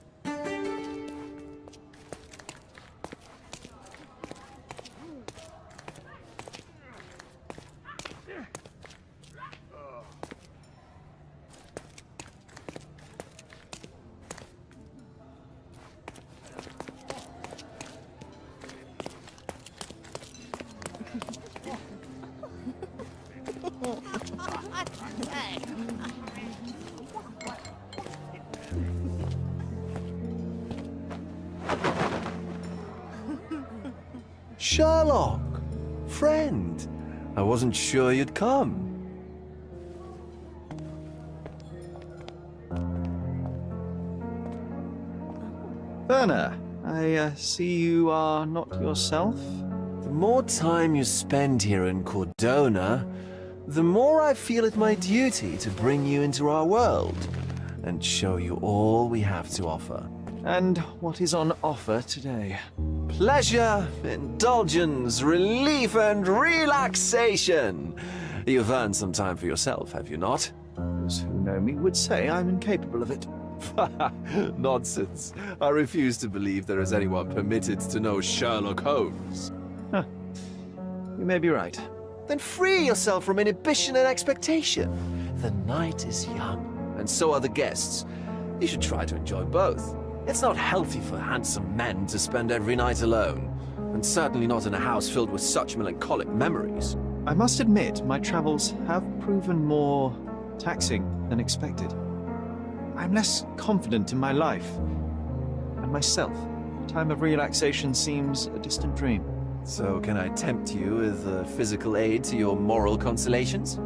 Sherlock! Friend! I wasn't sure you'd come. Werner, I see you are not yourself. The more time you spend here in Cordona, the more I feel it my duty to bring you into our world and show you all we have to offer. And what is on offer today? Pleasure, indulgence, relief, and relaxation. You've earned some time for yourself, have you not? Those who know me would say I'm incapable of it. Nonsense. I refuse to believe there is anyone permitted to know Sherlock Holmes. Huh. You may be right. Then free yourself from inhibition and expectation. The night is young, and so are the guests. You should try to enjoy both. It's not healthy for handsome men to spend every night alone, and certainly not in a house filled with such melancholic memories. I must admit, my travels have proven more taxing than expected. I'm less confident in my life and myself. A time of relaxation seems a distant dream. So can I tempt you with a physical aid to your moral consolations?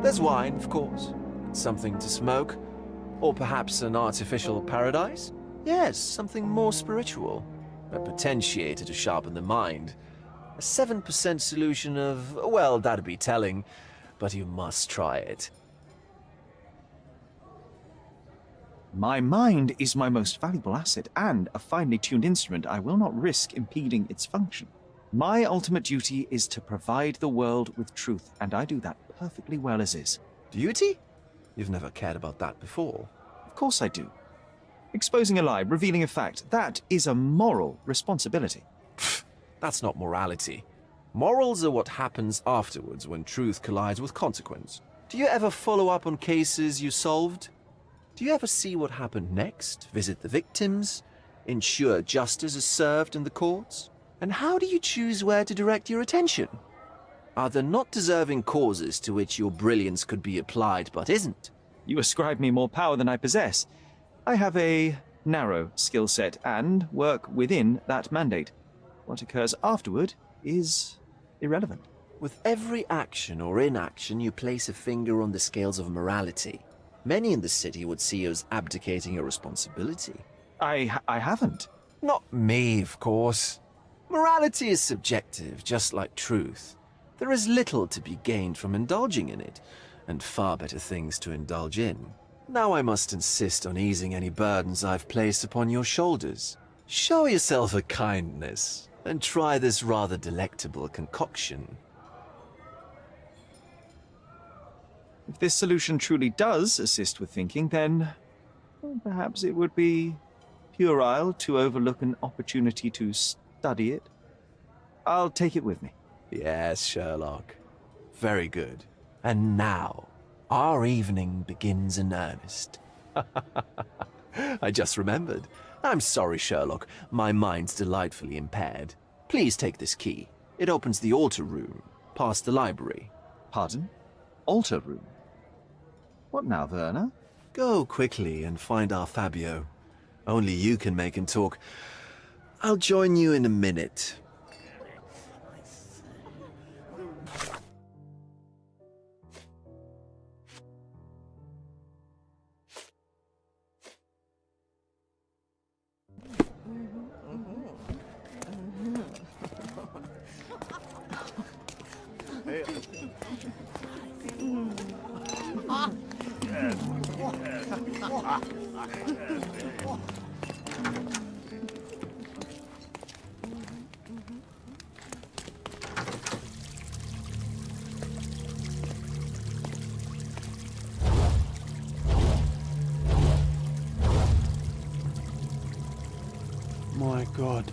There's wine, of course. Something to smoke. Or perhaps an artificial paradise? Yes, something more spiritual. A potentiator to sharpen the mind. A 7% solution of, well, that'd be telling, but you must try it. My mind is my most valuable asset, and a finely tuned instrument I will not risk impeding its function. My ultimate duty is to provide the world with truth, and I do that perfectly well as is. Duty? You've never cared about that before. Of course I do. Exposing a lie, revealing a fact, that is a moral responsibility. That's not morality. Morals are what happens afterwards when truth collides with consequence. Do you ever follow up on cases you solved? Do you ever see what happened next, visit the victims, ensure justice is served in the courts? And how do you choose where to direct your attention? Are there not deserving causes to which your brilliance could be applied but isn't? You ascribe me more power than I possess. I have a narrow skill set and work within that mandate. What occurs afterward is irrelevant. With every action or inaction, you place a finger on the scales of morality. Many in the city would see you as abdicating a responsibility. I haven't. Not me, of course. Morality is subjective, just like truth. There is little to be gained from indulging in it, and far better things to indulge in. Now I must insist on easing any burdens I've placed upon your shoulders. Show yourself a kindness, and try this rather delectable concoction. If this solution truly does assist with thinking, then well, perhaps it would be puerile to overlook an opportunity to study it. I'll take it with me. Yes, Sherlock. Very good. And now, our evening begins in earnest. I just remembered. I'm sorry, Sherlock. My mind's delightfully impaired. Please take this key. It opens the altar room, past the library. Pardon? Altar room? What now, Werner? Go quickly and find our Fabio. Only you can make him talk. I'll join you in a minute. My God.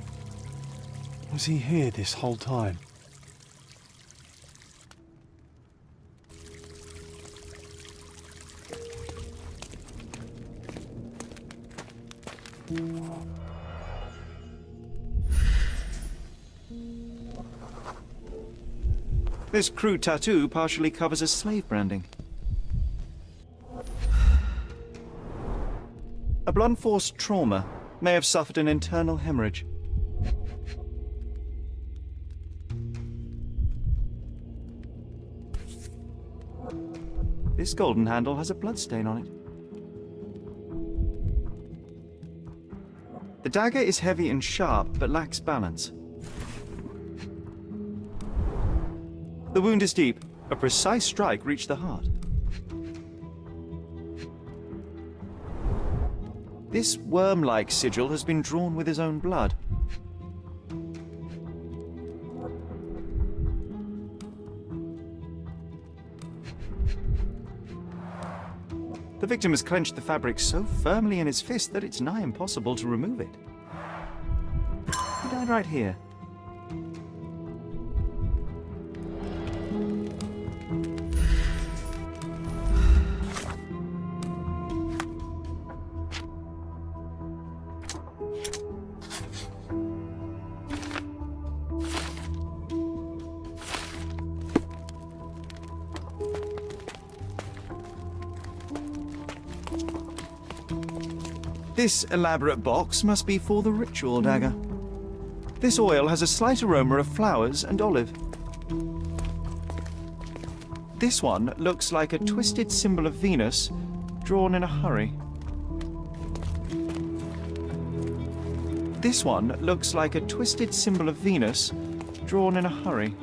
Was he here this whole time? This crude tattoo partially covers a slave branding. A blunt force trauma may have suffered an internal hemorrhage. This golden handle has a bloodstain on it. The dagger is heavy and sharp, but lacks balance. The wound is deep. A precise strike reached the heart. This worm-like sigil has been drawn with his own blood. The victim has clenched the fabric so firmly in his fist that it's nigh impossible to remove it. He died right here. This elaborate box must be for the ritual dagger. This oil has a slight aroma of flowers and olive. This one looks like a twisted symbol of Venus, drawn in a hurry. This one looks like a twisted symbol of Venus, drawn in a hurry.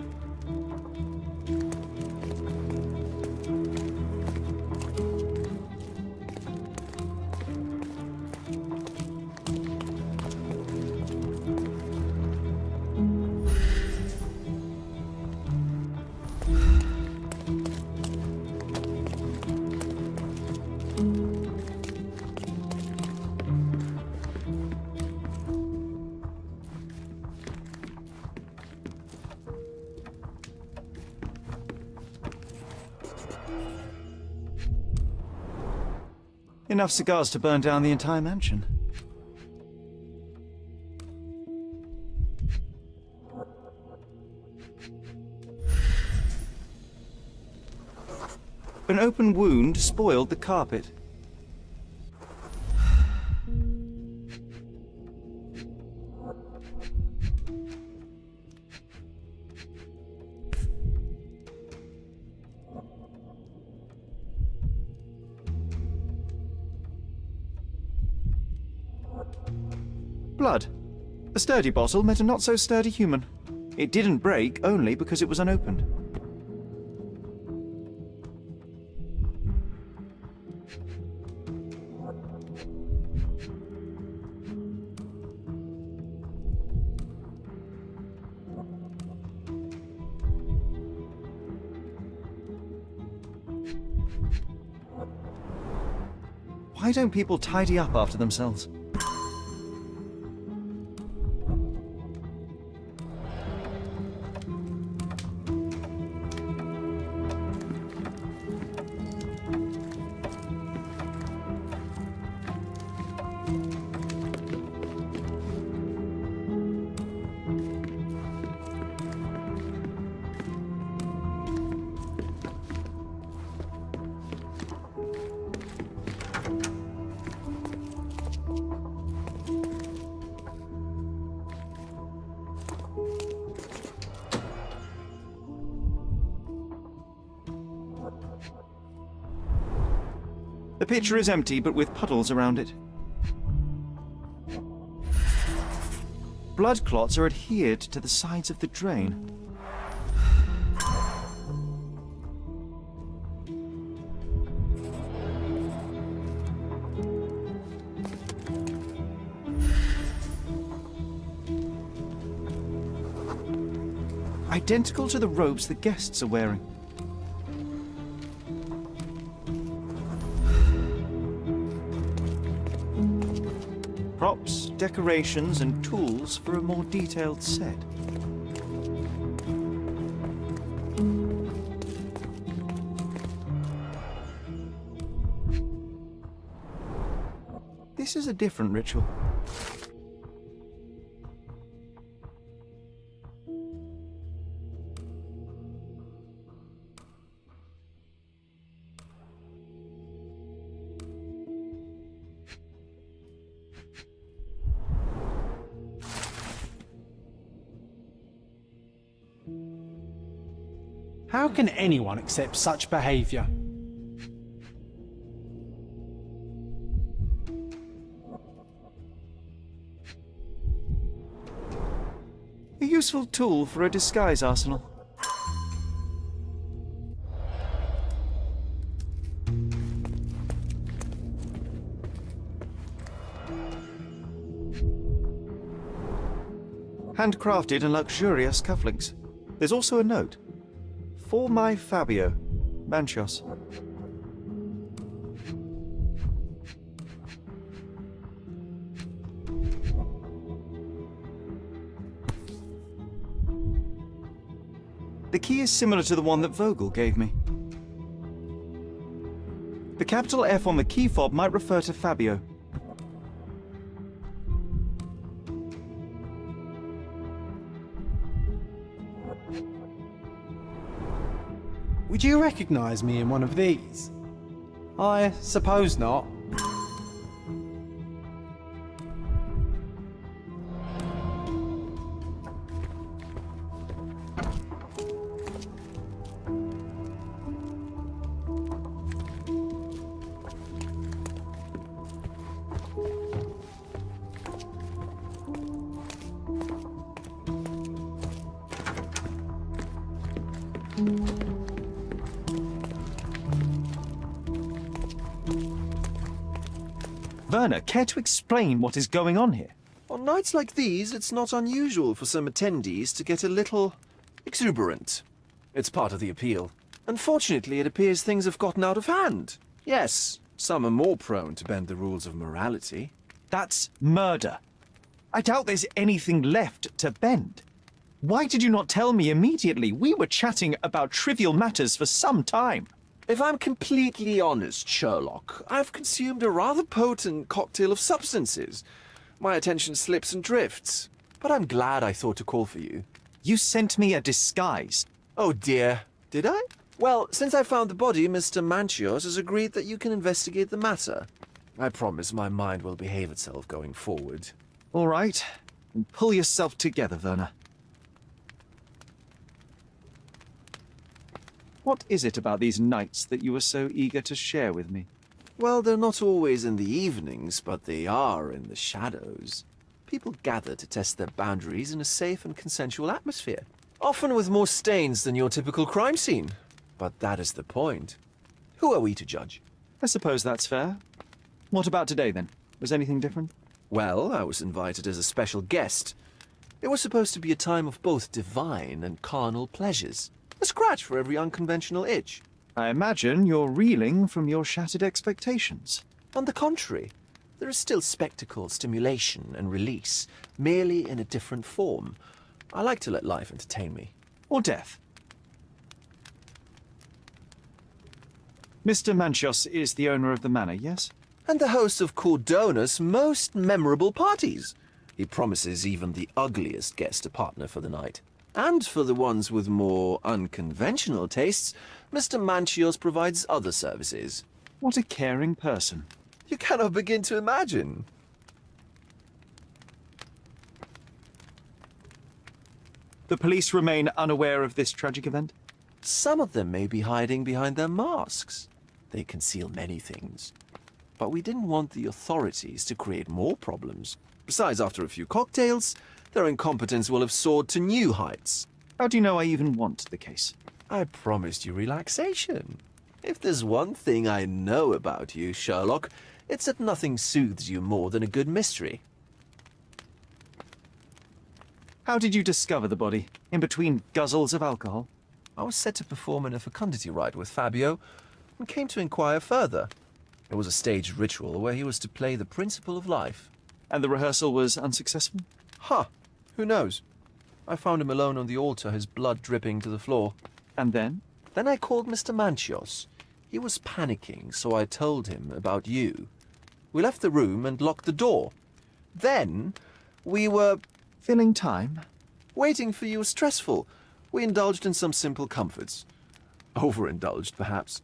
Enough cigars to burn down the entire mansion. An open wound spoiled the carpet. Blood. A sturdy bottle met a not-so-sturdy human. It didn't break only because it was unopened. Why don't people tidy up after themselves? The pitcher is empty, but with puddles around it. Blood clots are adhered to the sides of the drain. Identical to the robes the guests are wearing. Props, decorations, and tools for a more detailed set. This is a different ritual. How can anyone accept such behavior? A useful tool for a disguise arsenal. Handcrafted and luxurious cufflinks. There's also a note. For my Fabio, Manchos. The key is similar to the one that Vogel gave me. The capital F on the key fob might refer to Fabio. Would you recognize me in one of these? I suppose not. Werner, care to explain what is going on here? On nights like these, it's not unusual for some attendees to get a little exuberant. It's part of the appeal. Unfortunately, it appears things have gotten out of hand. Yes, some are more prone to bend the rules of morality. That's murder. I doubt there's anything left to bend. Why did you not tell me immediately? We were chatting about trivial matters for some time. If I'm completely honest, Sherlock, I've consumed a rather potent cocktail of substances. My attention slips and drifts. But I'm glad I thought to call for you. You sent me a disguise. Oh dear. Did I? Well, since I found the body, Mr. Manchios has agreed that you can investigate the matter. I promise my mind will behave itself going forward. All right. Then pull yourself together, Werner. What is it about these nights that you were so eager to share with me? Well, they're not always in the evenings, but they are in the shadows. People gather to test their boundaries in a safe and consensual atmosphere. Often with more stains than your typical crime scene. But that is the point. Who are we to judge? I suppose that's fair. What about today, then? Was anything different? Well, I was invited as a special guest. It was supposed to be a time of both divine and carnal pleasures. A scratch for every unconventional itch. I imagine you're reeling from your shattered expectations. On the contrary, there is still spectacle, stimulation, and release, merely in a different form. I like to let life entertain me. Or death. Mr. Manchios is the owner of the manor, yes? And the host of Cordona's most memorable parties. He promises even the ugliest guest a partner for the night. And for the ones with more unconventional tastes, Mr. Manchios provides other services. What a caring person. You cannot begin to imagine. The police remain unaware of this tragic event? Some of them may be hiding behind their masks. They conceal many things. But we didn't want the authorities to create more problems. Besides, after a few cocktails, their incompetence will have soared to new heights. How do you know I even want the case? I promised you relaxation. If there's one thing I know about you, Sherlock, it's that nothing soothes you more than a good mystery. How did you discover the body? In between guzzles of alcohol? I was set to perform in a fecundity rite with Fabio and came to inquire further. It was a staged ritual where he was to play the principle of life. And the rehearsal was unsuccessful? Huh. Who knows? I found him alone on the altar, his blood dripping to the floor. And then? Then I called Mr. Manchios. He was panicking, so I told him about you. We left the room and locked the door. Then we were... Filling time? Waiting for you was stressful. We indulged in some simple comforts. Overindulged, perhaps.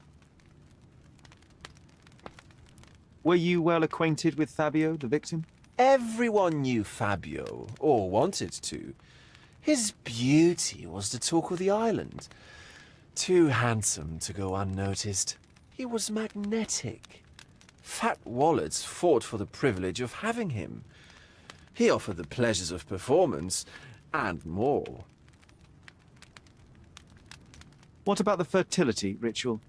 Were you well acquainted with Fabio, the victim? Everyone knew Fabio, or wanted to. His beauty was the talk of the island. Too handsome to go unnoticed. He was magnetic. Fat wallets fought for the privilege of having him. He offered the pleasures of performance, and more. What about the fertility ritual?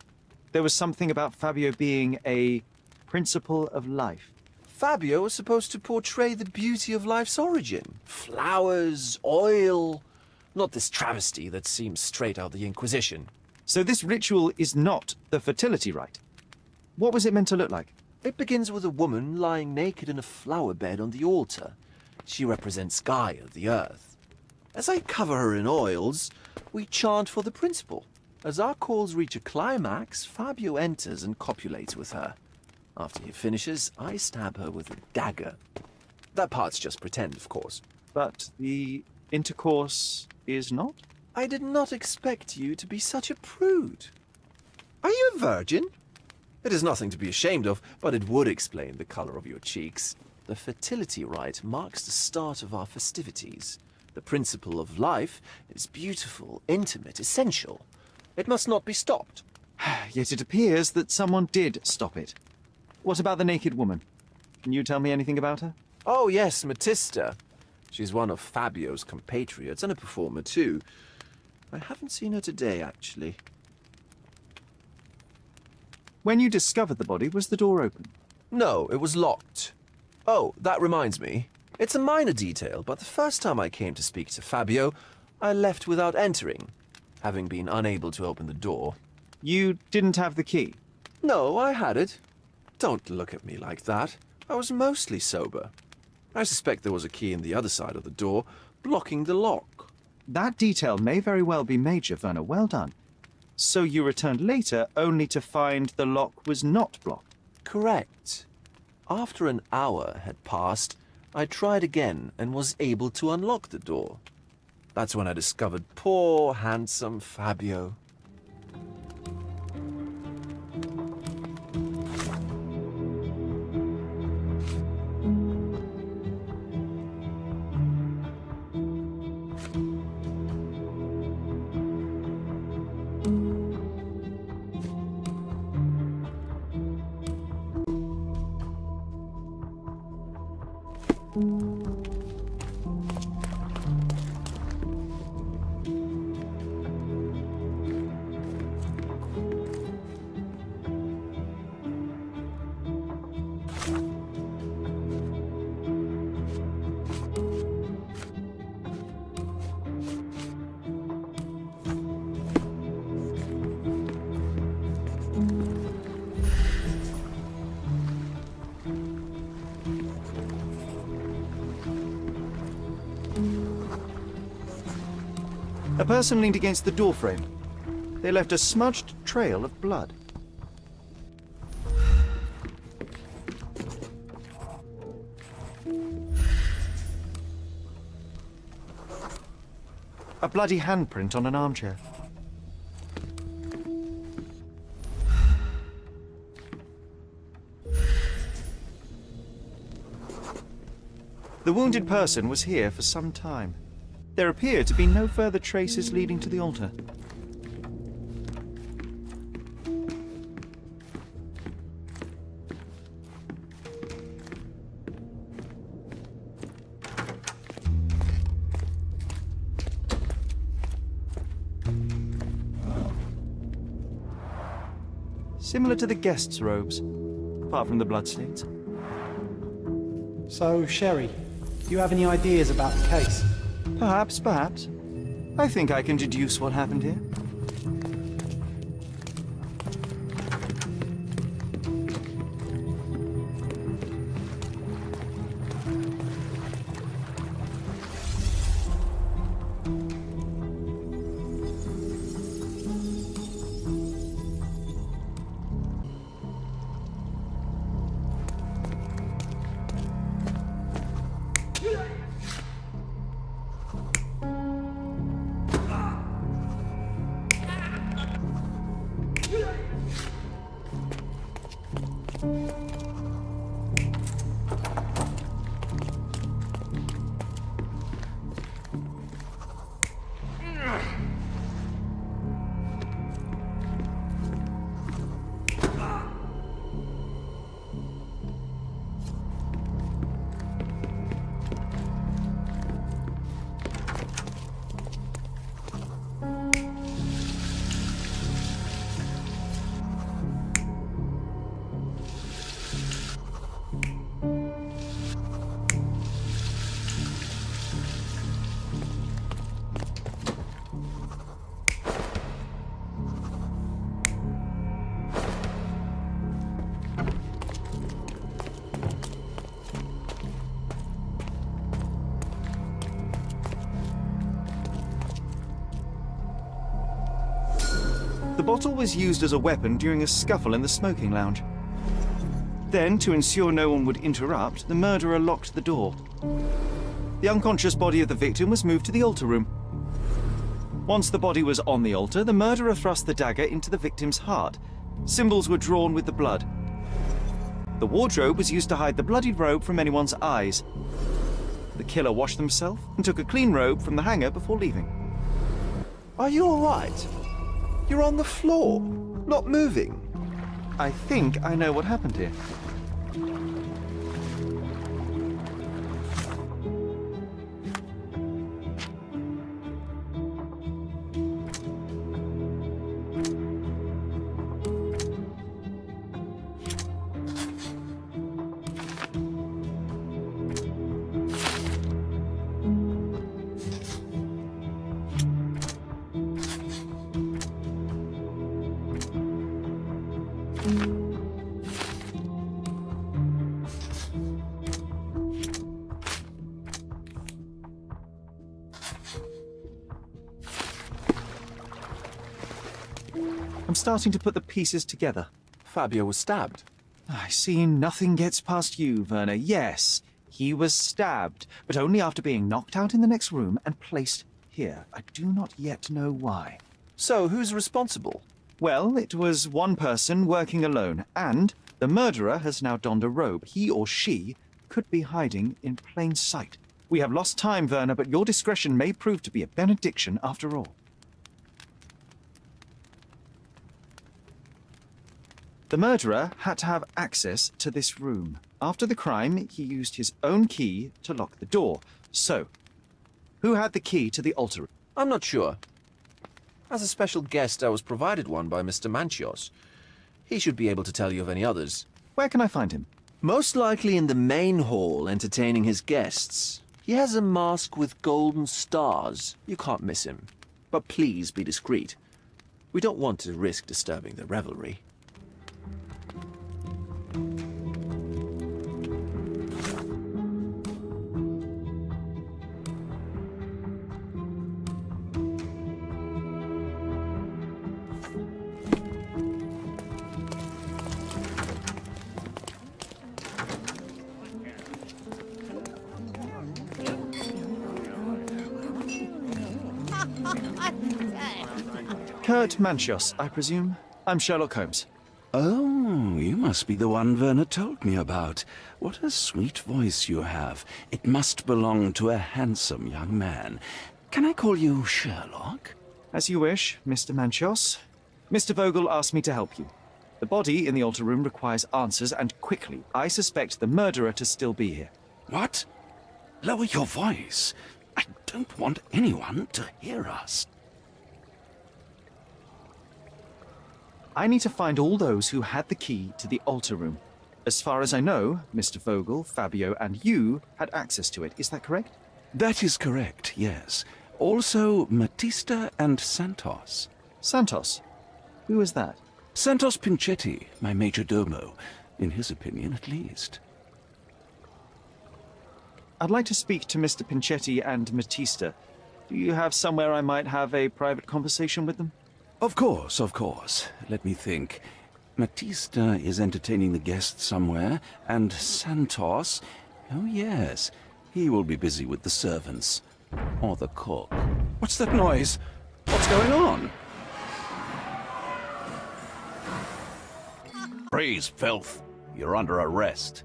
There was something about Fabio being a principle of life. Fabio was supposed to portray the beauty of life's origin. Flowers, oil... Not this travesty that seems straight out of the Inquisition. So this ritual is not the fertility rite. What was it meant to look like? It begins with a woman lying naked in a flower bed on the altar. She represents Gaia, the earth. As I cover her in oils, we chant for the principal. As our calls reach a climax, Fabio enters and copulates with her. After he finishes, I stab her with a dagger. That part's just pretend, of course. But the intercourse is not? I did not expect you to be such a prude. Are you a virgin? It is nothing to be ashamed of, but it would explain the color of your cheeks. The fertility rite marks the start of our festivities. The principle of life is beautiful, intimate, essential. It must not be stopped. Yet it appears that someone did stop it. What about the naked woman? Can you tell me anything about her? Oh yes, Matista. She's one of Fabio's compatriots and a performer too. I haven't seen her today, actually. When you discovered the body, was the door open? No, it was locked. Oh, that reminds me. It's a minor detail, but the first time I came to speak to Fabio, I left without entering, having been unable to open the door. You didn't have the key? No, I had it. Don't look at me like that. I was mostly sober. I suspect there was a key in the other side of the door, blocking the lock. That detail may very well be major, Werner. Well done. So you returned later only to find the lock was not blocked? Correct. After an hour had passed, I tried again and was able to unlock the door. That's when I discovered poor, handsome Fabio. A person leaned against the doorframe. They left a smudged trail of blood. A bloody handprint on an armchair. The wounded person was here for some time. There appear to be no further traces leading to the altar. Similar to the guests' robes, apart from the bloodstains. So, Sherry, do you have any ideas about the case? Perhaps, perhaps. I think I can deduce what happened here. bottle was used as a weapon during a scuffle in the smoking lounge. Then, to ensure no one would interrupt, the murderer locked the door. The unconscious body of the victim was moved to the altar room. Once the body was on the altar, the murderer thrust the dagger into the victim's heart. Symbols were drawn with the blood. The wardrobe was used to hide the bloodied robe from anyone's eyes. The killer washed himself and took a clean robe from the hanger before leaving. Are you all right? You're on the floor, not moving. I think I know what happened here. I'm starting to put the pieces together. Fabio was stabbed. I see nothing gets past you, Werner. Yes, he was stabbed, but only after being knocked out in the next room and placed here. I do not yet know why. So, who's responsible? Well, it was one person working alone, and the murderer has now donned a robe. He or she could be hiding in plain sight. We have lost time, Werner, but your discretion may prove to be a benediction after all. The murderer had to have access to this room. After the crime, he used his own key to lock the door. So, who had the key to the altar room? I'm not sure. As a special guest, I was provided one by Mr. Manchios. He should be able to tell you of any others. Where can I find him? Most likely in the main hall, entertaining his guests. He has a mask with golden stars. You can't miss him. But please be discreet. We don't want to risk disturbing the revelry. Kurt Manchios, I presume. I'm Sherlock Holmes. Oh, you must be the one Werner told me about. What a sweet voice you have. It must belong to a handsome young man. Can I call you Sherlock? As you wish, Mr. Manchios. Mr. Vogel asked me to help you. The body in the altar room requires answers, and quickly. I suspect the murderer to still be here. What? Lower your voice. I don't want anyone to hear us. I need to find all those who had the key to the altar room. As far as I know, Mr. Vogel, Fabio, and you had access to it. Is that correct? That is correct, yes. Also, Matista and Santos. Santos? Who is that? Santos Pinchetti, my major domo. In his opinion, at least. I'd like to speak to Mr. Pinchetti and Matista. Do you have somewhere I might have a private conversation with them? Of course, of course. Let me think. Matista is entertaining the guests somewhere, and Santos... Oh, yes. He will be busy with the servants. Or the cook. What's that noise? What's going on? Praise, filth. You're under arrest.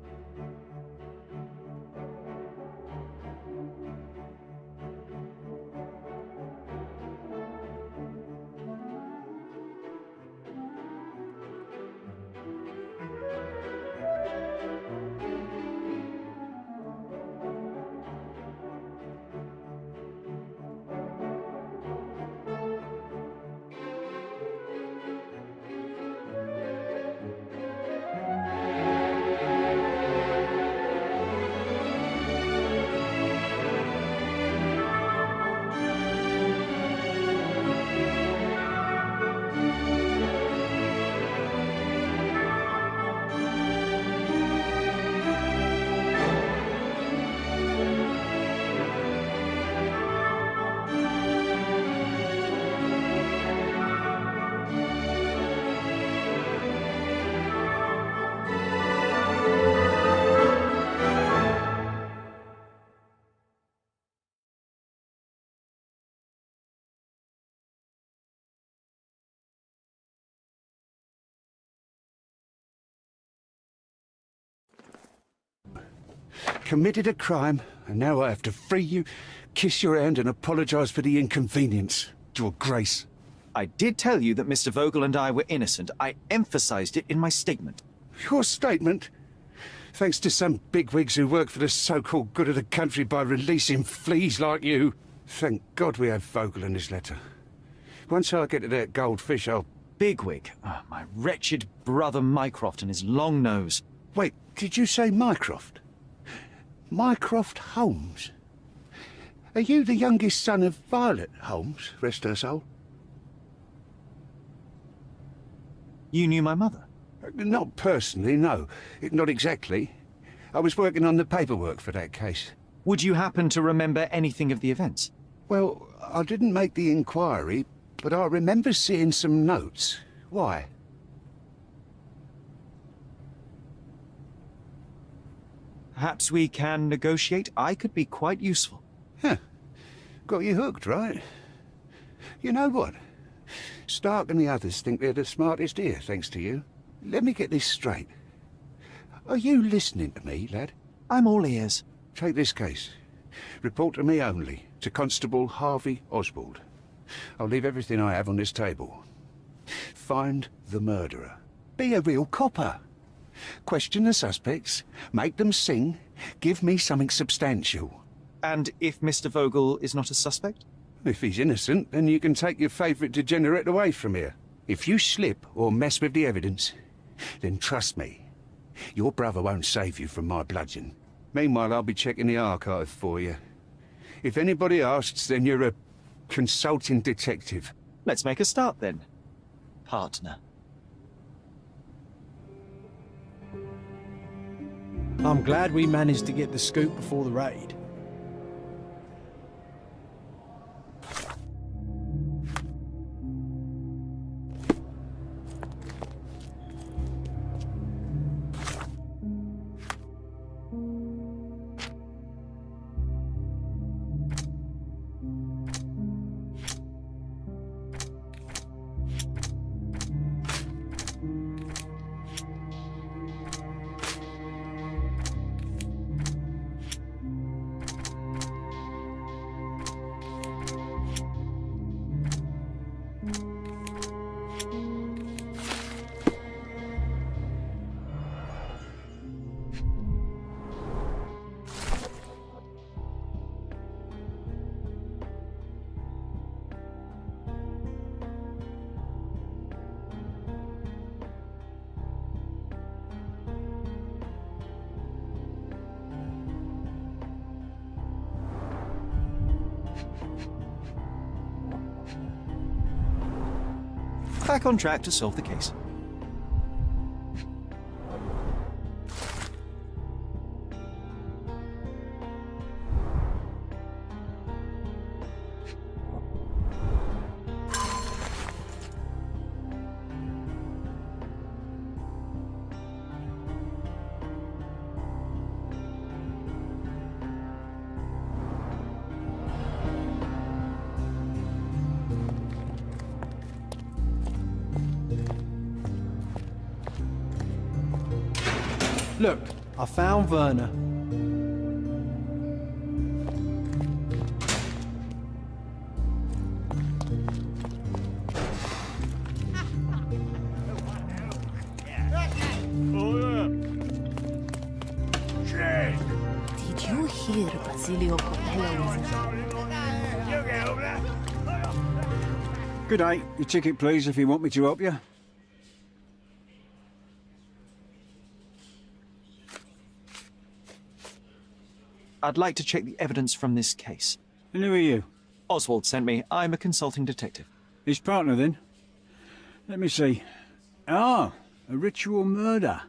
committed a crime, and now I have to free you, kiss your hand, and apologize for the inconvenience. Your Grace. I did tell you that Mr. Vogel and I were innocent. I emphasized it in my statement. Your statement? Thanks to some bigwigs who work for the so-called good of the country by releasing fleas like you. Thank God we had Vogel in his letter. Once I get to that goldfish, I'll... Bigwig? Oh, my wretched brother Mycroft and his long nose. Wait, did you say Mycroft? Mycroft Holmes? Are you the youngest son of Violet Holmes, rest her soul? You knew my mother? Not personally, no. Not exactly. I was working on the paperwork for that case. Would you happen to remember anything of the events? Well, I didn't make the inquiry, but I remember seeing some notes. Why? Perhaps we can negotiate. I could be quite useful. Huh. Got you hooked, right? You know what? Stark and the others think they're the smartest here, thanks to you. Let me get this straight. Are you listening to me, lad? I'm all ears. Take this case. Report to me only, to Constable Harvey Oswald. I'll leave everything I have on this table. Find the murderer. Be a real copper. Question the suspects, make them sing, give me something substantial. And if Mr. Vogel is not a suspect? If he's innocent, then you can take your favourite degenerate away from here. If you slip or mess with the evidence, then trust me, your brother won't save you from my bludgeon. Meanwhile, I'll be checking the archive for you. If anybody asks, then you're a consulting detective. Let's make a start then, partner. I'm glad we managed to get the scoop before the raid. Back on track to solve the case. Look, I found Werner. Did you hear Basilio Coppello? Good day. Your ticket, please, if you want me to help you. I'd like to check the evidence from this case. And who are you? Oswald sent me. I'm a consulting detective. His partner, then? Let me see. Ah, a ritual murder.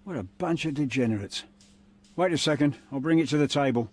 What a bunch of degenerates. Wait a second. I'll bring it to the table.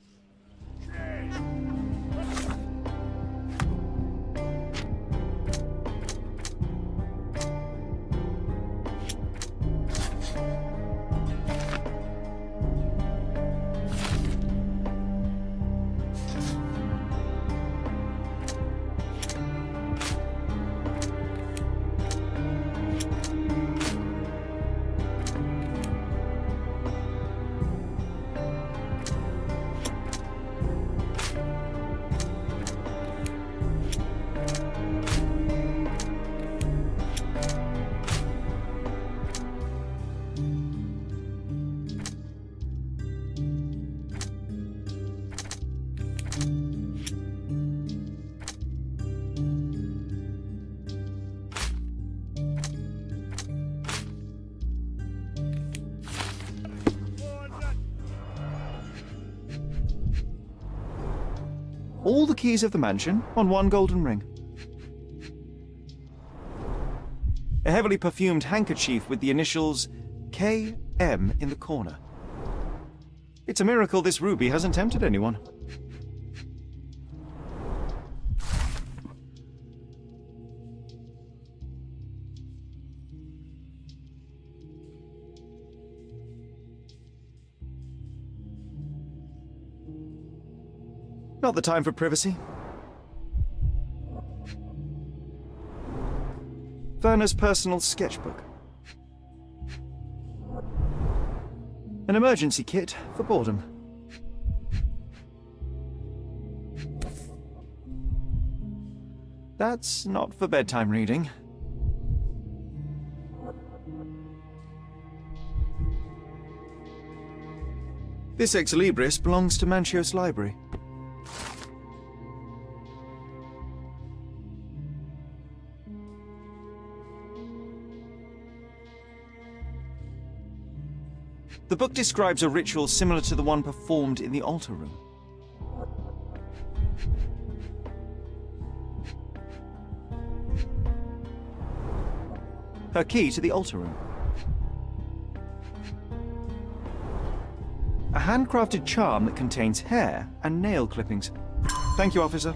All the keys of the mansion on one golden ring. A heavily perfumed handkerchief with the initials KM in the corner. It's a miracle this ruby hasn't tempted anyone. Not the time for privacy. Werner's personal sketchbook. An emergency kit for boredom. That's not for bedtime reading. This ex libris belongs to Manchios Library. The book describes a ritual similar to the one performed in the altar room. Her key to the altar room. A handcrafted charm that contains hair and nail clippings. Thank you, officer.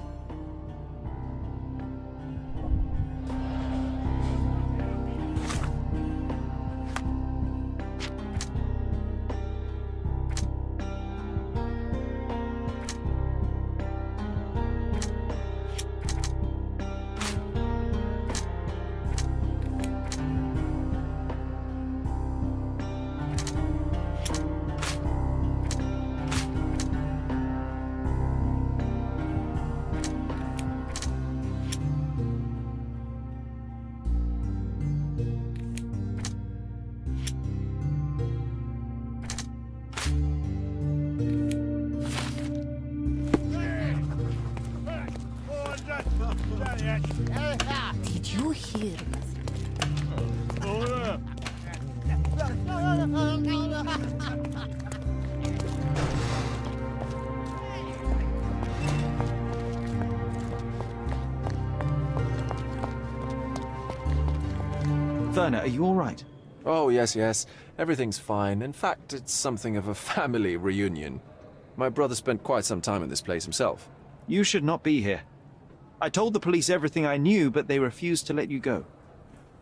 Did you hear Werner, are you all right? Oh, yes. Everything's fine. In fact, it's something of a family reunion. My brother spent quite some time in this place himself. You should not be here. I told the police everything I knew, but they refused to let you go.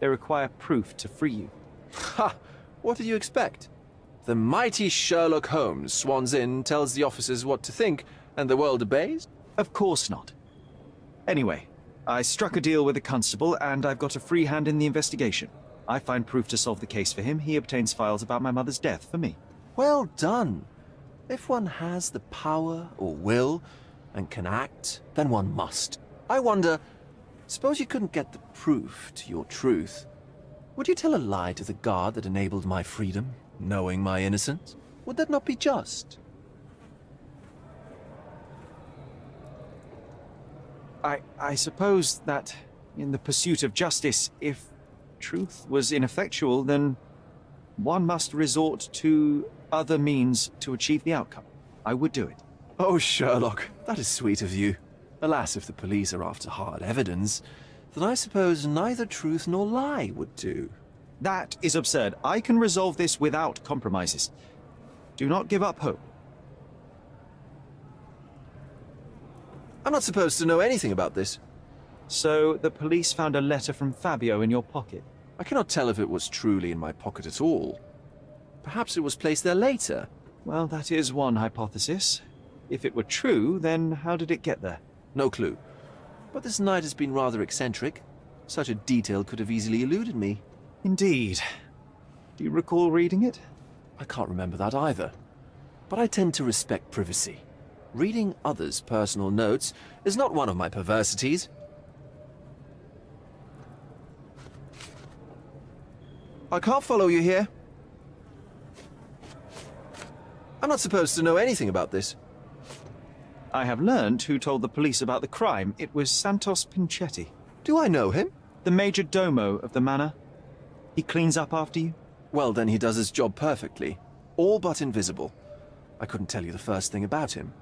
They require proof to free you. Ha! What did you expect? The mighty Sherlock Holmes swans in, tells the officers what to think, and the world obeys? Of course not. Anyway, I struck a deal with the constable, and I've got a free hand in the investigation. I find proof to solve the case for him. He obtains files about my mother's death for me. Well done. If one has the power or will and can act, then one must. I wonder, suppose you couldn't get the proof to your truth. Would you tell a lie to the guard that enabled my freedom, knowing my innocence? Would that not be just? I suppose that in the pursuit of justice, if truth was ineffectual, then one must resort to other means to achieve the outcome. I would do it. Oh, Sherlock, that is sweet of you. Alas, if the police are after hard evidence, then I suppose neither truth nor lie would do. That is absurd. I can resolve this without compromises. Do not give up hope. I'm not supposed to know anything about this. So, the police found a letter from Fabio in your pocket? I cannot tell if it was truly in my pocket at all. Perhaps it was placed there later. Well, that is one hypothesis. If it were true, then how did it get there? No clue. But this night has been rather eccentric. Such a detail could have easily eluded me. Indeed. Do you recall reading it? I can't remember that either. But I tend to respect privacy. Reading others' personal notes is not one of my perversities. I can't follow you here. I'm not supposed to know anything about this. I have learned who told the police about the crime. It was Santos Pinchetti. Do I know him? The major domo of the manor. He cleans up after you? Well, then he does his job perfectly. All but invisible. I couldn't tell you the first thing about him.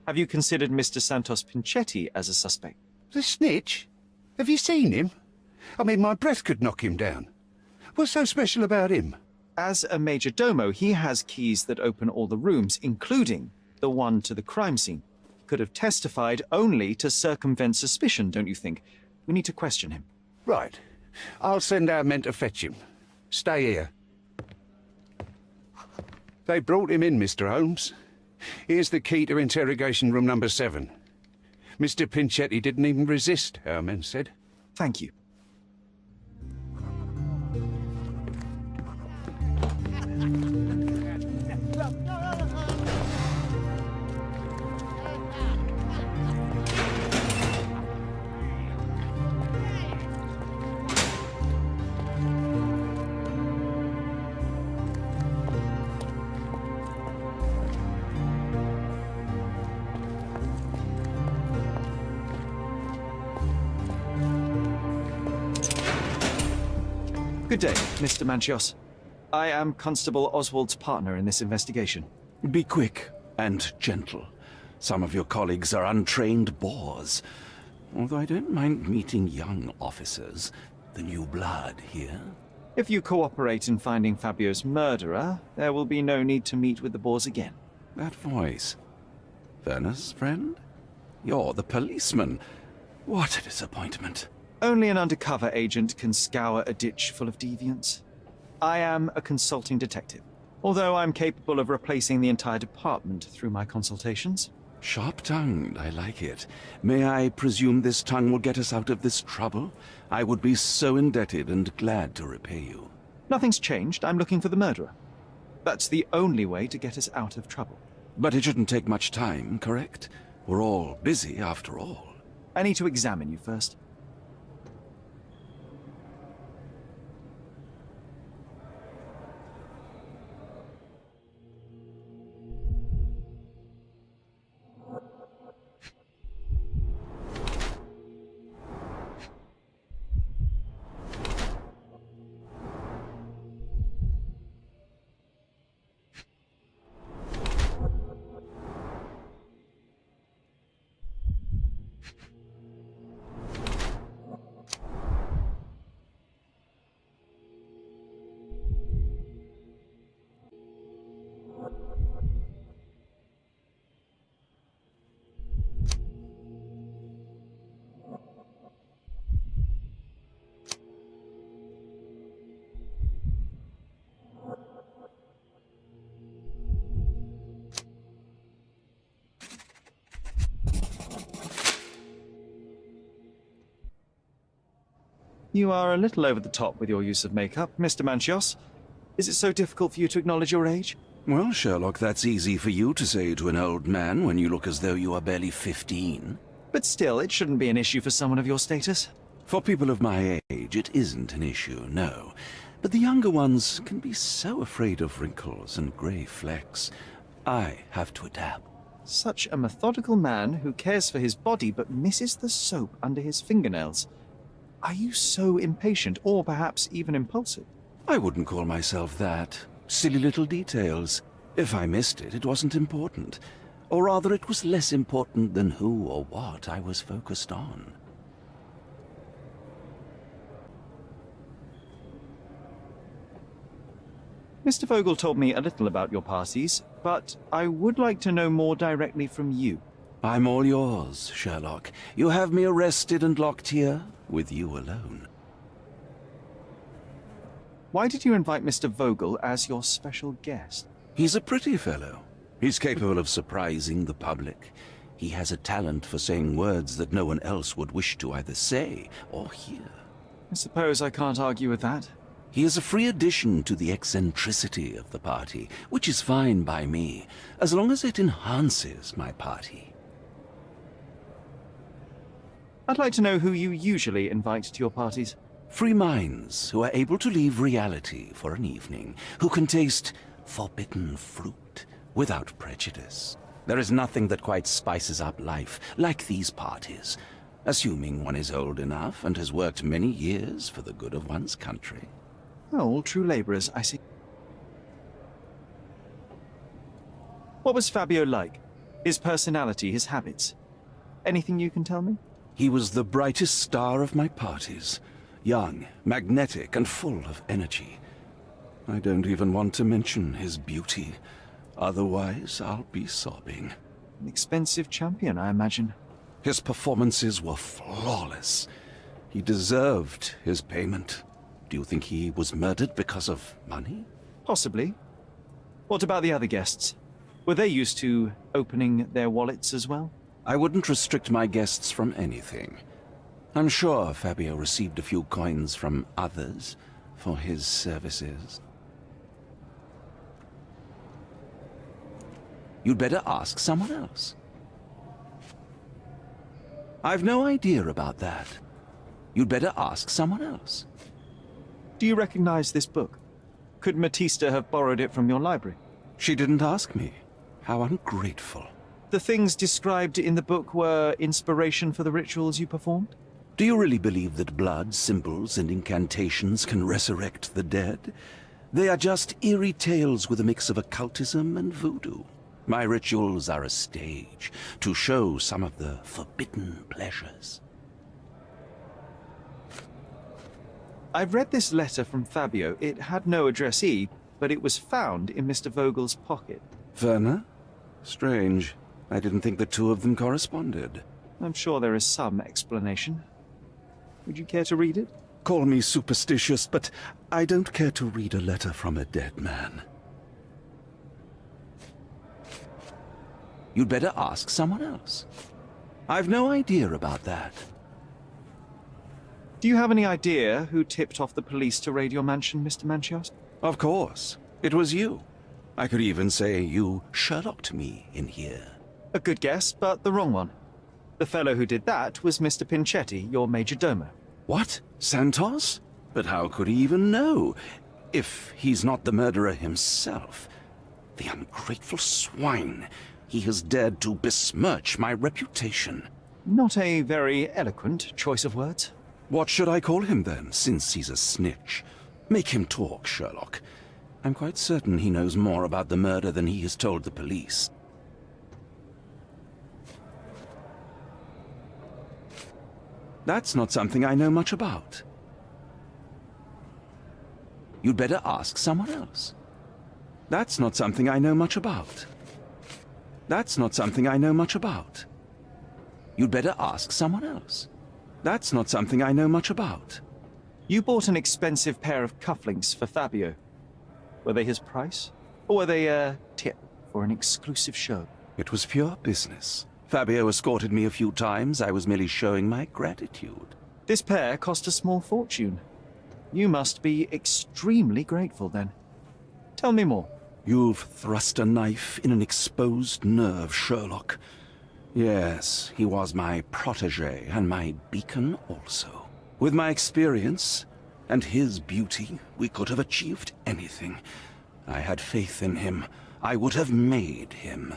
Have you considered Mr. Santos Pinchetti as a suspect? The snitch? Have you seen him? I mean, my breath could knock him down. What's so special about him? As a major domo, he has keys that open all the rooms, including the one to the crime scene. He could have testified only to circumvent suspicion, don't you think? We need to question him. Right. I'll send our men to fetch him. Stay here. They brought him in, Mr. Holmes. Here's the key to interrogation room number 7. Mr. Pinchetti didn't even resist, our men said. Thank you. Good day, Mr. Manchios. I am Constable Oswald's partner in this investigation. Be quick and gentle. Some of your colleagues are untrained boors. Although I don't mind meeting young officers. The new blood here. If you cooperate in finding Fabio's murderer, there will be no need to meet with the boars again. That voice. Werner's friend? You're the policeman. What a disappointment. Only an undercover agent can scour a ditch full of deviants. I am a consulting detective, although I'm capable of replacing the entire department through my consultations. Sharp-tongued, I like it. May I presume this tongue will get us out of this trouble? I would be so indebted and glad to repay you. Nothing's changed. I'm looking for the murderer. That's the only way to get us out of trouble. But it shouldn't take much time, correct? We're all busy, after all. I need to examine you first. You are a little over the top with your use of makeup, Mr. Manchios. Is it so difficult for you to acknowledge your age? Well, Sherlock, that's easy for you to say to an old man when you look as though you are barely 15. But still, it shouldn't be an issue for someone of your status. For people of my age, it isn't an issue, no. But the younger ones can be so afraid of wrinkles and grey flecks. I have to adapt. Such a methodical man who cares for his body but misses the soap under his fingernails. Are you so impatient, or perhaps even impulsive? I wouldn't call myself that. Silly little details. If I missed it, it wasn't important. Or rather, it was less important than who or what I was focused on. Mr. Vogel told me a little about your parties, but I would like to know more directly from you. I'm all yours, Sherlock. You have me arrested and locked here, with you alone. Why did you invite Mr. Vogel as your special guest? He's a pretty fellow. He's capable of surprising the public. He has a talent for saying words that no one else would wish to either say or hear. I suppose I can't argue with that. He is a free addition to the eccentricity of the party, which is fine by me, as long as it enhances my party. I'd like to know who you usually invite to your parties. Free minds who are able to leave reality for an evening, who can taste forbidden fruit without prejudice. There is nothing that quite spices up life like these parties, assuming one is old enough and has worked many years for the good of one's country. Oh, all true labourers, I see. What was Fabio like? His personality, his habits. Anything you can tell me? He was the brightest star of my parties. Young, magnetic, and full of energy. I don't even want to mention his beauty. Otherwise, I'll be sobbing. An expensive champion, I imagine. His performances were flawless. He deserved his payment. Do you think he was murdered because of money? Possibly. What about the other guests? Were they used to opening their wallets as well? I wouldn't restrict my guests from anything. I'm sure Fabio received a few coins from others for his services. You'd better ask someone else. I've no idea about that. You'd better ask someone else. Do you recognize this book? Could Matista have borrowed it from your library? She didn't ask me. How ungrateful. The things described in the book were inspiration for the rituals you performed? Do you really believe that blood, symbols, and incantations can resurrect the dead? They are just eerie tales with a mix of occultism and voodoo. My rituals are a stage to show some of the forbidden pleasures. I've read this letter from Fabio. It had no addressee, but it was found in Mr. Vogel's pocket. Werner? Strange. I didn't think the two of them corresponded. I'm sure there is some explanation. Would you care to read it? Call me superstitious, but I don't care to read a letter from a dead man. You'd better ask someone else. I've no idea about that. Do you have any idea who tipped off the police to raid your mansion, Mr. Manchios? Of course. It was you. I could even say you Sherlocked me in here. A good guess, but the wrong one. The fellow who did that was Mr. Pinchetti, your major domo. What? Santos? But how could he even know? If he's not the murderer himself. The ungrateful swine. He has dared to besmirch my reputation. Not a very eloquent choice of words. What should I call him then, since he's a snitch? Make him talk, Sherlock. I'm quite certain he knows more about the murder than he has told the police. That's not something I know much about. You'd better ask someone else. That's not something I know much about. That's not something I know much about. You'd better ask someone else. That's not something I know much about. You bought an expensive pair of cufflinks for Fabio. Were they his price? Or were they a tip for an exclusive show? It was pure business. Fabio escorted me a few times. I was merely showing my gratitude. This pair cost a small fortune. You must be extremely grateful then. Tell me more. You've thrust a knife in an exposed nerve, Sherlock. Yes, he was my protégé and my beacon also. With my experience and his beauty, we could have achieved anything. I had faith in him. I would have made him.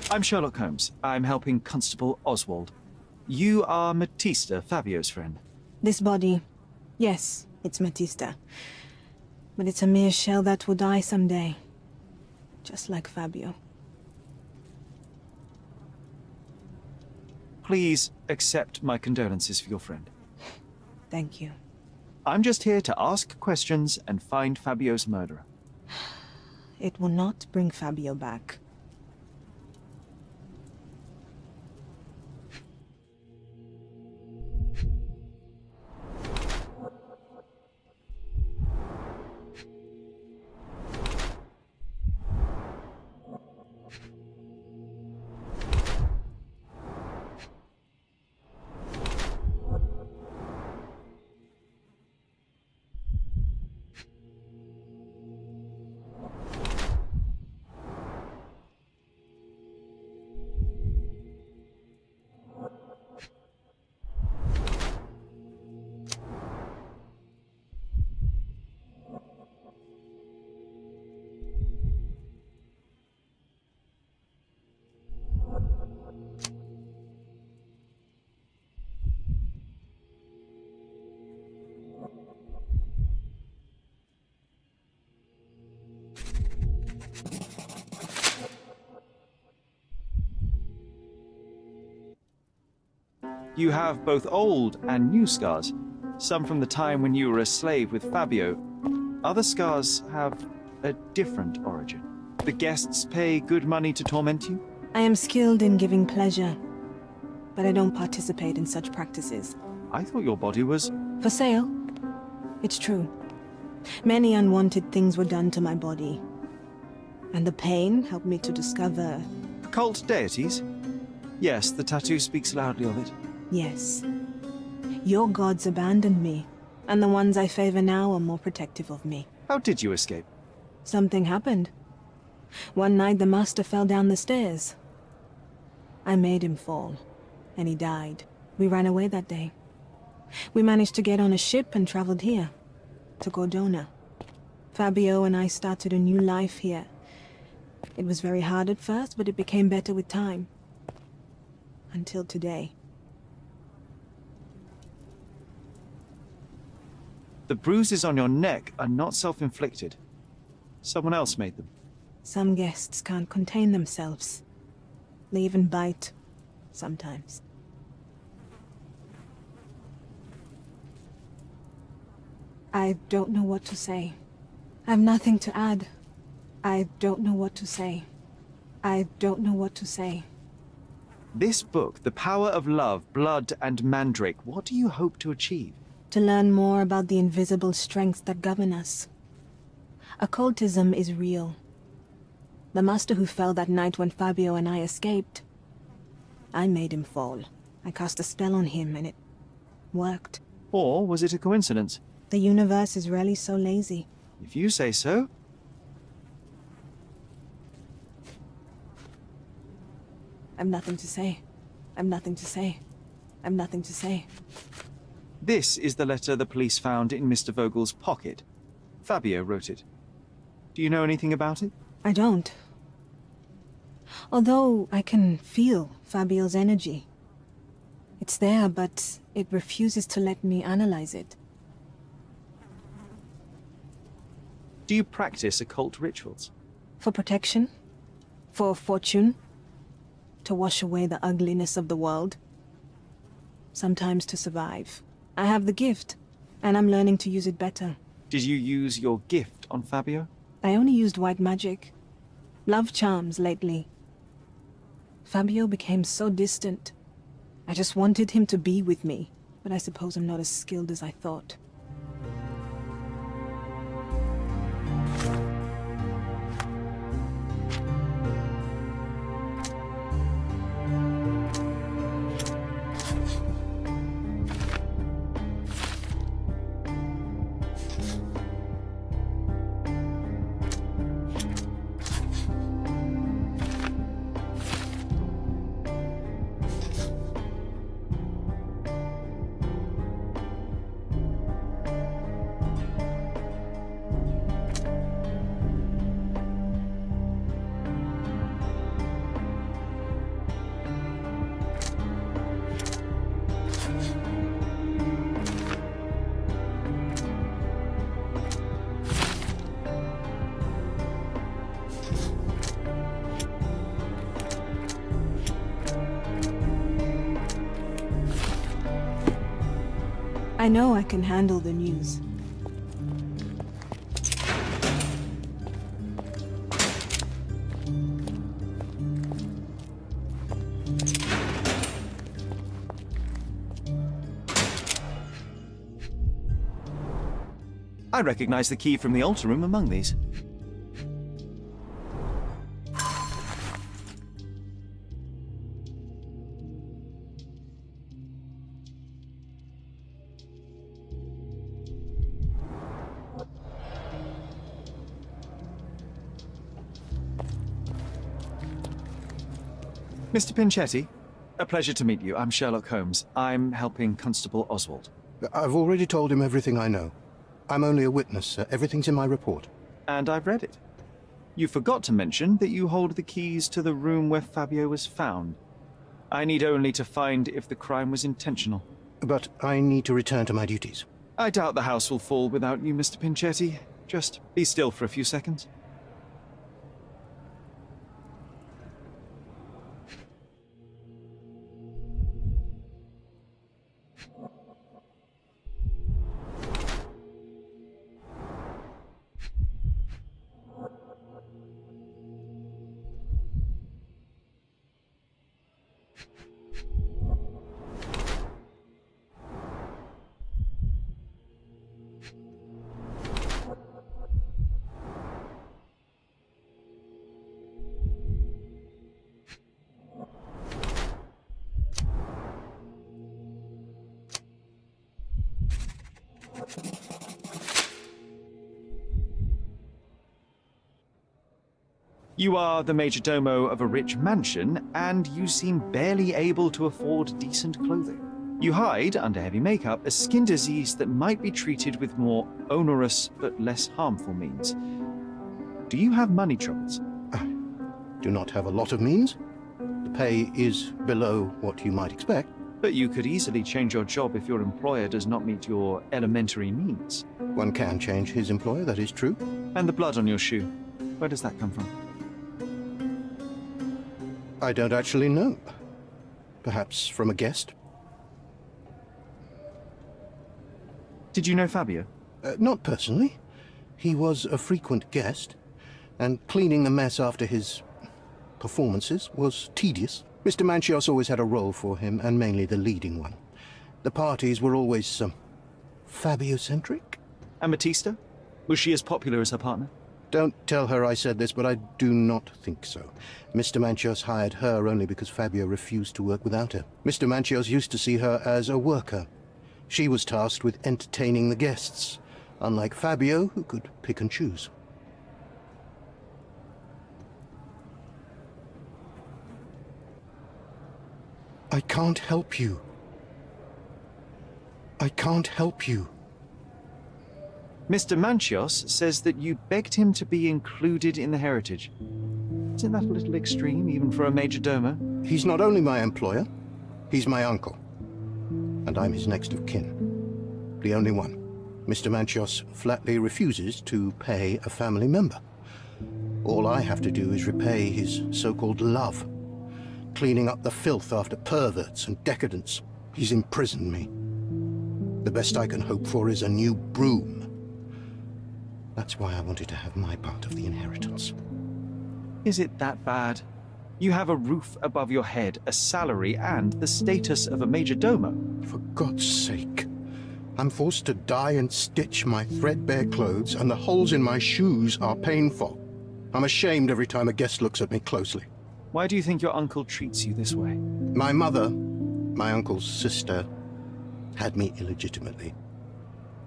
I'm Sherlock Holmes. I'm helping Constable Oswald. You are Matista, Fabio's friend. This body, yes, it's Matista. But it's a mere shell that will die someday. Just like Fabio. Please accept my condolences for your friend. Thank you. I'm just here to ask questions and find Fabio's murderer. It will not bring Fabio back. You have both old and new scars. Some from the time when you were a slave with Fabio. Other scars have a different origin. The guests pay good money to torment you? I am skilled in giving pleasure, but I don't participate in such practices. I thought your body was... For sale? It's true. Many unwanted things were done to my body. And the pain helped me to discover... Occult deities? Yes, the tattoo speaks loudly of it. Yes. Your gods abandoned me, and the ones I favor now are more protective of me. How did you escape? Something happened. One night the master fell down the stairs. I made him fall, and he died. We ran away that day. We managed to get on a ship and traveled here, to Cordona. Fabio and I started a new life here. It was very hard at first, but it became better with time. Until today. The bruises on your neck are not self-inflicted. Someone else made them. Some guests can't contain themselves. They even bite, sometimes. I don't know what to say. I've nothing to add. I don't know what to say. I don't know what to say. This book, The Power of Love, Blood and Mandrake, what do you hope to achieve? To learn more about the invisible strengths that govern us. Occultism is real. The master who fell that night when Fabio and I escaped, I made him fall. I cast a spell on him and it worked. Or was it a coincidence? The universe is rarely so lazy. If you say so. I've nothing to say. I've nothing to say. I've nothing to say. This is the letter the police found in Mr. Vogel's pocket. Fabio wrote it. Do you know anything about it? I don't. Although I can feel Fabio's energy. It's there, but it refuses to let me analyze it. Do you practice occult rituals? For protection? For fortune? To wash away the ugliness of the world? Sometimes to survive. I have the gift, and I'm learning to use it better. Did you use your gift on Fabio? I only used white magic. Love charms lately. Fabio became so distant. I just wanted him to be with me, but I suppose I'm not as skilled as I thought. I know I can handle the news. I recognize the key from the altar room among these. Mr. Pinchetti, a pleasure to meet you. I'm Sherlock Holmes. I'm helping Constable Oswald. I've already told him everything I know. I'm only a witness, sir. Everything's in my report. And I've read it. You forgot to mention that you hold the keys to the room where Fabio was found. I need only to find if the crime was intentional. But I need to return to my duties. I doubt the house will fall without you, Mr. Pinchetti. Just be still for a few seconds. You are the major domo of a rich mansion, and you seem barely able to afford decent clothing. You hide under heavy makeup a skin disease that might be treated with more onerous but less harmful means. Do you have money troubles? I do not have a lot of means. The pay is below what you might expect. But you could easily change your job if your employer does not meet your elementary needs. One can change his employer, that is true. And the blood on your shoe, where does that come from? I don't actually know. Perhaps from a guest? Did you know Fabio? Not personally. He was a frequent guest, and cleaning the mess after his performances was tedious. Mr. Manchios always had a role for him, and mainly the leading one. The parties were always, Fabio-centric? And Batista? Was she as popular as her partner? Don't tell her I said this, but I do not think so. Mr. Manchios hired her only because Fabio refused to work without her. Mr. Manchios used to see her as a worker. She was tasked with entertaining the guests, unlike Fabio, who could pick and choose. I can't help you. I can't help you. Mr. Manchios says that you begged him to be included in the heritage. Isn't that a little extreme, even for a major domo? He's not only my employer, he's my uncle. And I'm his next of kin. The only one. Mr. Manchios flatly refuses to pay a family member. All I have to do is repay his so-called love. Cleaning up the filth after perverts and decadents. He's imprisoned me. The best I can hope for is a new broom. That's why I wanted to have my part of the inheritance. Is it that bad? You have a roof above your head, a salary, and the status of a major domo. For God's sake. I'm forced to dye and stitch my threadbare clothes, and the holes in my shoes are painful. I'm ashamed every time a guest looks at me closely. Why do you think your uncle treats you this way? My mother, my uncle's sister, had me illegitimately.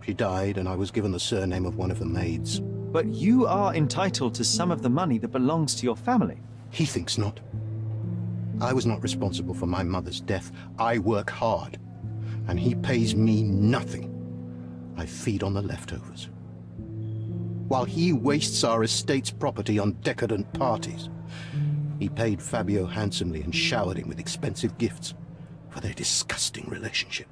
She died, and I was given the surname of one of the maids. But you are entitled to some of the money that belongs to your family. He thinks not. I was not responsible for my mother's death. I work hard, and he pays me nothing. I feed on the leftovers. While he wastes our estate's property on decadent parties, he paid Fabio handsomely and showered him with expensive gifts for their disgusting relationship.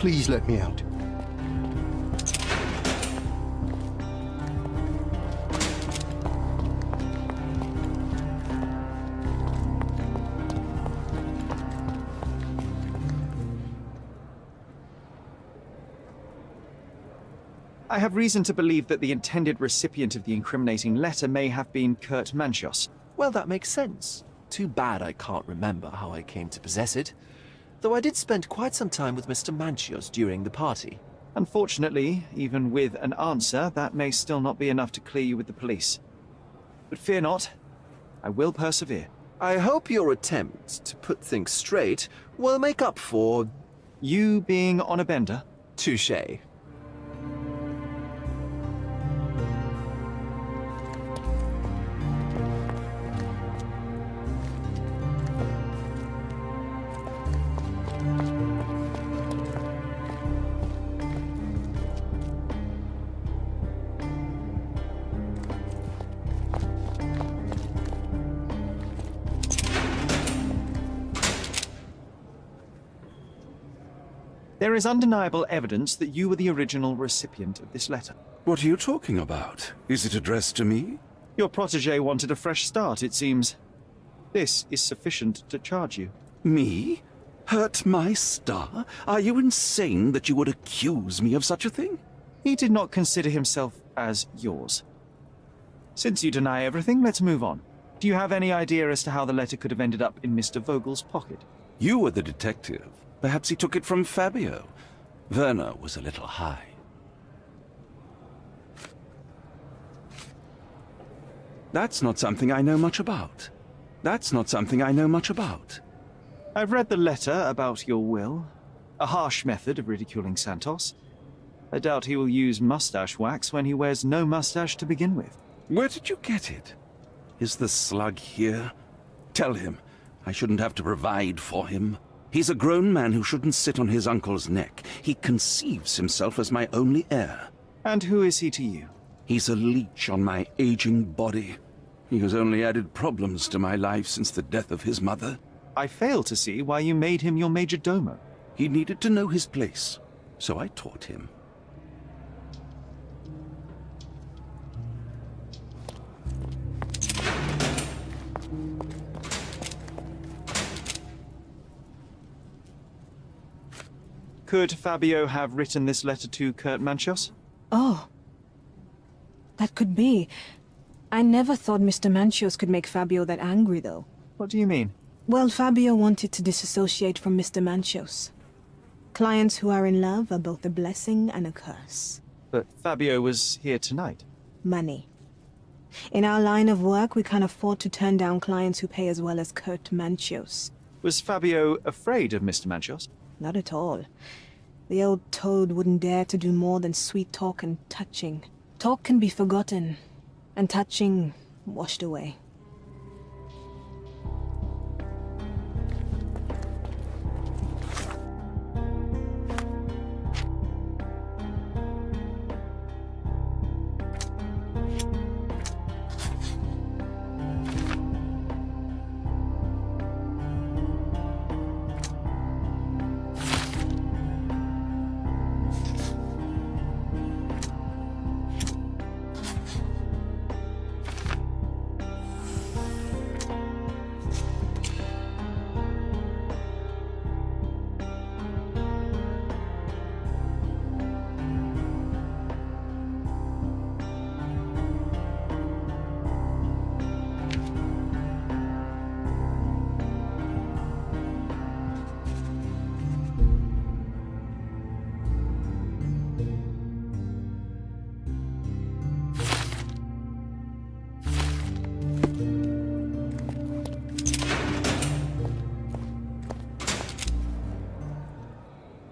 Please let me out. I have reason to believe that the intended recipient of the incriminating letter may have been Kurt Manchos. Well, that makes sense. Too bad I can't remember how I came to possess it. Though I did spend quite some time with Mr. Manchos during the party. Unfortunately, even with an answer, that may still not be enough to clear you with the police. But fear not, I will persevere. I hope your attempt to put things straight will make up for... you being on a bender? Touché. There is undeniable evidence that you were the original recipient of this letter. What are you talking about? Is it addressed to me? Your protégé wanted a fresh start, it seems. This is sufficient to charge you. Me? Hurt my star? Are you insane that you would accuse me of such a thing? He did not consider himself as yours. Since you deny everything, let's move on. Do you have any idea as to how the letter could have ended up in Mr. Vogel's pocket? You were the detective. Perhaps he took it from Fabio. Werner was a little high. That's not something I know much about. That's not something I know much about. I've read the letter about your will. A harsh method of ridiculing Santos. I doubt he will use mustache wax when he wears no mustache to begin with. Where did you get it? Is the slug here? Tell him I shouldn't have to provide for him. He's a grown man who shouldn't sit on his uncle's neck. He conceives himself as my only heir. And who is he to you? He's a leech on my aging body. He has only added problems to my life since the death of his mother. I fail to see why you made him your major domo. He needed to know his place, so I taught him. Could Fabio have written this letter to Kurt Manchos? Oh. That could be. I never thought Mr. Manchos could make Fabio that angry, though. What do you mean? Well, Fabio wanted to disassociate from Mr. Manchos. Clients who are in love are both a blessing and a curse. But Fabio was here tonight. Money. In our line of work, we can't afford to turn down clients who pay as well as Kurt Manchos. Was Fabio afraid of Mr. Manchos? Not at all. The old toad wouldn't dare to do more than sweet talk and touching. Talk can be forgotten, and touching washed away.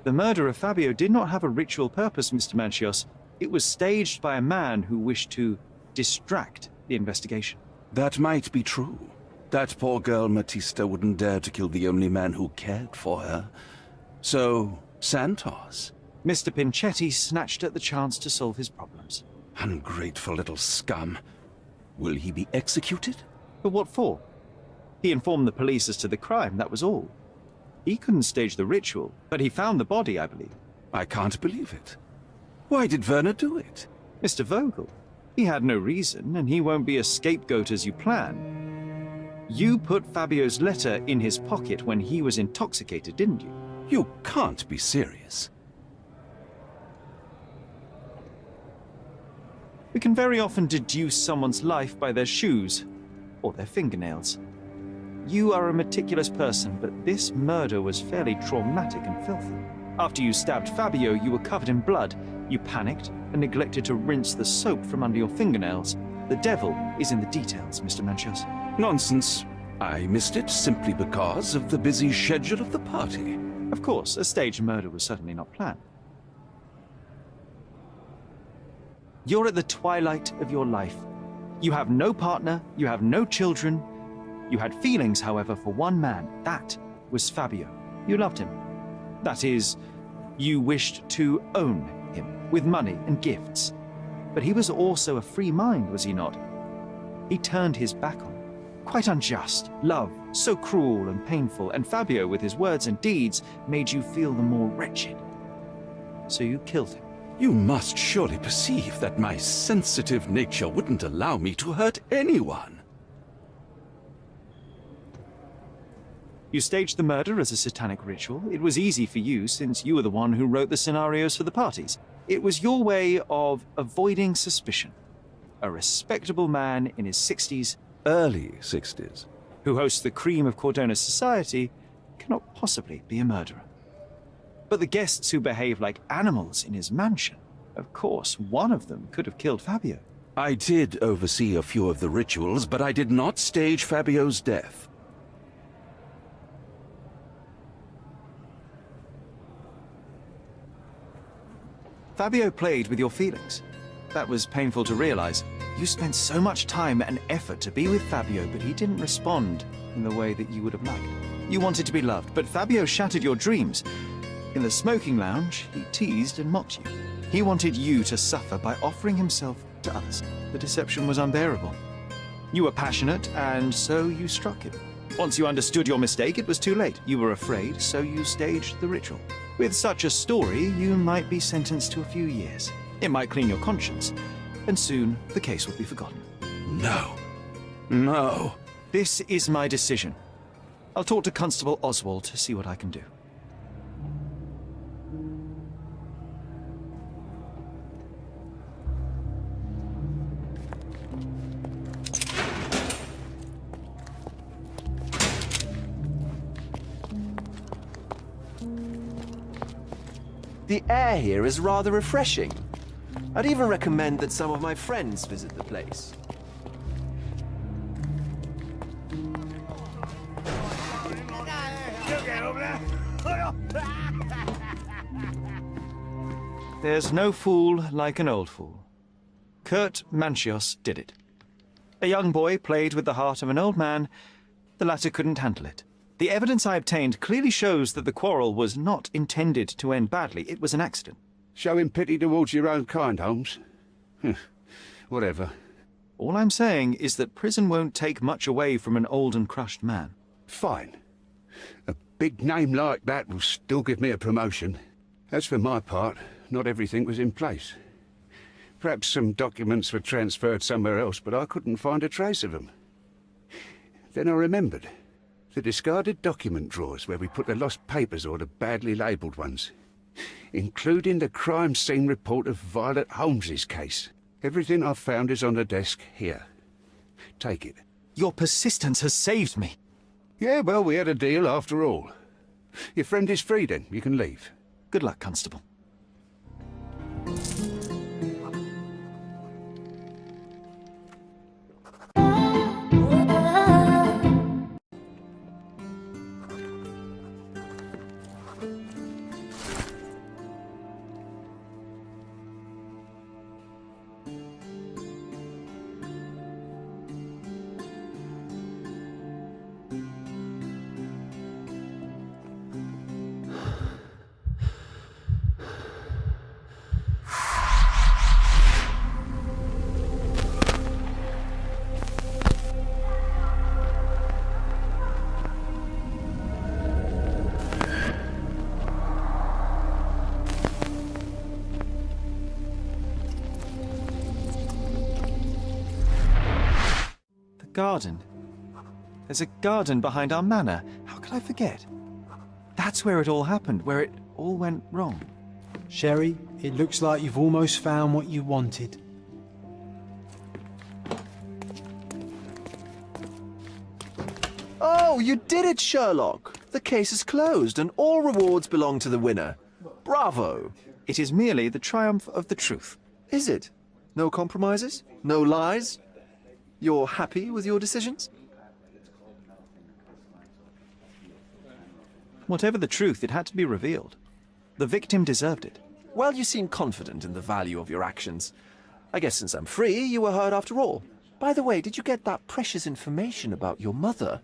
The murder of Fabio did not have a ritual purpose, Mr. Manchos. It was staged by a man who wished to distract the investigation. That might be true. That poor girl Matista wouldn't dare to kill the only man who cared for her. So, Santos. Mr. Pinchetti snatched at the chance to solve his problems. Ungrateful little scum. Will he be executed? But what for? He informed the police as to the crime, that was all. He couldn't stage the ritual, but he found the body, I believe. I can't believe it. Why did Werner do it? Mr. Vogel, he had no reason, and he won't be a scapegoat as you plan. You put Fabio's letter in his pocket when he was intoxicated, didn't you? You can't be serious. We can very often deduce someone's life by their shoes or their fingernails. You are a meticulous person, but this murder was fairly traumatic and filthy. After you stabbed Fabio, you were covered in blood. You panicked and neglected to rinse the soap from under your fingernails. The devil is in the details, Mr. Manchios. Nonsense. I missed it simply because of the busy schedule of the party. Of course, a staged murder was certainly not planned. You're at the twilight of your life. You have no partner, you have no children. You had feelings, however, for one man. That was Fabio. You loved him. That is, you wished to own him with money and gifts. But he was also a free mind, was he not? He turned his back on you. Quite unjust. Love, so cruel and painful, and Fabio, with his words and deeds, made you feel the more wretched. So you killed him. You must surely perceive that my sensitive nature wouldn't allow me to hurt anyone. You staged the murder as a satanic ritual. It was easy for you, since you were the one who wrote the scenarios for the parties. It was your way of avoiding suspicion. A respectable man in his 60s, early 60s, who hosts the cream of Cordona's society, cannot possibly be a murderer. But the guests who behave like animals in his mansion, of course, one of them could have killed Fabio. I did oversee a few of the rituals, but I did not stage Fabio's death. Fabio played with your feelings. That was painful to realize. You spent so much time and effort to be with Fabio, but he didn't respond in the way that you would have liked. You wanted to be loved, but Fabio shattered your dreams. In the smoking lounge, he teased and mocked you. He wanted you to suffer by offering himself to others. The deception was unbearable. You were passionate, and so you struck him. Once you understood your mistake, it was too late. You were afraid, so you staged the ritual. With such a story, you might be sentenced to a few years. It might clean your conscience, and soon the case will be forgotten. No. No. This is my decision. I'll talk to Constable Oswald to see what I can do. The air here is rather refreshing. I'd even recommend that some of my friends visit the place. There's no fool like an old fool. Kurt Manchios did it. A young boy played with the heart of an old man. The latter couldn't handle it. The evidence I obtained clearly shows that the quarrel was not intended to end badly. It was an accident. Showing pity towards your own kind, Holmes. Whatever. All I'm saying is that prison won't take much away from an old and crushed man. Fine. A big name like that will still give me a promotion. As for my part, not everything was in place. Perhaps some documents were transferred somewhere else, but I couldn't find a trace of them. Then I remembered. The discarded document drawers where we put the lost papers or the badly labelled ones. Including the crime scene report of Violet Holmes's case. Everything I've found is on the desk here. Take it. Your persistence has saved me. Yeah, well, we had a deal after all. Your friend is free then. You can leave. Good luck, Constable. garden. There's a garden behind our manor. How could I forget? That's where it all happened, where it all went wrong. Sherry, it looks like you've almost found what you wanted. Oh, you did it, Sherlock! The case is closed and all rewards belong to the winner. Bravo! It is merely the triumph of the truth. Is it? No compromises? No lies? You're happy with your decisions? Whatever the truth, it had to be revealed. The victim deserved it. Well, you seem confident in the value of your actions. I guess since I'm free, you were heard after all. By the way, did you get that precious information about your mother?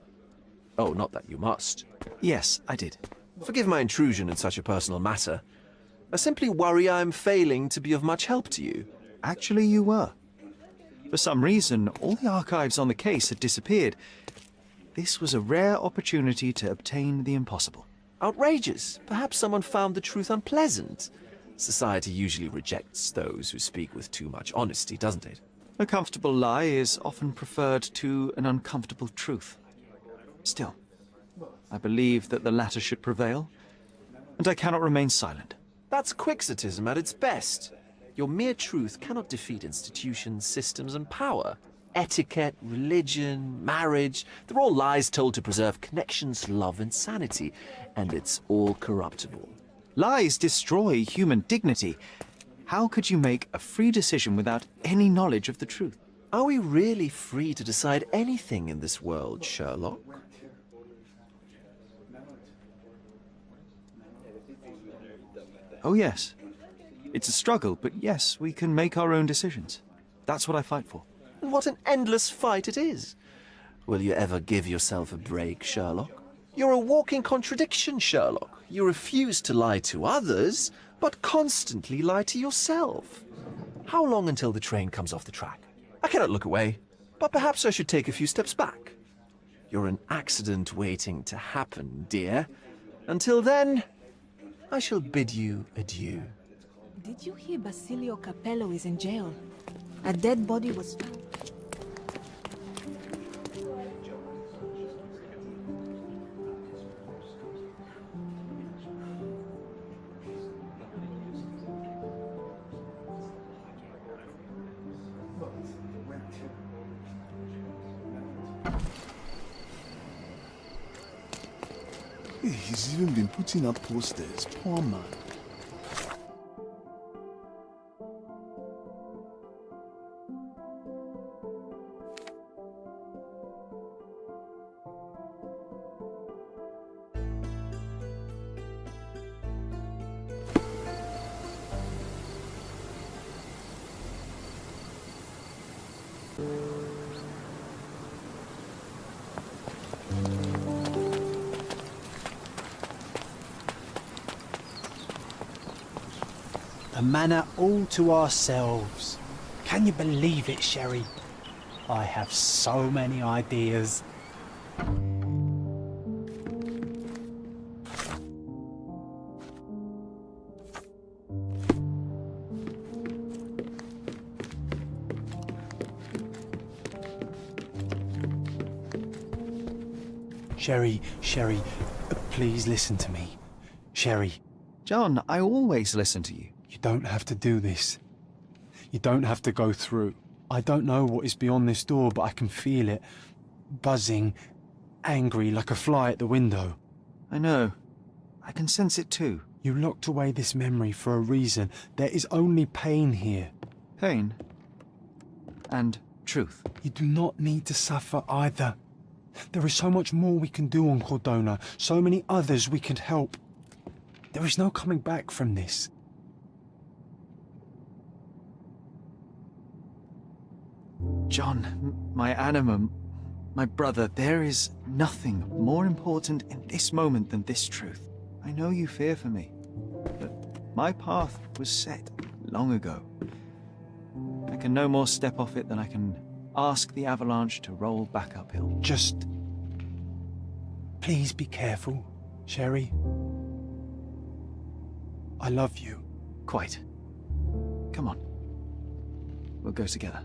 Oh, not that you must. Yes, I did. Forgive my intrusion in such a personal matter. I simply worry I'm failing to be of much help to you. Actually, you were. For some reason, all the archives on the case had disappeared. This was a rare opportunity to obtain the impossible. Outrageous. Perhaps someone found the truth unpleasant. Society usually rejects those who speak with too much honesty, doesn't it? A comfortable lie is often preferred to an uncomfortable truth. Still, I believe that the latter should prevail, and I cannot remain silent. That's quixotism at its best. Your mere truth cannot defeat institutions, systems, and power. Etiquette, religion, marriage, they're all lies told to preserve connections, love, and sanity, and it's all corruptible. Lies destroy human dignity. How could you make a free decision without any knowledge of the truth? Are we really free to decide anything in this world, Sherlock? Oh yes. It's a struggle, but yes, we can make our own decisions. That's what I fight for. And what an endless fight it is. Will you ever give yourself a break, Sherlock? You're a walking contradiction, Sherlock. You refuse to lie to others, but constantly lie to yourself. How long until the train comes off the track? I cannot look away, but perhaps I should take a few steps back. You're an accident waiting to happen, dear. Until then, I shall bid you adieu. Did you hear Basilio Capello is in jail? A dead body was found. He's even been putting up posters. Poor man. The manor all to ourselves. Can you believe it, Sherry? I have so many ideas. Sherry, please listen to me. Sherry. John, I always listen to you. You don't have to do this. You don't have to go through. I don't know what is beyond this door, but I can feel it. Buzzing, angry like a fly at the window. I know. I can sense it too. You locked away this memory for a reason. There is only pain here. Pain? And truth. You do not need to suffer either. There is so much more we can do on Cordona, so many others we can help. There is no coming back from this. John, my anima, my brother, there is nothing more important in this moment than this truth. I know you fear for me, but my path was set long ago. I can no more step off it than I can ask the avalanche to roll back uphill. Just please be careful, Sherry. I love you. Quite. Come on. We'll go together.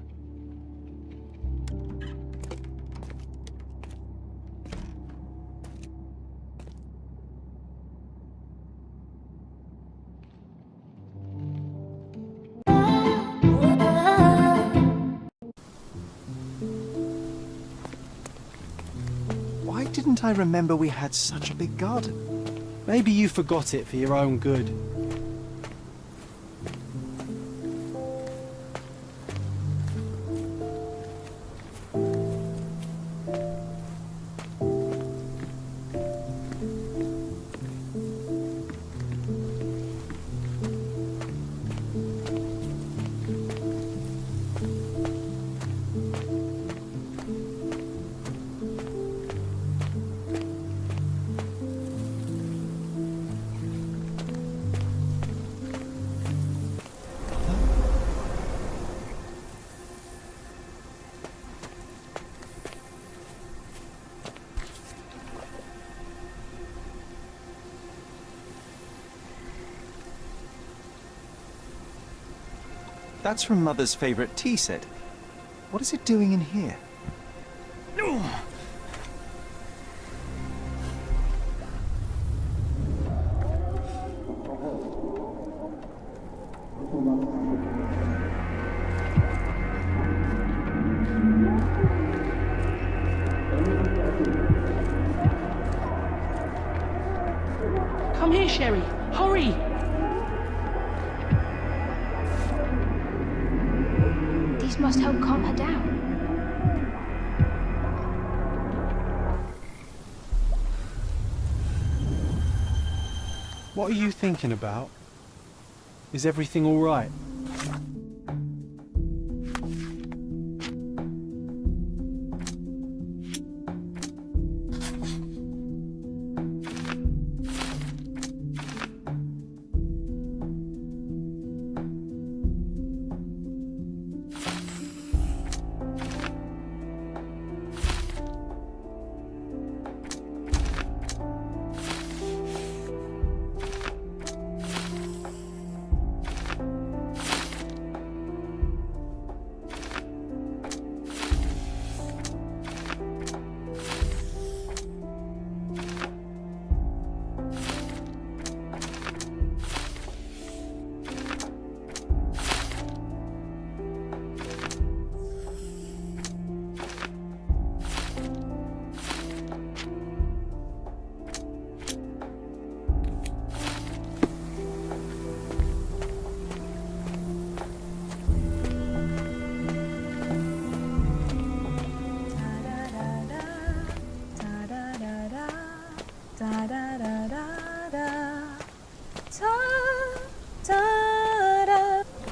I remember we had such a big garden. Maybe you forgot it for your own good. That's from Mother's favorite tea set. What is it doing in here? Come here, Sherry. Hurry! These must help calm her down. What are you thinking about? Is everything all right?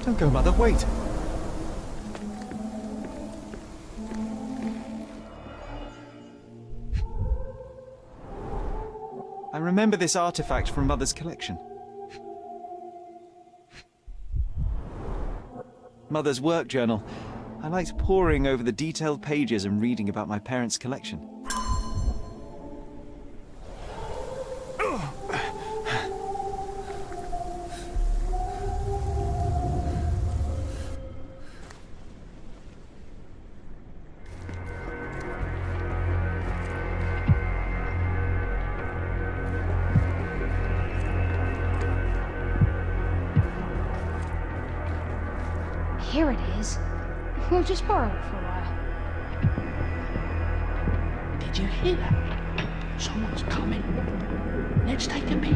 Don't go, Mother, wait! I remember this artifact from Mother's collection. Mother's work journal. I liked poring over the detailed pages and reading about my parents' collection. Here it is. We'll just borrow it for a while. Did you hear that? Someone's coming. Let's take a peek.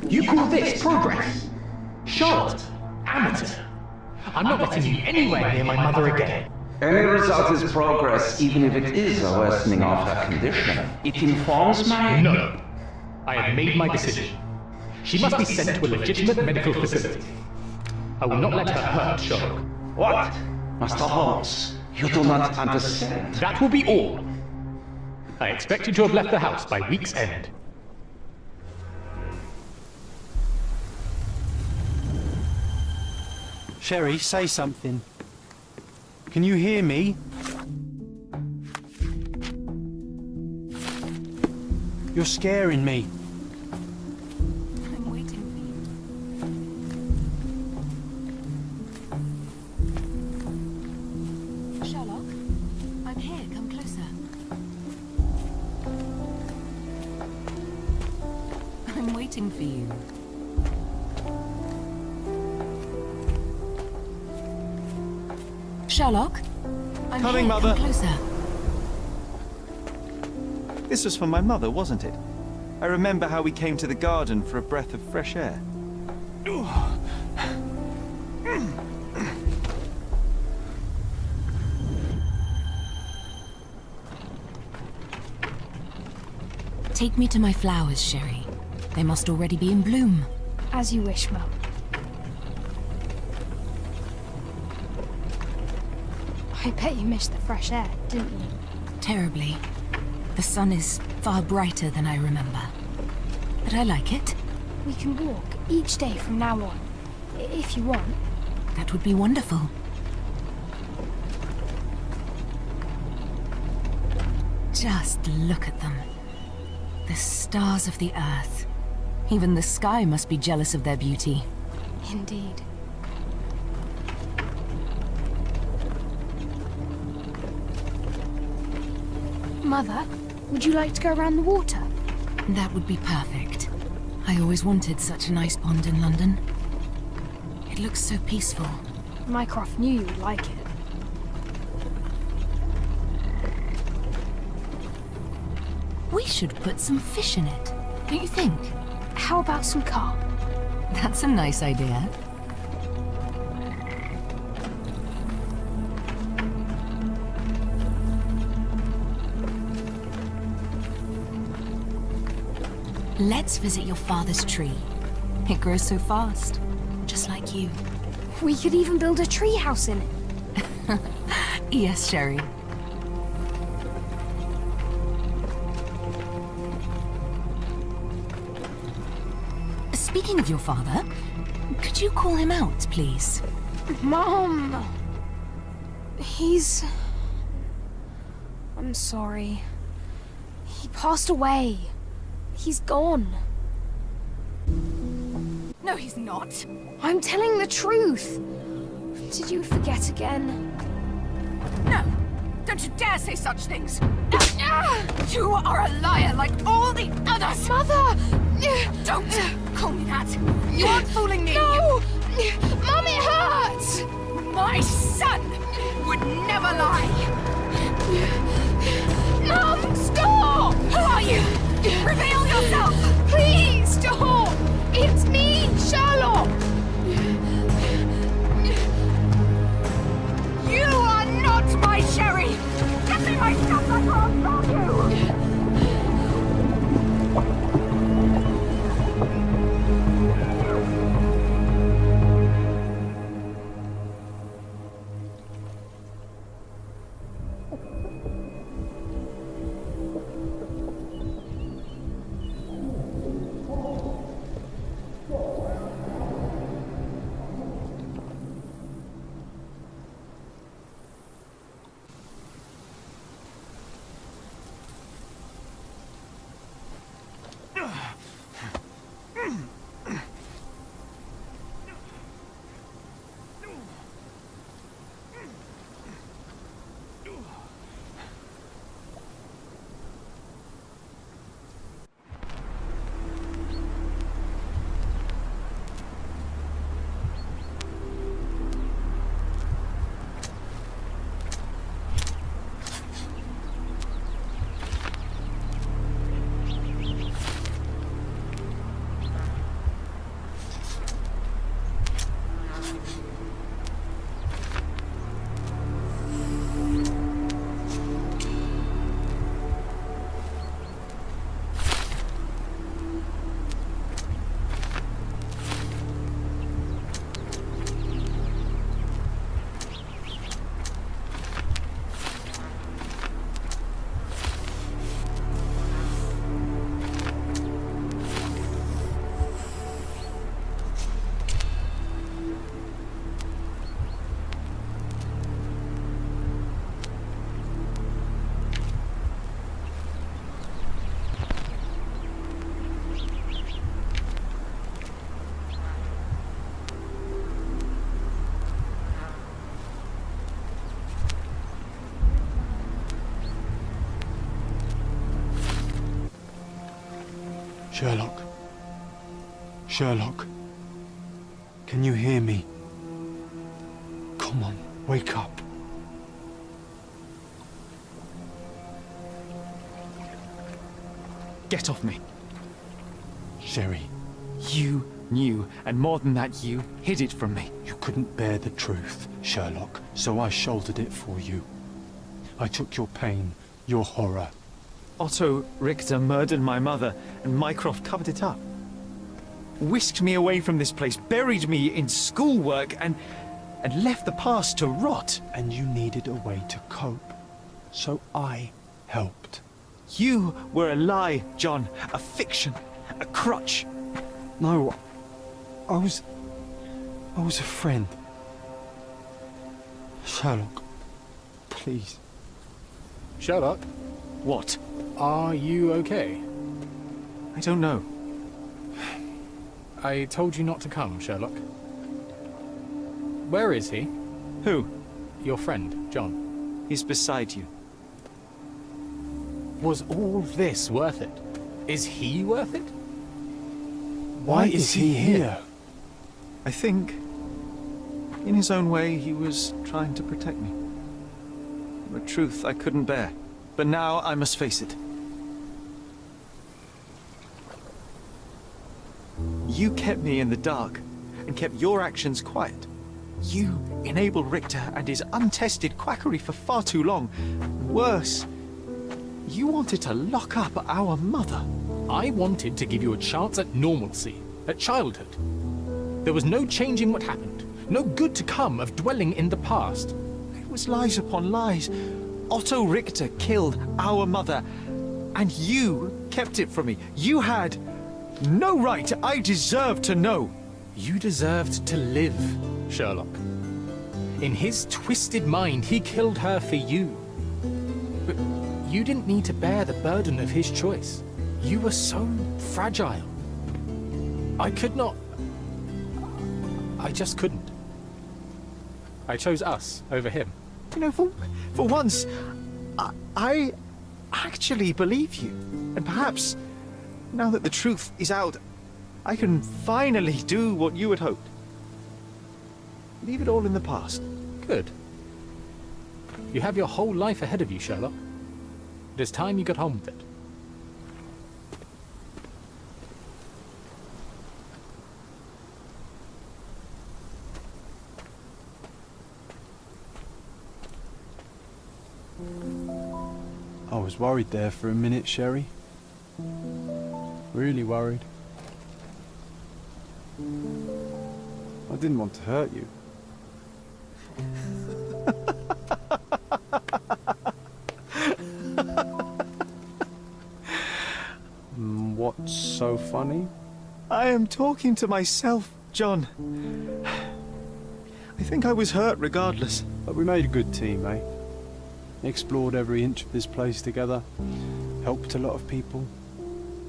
You call this progress? Charlotte, amateur. I'm not letting you anywhere near my mother again. Any result is progress, even if it is a worsening of her condition. It informs my... No. I have made my decision. She must be sent to a legitimate medical facility. I will not let her hurt Sherlock. What? Master Holmes, you do not understand. That will be all. I expect you to have left the house by week's end. Sherry, say something. Can you hear me? You're scaring me. I'm waiting for you. Sherlock, I'm here. Come closer. I'm waiting for you. Sherlock? I'm Coming, here. Mother. Come closer. This was for my mother, wasn't it? I remember how we came to the garden for a breath of fresh air. Take me to my flowers, Sherry. They must already be in bloom. As you wish, Mum. I bet you missed the fresh air, didn't you? Terribly. The sun is far brighter than I remember. But I like it. We can walk each day from now on, if you want. That would be wonderful. Just look at them. The stars of the earth. Even the sky must be jealous of their beauty. Indeed. Mother, would you like to go around the water? That would be perfect. I always wanted such a nice pond in London. It looks so peaceful. Mycroft knew you would like it. We should put some fish in it, don't you think? How about some carp? That's a nice idea. Let's visit your father's tree. It grows so fast, just like you. We could even build a tree house in it. Yes, Sherry. Speaking of your father, could you call him out, please? Mom! I'm sorry. He passed away. He's gone. No, he's not. I'm telling the truth. Did you forget again? No! Don't you dare say such things! You are a liar like all the others! Mother! Don't call me that! You aren't fooling me! No! Mum, it hurts! My son would never lie! Mum, stop! Who are you? Reveal yourself! Please, stop! It's me, Sherlock! You are not my Sherry! Get me my stuff, I can't stop you! Sherlock. Sherlock. Can you hear me? Come on, wake up. Get off me. Sherry, You knew, and more than that, you hid it from me. you couldn't bear the truth, Sherlock, so I shouldered it for you. I took your pain, your horror. Otto Richter murdered my mother, and Mycroft covered it up. Whisked me away from this place, buried me in schoolwork, and left the past to rot. And you needed a way to cope, so I helped. You were a lie, John, a fiction, a crutch. No, I was a friend. Sherlock, please. Sherlock? What? Are you okay? I don't know. I told you not to come, Sherlock. Where is he? Who? Your friend, John. He's beside you. Was all this worth it? Is he worth it? Why is he here? I think, in his own way, he was trying to protect me. A truth I couldn't bear. But now I must face it. You kept me in the dark, and kept your actions quiet. You enabled Richter and his untested quackery for far too long. Worse, you wanted to lock up our mother. I wanted to give you a chance at normalcy, at childhood. There was no changing what happened, no good to come of dwelling in the past. It was lies upon lies. Otto Richter killed our mother, and you kept it from me. You had no right. I deserved to know. You deserved to live, Sherlock. In his twisted mind, he killed her for you. But you didn't need to bear the burden of his choice. You were so fragile. I could not... I just couldn't. I chose us over him. You know, for once, I actually believe you. And perhaps, now that the truth is out, I can finally do what you had hoped. Leave it all in the past. Good. You have your whole life ahead of you, Sherlock. It is time you got on with it. I was worried there for a minute, Sherry. Really worried. I didn't want to hurt you. What's so funny? I am talking to myself, John. I think I was hurt regardless. But we made a good team, eh? Explored every inch of this place together. Helped a lot of people.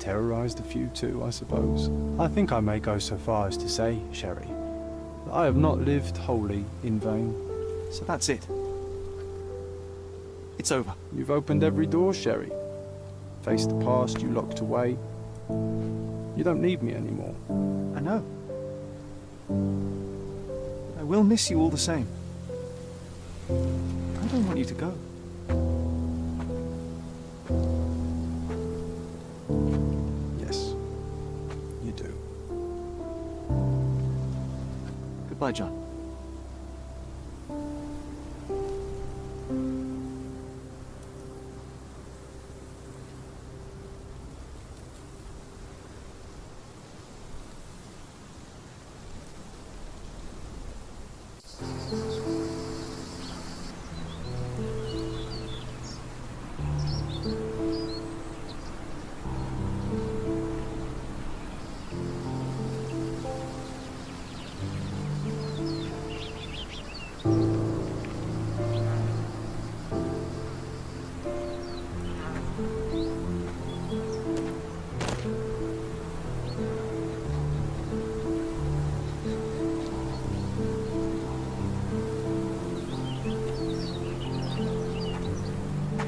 Terrorized a few too, I suppose. I think I may go so far as to say, Sherry, that I have not lived wholly in vain. So that's it. It's over. You've opened every door, Sherry. Faced the past you locked away. You don't need me anymore. I know. I will miss you all the same. I don't want you to go. Yes, you do. Goodbye, John.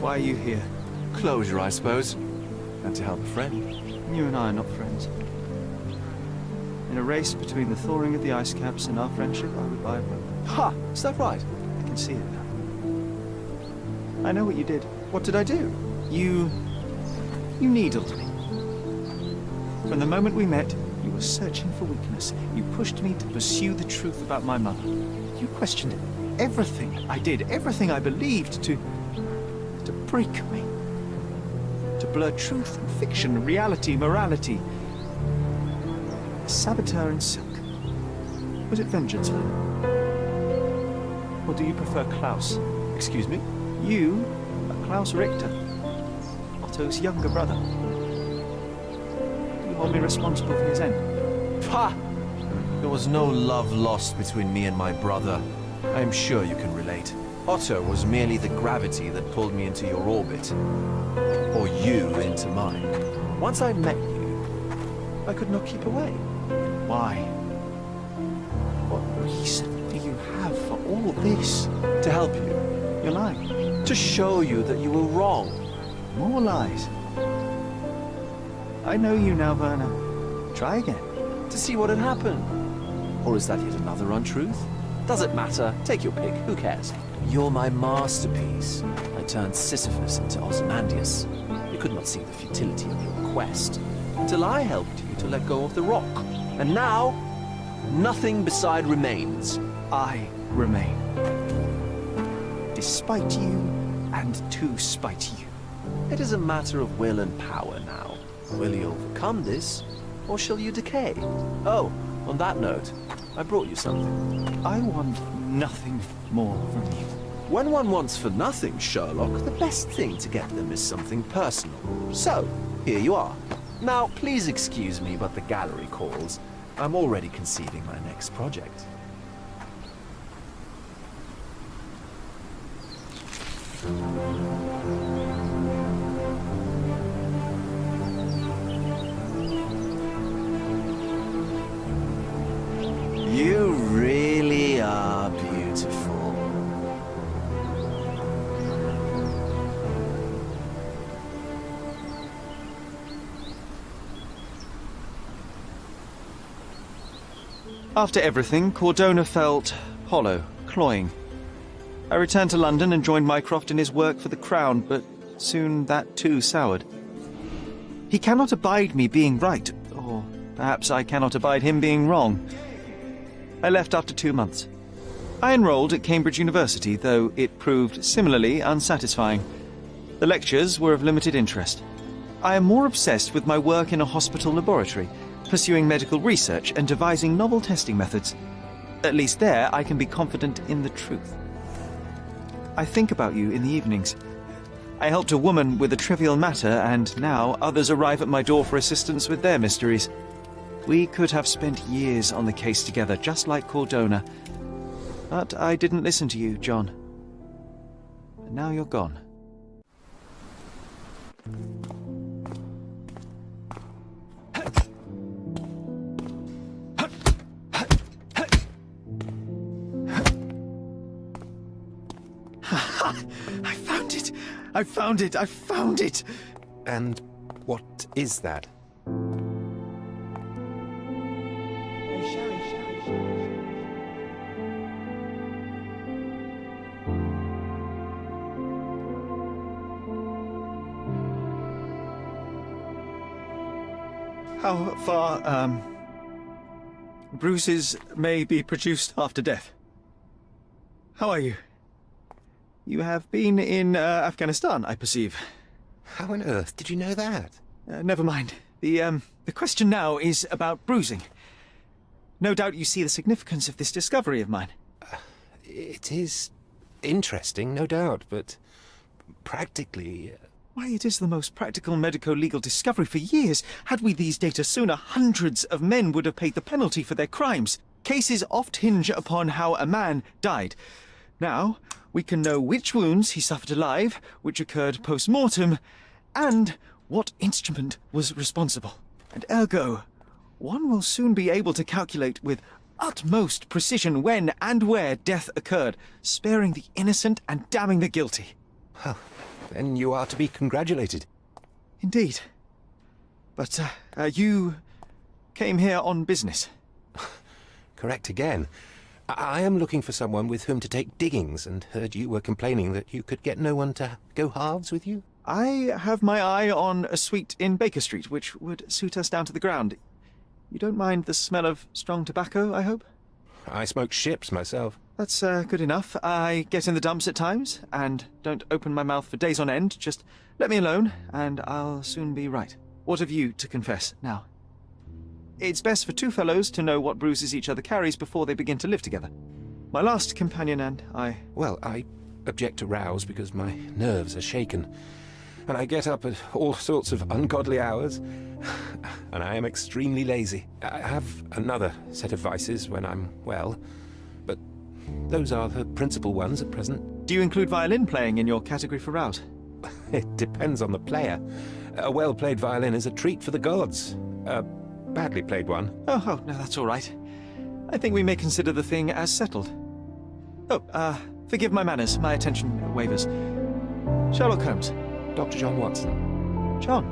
Why are you here? Closure, I suppose. And to help a friend. You and I are not friends. In a race between the thawing of the ice caps and our friendship, I would buy a boat. Ha! Is that right? I can see it now. I know what you did. What did I do? You needled me. From the moment we met, you were searching for weakness. You pushed me to pursue the truth about my mother. You questioned everything I did, everything I believed, to break me. To blur truth and fiction, reality, morality. A saboteur in silk. Was it vengeance, Werner? Or do you prefer Klaus? Excuse me? You are Klaus Richter, Otto's younger brother. Do you hold me responsible for his end? Ha! There was no love lost between me and my brother. I am sure you can relate. Otto was merely the gravity that pulled me into your orbit. Or you into mine. Once I met you, I could not keep away. Why? What reason do you have for all this? To help you. You're lying. To show you that you were wrong. More lies. I know you now, Werner. Try again. To see what had happened. Or is that yet another untruth? Does it matter? Take your pick. Who cares? You're my masterpiece. I turned Sisyphus into Ozymandias. You could not see the futility of your quest until I helped you to let go of the rock. And now, nothing beside remains. I remain. Despite you, and to spite you. It is a matter of will and power now. Will you overcome this, or shall you decay? Oh, on that note, I brought you something. I want nothing more from you. When one wants for nothing, Sherlock, the best thing to get them is something personal. So, here you are. Now, please excuse me, but the gallery calls. I'm already conceiving my next project. You really are beautiful. After everything, Cordona felt hollow, cloying. I returned to London and joined Mycroft in his work for the Crown, but soon that too soured. He cannot abide me being right, or perhaps I cannot abide him being wrong. I left after 2 months. I enrolled at Cambridge University, though it proved similarly unsatisfying. The lectures were of limited interest. I am more obsessed with my work in a hospital laboratory, pursuing medical research and devising novel testing methods. At least there I can be confident in the truth. I think about you in the evenings. I helped a woman with a trivial matter, and now others arrive at my door for assistance with their mysteries. We could have spent years on the case together, just like Cordona. But I didn't listen to you, John. And now you're gone. I found it! I found it! I found it! And what is that? How far, bruises may be produced after death. How are you? You have been in Afghanistan, I perceive. How on earth did you know that? Never mind. The question now is about bruising. No doubt you see the significance of this discovery of mine. It is interesting, no doubt, but practically... Why, it is the most practical medico-legal discovery for years. Had we these data sooner, hundreds of men would have paid the penalty for their crimes. Cases oft hinge upon how a man died. Now, we can know which wounds he suffered alive, which occurred post-mortem, and what instrument was responsible. And ergo, one will soon be able to calculate with utmost precision when and where death occurred, sparing the innocent and damning the guilty. Well, then you are to be congratulated. Indeed. But, you came here on business. Correct again. I am looking for someone with whom to take diggings, and heard you were complaining that you could get no one to go halves with you. I have my eye on a suite in Baker Street, which would suit us down to the ground. You don't mind the smell of strong tobacco, I hope? I smoke ships myself. That's good enough. I get in the dumps at times, and don't open my mouth for days on end. Just let me alone, and I'll soon be right. What have you to confess now? It's best for two fellows to know what bruises each other carries before they begin to live together. My last companion and I... Well, I object to rows because my nerves are shaken. And I get up at all sorts of ungodly hours. And I am extremely lazy. I have another set of vices when I'm well. But those are the principal ones at present. Do you include violin playing in your category for rout? It depends on the player. A well-played violin is a treat for the gods. A badly played one. Oh, no, that's all right. I think we may consider the thing as settled. Oh, forgive my manners. My attention wavers. Sherlock Holmes. Dr. John Watson. John.